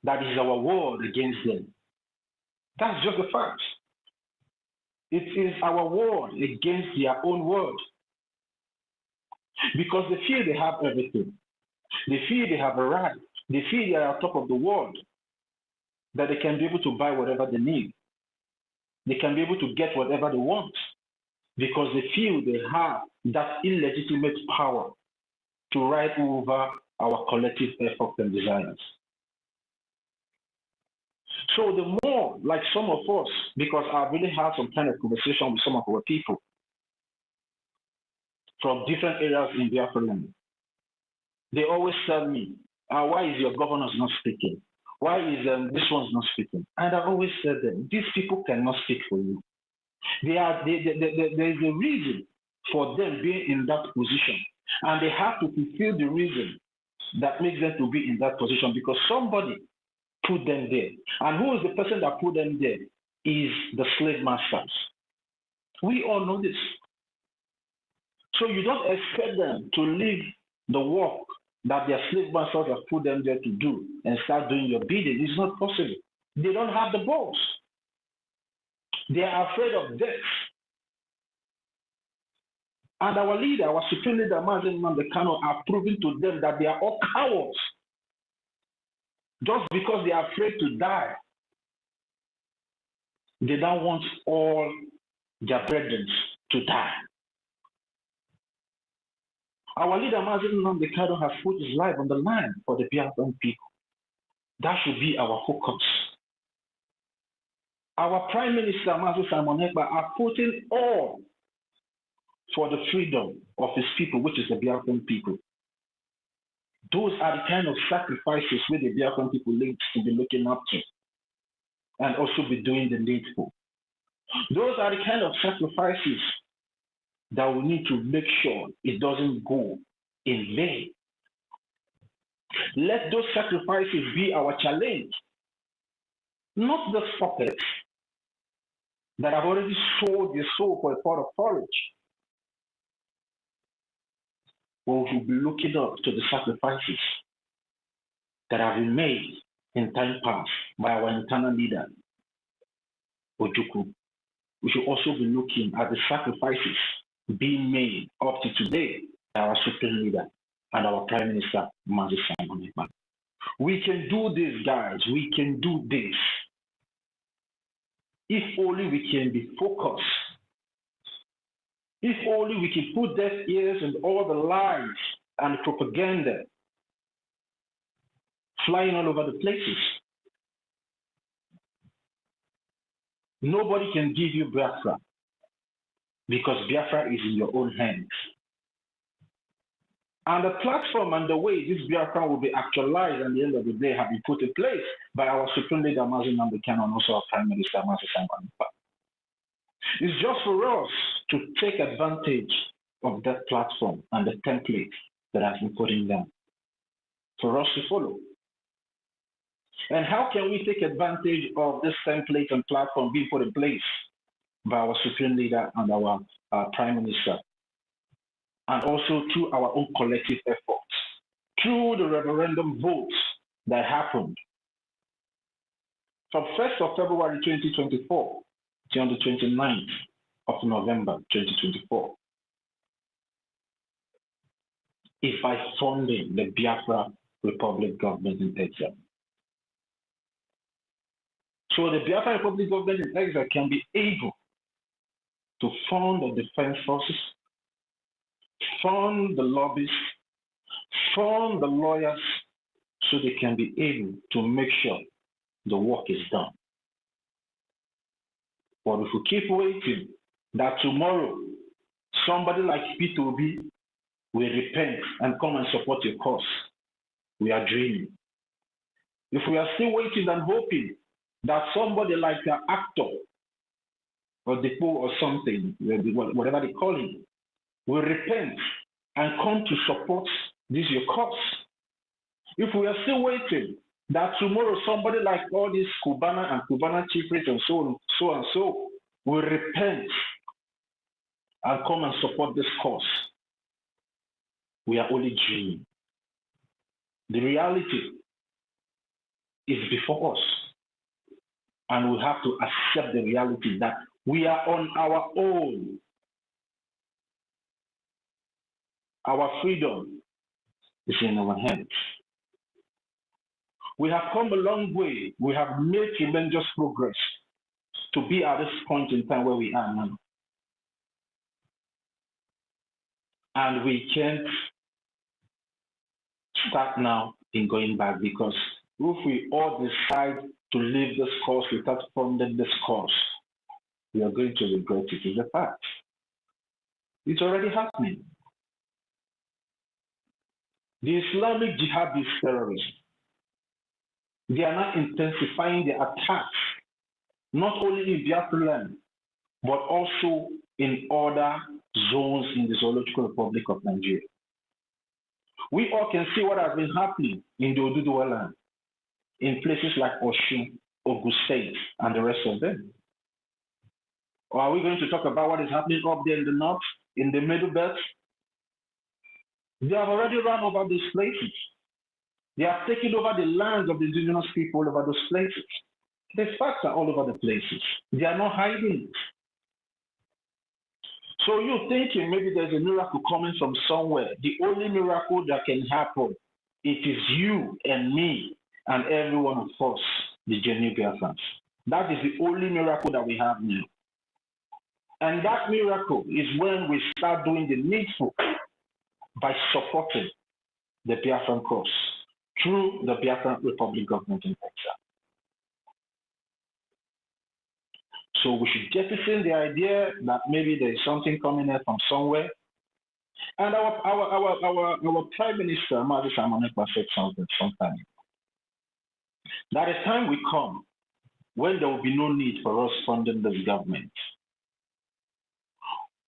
Speaker 11: that is our war against them. That's just the fact. It is our war against their own world. Because they feel they have everything. They feel they have a right. They feel they are on top of the world. That they can be able to buy whatever they need. They can be able to get whatever they want. Because they feel they have that illegitimate power to ride over our collective efforts and desires. So the more, like some of us, because I've really had some kind of conversation with some of our people from different areas in Biafra land, they always tell me, why is your governor not speaking? Why is this one's not speaking? And I always said that these people cannot speak for you. There is a reason for them being in that position. And they have to fulfill the reason that makes them to be in that position because somebody put them there. And who is the person that put them there? Is the slave masters. We all know this. So you don't expect them to leave the work that their slave masters have put them there to do and start doing your bidding. It's not possible. They don't have the balls. They are afraid of death. And our leader, our supreme leader, Mazen Mandekano, are proving to them that they are all cowards. Just because they are afraid to die, they don't want all their brethren to die. Our leader, Mazen Mandekano, has put his life on the line for the Biafran people. That should be our focus. Our Prime Minister, Mazen Simon Ekpa, are putting all for the freedom of his people, which is the Biafran people. Those are the kind of sacrifices where the Biafran people need to be looking up to and also be doing the needful. Those are the kind of sacrifices that we need to make sure it doesn't go in vain. Let those sacrifices be our challenge, not the pockets that have already sold their soul for a pot of porridge. But we should be looking up to the sacrifices that have been made in time past by our internal leader, Ojukwu. We should also be looking at the sacrifices being made up to today by our supreme leader and our Prime Minister, Mazi Simon Ekpa. We can do this, guys. We can do this. If only we can be focused. If only we can put deaf ears and all the lies and propaganda flying all over the places. Nobody can give you Biafra because Biafra is in your own hands. And the platform and the way this Biafra will be actualized at the end of the day have been put in place by our Supreme Leader, Mazi Namdekan, and also our Prime Minister, Mazi Simon Ekpa. It's just for us to take advantage of that platform and the template that has been put in them for us to follow. And how can we take advantage of this template and platform being put in place by our Supreme Leader and our Prime Minister? And also through our own collective efforts, through the referendum votes that happened from 1st of February 2024 till the 29th of November 2024. By funding the Biafra Republic government in exile. So the Biafra Republic government in exile can be able to fund the defense forces, fund the lobbyists, fund the lawyers, so they can be able to make sure the work is done. But if we keep waiting that tomorrow somebody like P2B we repent and come and support your cause. We are dreaming. If we are still waiting and hoping that somebody like an actor or the or something, whatever they call him, will repent and come to support this your cause. If we are still waiting that tomorrow somebody like all these Cubana and Cubana chief priests and so will repent and come and support this cause, we are only dreaming. The reality is before us, and we have to accept the reality that we are on our own. Our freedom is in our hands. We have come a long way. We have made tremendous progress to be at this point in time where we are now. And we can't start now in going back, because if we all decide to leave this course without funding this course, we are going to regret it. It's a fact. It's already happening. The Islamic jihadist terrorists, they are now intensifying their attacks, not only in Biafra land, but also in other zones in the Zoological Republic of Nigeria. We all can see what has been happening in the Oduduwa land, in places like Osun, Ogun State, and the rest of them. Or are we going to talk about what is happening up there in the north, in the Middle Belt? They have already run over those places. They have taken over the lands of the indigenous people all over those places. The facts are all over the places. They are not hiding it. So you're thinking maybe there's a miracle coming from somewhere. The only miracle that can happen, it is you and me and every one of us, the genuine Biafrans. That is the only miracle that we have now. And that miracle is when we start doing the needful by supporting the Biafran cause through the Biafran Republic government in exile. So we should jettison the idea that maybe there is something coming out from somewhere. And our Prime Minister, Mazi Samonekwa, said something sometime. That a time will come when there will be no need for us funding this government.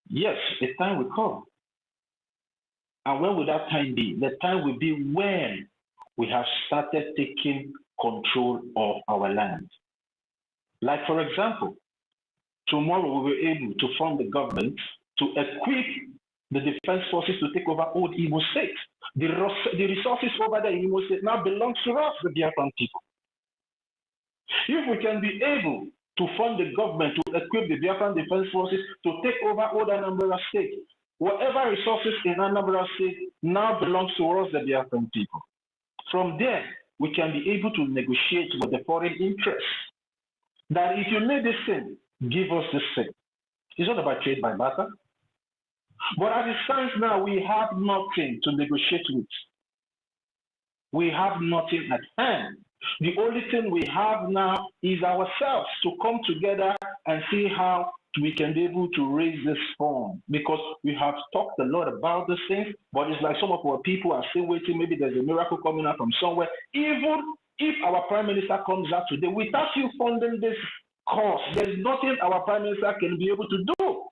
Speaker 11: Yes, a time will come. And when will that time be? The time will be when we have started taking control of our land. Like, for example, tomorrow we will be able to fund the government to equip the defense forces to take over old Imo State. The resources over there in Imo State now belongs to us, the Biafran people. If we can be able to fund the government to equip the Biafran defense forces to take over old Anambra State, whatever resources in Anambra State now belongs to us, the Biafran people. From there, we can be able to negotiate with the foreign interests. That if you need this thing, give us this thing. It's not about trade by barter. But as it stands now, we have nothing to negotiate with. We have nothing at hand. The only thing we have now is ourselves to come together and see how we can be able to raise this fund, because we have talked a lot about this thing, but it's like some of our people are still waiting. Maybe there's a miracle coming out from somewhere. Even if our Prime Minister comes out today, without you funding this cause, there's nothing our Prime Minister can be able to do.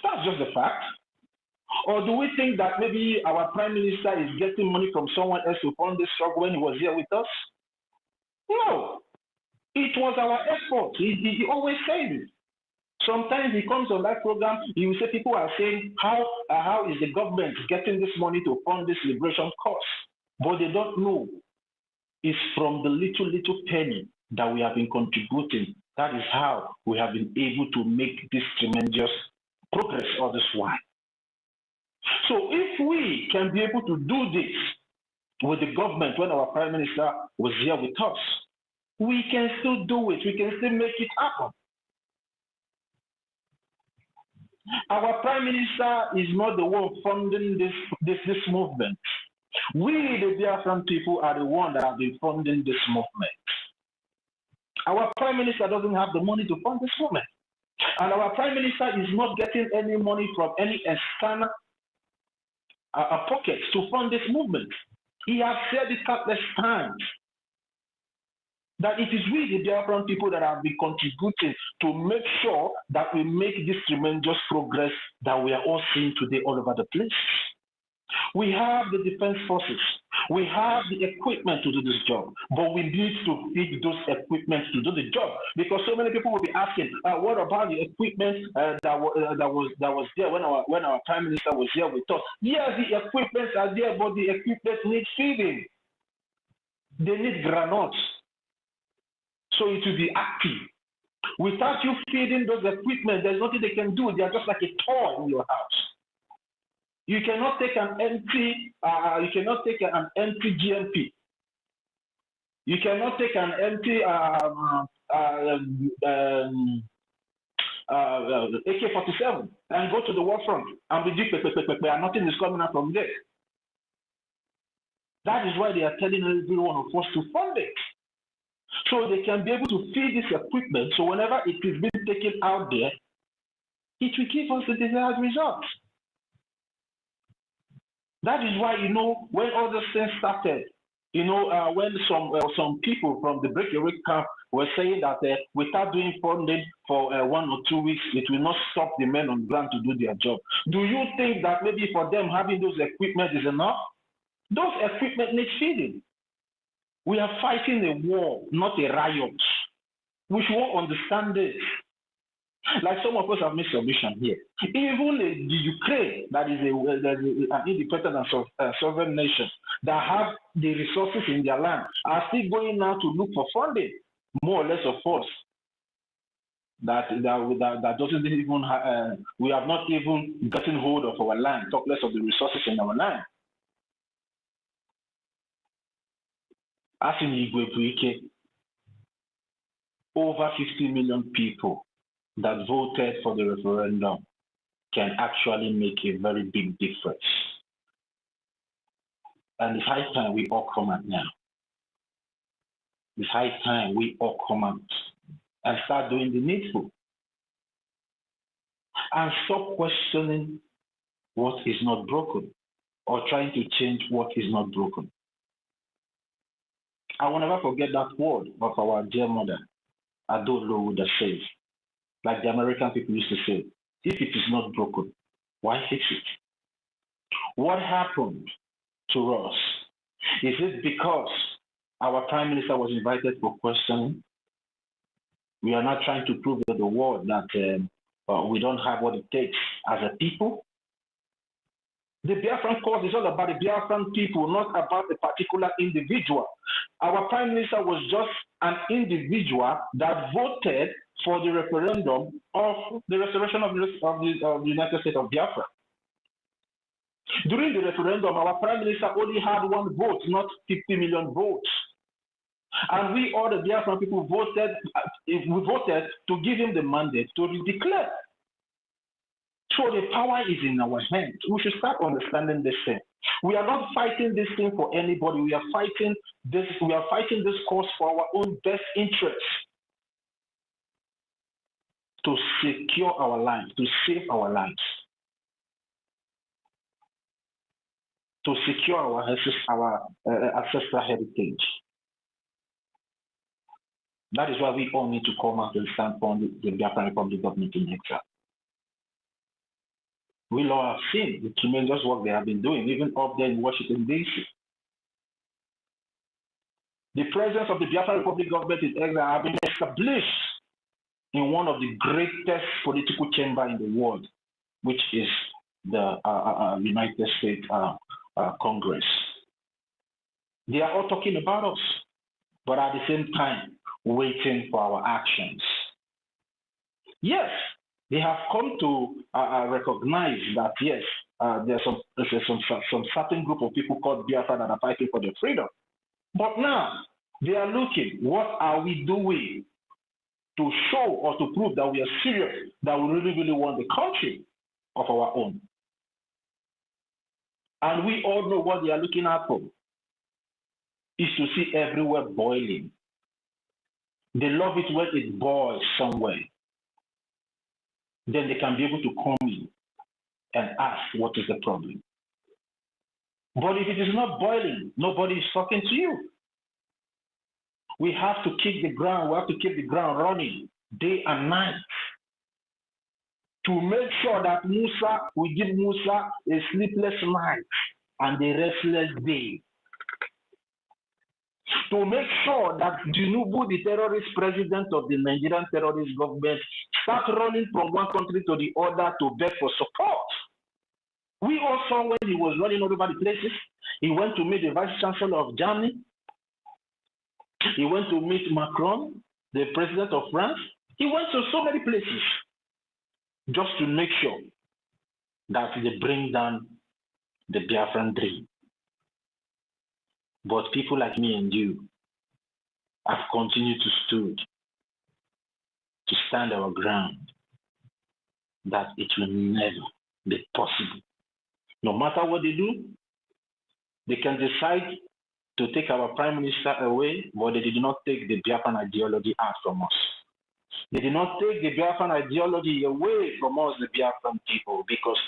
Speaker 11: That's just the fact. Or do we think that maybe our Prime Minister is getting money from someone else to fund this struggle when he was here with us? No. It was our effort. He always says it. Sometimes he comes on that program, he will say people are saying, how is the government getting this money to fund this liberation cause? But they don't know. It's from the little penny that we have been contributing. That is how we have been able to make this tremendous progress all this while. So if we can be able to do this with the government when our Prime Minister was here with us, we can still do it. We can still make it happen. Our Prime Minister is not the one funding this movement. We, the Biafran people, are the ones that have been funding this movement. Our Prime Minister doesn't have the money to fund this movement. And our Prime Minister is not getting any money from any external pockets to fund this movement. He has said it countless times that it is we, the Biafran people, that have been contributing to make sure that we make this tremendous progress that we are all seeing today all over the place. We have the defense forces. We have the equipment to do this job, but we need to feed those equipment to do the job, because so many people will be asking, what about the equipment that was there when our Prime Minister was here with us? Yes, the equipment are there, but the equipment needs feeding. They need granules, so it will be active. Without you feeding those equipment, there's nothing they can do. They are just like a toy in your house. You cannot take an empty. You cannot take an empty GMP. You cannot take an empty AK-47 and go to the war front and be deep, and nothing is coming out from there. That is why they are telling every one of us to fund it, so they can be able to feed this equipment. So whenever it is being taken out there, it will give us the desired results. That is why, when all these things started, when some people from the BRGIE camp were saying that without doing funding for 1 or 2 weeks, it will not stop the men on ground to do their job. Do you think that maybe for them having those equipment is enough? Those equipment need feeding. We are fighting a war, not a riot. We should all understand this. Like some of us have made submission here. Even the Ukraine, that is an independent and sovereign nation that have the resources in their land, are still going now to look for funding, more or less of force. That doesn't even we have not even gotten hold of our land, talk less of the resources in our land. As in Igwe, over 50 million people that voted for the referendum can actually make a very big difference. And it's high time we all come out now. It's high time we all come out and start doing the needful. And stop questioning what is not broken or trying to change what is not broken. I will never forget that word of our dear mother, Adolo, would have said, like the American people used to say, if it is not broken, why fix it? What happened to us? Is it because our Prime Minister was invited for questioning? We are not trying to prove to the world that we don't have what it takes as a people. The Biafran cause is all about the Biafran people, not about a particular individual. Our Prime Minister was just an individual that voted for the referendum of the restoration of the United States of Biafra. During the referendum, our Prime Minister only had one vote, not 50 million votes. And we, all the Biafran people, voted to give him the mandate to declare. So the power is in our hands. We should start understanding this thing. We are not fighting this thing for anybody. We are fighting this cause for our own best interests, to secure our lives, to save our lives, to secure our ancestral heritage. That is why we all need to come out and stand for the Biafran Republic government in exile. We all have seen the tremendous work they have been doing, even up there in Washington, D.C. The presence of the Biafran Republic government in exile has been established in one of the greatest political chambers in the world, which is the United States Congress. They are all talking about us, but at the same time, waiting for our actions. Yes, they have come to recognize that, yes, there's some certain group of people called Biafra that are fighting for their freedom. But now, they are looking, what are we doing to show or to prove that we are serious, that we really, really want the country of our own. And we all know what they are looking at for is to see everywhere boiling. They love it when it boils somewhere. then they can be able to come in and ask what is the problem. But if it is not boiling, nobody is talking to you. We have to keep the ground, we have to keep the ground running day and night to make sure that we give Musa a sleepless night and a restless day. To make sure that Tinubu, the terrorist president of the Nigerian terrorist government, starts running from one country to the other to beg for support. We all saw when he was running all over the places. He went to meet the Vice Chancellor of Germany. He went to meet Macron, the President of France. He went to so many places just to make sure that they bring down the Biafran dream. But people like me and you have continued to stand our ground that it will never be possible. No matter what they do, they can decide to take our prime minister away, but they did not take the Biafran ideology out from us. They did not take the Biafran ideology away from us, the Biafran people, because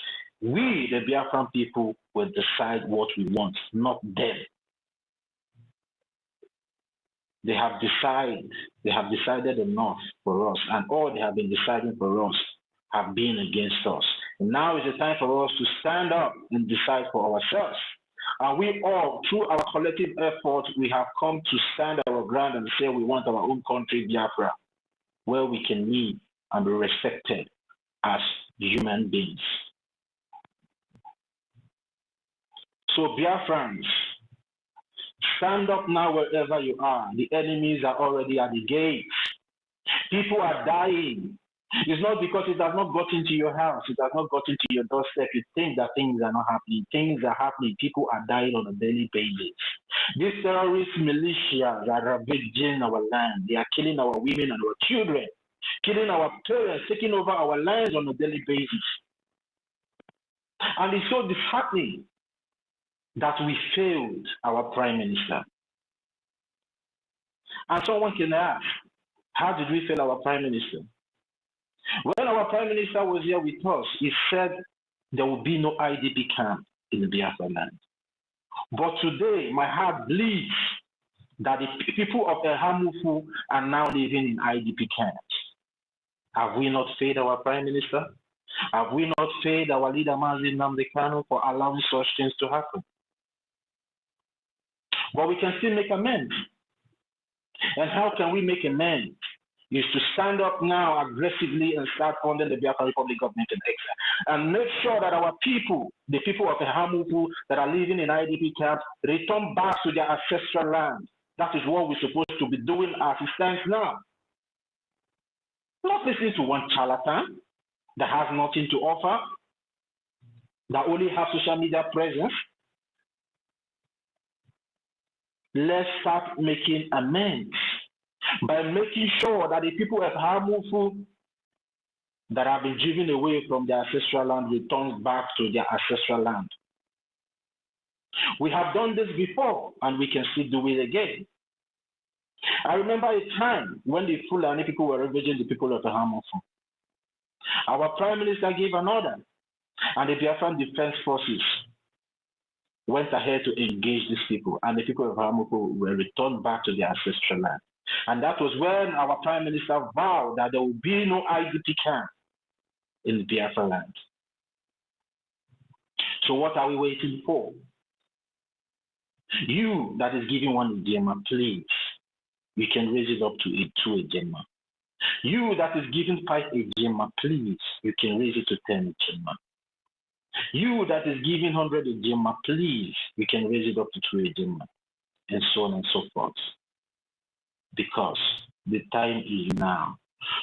Speaker 11: we, the Biafran people, will decide what we want, not them. They have decided enough for us, and all they have been deciding for us have been against us. And now is the time for us to stand up and decide for ourselves. And we all, through our collective effort, we have come to stand our ground and say we want our own country, Biafra, where we can live and be respected as human beings. So Biafrans, stand up now wherever you are. The enemies are already at the gates. People are dying. It's not because it has not got into your house, it has not got into your doorstep. You think that things are not happening. Things are happening. People are dying on a daily basis. These terrorist militias are ravaging our land. They are killing our women and our children, killing our parents, taking over our lands on a daily basis. And it's so disheartening that we failed our prime minister. And someone can ask, how did we fail our prime minister? When our prime minister was here with us, he said there will be no IDP camp in the Biafra land. But today, my heart bleeds that the people of El Hamufu are now living in IDP camps. Have we not failed our prime minister? Have we not failed our leader, Mazi Nnamdi Kanu, for allowing such things to happen? But we can still make amends. And how can we make amends? Is to stand up now aggressively and start funding the Biafra Republic government in exile. And make sure that our people, the people of the Hamufu that are living in IDP camps, return back to their ancestral land. That is what we're supposed to be doing as it stands now. Not listening to one charlatan that has nothing to offer, that only has social media presence. Let's start making amends by making sure that the people of Hamufu that have been driven away from their ancestral land return back to their ancestral land. We have done this before, and we can still do it again. I remember a time when the Fulani people were ravaging the people of the Hamufu. Our prime minister gave an order, and the Biafran Defense Forces went ahead to engage these people, and the people of Hamufu were returned back to their ancestral land. And that was when our prime minister vowed that there would be no IDP camp in the Biafra land. So what are we waiting for? You that is giving one Ejema, please, you can raise it up to a 2 Ejema. You that is giving 5 Ejema, please, you can raise it to 10 Ejema. You that is giving 100 Ejema, please, you can raise it up to 2 Ejema, and so on and so forth. Because the time is now.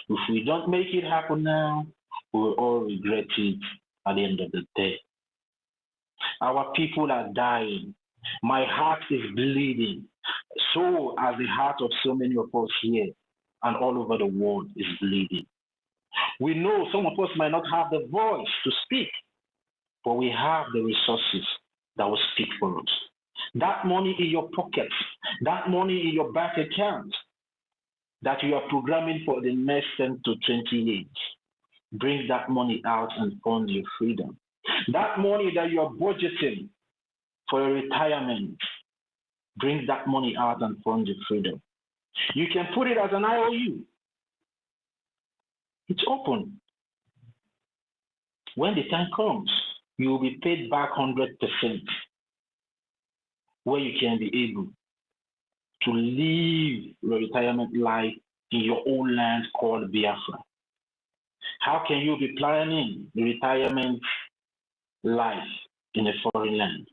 Speaker 11: If we don't make it happen now, we will all regret it at the end of the day. Our people are dying. My heart is bleeding. So as the heart of so many of us here and all over the world is bleeding. We know some of us might not have the voice to speak, but we have the resources that will speak for us. That money in your pockets, that money in your bank account that you are programming for the next 10 to 20 years, bring that money out and fund your freedom. That money that you're budgeting for your retirement, bring that money out and fund your freedom. You can put it as an IOU. It's open. When the time comes, you will be paid back 100%, where you can be able to live your retirement life in your own land called Biafra. How can you be planning the retirement life in a foreign land?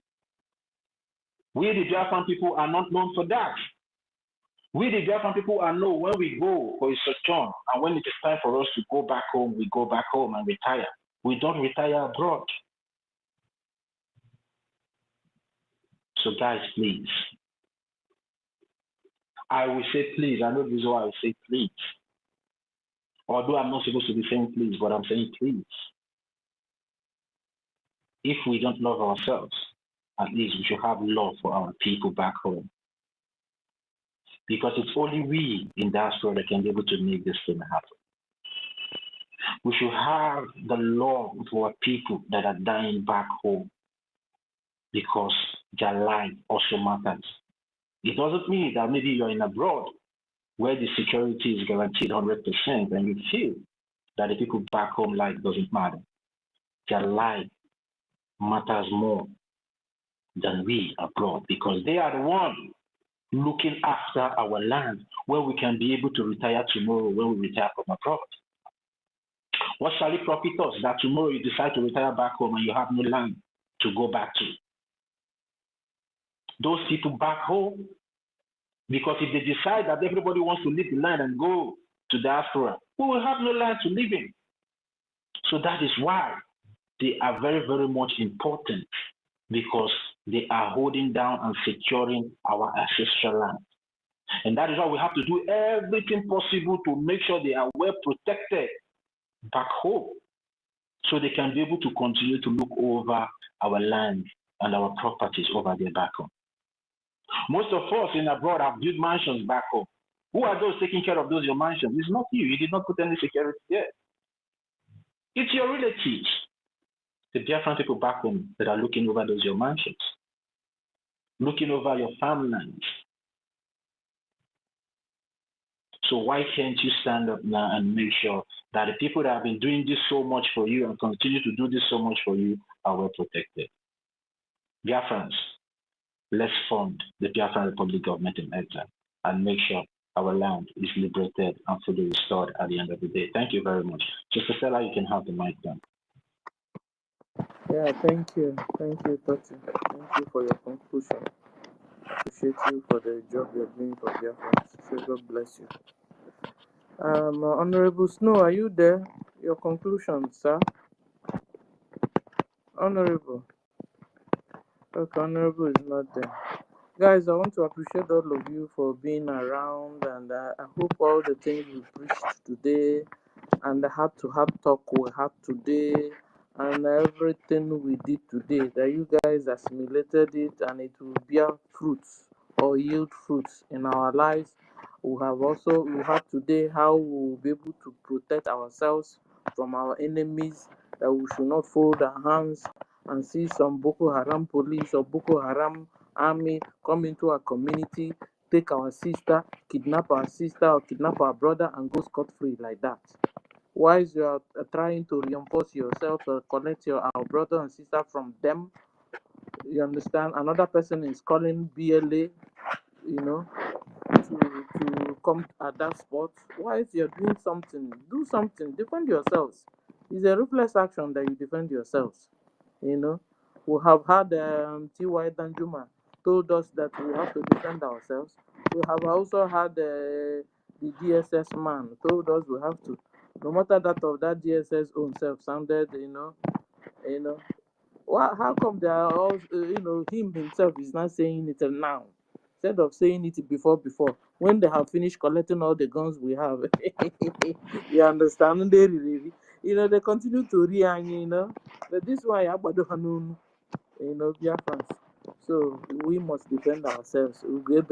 Speaker 11: We, the Biafran people, are not known for that. We, the Biafran people, are known when we go for a sojourn, and when it is time for us to go back home, we go back home and retire. We don't retire abroad. So guys, please. I will say please. I know this is why I say please. Although I'm not supposed to be saying please, but I'm saying please. If we don't love ourselves, at least we should have love for our people back home. Because it's only we in diaspora that can be able to make this thing happen. We should have the love for our people that are dying back home, because their life also matters. It doesn't mean that maybe you're in abroad where the security is guaranteed 100% and you feel that the people back home life doesn't matter. Their life matters more than we abroad, because they are the ones looking after our land, where we can be able to retire tomorrow when we retire from abroad. What shall it profit us that tomorrow you decide to retire back home and you have no land to go back to? Those people back home, because if they decide that everybody wants to leave the land and go to diaspora, we will have no land to live in. So that is why they are very, very much important, because they are holding down and securing our ancestral land. And that is why we have to do everything possible to make sure they are well protected back home, so they can be able to continue to look over our land and our properties over there back home. Most of us in abroad have built mansions back home. Who are those taking care of those your mansions? It's not you. You did not put any security there. It's your relatives, the Biafran people back home, that are looking over those your mansions, looking over your farmlands. So why can't you stand up now and make sure that the people that have been doing this so much for you and continue to do this so much for you are well protected? Biafrans, let's fund the Biafran Republic government in exile and make sure our land is liberated and fully restored at the end of the day. Thank you very much. Sister Stella, you can have the mic then.
Speaker 4: Yeah, thank you. Thank you, Toti. Thank you for your conclusion. Appreciate you for the job you're doing for Biafrans. So God bless you. Honorable Snow, are you there? Your conclusion, sir? Honorable. Okay, Honorable is not there. Guys, I want to appreciate all of you for being around, and I hope all the things we preached today and the heart-to-heart talk we had today and everything we did today, that you guys assimilated it and it will bear fruits or yield fruits in our lives. We have today how we will be able to protect ourselves from our enemies, that we should not fold our hands and see some Boko Haram police or Boko Haram army come into our community, take our sister, kidnap our sister or kidnap our brother and go scot-free like that. Whilst you are trying to reinforce yourself or connect our brother and sister from them, you understand, another person is calling BLA, to come at that spot. Whilst you're doing something, do something, defend yourselves. It's a ruthless action that you defend yourselves. We have had T.Y. Danjuma told us that we have to defend ourselves. We have also had the DSS man told us we have to. No matter that of that DSS own self sounded, how come they are all, him himself is not saying it now, instead of saying it before, when they have finished collecting all the guns we have. You understand? They continue to but this one, Biafrans. So we must defend ourselves. We have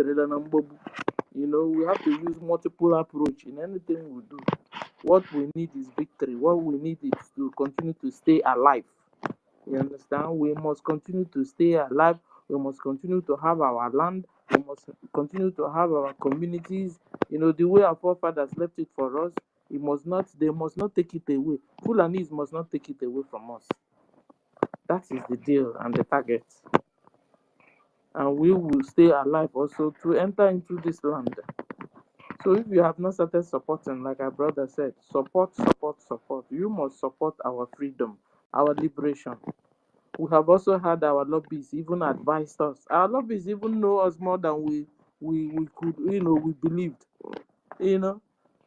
Speaker 4: to use multiple approach in anything we do. What we need is victory. What we need is to continue to stay alive. You understand? We must continue to stay alive. We must continue to have our land. We must continue to have our communities. You know, the way our forefathers left it for us, it must not, they must not take it away. Fulanis must not take it away from us. That is the deal and the target. And we will stay alive also to enter into this land. So if you have not started supporting, like our brother said, support, support, support. You must support our freedom, our liberation. We have also had our lobbyists even advised us. Our lobbyists even know us more than we could, we believed.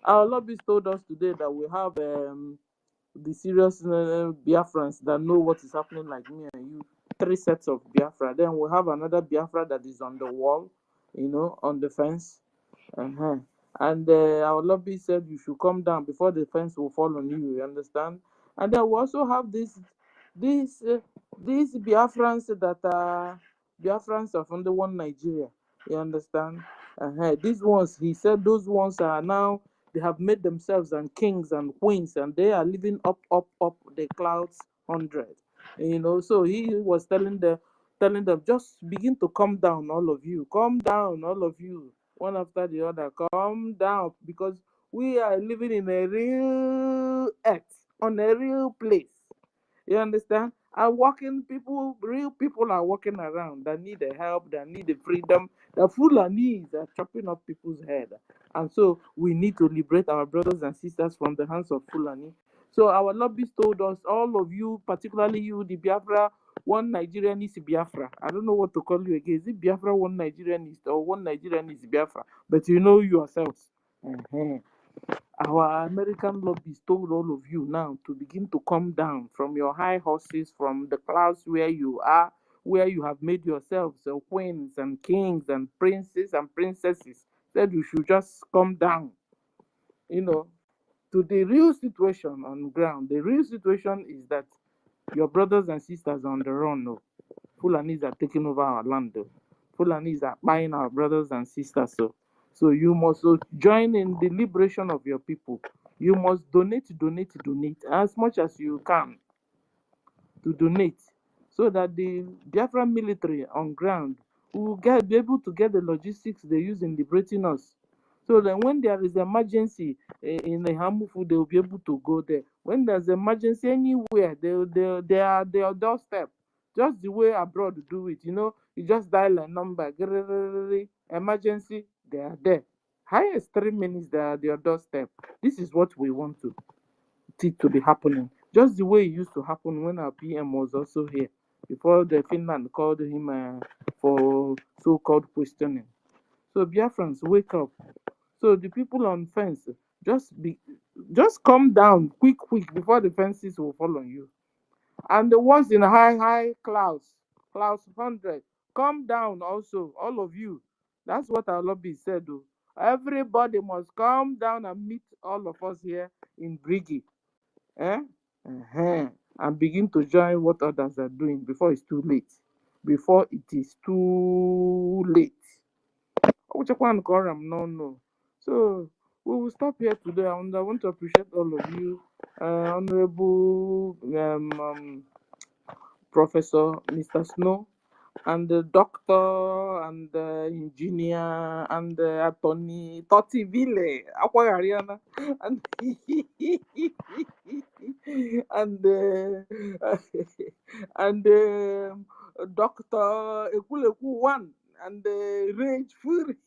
Speaker 4: Our lobbyists told us today that we have the serious Biafrans that know what is happening, like me and you. 3 sets of Biafra. Then we have another Biafra that is on the wall, on the fence. Uh-huh. And our lobby said you should come down before the fence will fall on you. You understand? And then we also have these Biafrans that are Biafrans of under one Nigeria. You understand? These ones, he said, those ones are now, they have made themselves and kings and queens, and they are living up the clouds 100. So he was telling them, just begin to come down, all of you. Come down, all of you, one after the other. Come down, because we are living in a real earth, on a real place. You understand? And real people are walking around that need the help, that need the freedom. The Fulanis are chopping off people's head. And so we need to liberate our brothers and sisters from the hands of Fulani. So our lobbyists told us, all of you, particularly you, the Biafra, one Nigerian is Biafra. I don't know what to call you again. Is it Biafra one Nigerian is, or one Nigerian is Biafra? But you know yourselves. Our American lobbies told all of you now to begin to come down from your high horses, from the clouds where you are, where you have made yourselves queens and kings and princes and princesses. Said you should just come down, to the real situation on ground. The real situation is that your brothers and sisters are on the run. No. Fulanis are taking over our land. Though. Fulanis are buying our brothers and sisters. So you must join in the liberation of your people. You must donate as much as you can to donate, so that the Biafra military on ground will be able to get the logistics they use in liberating us. So then when there is emergency in the Hamufu, they will be able to go there. When there's emergency anywhere, they are their doorstep. Just the way abroad do it, you just dial a number, emergency, they are there. Highest 3 minutes, they are at your doorstep. This is what we want to be happening. Just the way it used to happen when our PM was also here, before the Finland called him for so-called questioning. So Biafrans, wake up. So the people on fence, just come down quick before the fences will fall on you. And the ones in high clouds 100, come down also, all of you. That's what our lobby said. Though. Everybody must come down and meet all of us here in BRGIE. And begin to join what others are doing before it's too late. Before it is too late. No. So we will stop here today. And I want to appreciate all of you, Honorable Professor Mr. Snow, and the doctor, and the engineer, and the attorney, Toti Ville, Ariana, and and and Doctor Ekuleku One, and Rage Fury.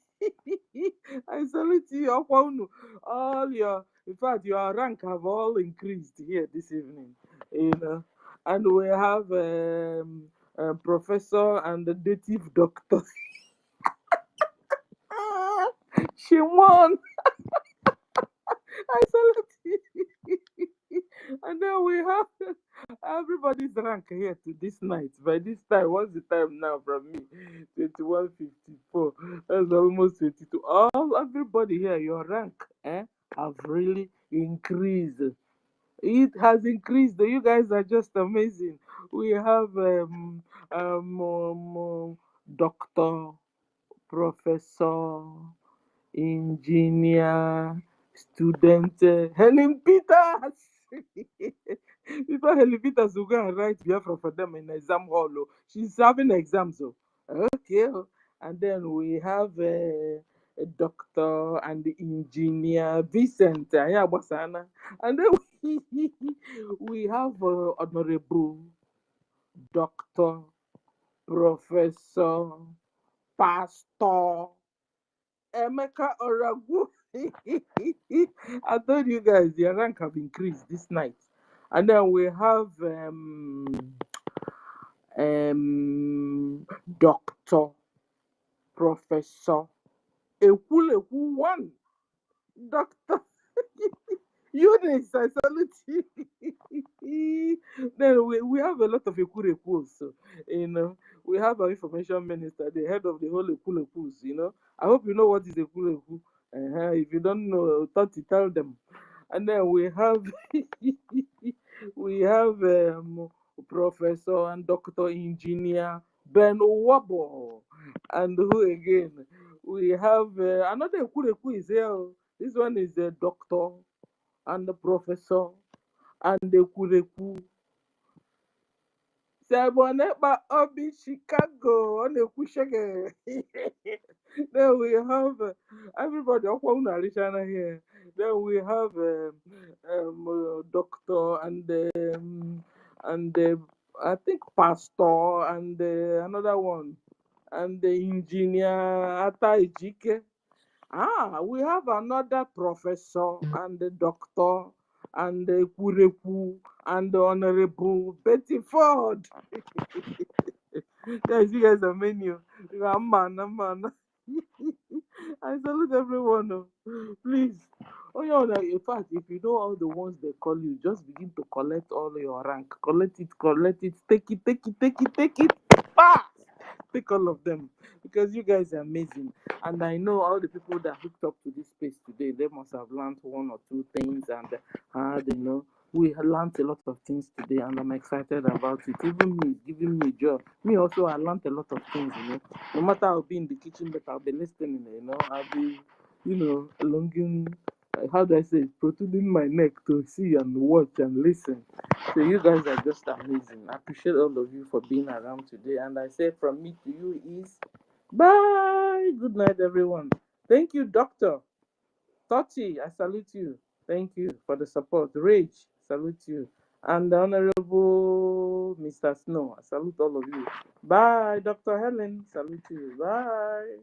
Speaker 4: I salute you, Akwa. In fact, your rank have all increased here this evening. And we have a professor and a native doctor. Shimon, I salute you. And then we have everybody's rank here to this night. By this time, what's the time now from me? 21:54. That's almost 22. Everybody here, your rank have really increased. It has increased. You guys are just amazing. We have doctor, professor, engineer, Student Helen Peters. Before Helen Peters will go and write Biafra for them in exam hall. Oh. She's having exams. Oh. Okay. Oh. And then we have a doctor and the engineer Vincent Ayabasana. And then we have Honorable Doctor, Professor, Pastor Emeka Oragu. I told you guys their rank have increased this night. And then we have Doctor, Professor Ekuleku 1, Doctor Eunice, I salute you. Then we have a lot of Ekulekus. So, you know, we have our information minister, the head of the whole Ekulekus, you know. I hope you know what is Ekuleku. If you don't know, thought to tell them. And then we have we have Professor and Doctor Engineer Ben Owabo. And who again? We have another Ekuleku is here. This one is a doctor and the professor and the Ekuleku. Seboneba Obi Chicago on the Kushege. Then we have everybody here. Then we have doctor and I think pastor and another one and the engineer Ata Ejike. We have another professor and the doctor and the Kureku and the Honorable Betty Ford. Guys, you guys are menu. Man. I salute everyone. Please. Oh, yeah, in fact, if you know all the ones they call you, just begin to collect all your rank. Collect it, take it. Ah! Take all of them. Because you guys are amazing. And I know all the people that hooked up to this space today, they must have learned one or two things and we learned a lot of things today and I'm excited about it. Even me, it's giving me joy. Me also, I learned a lot of things, you know. No matter I'll be in the kitchen, but I'll be listening, you know. I'll be, longing, how do I say it, protruding my neck to see and watch and listen. So you guys are just amazing. I appreciate all of you for being around today. And I say from me to you is bye. Good night, everyone. Thank you, Doctor. Toti, I salute you. Thank you for the support. Rage, salute you. And the Honorable Mr. Snow, I salute all of you. Bye, Dr. Helen, salute you. Bye.